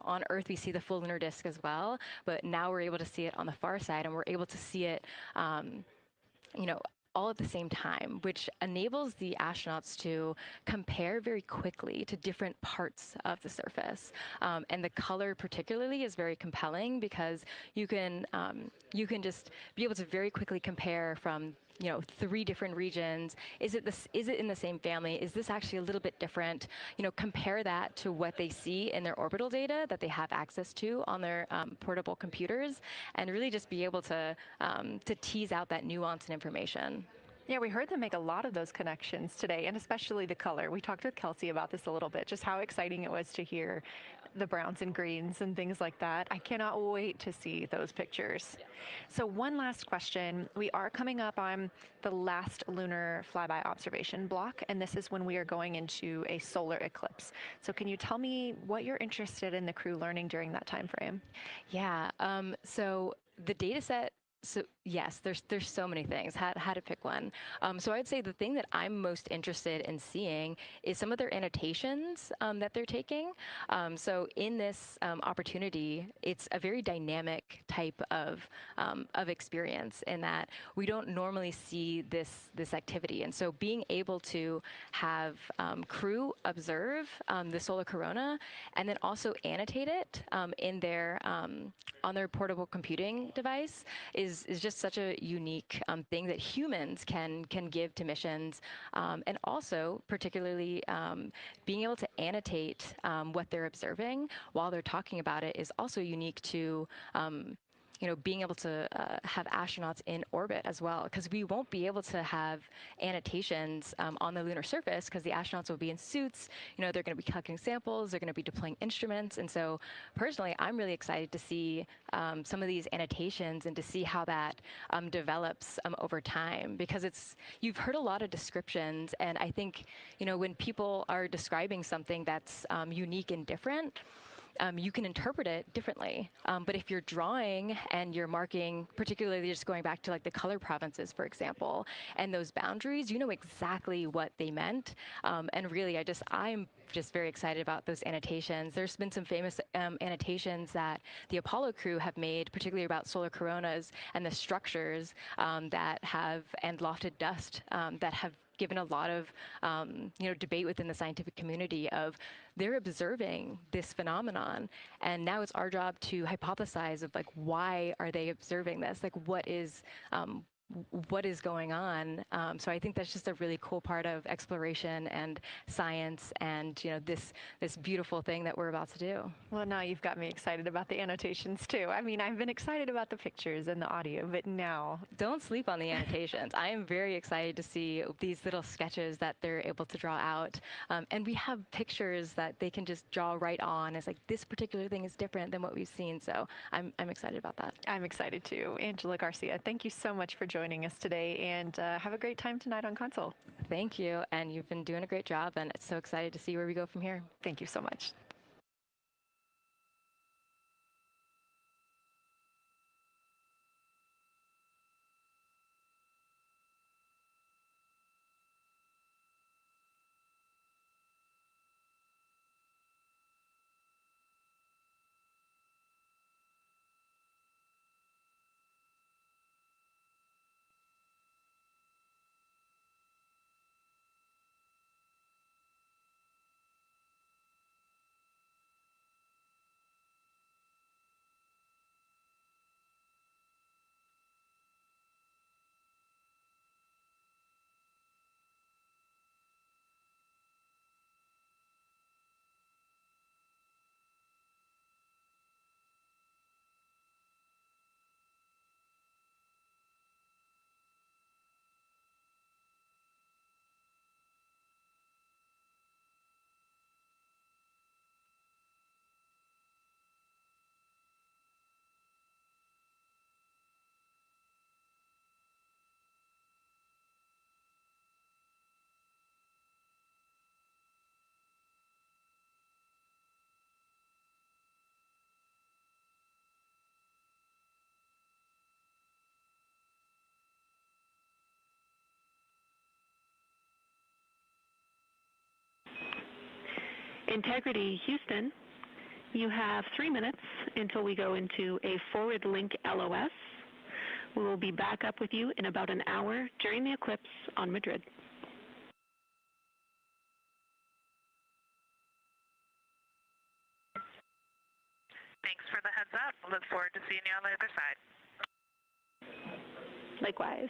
on Earth, we see the full lunar disk as well, but now we're able to see it on the far side, and we're able to see it, all at the same time, which enables the astronauts to compare very quickly to different parts of the surface. And the color particularly is very compelling because you can just be able to very quickly compare from 3 different regions. Is it in the same family? Is this actually a little bit different? Compare that to what they see in their orbital data that they have access to on their portable computers, and really just be able to tease out that nuance and information. Yeah, we heard them make a lot of those connections today, and especially the color. We talked with Kelsey about this a little bit, just how exciting it was to hear the browns and greens and things like that. I cannot wait to see those pictures. Yeah. So one last question. We are coming up on the last lunar flyby observation block, and this is when we are going into a solar eclipse. So can you tell me what you're interested in the crew learning during that time frame? Yeah, so the data set, so yes, there's so many things. How to pick one. So I'd say the thing that I'm most interested in seeing is some of their annotations that they're taking. So in this opportunity, it's a very dynamic type of experience in that we don't normally see this activity. And so being able to have crew observe the solar corona and then also annotate it in their on their portable computing device is just such a unique thing that humans can give to missions, and also particularly being able to annotate what they're observing while they're talking about it is also unique to being able to have astronauts in orbit as well, because we won't be able to have annotations on the lunar surface because the astronauts will be in suits. They're going to be collecting samples, they're going to be deploying instruments, and so personally, I'm really excited to see some of these annotations and to see how that develops over time, because you've heard a lot of descriptions, and I think when people are describing something that's unique and different, you can interpret it differently. But if you're drawing and you're marking, particularly just going back to like the color provinces, for example, and those boundaries, you know exactly what they meant. And really, I'm just very excited about those annotations. There's been some famous annotations that the Apollo crew have made, particularly about solar coronas and the structures that have, and lofted dust that have given a lot of debate within the scientific community of they're observing this phenomenon, and now it's our job to hypothesize of like why are they observing this, like what is going on. So I think that's just a really cool part of exploration and science and this beautiful thing that we're about to do. Well, now you've got me excited about the annotations too. I mean, I've been excited about the pictures and the audio, but now... Don't sleep on the annotations. I am very excited to see these little sketches that they're able to draw out. And we have pictures that they can just draw right on. It's like this particular thing is different than what we've seen. So I'm excited about that. I'm excited too. Angela Garcia, thank you so much for joining us today, and have a great time tonight on Console. Thank you, and you've been doing a great job, and it's so excited to see where we go from here. Thank you so much. Integrity Houston, you have 3 minutes until we go into a forward link LOS. We will be back up with you in about an hour during the eclipse on Madrid. Thanks for the heads up. Look forward to seeing you on the other side. Likewise.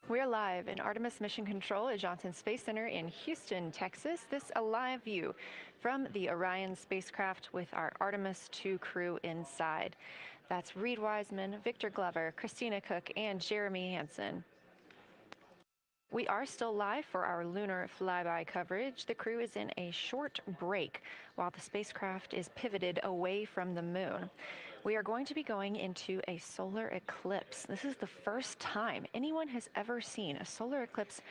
We're live in Artemis Mission Control at Johnson Space Center in Houston, Texas. This is a live view from the Orion spacecraft with our Artemis 2 crew inside. That's Reed Wiseman, Victor Glover, Christina Cook, and Jeremy Hansen. We are still live for our lunar flyby coverage. The crew is in a short break while the spacecraft is pivoted away from the moon. We are going to be going into a solar eclipse. This is the first time anyone has ever seen a solar eclipse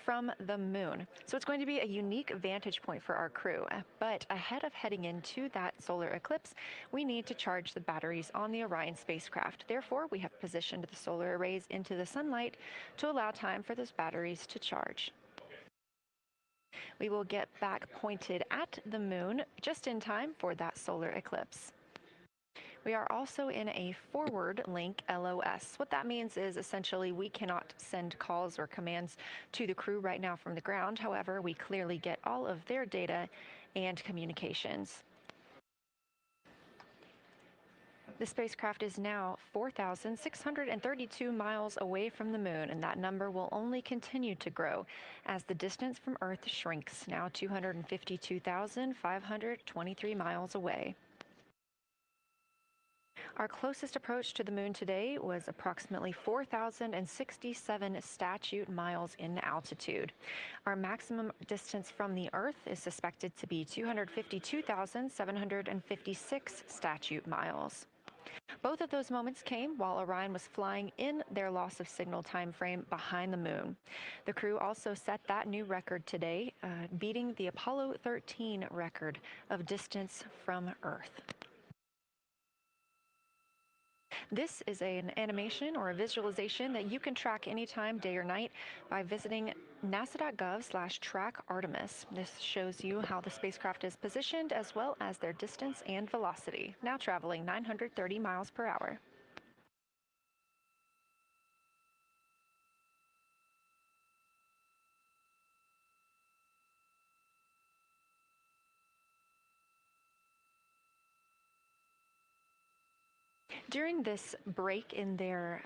from the moon. So it's going to be a unique vantage point for our crew. But ahead of heading into that solar eclipse, we need to charge the batteries on the Orion spacecraft. Therefore, we have positioned the solar arrays into the sunlight to allow time for those batteries to charge. We will get back pointed at the moon just in time for that solar eclipse. We are also in a forward link LOS. What that means is essentially we cannot send calls or commands to the crew right now from the ground. However, we clearly get all of their data and communications. The spacecraft is now 4,632 miles away from the moon, and that number will only continue to grow as the distance from Earth shrinks, now 252,523 miles away. Our closest approach to the moon today was approximately 4,067 statute miles in altitude. Our maximum distance from the Earth is suspected to be 252,756 statute miles. Both of those moments came while Orion was flying in their loss of signal time frame behind the moon. The crew also set that new record today, beating the Apollo 13 record of distance from Earth. This is an animation or a visualization that you can track anytime, day or night, by visiting nasa.gov/track-Artemis. This shows you how the spacecraft is positioned as well as their distance and velocity, now traveling 930 miles per hour. During this break in their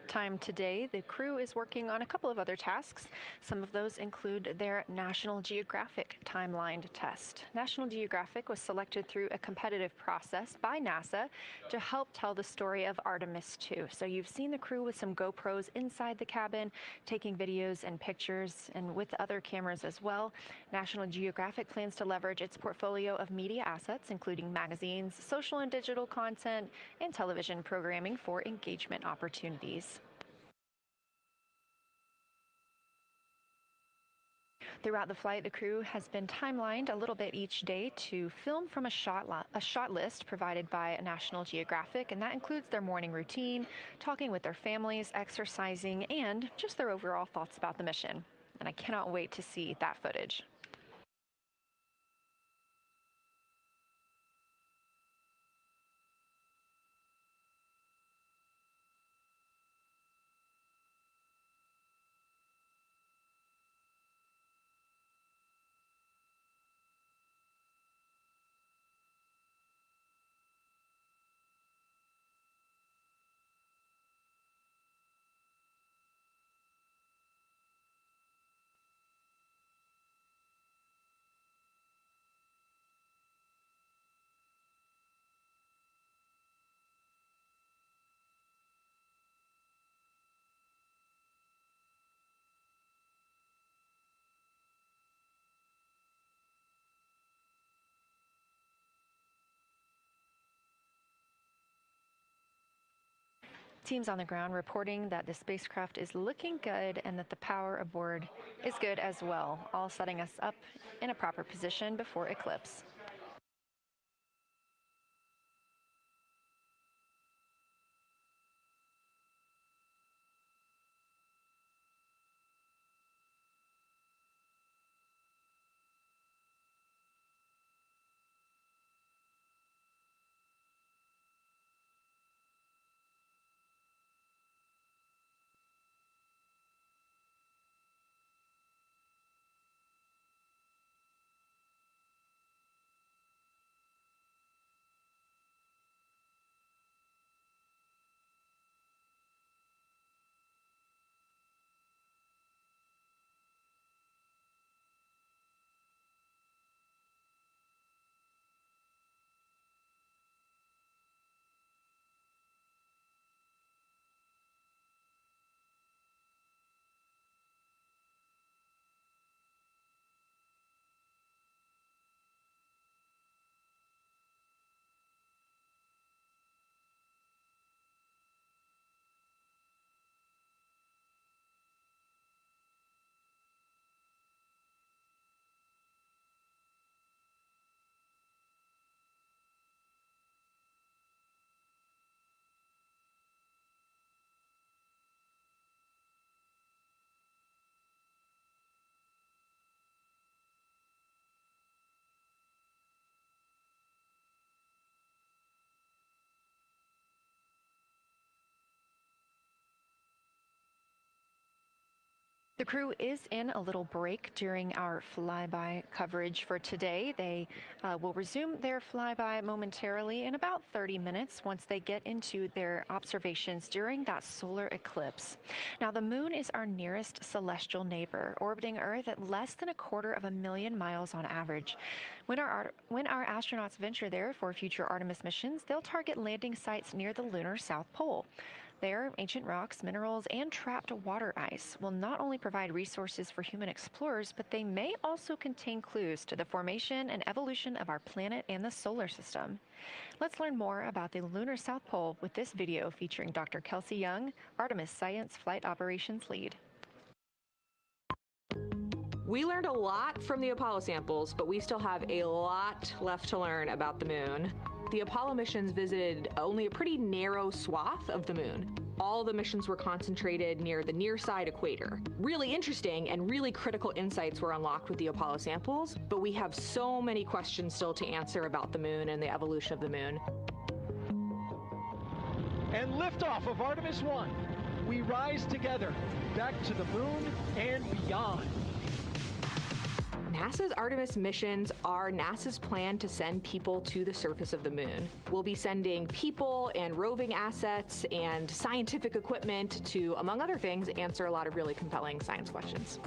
time today, the crew is working on a couple of other tasks. Some of those include their National Geographic timeline test. National Geographic was selected through a competitive process by NASA to help tell the story of Artemis II. So you've seen the crew with some GoPros inside the cabin, taking videos and pictures, and with other cameras as well. National Geographic plans to leverage its portfolio of media assets, including magazines, social and digital content, and television programming for engagement opportunities. Throughout the flight, the crew has been timelined a little bit each day to film from a shot list provided by National Geographic, and that includes their morning routine, talking with their families, exercising, and just their overall thoughts about the mission. And I cannot wait to see that footage. Teams on the ground reporting that the spacecraft is looking good and that the power aboard is good as well, all setting us up in a proper position before eclipse. The crew is in a little break during our flyby coverage for today. They will resume their flyby momentarily in about 30 minutes once they get into their observations during that solar eclipse. Now, the moon is our nearest celestial neighbor, orbiting Earth at less than 250,000 miles on average. When our astronauts venture there for future Artemis missions, they'll target landing sites near the lunar South Pole. There, ancient rocks, minerals, and trapped water ice will not only provide resources for human explorers, but they may also contain clues to the formation and evolution of our planet and the solar system. Let's learn more about the lunar South Pole with this video featuring Dr. Kelsey Young, Artemis Science Flight Operations Lead. We learned a lot from the Apollo samples, but we still have a lot left to learn about the moon. The Apollo missions visited only a pretty narrow swath of the moon. All the missions were concentrated near the near-side equator. Really interesting and really critical insights were unlocked with the Apollo samples, but we have so many questions still to answer about the moon and the evolution of the moon. And liftoff of Artemis 1. We rise together, back to the moon and beyond. NASA's Artemis missions are NASA's plan to send people to the surface of the moon. We'll be sending people and roving assets and scientific equipment to, among other things, answer a lot of really compelling science questions.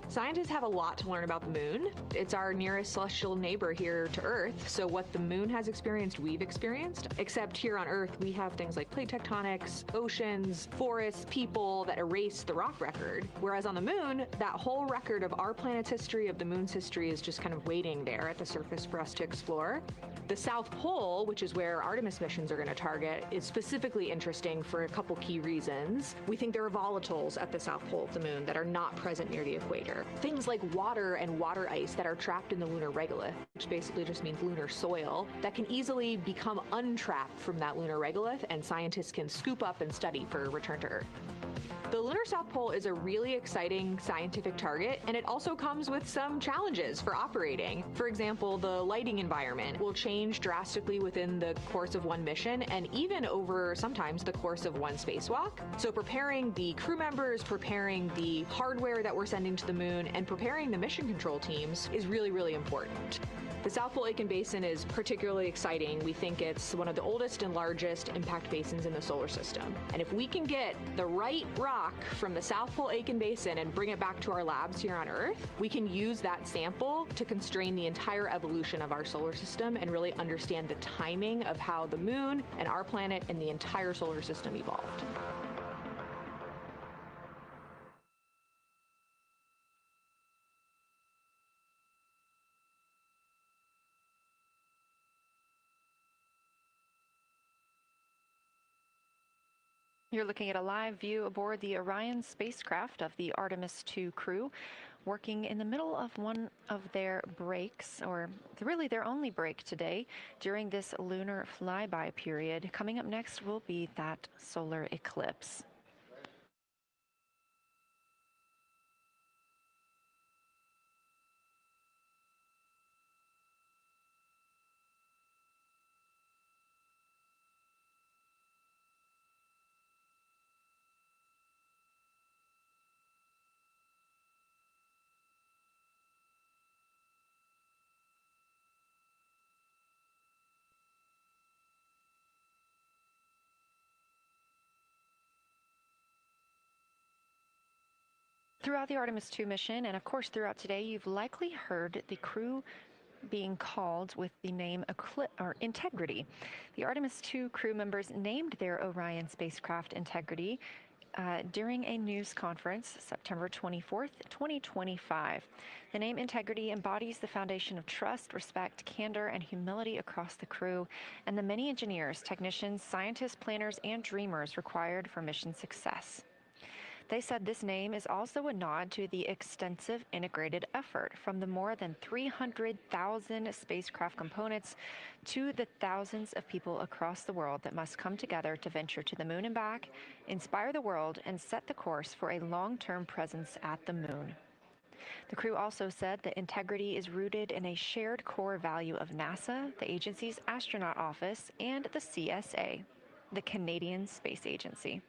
Scientists have a lot to learn about the moon. It's our nearest celestial neighbor here to Earth, so what the moon has experienced, we've experienced. Except here on Earth, we have things like plate tectonics, oceans, forests, people that erase the rock record. Whereas on the moon, that whole record of our planet's history, of the moon's history, is just kind of waiting there at the surface for us to explore. The South Pole, which is where Artemis missions are going to target, is specifically interesting for a couple key reasons. We think there are volatiles at the South Pole of the moon that are not present near the equator. Things like water and water ice that are trapped in the lunar regolith, which basically just means lunar soil, that can easily become untrapped from that lunar regolith, and scientists can scoop up and study for return to Earth. The lunar South Pole is a really exciting scientific target, and it also comes with some challenges for operating. For example, the lighting environment will change drastically within the course of one mission, and even over sometimes the course of one spacewalk. So preparing the crew members, preparing the hardware that we're sending to the moon, and preparing the mission control teams is really, really important. The South Pole Aitken Basin is particularly exciting. We think it's one of the oldest and largest impact basins in the solar system. And if we can get the right rock from the South Pole Aitken Basin and bring it back to our labs here on Earth, we can use that sample to constrain the entire evolution of our solar system and really understand the timing of how the moon and our planet and the entire solar system evolved. You're looking at a live view aboard the Orion spacecraft of the Artemis II crew, working in the middle of one of their breaks, or really their only break today, during this lunar flyby period. Coming up next will be that solar eclipse. Throughout the Artemis II mission, and of course throughout today, you've likely heard the crew being called with the name Integrity. The Artemis II crew members named their Orion spacecraft Integrity during a news conference September 24th, 2025. The name Integrity embodies the foundation of trust, respect, candor, and humility across the crew and the many engineers, technicians, scientists, planners, and dreamers required for mission success. They said this name is also a nod to the extensive integrated effort from the more than 300,000 spacecraft components to the thousands of people across the world that must come together to venture to the moon and back, inspire the world, and set the course for a long-term presence at the moon. The crew also said that integrity is rooted in a shared core value of NASA, the agency's astronaut office, and the CSA, the Canadian Space Agency.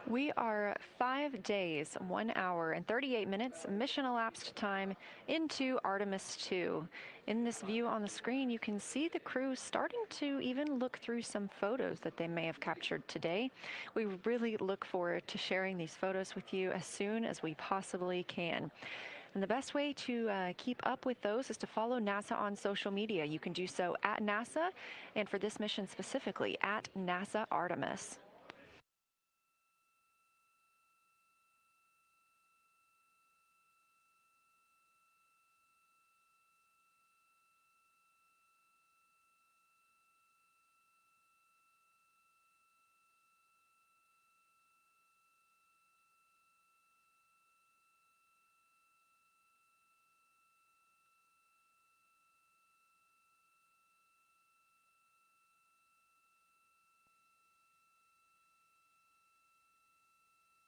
We are 5 days, 1 hour, and 38 minutes mission elapsed time into Artemis 2. In this view on the screen, you can see the crew starting to even look through some photos that they may have captured today. We really look forward to sharing these photos with you as soon as we possibly can. And the best way to keep up with those is to follow NASA on social media. You can do so at NASA, and for this mission specifically, at NASA Artemis.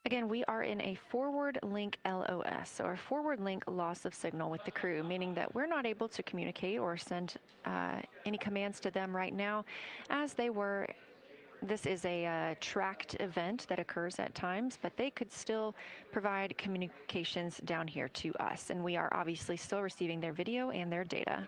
Again, we are in a forward link LOS, or forward link loss of signal with the crew, meaning that we're not able to communicate or send any commands to them right now as they were. This is a tracked event that occurs at times, but they could still provide communications down here to us, and we are obviously still receiving their video and their data.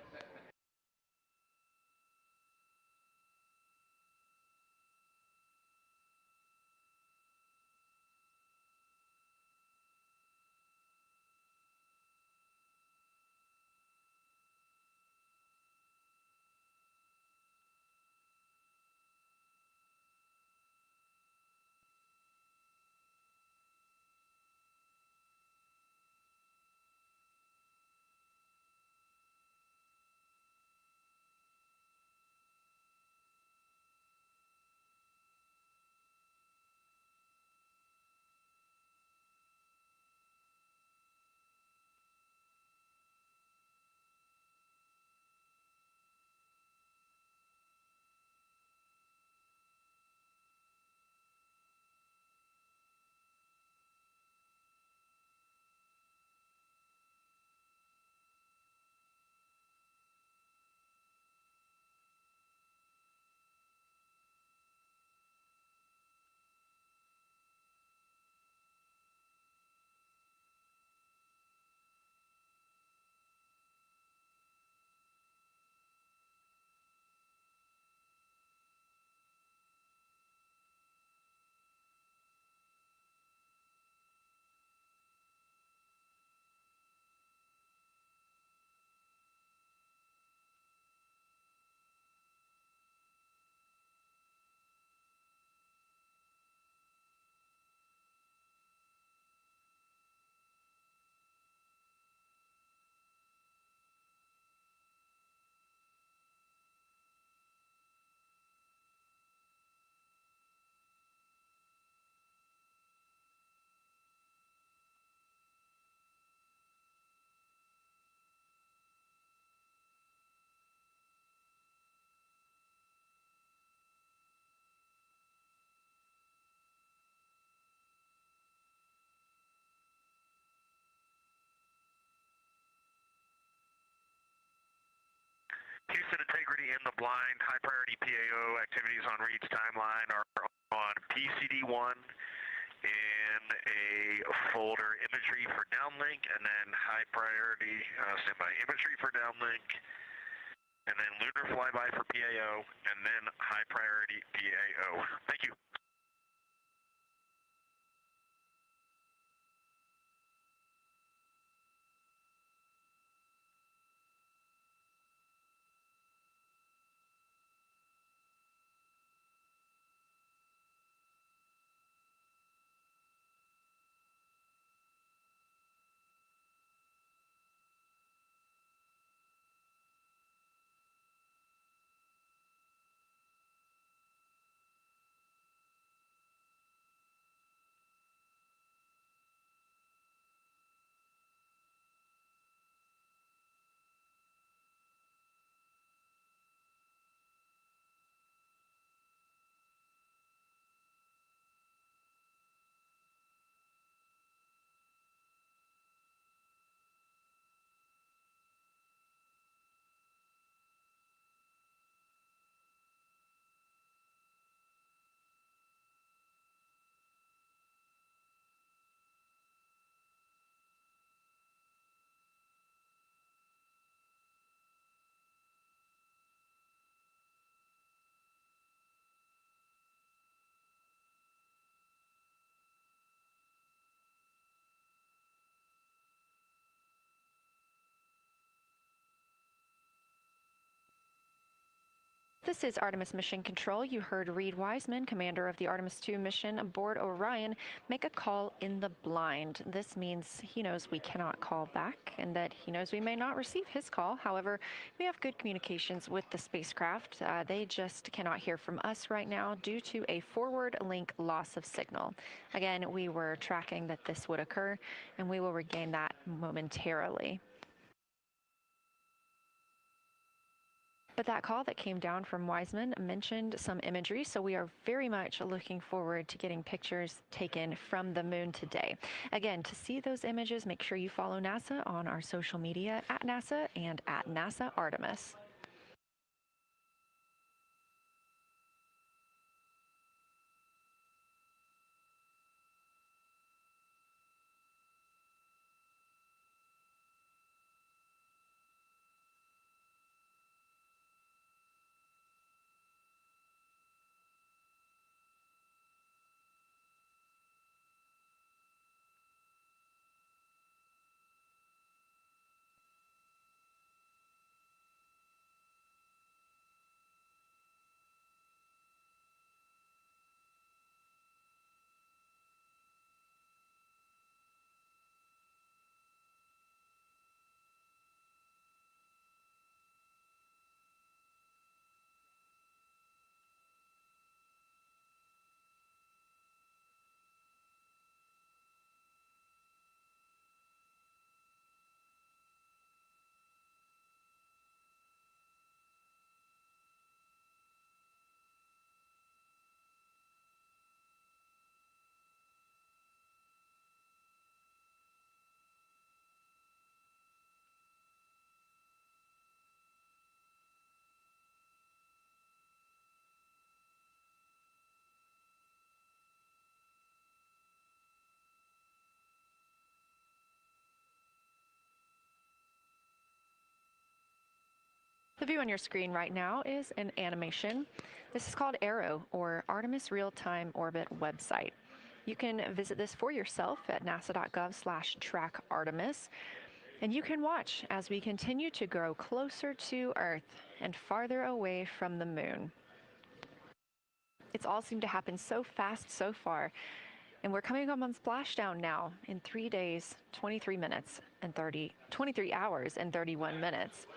Houston integrity in the blind. High priority PAO activities on Reed's timeline are on PCD1 in a folder imagery for downlink, and then high priority standby imagery for downlink, and then lunar flyby for PAO, and then high priority PAO. Thank you. This is Artemis Mission Control. You heard Reed Wiseman, commander of the Artemis II mission aboard Orion, make a call in the blind. This means he knows we cannot call back and that he knows we may not receive his call. However, we have good communications with the spacecraft. They just cannot hear from us right now due to a forward link loss of signal. Again, we were tracking that this would occur, and we will regain that momentarily. But that call that came down from Wiseman mentioned some imagery, so we are very much looking forward to getting pictures taken from the moon today. Again, to see those images, make sure you follow NASA on our social media at NASA and at NASA Artemis. The view on your screen right now is an animation. This is called Arrow, or Artemis Real-Time Orbit website. You can visit this for yourself at nasa.gov/trackartemis, and you can watch as we continue to grow closer to Earth and farther away from the moon. It's all seemed to happen so fast so far, and we're coming up on splashdown now in 3 days, 23 hours and 31 minutes.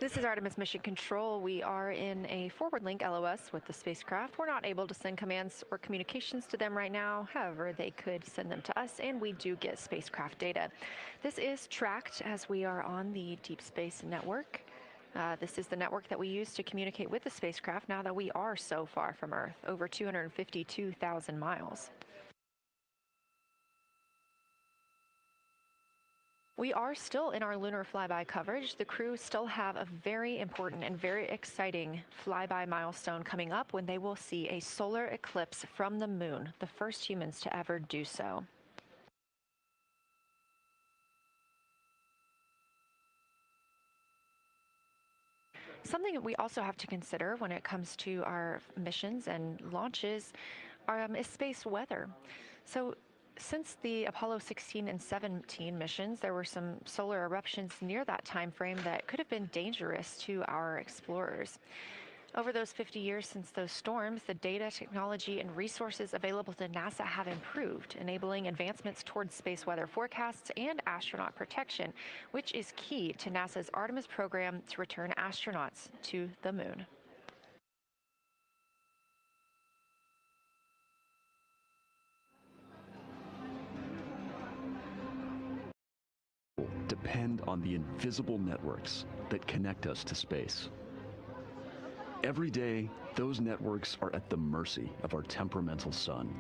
This is Artemis Mission Control. We are in a forward link LOS with the spacecraft. We're not able to send commands or communications to them right now. However, they could send them to us, and we do get spacecraft data. This is tracked as we are on the Deep Space Network. This is the network that we use to communicate with the spacecraft now that we are so far from Earth, over 252,000 miles. We are still in our lunar flyby coverage. The crew still have a very important and very exciting flyby milestone coming up when they will see a solar eclipse from the moon, the first humans to ever do so. Something that we also have to consider when it comes to our missions and launches is space weather. So since the Apollo 16 and 17 missions, there were some solar eruptions near that time frame that could have been dangerous to our explorers. Over those 50 years since those storms, the data, technology, and resources available to NASA have improved, enabling advancements towards space weather forecasts and astronaut protection, which is key to NASA's Artemis program to return astronauts to the moon. Depend on the invisible networks that connect us to space. Every day, those networks are at the mercy of our temperamental sun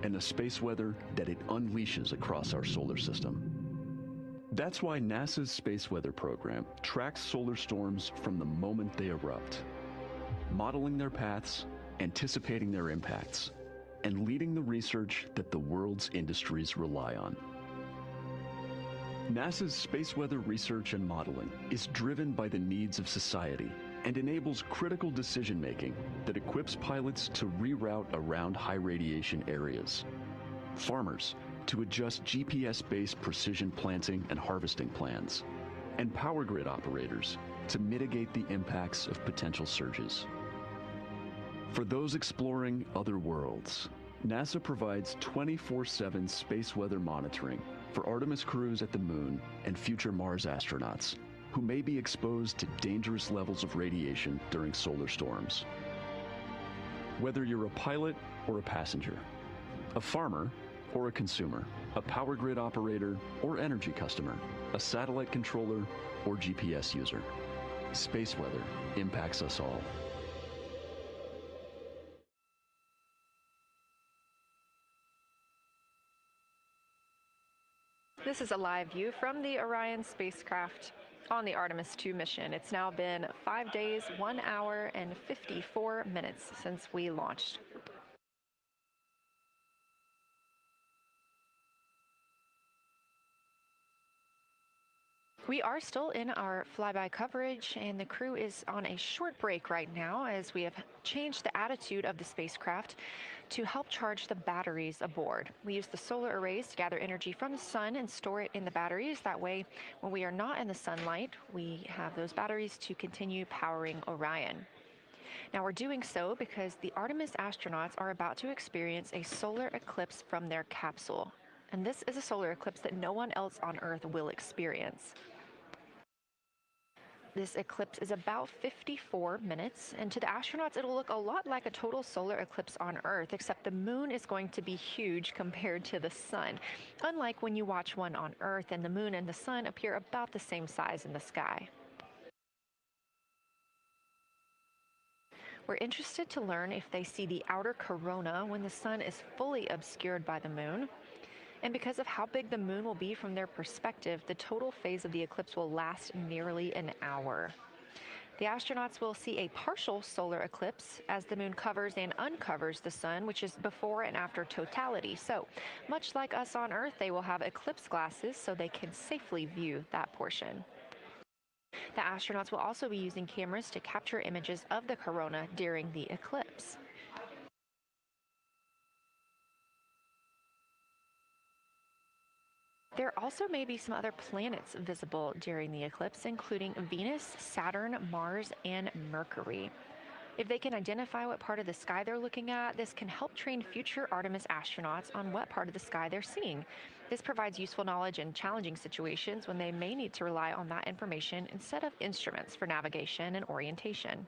and the space weather that it unleashes across our solar system. That's why NASA's Space Weather Program tracks solar storms from the moment they erupt, modeling their paths, anticipating their impacts, and leading the research that the world's industries rely on. NASA's space weather research and modeling is driven by the needs of society and enables critical decision-making that equips pilots to reroute around high radiation areas, farmers to adjust GPS-based precision planting and harvesting plans, and power grid operators to mitigate the impacts of potential surges. For those exploring other worlds, NASA provides 24/7 space weather monitoring for Artemis crews at the moon and future Mars astronauts who may be exposed to dangerous levels of radiation during solar storms. Whether you're a pilot or a passenger, a farmer or a consumer, a power grid operator or energy customer, a satellite controller or GPS user, space weather impacts us all. This is a live view from the Orion spacecraft on the Artemis 2 mission. It's now been 5 days, 1 hour, and 54 minutes since we launched. We are still in our flyby coverage, and the crew is on a short break right now as we have changed the attitude of the spacecraft to help charge the batteries aboard. We use the solar arrays to gather energy from the sun and store it in the batteries. That way, when we are not in the sunlight, we have those batteries to continue powering Orion. Now, we're doing so because the Artemis astronauts are about to experience a solar eclipse from their capsule. And this is a solar eclipse that no one else on Earth will experience. This eclipse is about 54 minutes, and to the astronauts, it'll look a lot like a total solar eclipse on Earth, except the moon is going to be huge compared to the sun, unlike when you watch one on Earth and the moon and the sun appear about the same size in the sky. We're interested to learn if they see the outer corona when the sun is fully obscured by the moon. And because of how big the moon will be from their perspective, the total phase of the eclipse will last nearly an hour. The astronauts will see a partial solar eclipse as the moon covers and uncovers the sun, which is before and after totality. So, much like us on Earth, they will have eclipse glasses so they can safely view that portion. The astronauts will also be using cameras to capture images of the corona during the eclipse. There also may be some other planets visible during the eclipse, including Venus, Saturn, Mars, and Mercury. If they can identify what part of the sky they're looking at, this can help train future Artemis astronauts on what part of the sky they're seeing. This provides useful knowledge in challenging situations when they may need to rely on that information instead of instruments for navigation and orientation.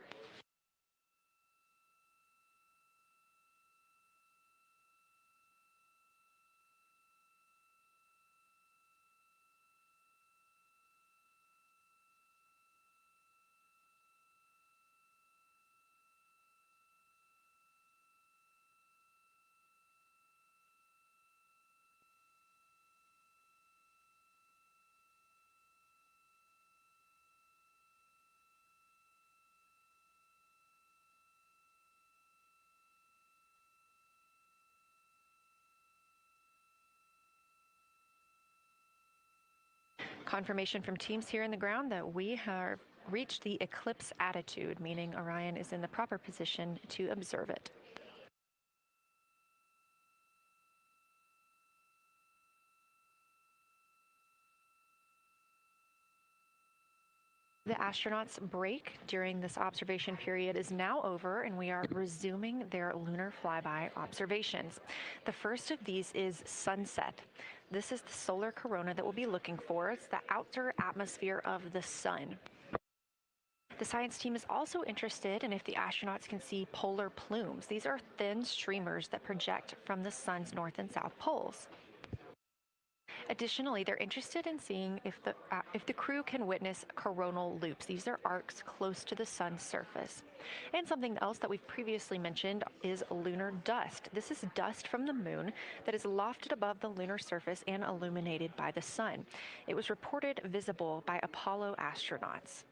Confirmation from teams here in the ground that we have reached the eclipse attitude, meaning Orion is in the proper position to observe it. The astronauts' break during this observation period is now over, and we are resuming their lunar flyby observations. The first of these is sunset. This is the solar corona that we'll be looking for. It's the outer atmosphere of the sun. The science team is also interested in if the astronauts can see polar plumes. These are thin streamers that project from the sun's north and south poles. Additionally, they're interested in seeing if the crew can witness coronal loops. These are arcs close to the sun's surface. And something else that we've previously mentioned is lunar dust. This is dust from the moon that is lofted above the lunar surface and illuminated by the sun. It was reported visible by Apollo astronauts.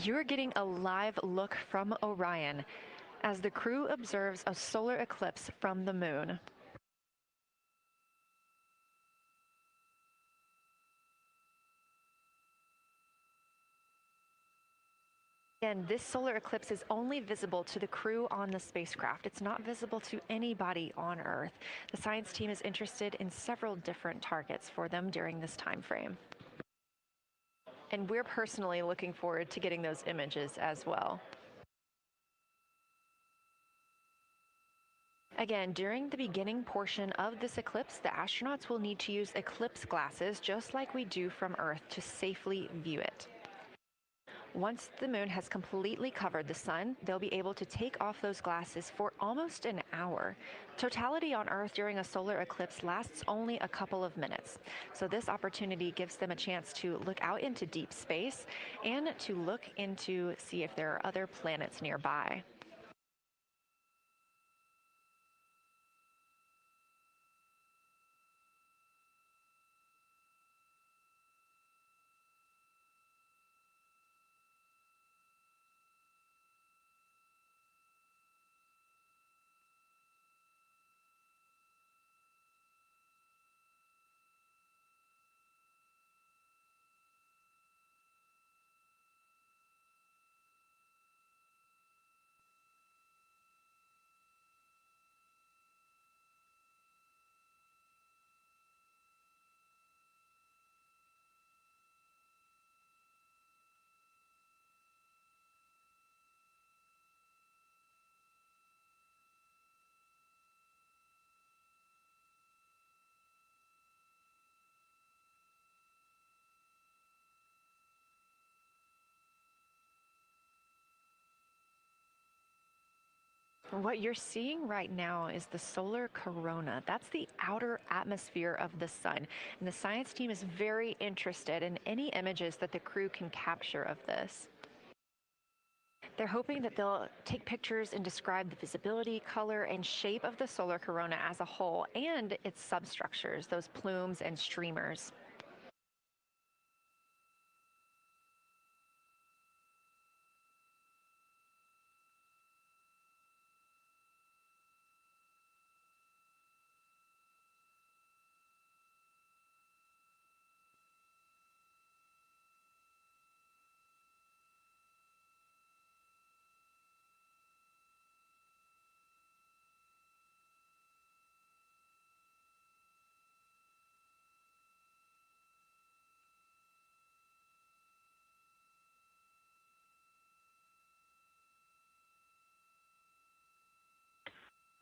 You're getting a live look from Orion as the crew observes a solar eclipse from the moon. And this solar eclipse is only visible to the crew on the spacecraft. It's not visible to anybody on Earth. The science team is interested in several different targets for them during this time frame. And we're personally looking forward to getting those images as well. Again, during the beginning portion of this eclipse, the astronauts will need to use eclipse glasses, just like we do from Earth, to safely view it. Once the moon has completely covered the sun, they'll be able to take off those glasses for almost an hour. Totality on Earth during a solar eclipse lasts only a couple of minutes. So this opportunity gives them a chance to look out into deep space and to look into see if there are other planets nearby. What you're seeing right now is the solar corona. That's the outer atmosphere of the sun. And the science team is very interested in any images that the crew can capture of this. They're hoping that they'll take pictures and describe the visibility, color, and shape of the solar corona as a whole and its substructures, those plumes and streamers.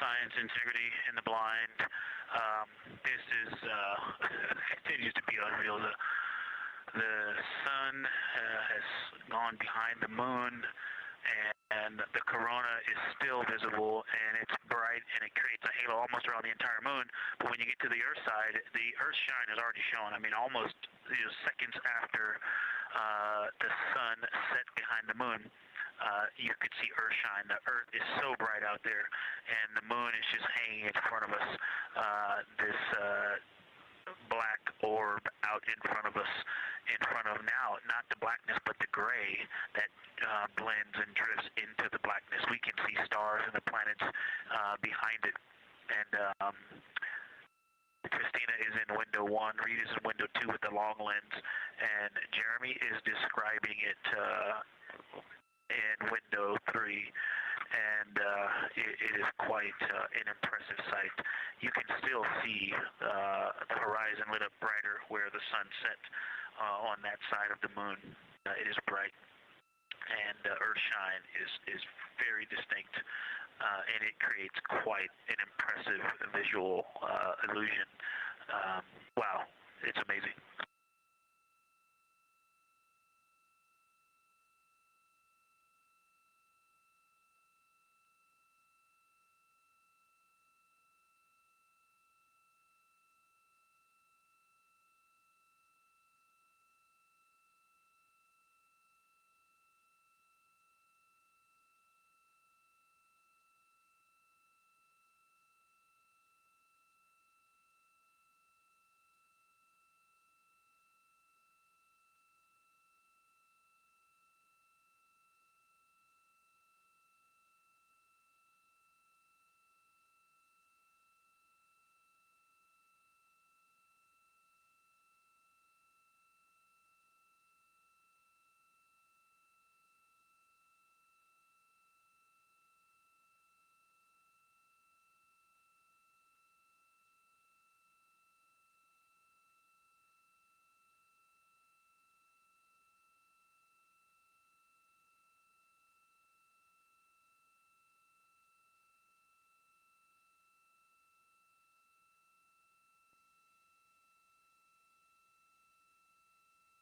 Science, integrity, in the blind. This is continues to be unreal. The sun has gone behind the moon, and the corona is still visible, and it's bright, and it creates a halo almost around the entire moon. But when you get to the Earth side, the Earth shine is already shown. I mean, almost seconds after the sun set behind the moon. You could see Earth shine. The Earth is so bright out there, and the moon is just hanging in front of us. This black orb out in front of us, in front of now, not the blackness, but the gray that blends and drifts into the blackness. We can see stars and the planets behind it. And Christina is in window 1, Reed is in window 2 with the long lens, and Jeremy is describing it in window 3, and it is quite an impressive sight. You can still see the horizon lit up brighter where the sun set on that side of the moon. It is bright, and Earthshine is very distinct, and it creates quite an impressive visual illusion. Wow, it's amazing.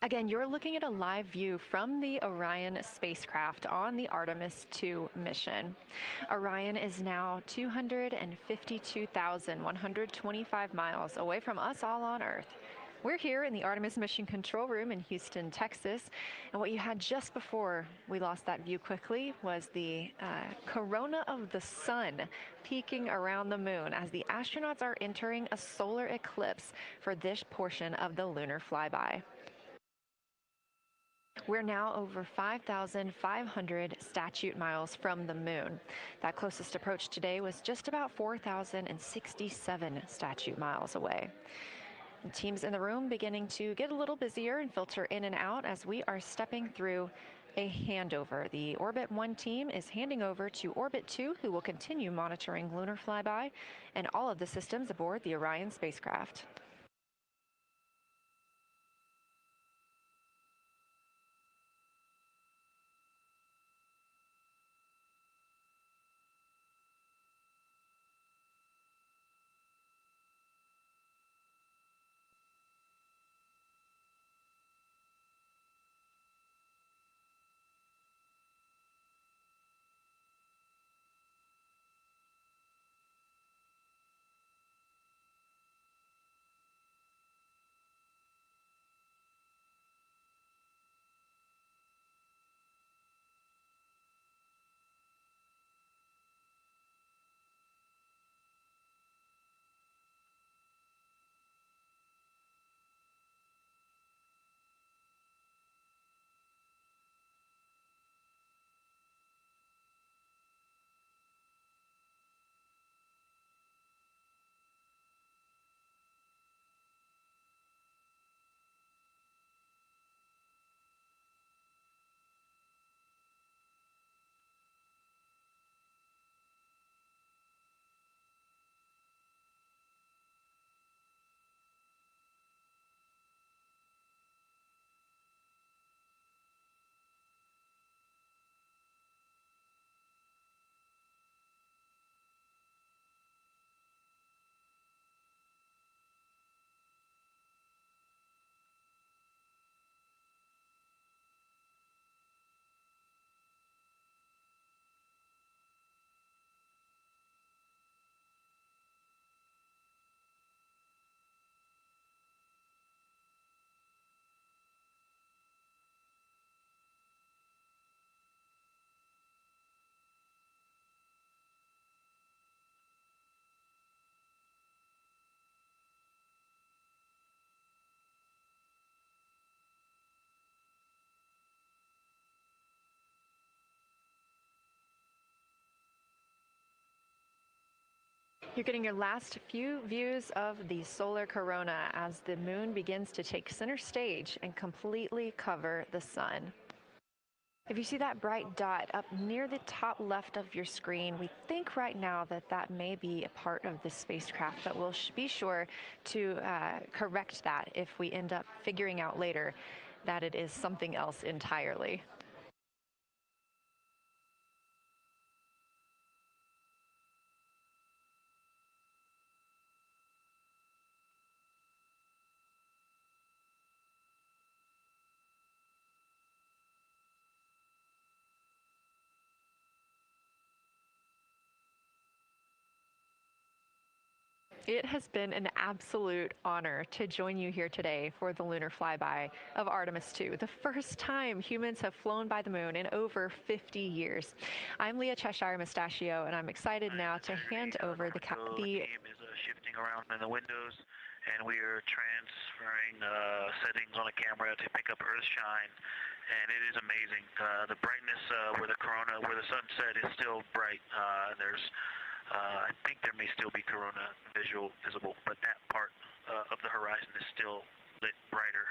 Again, you're looking at a live view from the Orion spacecraft on the Artemis II mission. Orion is now 252,125 miles away from us all on Earth. We're here in the Artemis Mission Control Room in Houston, Texas, and what you had just before we lost that view quickly was the corona of the sun peeking around the moon as the astronauts are entering a solar eclipse for this portion of the lunar flyby. We're now over 5,500 statute miles from the moon. That closest approach today was just about 4,067 statute miles away. And teams in the room beginning to get a little busier and filter in and out as we are stepping through a handover. The Orbit 1 team is handing over to Orbit 2, who will continue monitoring lunar flyby and all of the systems aboard the Orion spacecraft. You're getting your last few views of the solar corona as the moon begins to take center stage and completely cover the sun. If you see that bright dot up near the top left of your screen, we think right now that that may be a part of the spacecraft, but we'll be sure to correct that if we end up figuring out later that it is something else entirely. It has been an absolute honor to join you here today for the lunar flyby of Artemis II, the first time humans have flown by the moon in over 50 years. I'm Leah Cheshire Mustachio, and I'm excited now to hand over the team is shifting around in the windows, and we are transferring settings on a camera to pick up Earthshine, and it is amazing. The brightness where the corona, where the sunset is still bright. I think there may still be corona visible, but that part of the horizon is still lit brighter,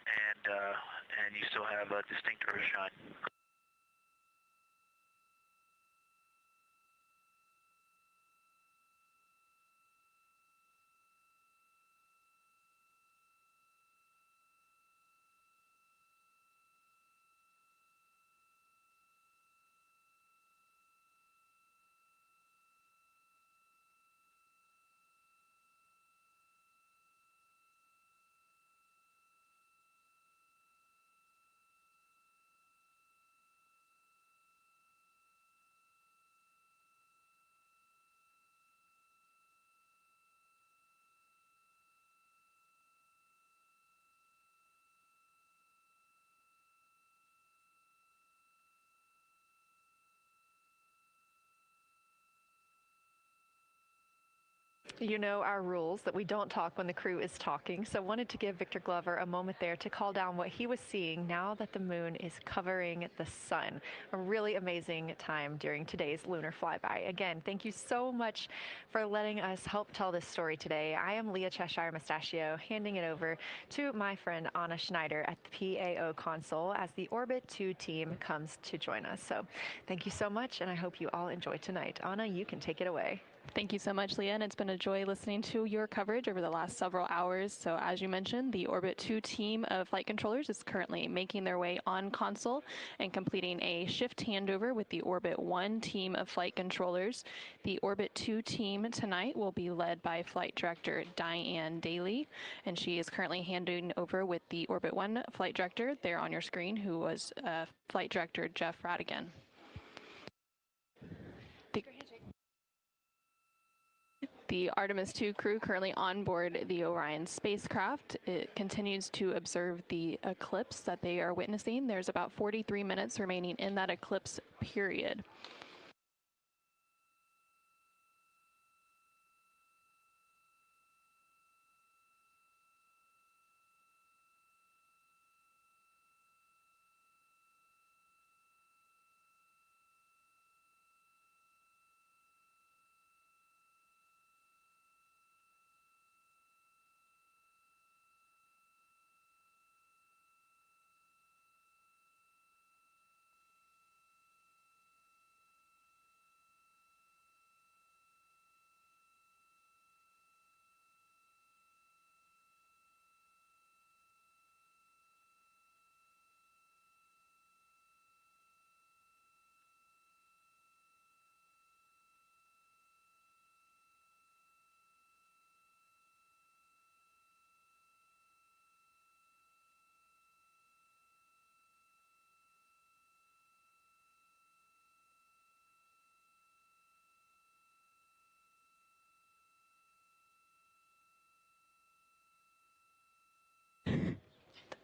and you still have a distinct Earthshine. You know our rules that we don't talk when the crew is talking, so wanted to give Victor Glover a moment there to call down what he was seeing now that the moon is covering the sun. A really amazing time during today's lunar flyby. Again, thank you so much for letting us help tell this story today. I am Leah Cheshire Mustachio, handing it over to my friend Anna Schneider at the PAO console as the Orbit 2 team comes to join us. So thank you so much, and I hope you all enjoy tonight. Anna, you can take it away. Thank you so much, Leah, and it's been a joy listening to your coverage over the last several hours. So as you mentioned, the Orbit 2 team of flight controllers is currently making their way on console and completing a shift handover with the Orbit 1 team of flight controllers. The Orbit 2 team tonight will be led by Flight Director Diane Daly, and she is currently handing over with the Orbit 1 flight director there on your screen, who was Flight Director Jeff Radigan. The Artemis II crew currently on board the Orion spacecraft. It continues to observe the eclipse that they are witnessing. There's about 43 minutes remaining in that eclipse period.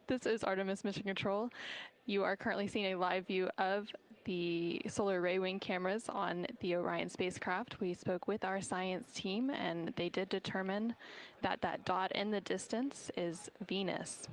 This is Artemis Mission Control. You are currently seeing a live view of the solar array wing cameras on the Orion spacecraft. We spoke with our science team, and they did determine that that dot in the distance is Venus.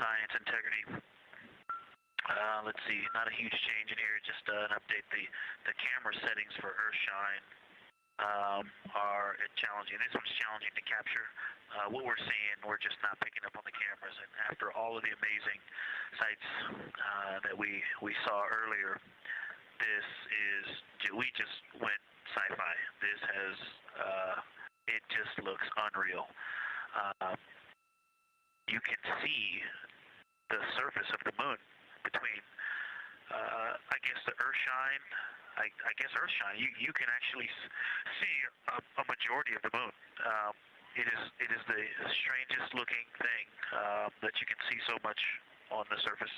science integrity. Let's see, not a huge change in here, just an update. The camera settings for Earthshine are challenging. This one's challenging to capture. What we're seeing, we're just not picking up on the cameras. And after all of the amazing sights that we saw earlier, we just went sci-fi. This has, it just looks unreal. You can see the surface of the moon between, I guess, the Earthshine. I guess Earthshine. You can actually see a majority of the moon. It is the strangest looking thing that you can see so much on the surface.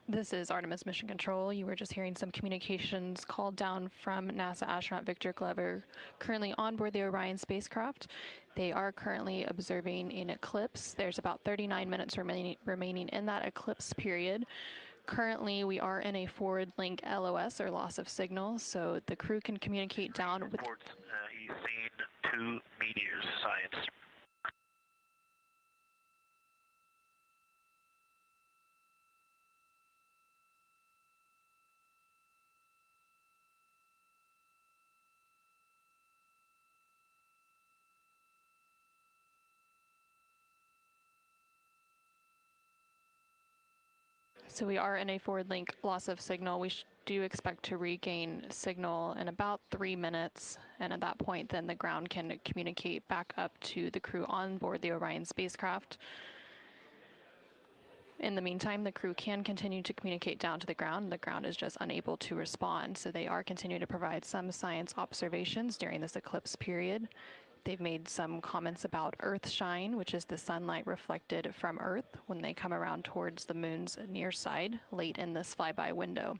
This is Artemis Mission Control. You were just hearing some communications called down from NASA astronaut Victor Glover, currently on board the Orion spacecraft. They are currently observing an eclipse. There's about 39 minutes remaining in that eclipse period. Currently, we are in a forward link LOS, or loss of signal, so the crew can communicate down with... He's seen 2 meteors, science. So we are in a forward link loss of signal. We do expect to regain signal in about 3 minutes, and at that point then the ground can communicate back up to the crew on board the Orion spacecraft. In the meantime, the crew can continue to communicate down to the ground. The ground is just unable to respond, so they are continuing to provide some science observations during this eclipse period. They've made some comments about Earthshine, which is the sunlight reflected from Earth when they come around towards the moon's near side late in this flyby window.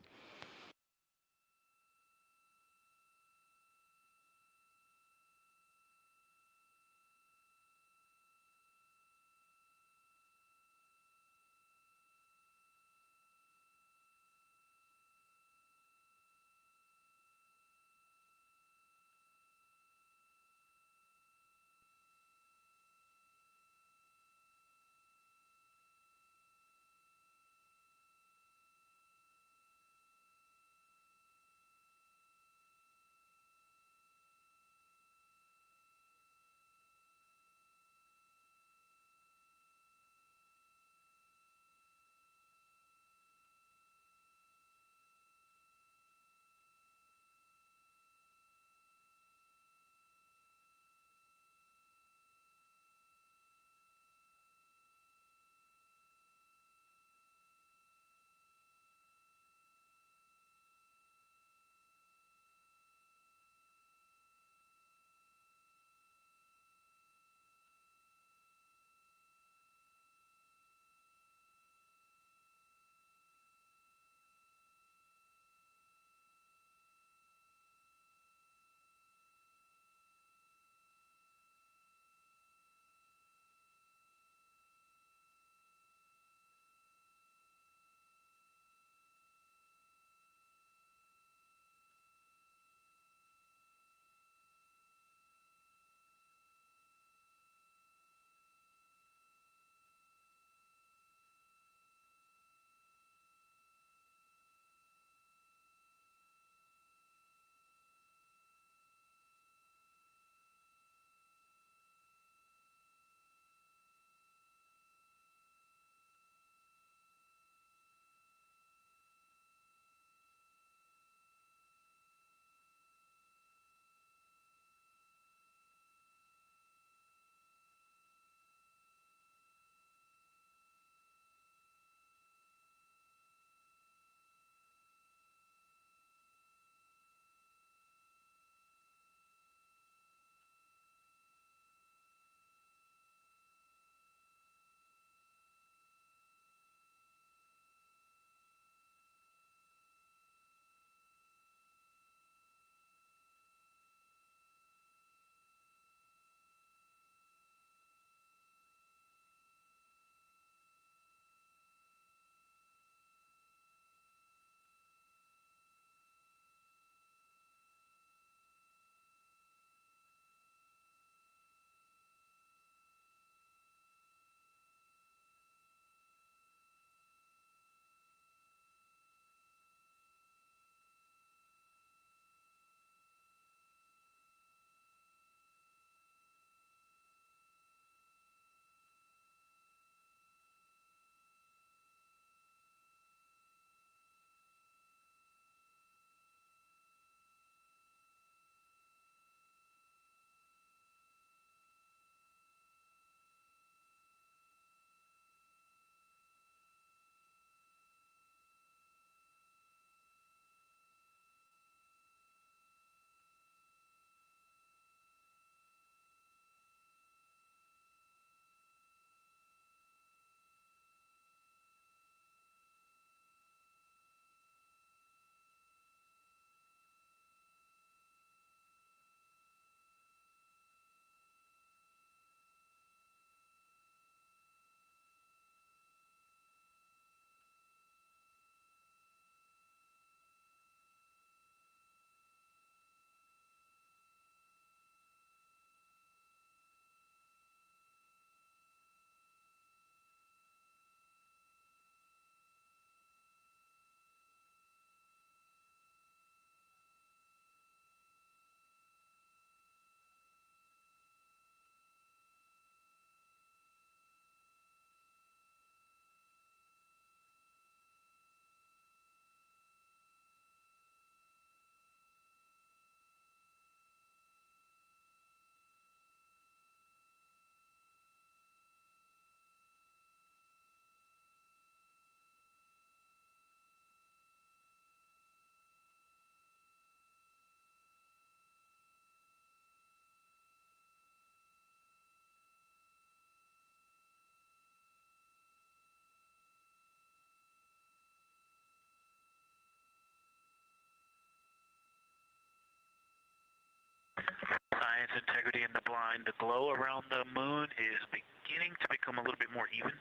Science, integrity, and the blind. The glow around the moon is beginning to become a little bit more even.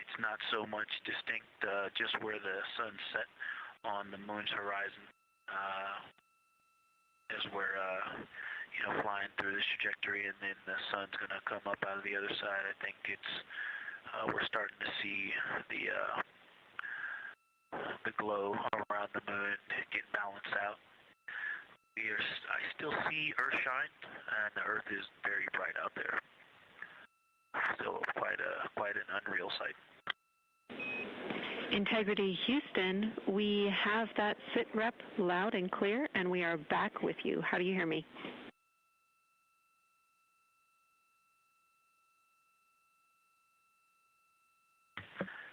It's not so much distinct just where the sun set on the moon's horizon as we're flying through this trajectory, and then the sun's going to come up out of the other side. I think it's we're starting to see the glow around the moon get balanced out. I still see Earth shine, and the Earth is very bright out there. Still quite an unreal sight. Integrity Houston, we have that sit rep loud and clear, and we are back with you. How do you hear me?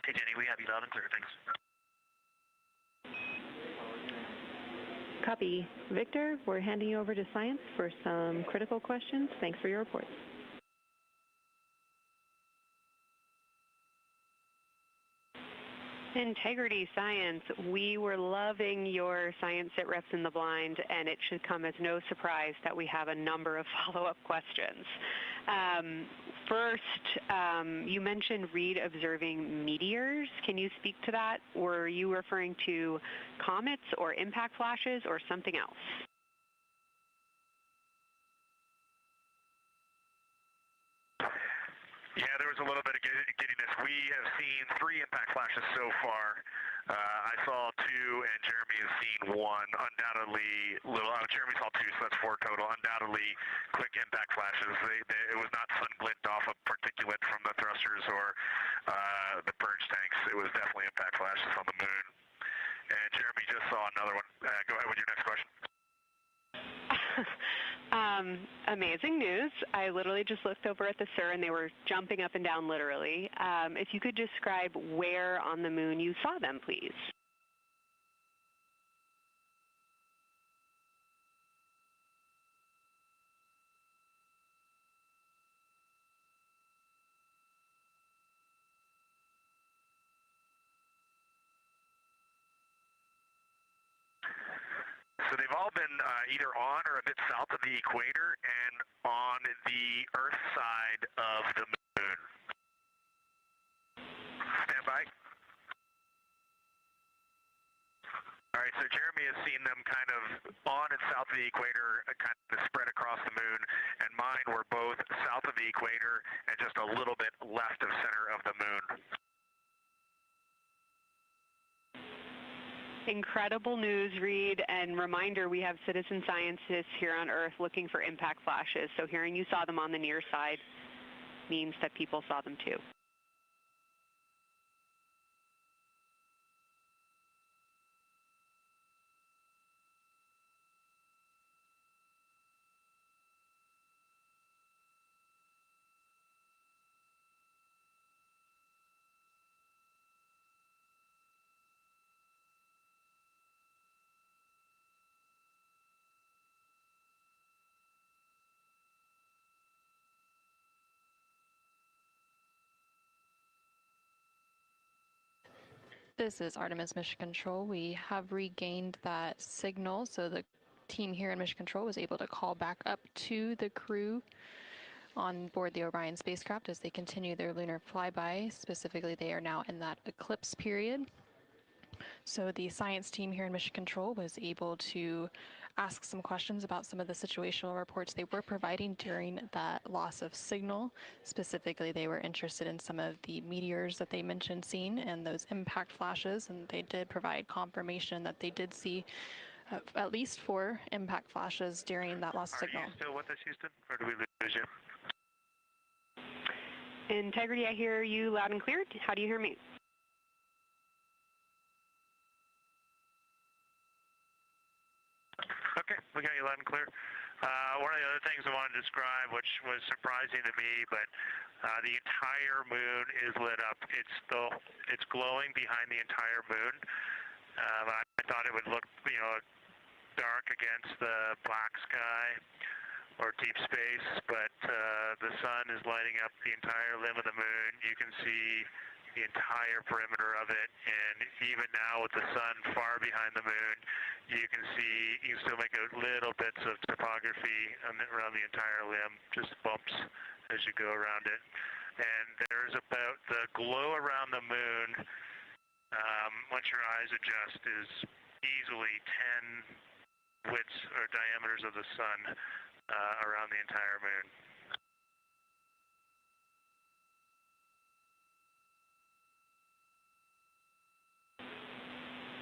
Hey Jenny, we have you loud and clear, thanks. Copy. Victor, we're handing you over to Science for some critical questions. Thanks for your report. Integrity Science, we were loving your science sit reps in the blind, and it should come as no surprise that we have a number of follow-up questions. First, you mentioned Reed observing meteors. Can you speak to that? Were you referring to comets or impact flashes or something else? Yeah, there was a little bit of giddiness. We have seen 3 impact flashes so far. I saw 2, and Jeremy has seen 1. Undoubtedly, Jeremy saw 2, so that's 4 total. Undoubtedly, quick impact flashes. It was not sun glint off of particulate from the thrusters or the purge tanks. It was definitely impact flashes on the moon. And Jeremy just saw another one. Go ahead with your next question. Amazing news. I literally just looked over at the SIR and they were jumping up and down literally. If you could describe where on the moon you saw them, please. So they've all been either on or a bit south of the equator and on the Earth side of the moon. Stand by. All right, so Jeremy has seen them kind of on and south of the equator, kind of spread across the moon, and mine were both south of the equator and just a little bit left of center of the moon. Incredible news, Reed, and reminder, we have citizen scientists here on Earth looking for impact flashes, so hearing you saw them on the near side means that people saw them too. This is Artemis Mission Control. We have regained that signal, so the team here in Mission Control was able to call back up to the crew on board the Orion spacecraft as they continue their lunar flyby. Specifically, they are now in that eclipse period. So the science team here in Mission Control was able to ask some questions about some of the situational reports they were providing during that loss of signal. Specifically, they were interested in some of the meteors that they mentioned seeing and those impact flashes, and they did provide confirmation that they did see at least 4 impact flashes during that loss of signal. Are you still with us, Houston, or do we lose you? Integrity, I hear you loud and clear. How do you hear me? Okay, we got you loud and clear. One of the other things I wanted to describe, which was surprising to me, but the entire moon is lit up. It's glowing behind the entire moon. I thought it would look, dark against the black sky or deep space, but the sun is lighting up the entire limb of the moon. You can see the entire perimeter of it, and even now with the sun far behind the moon, you can still make out little bits of topography around the entire limb, just bumps as you go around it. And there's about the glow around the moon, once your eyes adjust, is easily 10 widths or diameters of the sun around the entire moon.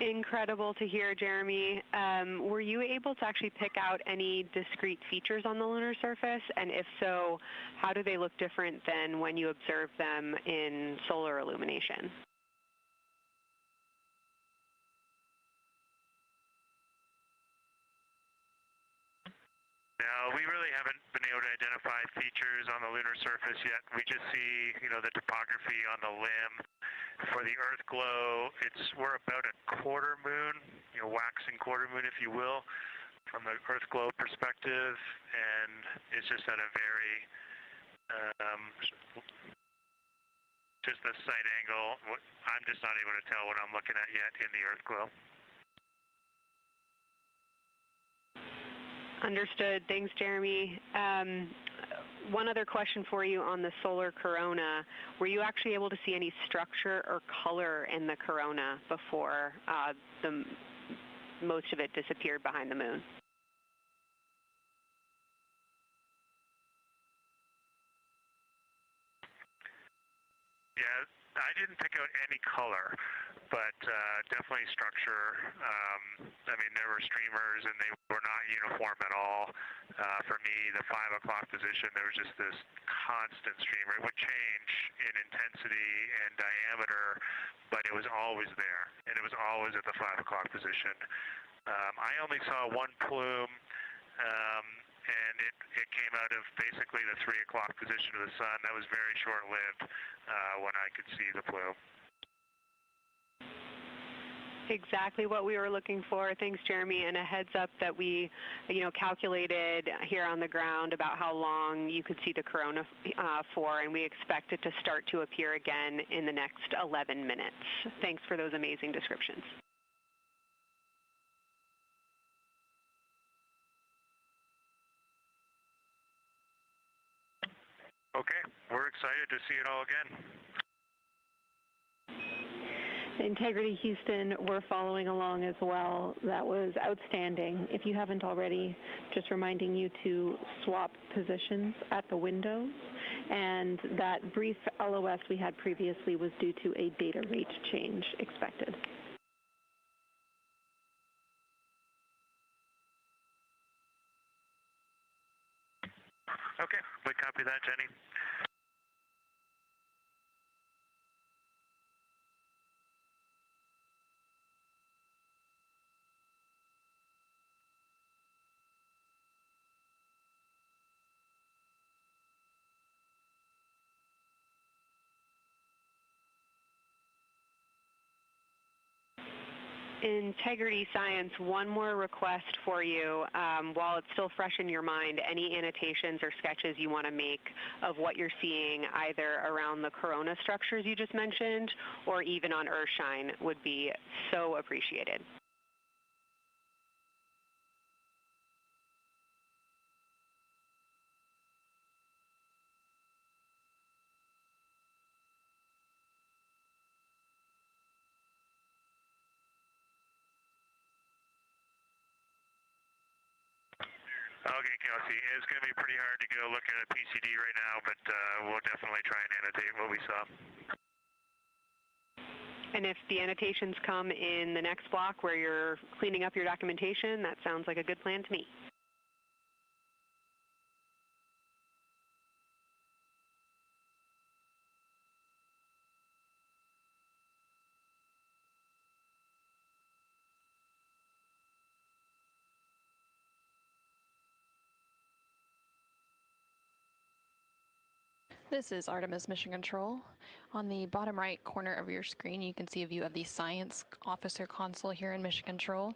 Incredible to hear, Jeremy. Were you able to actually pick out any discrete features on the lunar surface? And if so, how do they look different than when you observe them in solar illumination? No, we really haven't been able to identify features on the lunar surface yet. We just see, the topography on the limb. For the Earth glow, we're about a quarter moon, waxing quarter moon, if you will, from the Earth glow perspective, and it's just at a very, just the sight angle. I'm just not able to tell what I'm looking at yet in the Earth glow. Understood. Thanks, Jeremy. One other question for you on the solar corona. Were you actually able to see any structure or color in the corona before most of it disappeared behind the moon? Yeah, I didn't pick out any color, but definitely structure. There were streamers, and they were not uniform at all. For me, the 5 o'clock position, there was just this constant streamer. It would change in intensity and diameter, but it was always there, and it was always at the 5 o'clock position. I only saw one plume, and it came out of basically the 3 o'clock position of the sun. That was very short-lived when I could see the plume. Exactly what we were looking for. Thanks, Jeremy. And a heads up that we, calculated here on the ground about how long you could see the corona for, and we expect it to start to appear again in the next 11 minutes. Thanks for those amazing descriptions. Okay, we're excited to see it all again. Integrity Houston, we're following along as well. That was outstanding. If you haven't already, just reminding you to swap positions at the windows. And that brief LOS we had previously was due to a data rate change expected. Okay, we copy that, Jenny. Integrity Science, one more request for you. While it's still fresh in your mind, any annotations or sketches you want to make of what you're seeing either around the corona structures you just mentioned or even on Earthshine would be so appreciated. Okay, Kelsey, it's going to be pretty hard to go look at a PCD right now, but we'll definitely try and annotate what we saw. And if the annotations come in the next block where you're cleaning up your documentation, that sounds like a good plan to me. This is Artemis Mission Control. On the bottom right corner of your screen, you can see a view of the Science Officer Console here in Mission Control.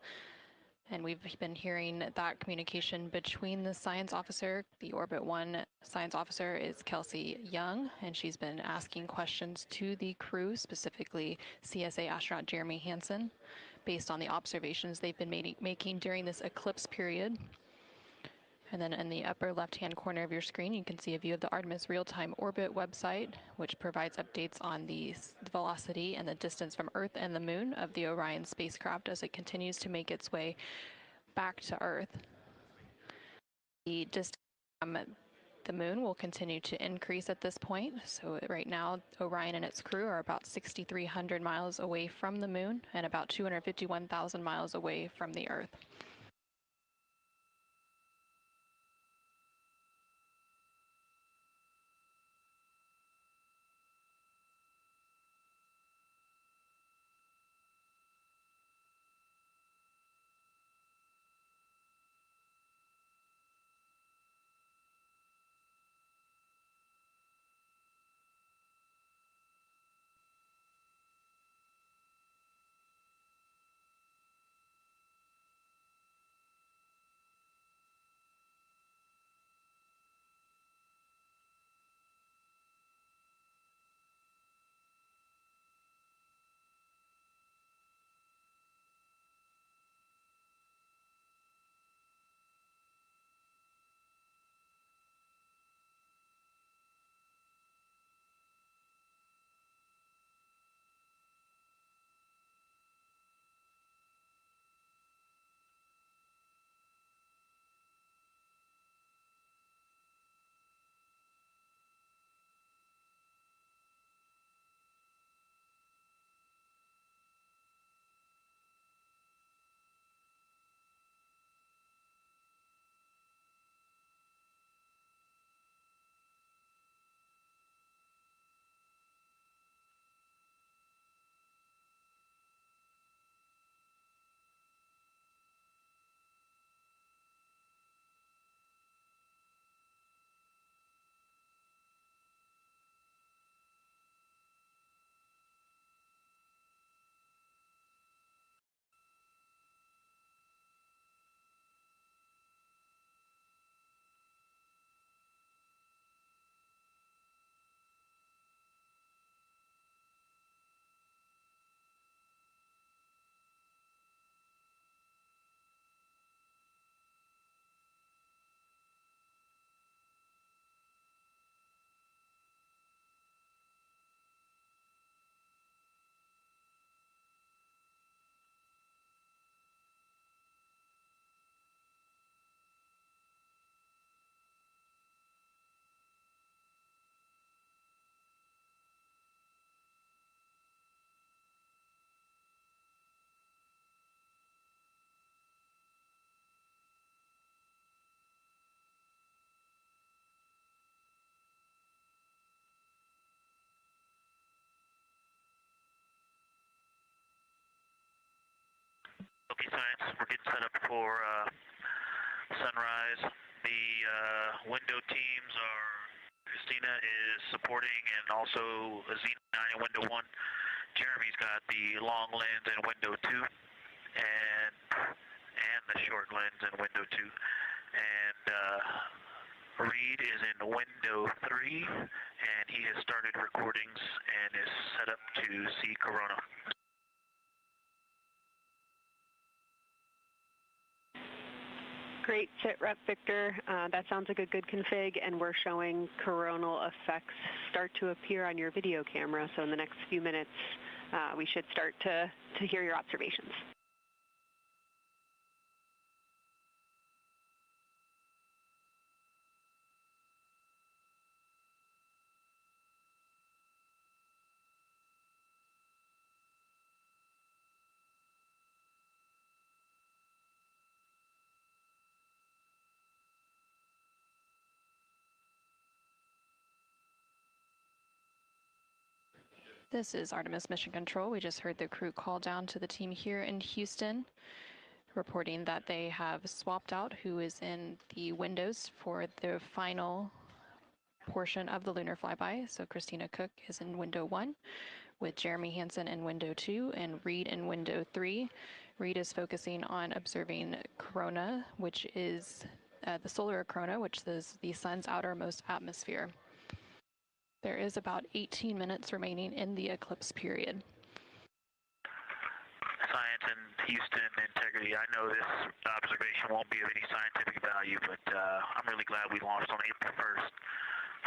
And we've been hearing that communication between the science officer. The Orbit 1 science officer is Kelsey Young, and she's been asking questions to the crew, specifically CSA astronaut Jeremy Hansen, based on the observations they've been making during this eclipse period. And then in the upper left-hand corner of your screen, you can see a view of the Artemis Real-Time Orbit website, which provides updates on the velocity and the distance from Earth and the Moon of the Orion spacecraft as it continues to make its way back to Earth. The distance from the Moon will continue to increase at this point. So right now, Orion and its crew are about 6,300 miles away from the Moon and about 251,000 miles away from the Earth. Okay, science, we're getting set up for sunrise. The window teams are, Christina is supporting, and also Xena in window 1. Jeremy's got the long lens in window 2, and the short lens in window 2. And Reed is in window 3, and he has started recordings and is set up to see Corona. Great sit rep, Victor. That sounds like a good config, and we're showing coronal effects start to appear on your video camera. So in the next few minutes, we should start to hear your observations. This is Artemis Mission Control. We just heard the crew call down to the team here in Houston, reporting that they have swapped out who is in the windows for the final portion of the lunar flyby. So Christina Cook is in window 1, with Jeremy Hansen in window 2 and Reed in window 3. Reed is focusing on observing corona, which is the solar corona, which is the sun's outermost atmosphere. There is about 18 minutes remaining in the eclipse period. Science and Houston integrity. I know this observation won't be of any scientific value, but I'm really glad we launched on April 1st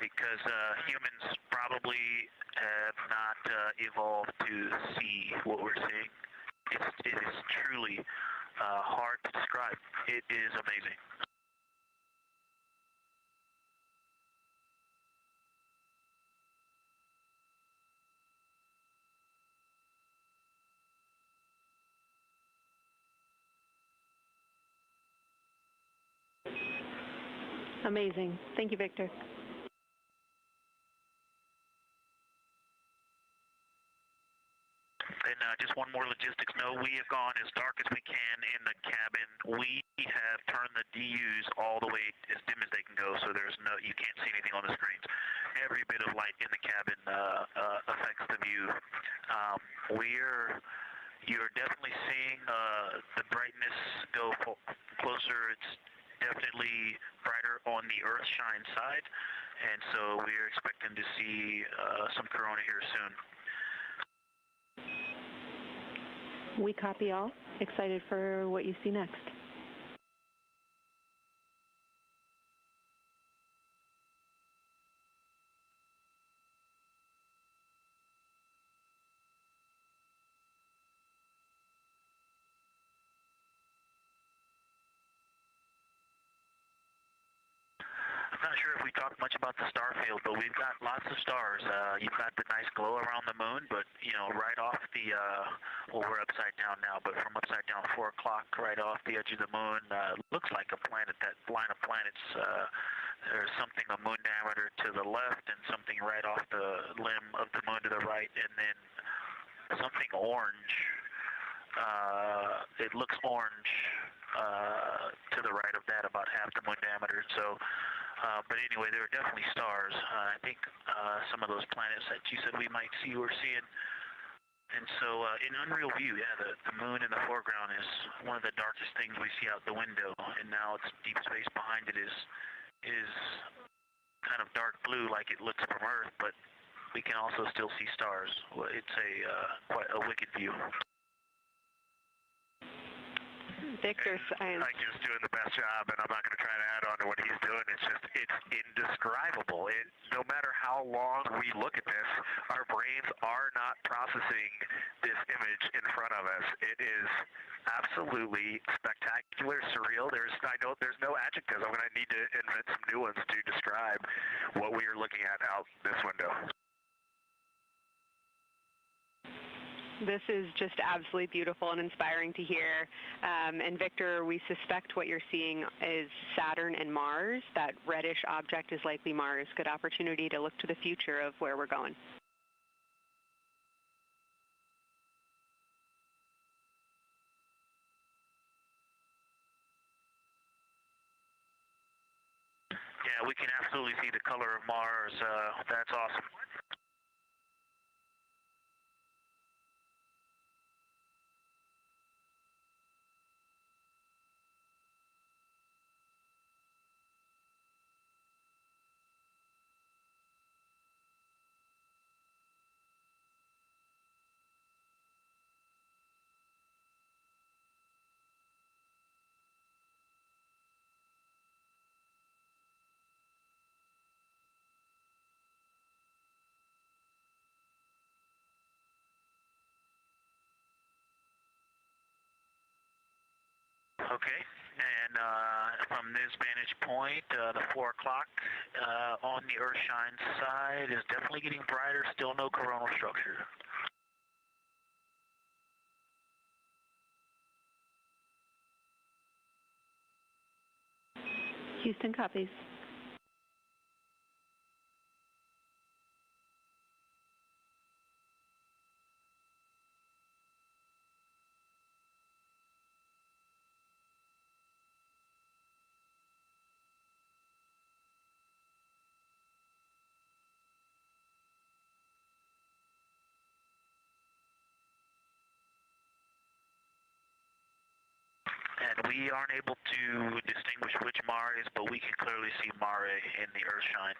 because humans probably have not evolved to see what we're seeing. It is truly hard to describe. It is amazing. Amazing. Thank you, Victor. And just one more logistics note, we have gone as dark as we can in the cabin. We have turned the DUs all the way as dim as they can go, so you can't see anything on the screens. Every bit of light in the cabin affects the view. You're definitely seeing the brightness go closer. It's definitely brighter on the Earthshine side, and so we're expecting to see some corona here soon. We copy all. Excited for what you see next. I'm not sure if we talked much about the star field, but we've got lots of stars. You've got the nice glow around the moon, but right off the well, we're upside down now, but from upside down 4 o'clock, right off the edge of the moon, looks like a planet. That line of planets, there's something a moon diameter to the left, and something right off the limb of the moon to the right, and then something orange. It looks orange to the right of that, about half the moon diameter. So. But anyway, there are definitely stars. I think some of those planets that you said we might see, we're seeing. And so in unreal view, yeah, the moon in the foreground is one of the darkest things we see out the window. And now it's deep space behind it is kind of dark blue like it looks from Earth, but we can also still see stars. It's quite a wicked view. Victor, Victor's doing the best job, and I'm not going to try to add on to what he's doing. It's indescribable. No matter how long we look at this, our brains are not processing this image in front of us. It is absolutely spectacular, surreal. I know there's no adjectives. I'm going to need to invent some new ones to describe what we are looking at out this window. This is just absolutely beautiful and inspiring to hear. And Victor, we suspect what you're seeing is Saturn and Mars. That reddish object is likely Mars. Good opportunity to look to the future of where we're going. Yeah, we can absolutely see the color of Mars. That's awesome. Okay, and from this vantage point, the 4 o'clock on the Earthshine side is definitely getting brighter, still no coronal structure. Houston copies. We aren't able to distinguish which Mare is, but we can clearly see Mare in the Earthshine.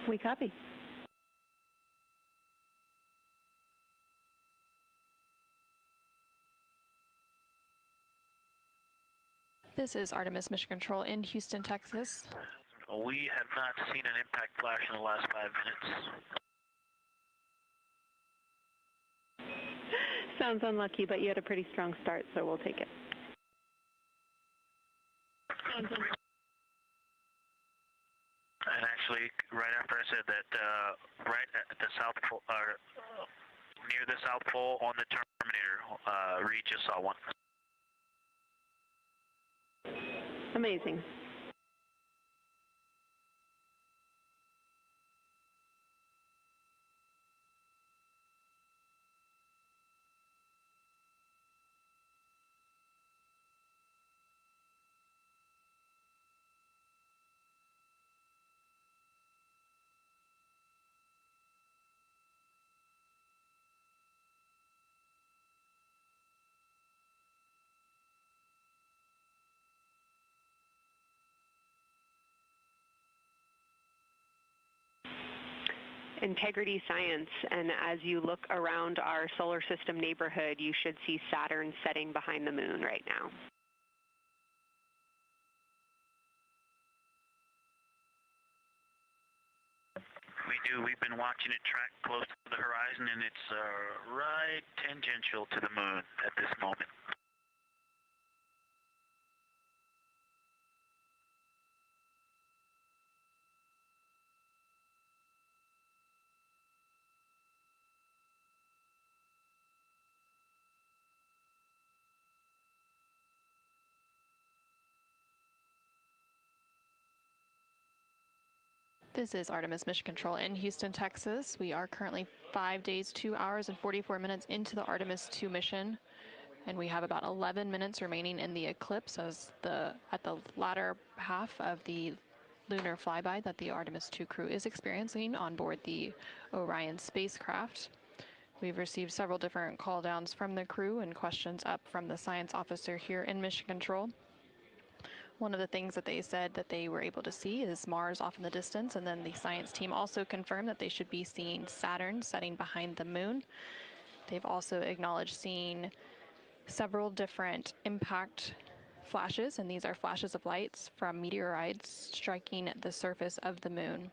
We copy. This is Artemis Mission Control in Houston, Texas. We have not seen an impact flash in the last 5 minutes. Sounds unlucky, but you had a pretty strong start, so we'll take it. And actually, right after I said that, right at the South Pole, near the South Pole on the Terminator, Reed just saw one. Amazing. Integrity Science, and as you look around our solar system neighborhood, you should see Saturn setting behind the moon right now. We do. We've been watching it track close to the horizon, and it's right tangential to the moon at this moment. This is Artemis Mission Control in Houston, Texas. We are currently 5 days, 2 hours, and 44 minutes into the Artemis 2 mission, and we have about 11 minutes remaining in the eclipse as at the latter half of the lunar flyby that the Artemis 2 crew is experiencing on board the Orion spacecraft. We've received several different call downs from the crew and questions up from the science officer here in Mission Control. One of the things that they said that they were able to see is Mars off in the distance, and then the science team also confirmed that they should be seeing Saturn setting behind the moon. They've also acknowledged seeing several different impact flashes, and these are flashes of lights from meteorites striking the surface of the moon.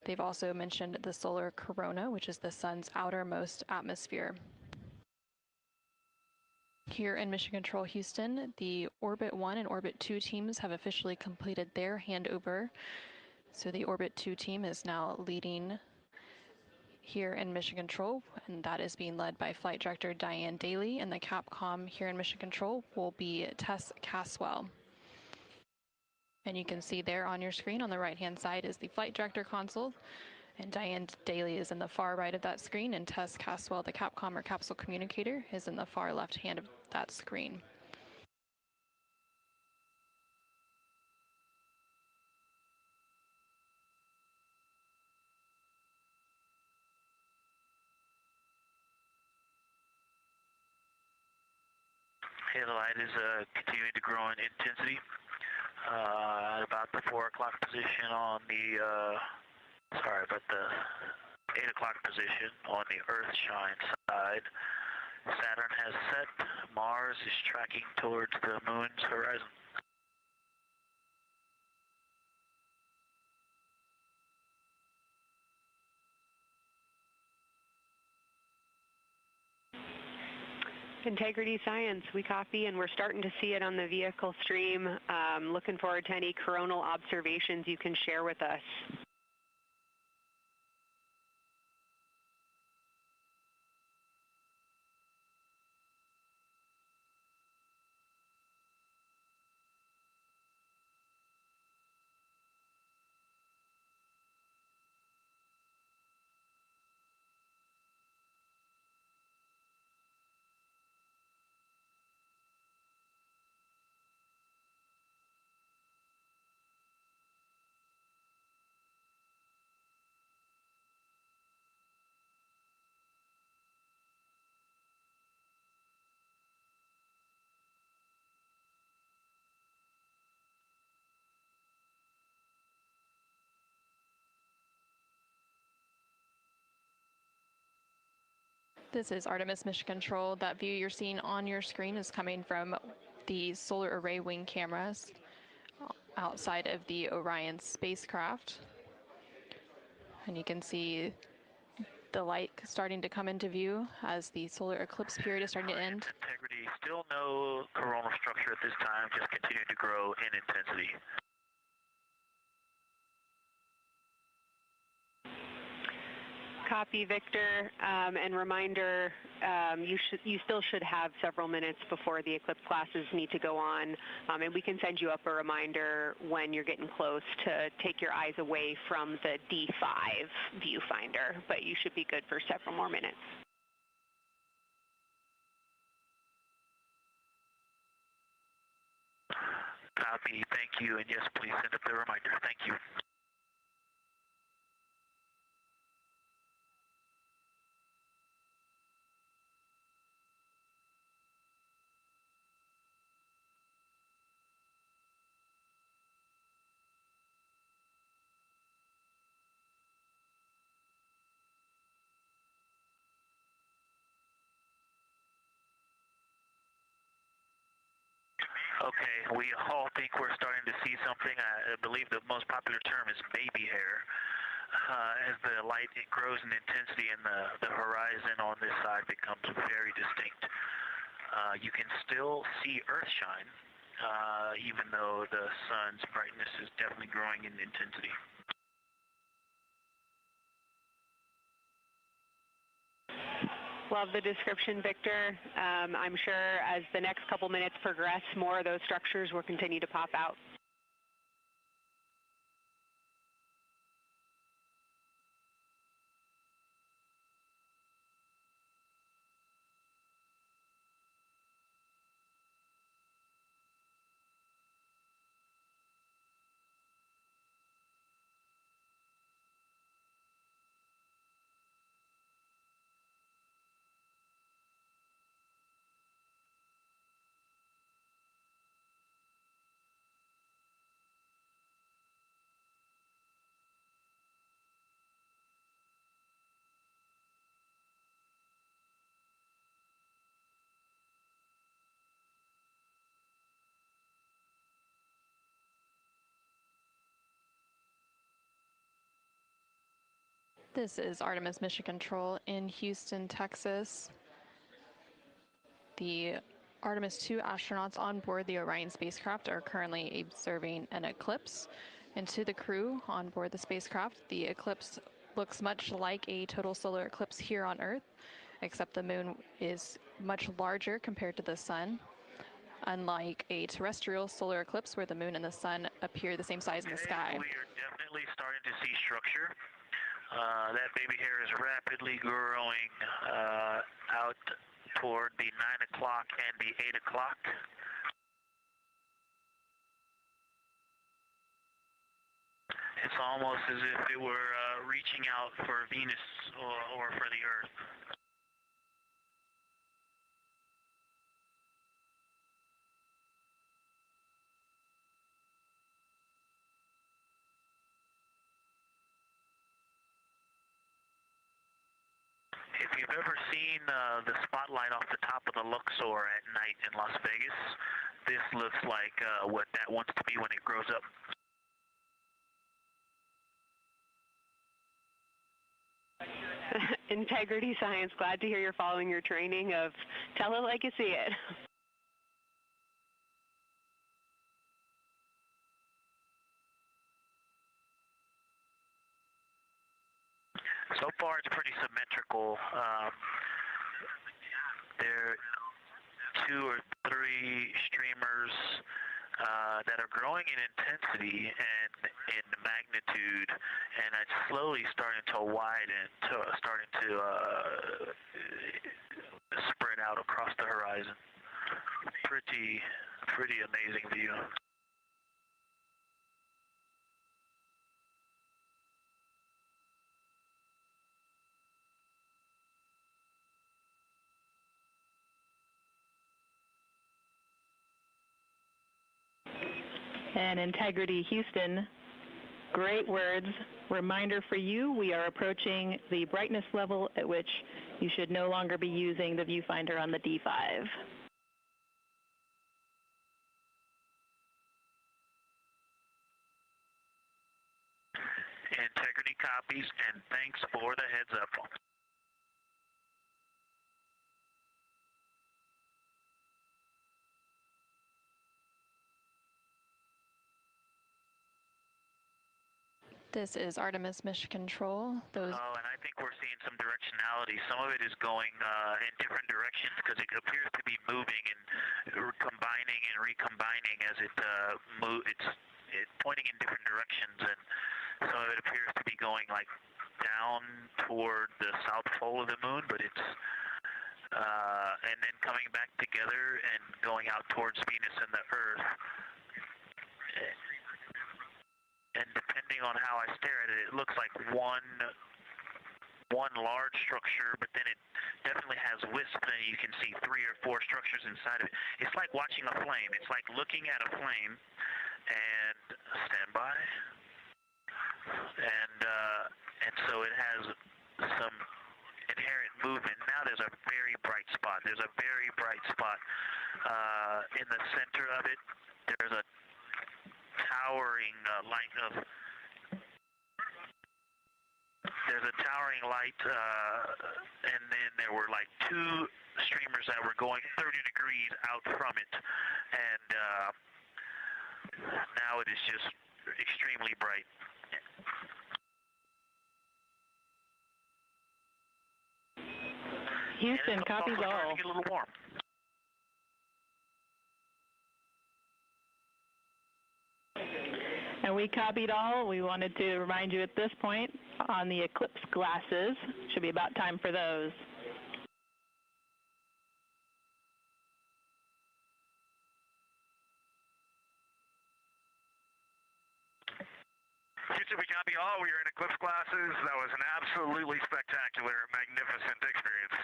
They've also mentioned the solar corona, which is the sun's outermost atmosphere. Here in Mission Control Houston, the Orbit 1 and Orbit 2 teams have officially completed their handover. So the Orbit 2 team is now leading here in Mission Control, and that is being led by Flight Director Diane Daly, and the Capcom here in Mission Control will be Tess Caswell. And you can see there on your screen on the right-hand side is the Flight Director console, and Diane Daly is in the far right of that screen, and Tess Caswell, the Capcom or capsule communicator, is in the far left hand of that screen. Okay, the light is continuing to grow in intensity. At about the 4 o'clock position on the, the 8 o'clock position on the Earthshine side, Saturn has set. Mars is tracking towards the moon's horizon. Integrity Science, we copy, and we're starting to see it on the vehicle stream. Looking forward to any coronal observations you can share with us. This is Artemis Mission Control. That view you're seeing on your screen is coming from the solar array wing cameras outside of the Orion spacecraft. And you can see the light starting to come into view as the solar eclipse period is starting to end. Integrity, still no coronal structure at this time, just continuing to grow in intensity. Copy, Victor. And reminder, you still should have several minutes before the eclipse classes need to go on, and we can send you up a reminder when you're getting close to take your eyes away from the D5 viewfinder, but you should be good for several more minutes. Copy, thank you, and yes, please send up the reminder. Thank you. Okay, we all think we're starting to see something. I believe the most popular term is baby hair. As the light grows in intensity and the horizon on this side becomes very distinct. You can still see Earthshine, even though the sun's brightness is definitely growing in intensity. Love the description, Victor. I'm sure as the next couple minutes progress, more of those structures will continue to pop out. This is Artemis Mission Control in Houston, Texas. The Artemis 2 astronauts on board the Orion spacecraft are currently observing an eclipse. And to the crew on board the spacecraft, the eclipse looks much like a total solar eclipse here on Earth, except the moon is much larger compared to the sun, unlike a terrestrial solar eclipse where the moon and the sun appear the same size in the sky. We are definitely starting to see structure. That baby hair is rapidly growing out toward the 9 o'clock and the 8 o'clock. It's almost as if it were reaching out for Venus or for the Earth. If you've ever seen the spotlight off the top of the Luxor at night in Las Vegas, this looks like what that wants to be when it grows up. Integrity Science, glad to hear you're following your training of tell it like you see it. So far, it's pretty symmetrical. There are 2 or 3 streamers that are growing in intensity and in magnitude, and it's slowly starting to widen, starting to spread out across the horizon. Pretty amazing view. And Integrity Houston, Great words. Reminder for you, we are approaching the brightness level at which you should no longer be using the viewfinder on the D5. Integrity copies, and thanks for the heads up. This is Artemis Mission Control. And I think we're seeing some directionality. Some of it is going in different directions because it appears to be moving and combining and recombining as it moves. It's pointing in different directions, and some of it appears to be going like down toward the south pole of the moon, but it's and then coming back together and going out towards Venus and the Earth. And depending on how I stare at it, it looks like one large structure, but then it definitely has wisps, and you can see 3 or 4 structures inside of it. It's like watching a flame. It's like looking at a flame, and stand by. And so it has some inherent movement. Now there's a very bright spot. There's a very bright spot in the center of it. There's a towering light of. There's a towering light, and then there were like 2 streamers that were going 30 degrees out from it, and now it is just extremely bright. Houston, copies all. Get a little warm. And we copied all. We wanted to remind you at this point on the eclipse glasses. Should be about time for those. Houston, we copy all. We are in eclipse glasses. That was an absolutely spectacular, magnificent experience.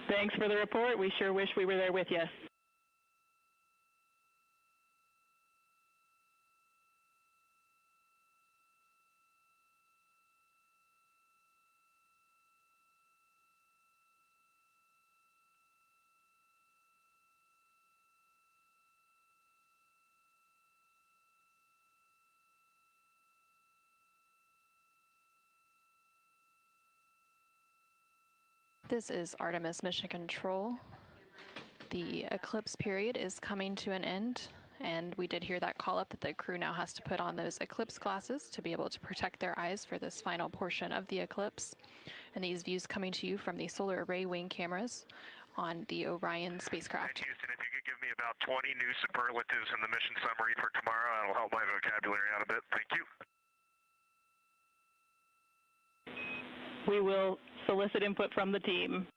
Thanks for the report. We sure wish we were there with you. This is Artemis Mission Control. The eclipse period is coming to an end, and we did hear that call up that the crew now has to put on those eclipse glasses to be able to protect their eyes for this final portion of the eclipse. And these views coming to you from the solar array wing cameras on the Orion spacecraft. Houston, if you could give me about 20 new superlatives in the mission summary for tomorrow, that'll help my vocabulary out a bit. Thank you. We will solicit input from the team.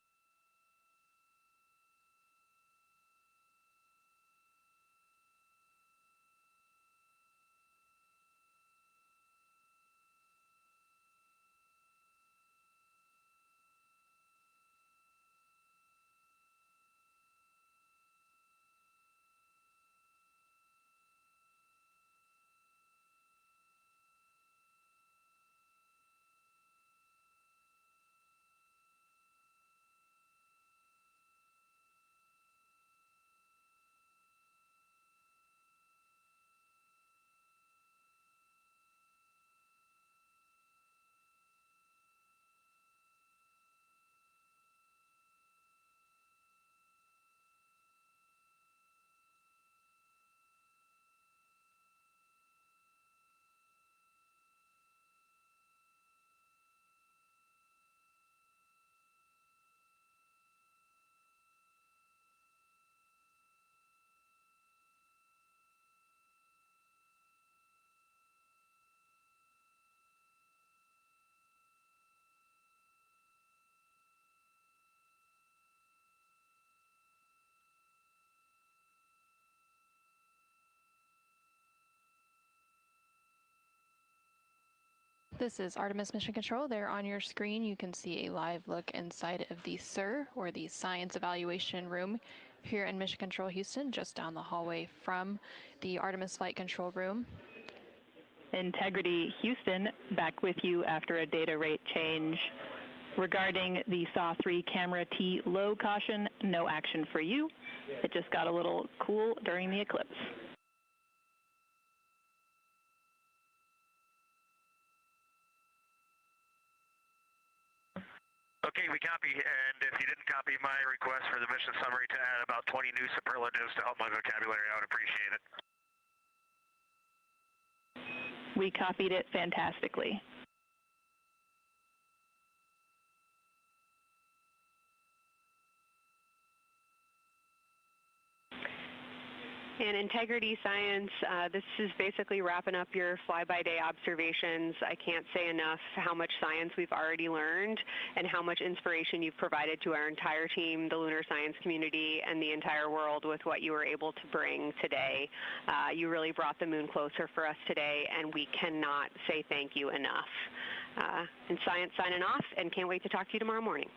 This is Artemis Mission Control. There on your screen you can see a live look inside of the SIR, or the Science Evaluation Room, here in Mission Control Houston, just down the hallway from the Artemis Flight Control Room. Integrity Houston, back with you after a data rate change. Regarding the SAW-3 camera T low caution, no action for you. It just got a little cool during the eclipse. Okay, we copy, and if you didn't copy my request for the mission summary to add about 20 new superlatives to help my vocabulary, I would appreciate it. We copied it fantastically. In Integrity Science, this is basically wrapping up your fly-by-day observations. I can't say enough how much science we've already learned and how much inspiration you've provided to our entire team, the lunar science community, and the entire world with what you were able to bring today. You really brought the moon closer for us today, and we cannot say thank you enough. And Science signing off, and can't wait to talk to you tomorrow morning.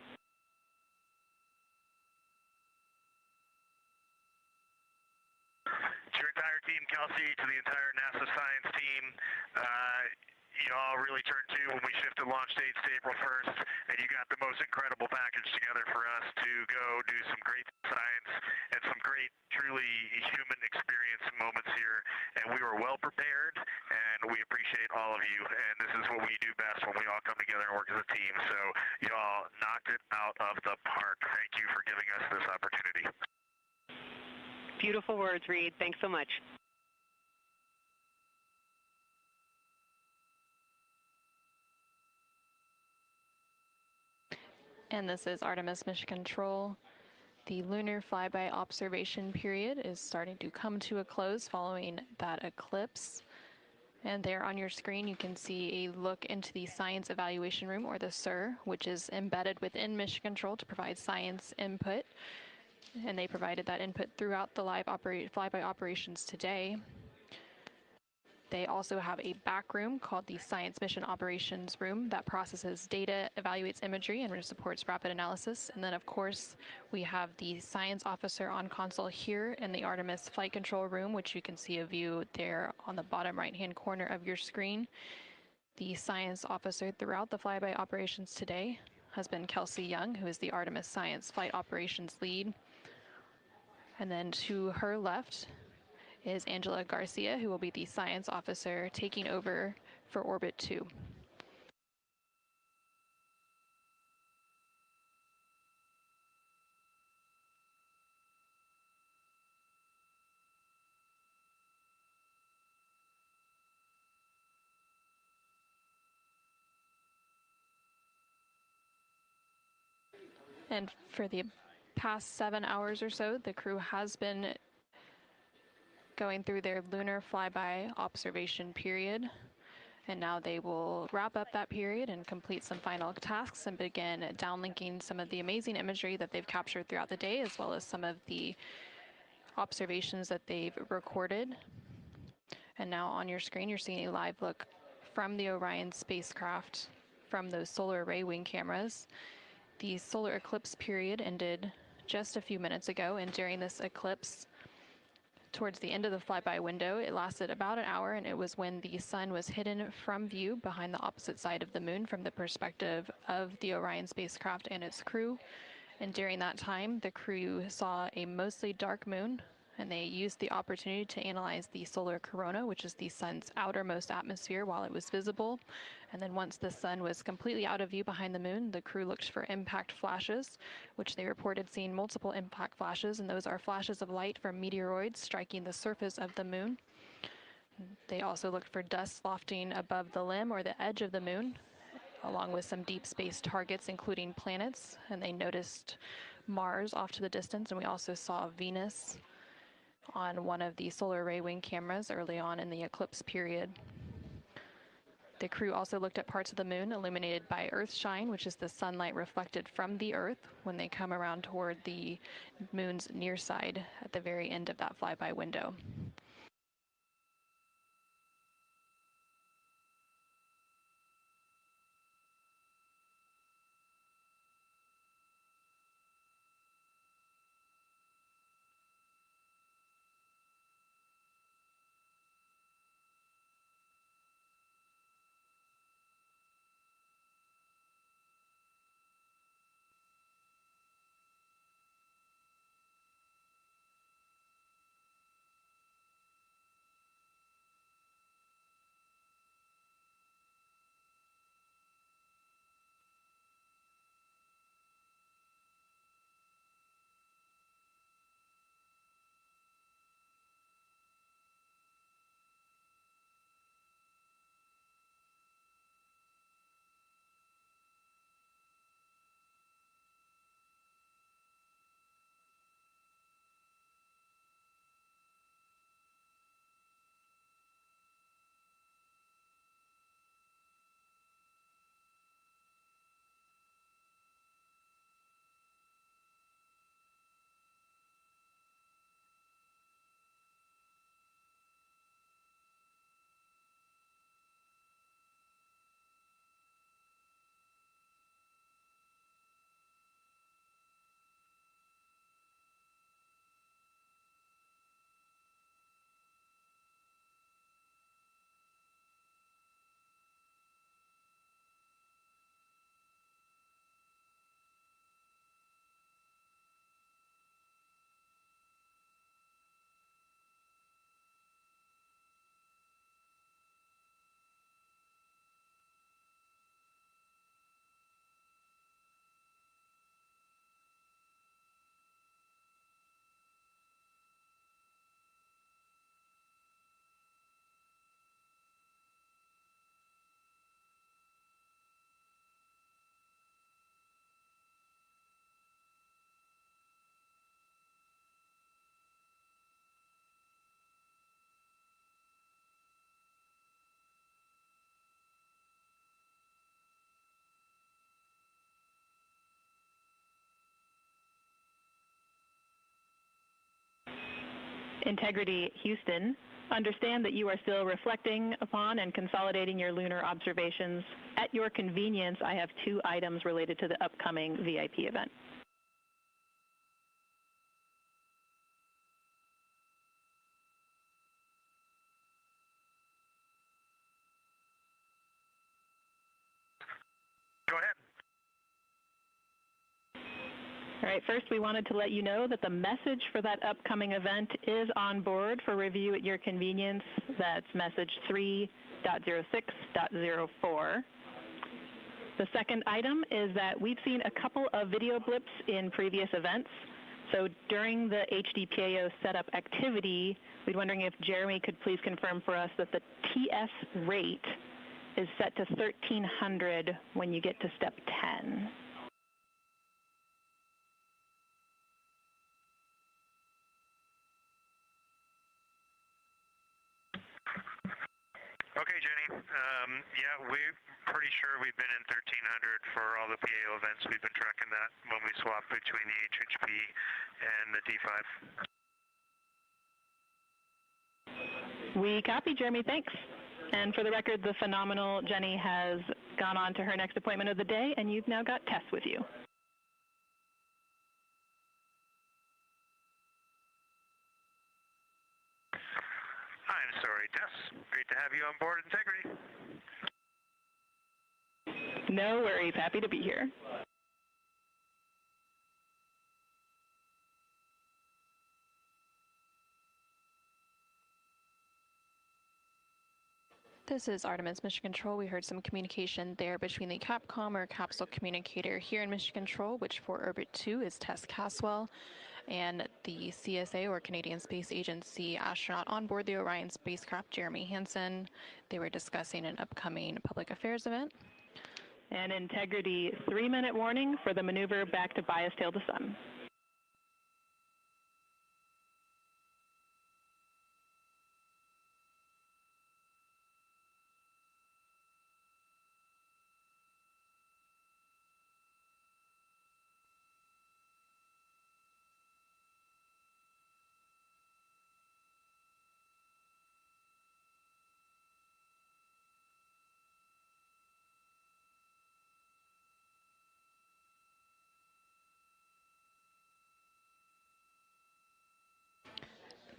To your entire team, Kelsey, to the entire NASA science team, you all really turned to when we shifted launch dates to April 1st, and you got the most incredible package together for us to go do some great science and some great, truly human experience moments here. And we were well prepared, and we appreciate all of you. And this is what we do best when we all come together and work as a team. So you all knocked it out of the park. Thank you for giving us this opportunity. Beautiful words, Reed. Thanks so much. And this is Artemis Mission Control. The lunar flyby observation period is starting to come to a close following that eclipse. And there on your screen you can see a look into the Science Evaluation Room, or the SIR, which is embedded within Mission Control to provide science input. And they provided that input throughout the live flyby operations today. They also have a back room called the Science Mission Operations Room that processes data, evaluates imagery, and supports rapid analysis. And then, of course, we have the science officer on console here in the Artemis Flight Control Room, which you can see a view there on the bottom right-hand corner of your screen. The science officer throughout the flyby operations today has been Kelsey Young, who is the Artemis Science Flight Operations Lead. And then to her left is Angela Garcia, who will be the science officer taking over for Orbit 2. And for the past 7 hours or so, the crew has been going through their lunar flyby observation period. And now they will wrap up that period and complete some final tasks and begin downlinking some of the amazing imagery that they've captured throughout the day, as well as some of the observations that they've recorded. And now on your screen, you're seeing a live look from the Orion spacecraft from those solar array wing cameras. The solar eclipse period ended just a few minutes ago, and during this eclipse, towards the end of the flyby window, it lasted about an hour, and it was when the sun was hidden from view behind the opposite side of the moon from the perspective of the Orion spacecraft and its crew. And during that time, the crew saw a mostly dark moon, and they used the opportunity to analyze the solar corona, which is the sun's outermost atmosphere, while it was visible. And then once the sun was completely out of view behind the moon, the crew looked for impact flashes, which they reported seeing multiple impact flashes, and those are flashes of light from meteoroids striking the surface of the moon. They also looked for dust lofting above the limb or the edge of the moon, along with some deep space targets, including planets, and they noticed Mars off to the distance, and we also saw Venus on one of the solar array wing cameras early on in the eclipse period. The crew also looked at parts of the moon illuminated by Earthshine, which is the sunlight reflected from the Earth when they come around toward the moon's near side at the very end of that flyby window. Integrity Houston, understand that you are still reflecting upon and consolidating your lunar observations. At your convenience, I have 2 items related to the upcoming VIP event. Go ahead. All right, first we wanted to let you know that the message for that upcoming event is on board for review at your convenience. That's message 3.06.04. The second item is that we've seen a couple of video blips in previous events. So during the HDPAO setup activity, we're wondering if Jeremy could please confirm for us that the TS rate is set to 1300 when you get to step 10. Okay, Jenny. Yeah, we're pretty sure we've been in 1300 for all the PAO events. We've been tracking that when we swap between the HHP and the D5. We copy, Jeremy. Thanks. And for the record, the phenomenal Jenny has gone on to her next appointment of the day, and you've now got Tess with you. I'm sorry, Tess. Great to have you on board Integrity. No worries. Happy to be here. This is Artemis Mission Control. We heard some communication there between the Capcom or capsule communicator here in Mission Control, which for Orbit 2 is Tess Caswell, and the CSA or Canadian Space Agency astronaut on board the Orion spacecraft, Jeremy Hansen. They were discussing an upcoming public affairs event. And Integrity, 3-minute warning for the maneuver back to bias tail to sun.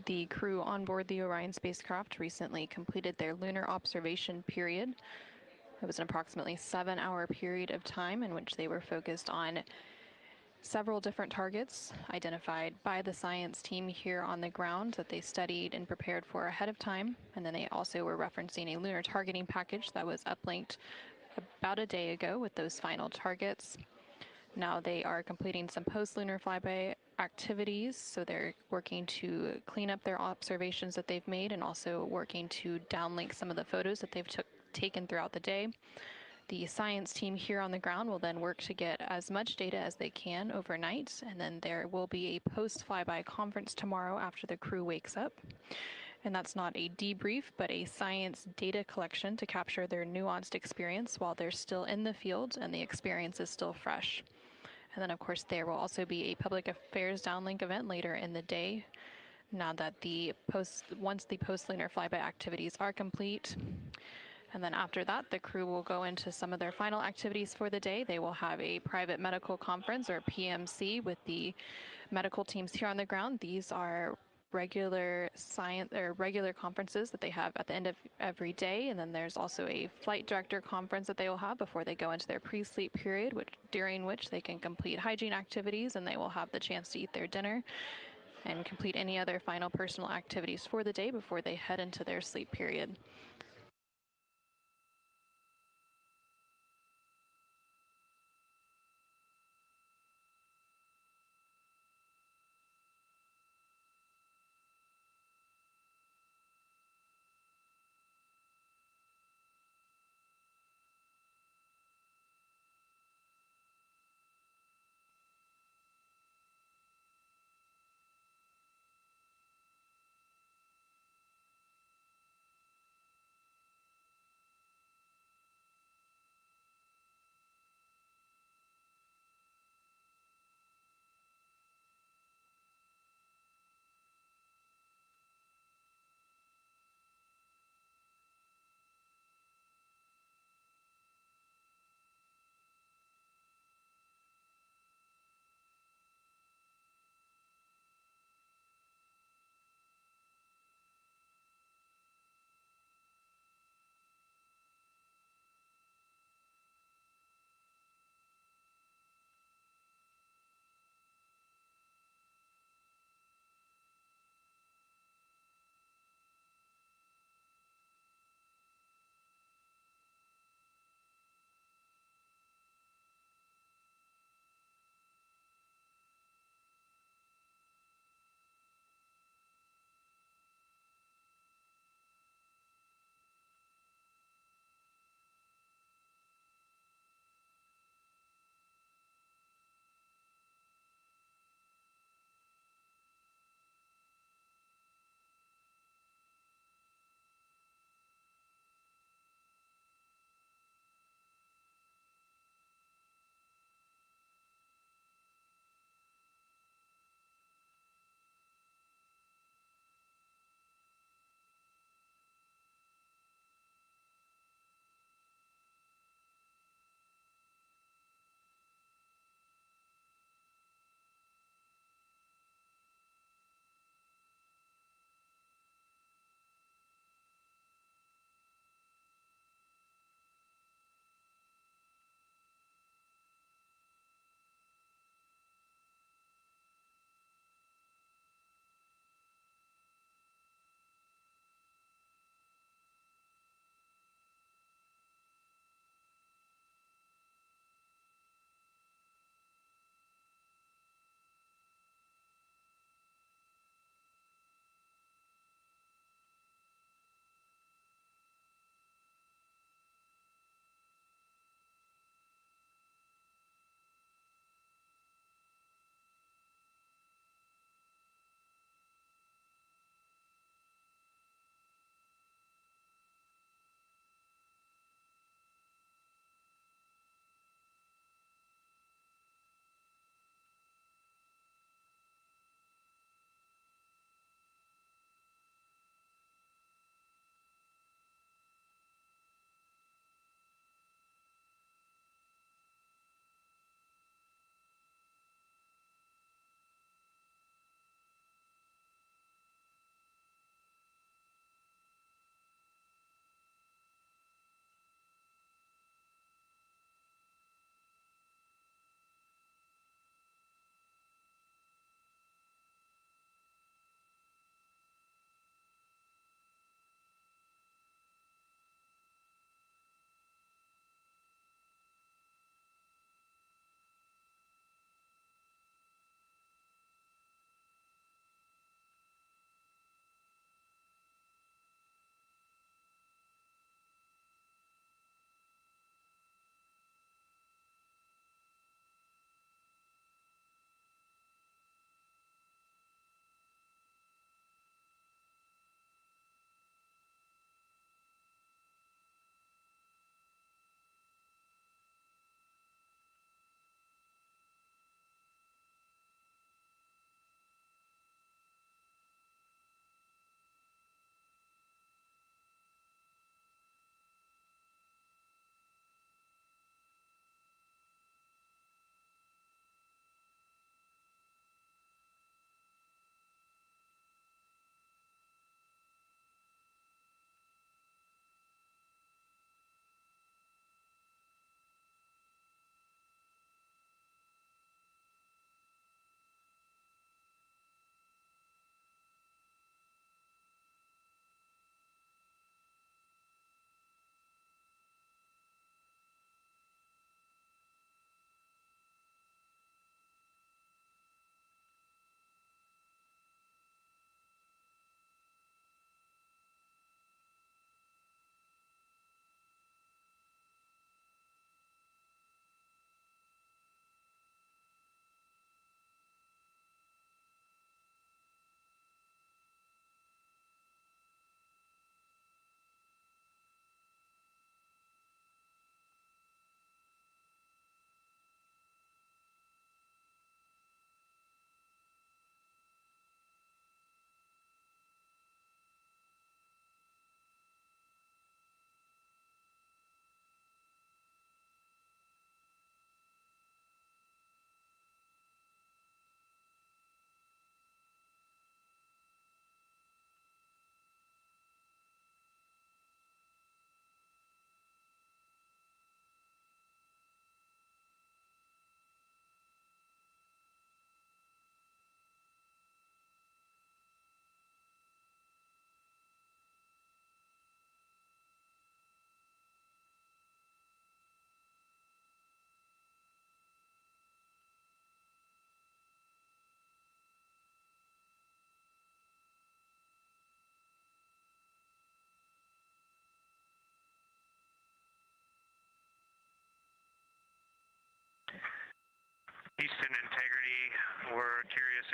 The crew on board the Orion spacecraft recently completed their lunar observation period. It was an approximately 7-hour period of time in which they were focused on several different targets identified by the science team here on the ground that they studied and prepared for ahead of time. And then they also were referencing a lunar targeting package that was uplinked about a day ago with those final targets. Now they are completing some post-lunar flyby activities, so they're working to clean up their observations that they've made and also working to downlink some of the photos that they've taken throughout the day. The science team here on the ground will then work to get as much data as they can overnight, and then there will be a post-flyby conference tomorrow after the crew wakes up. And that's not a debrief, but a science data collection to capture their nuanced experience while they're still in the field and the experience is still fresh. And then, of course, there will also be a public affairs downlink event later in the day. Now that once the post-lunar flyby activities are complete, and then after that, the crew will go into some of their final activities for the day. They will have a private medical conference, or PMC, with the medical teams here on the ground. These are regular conferences that they have at the end of every day, and then there's also a flight director conference that they will have before they go into their pre-sleep period, during which they can complete hygiene activities, and they will have the chance to eat their dinner and complete any other final personal activities for the day before they head into their sleep period.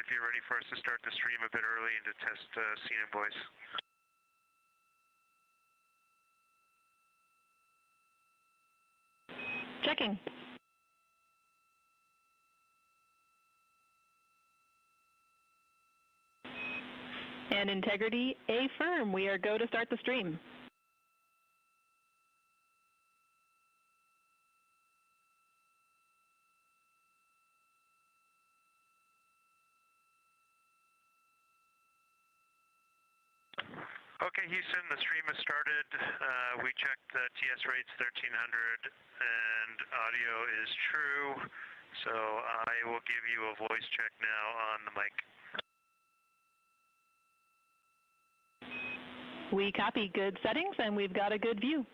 if you're ready for us to start the stream a bit early and to test scene and voice. Checking. And integrity, affirm. We are go to start the stream. Okay, Houston, the stream has started. We checked the TS rates 1300 and audio is true. So I will give you a voice check now on the mic. We copy. Good settings, and we've got a good view.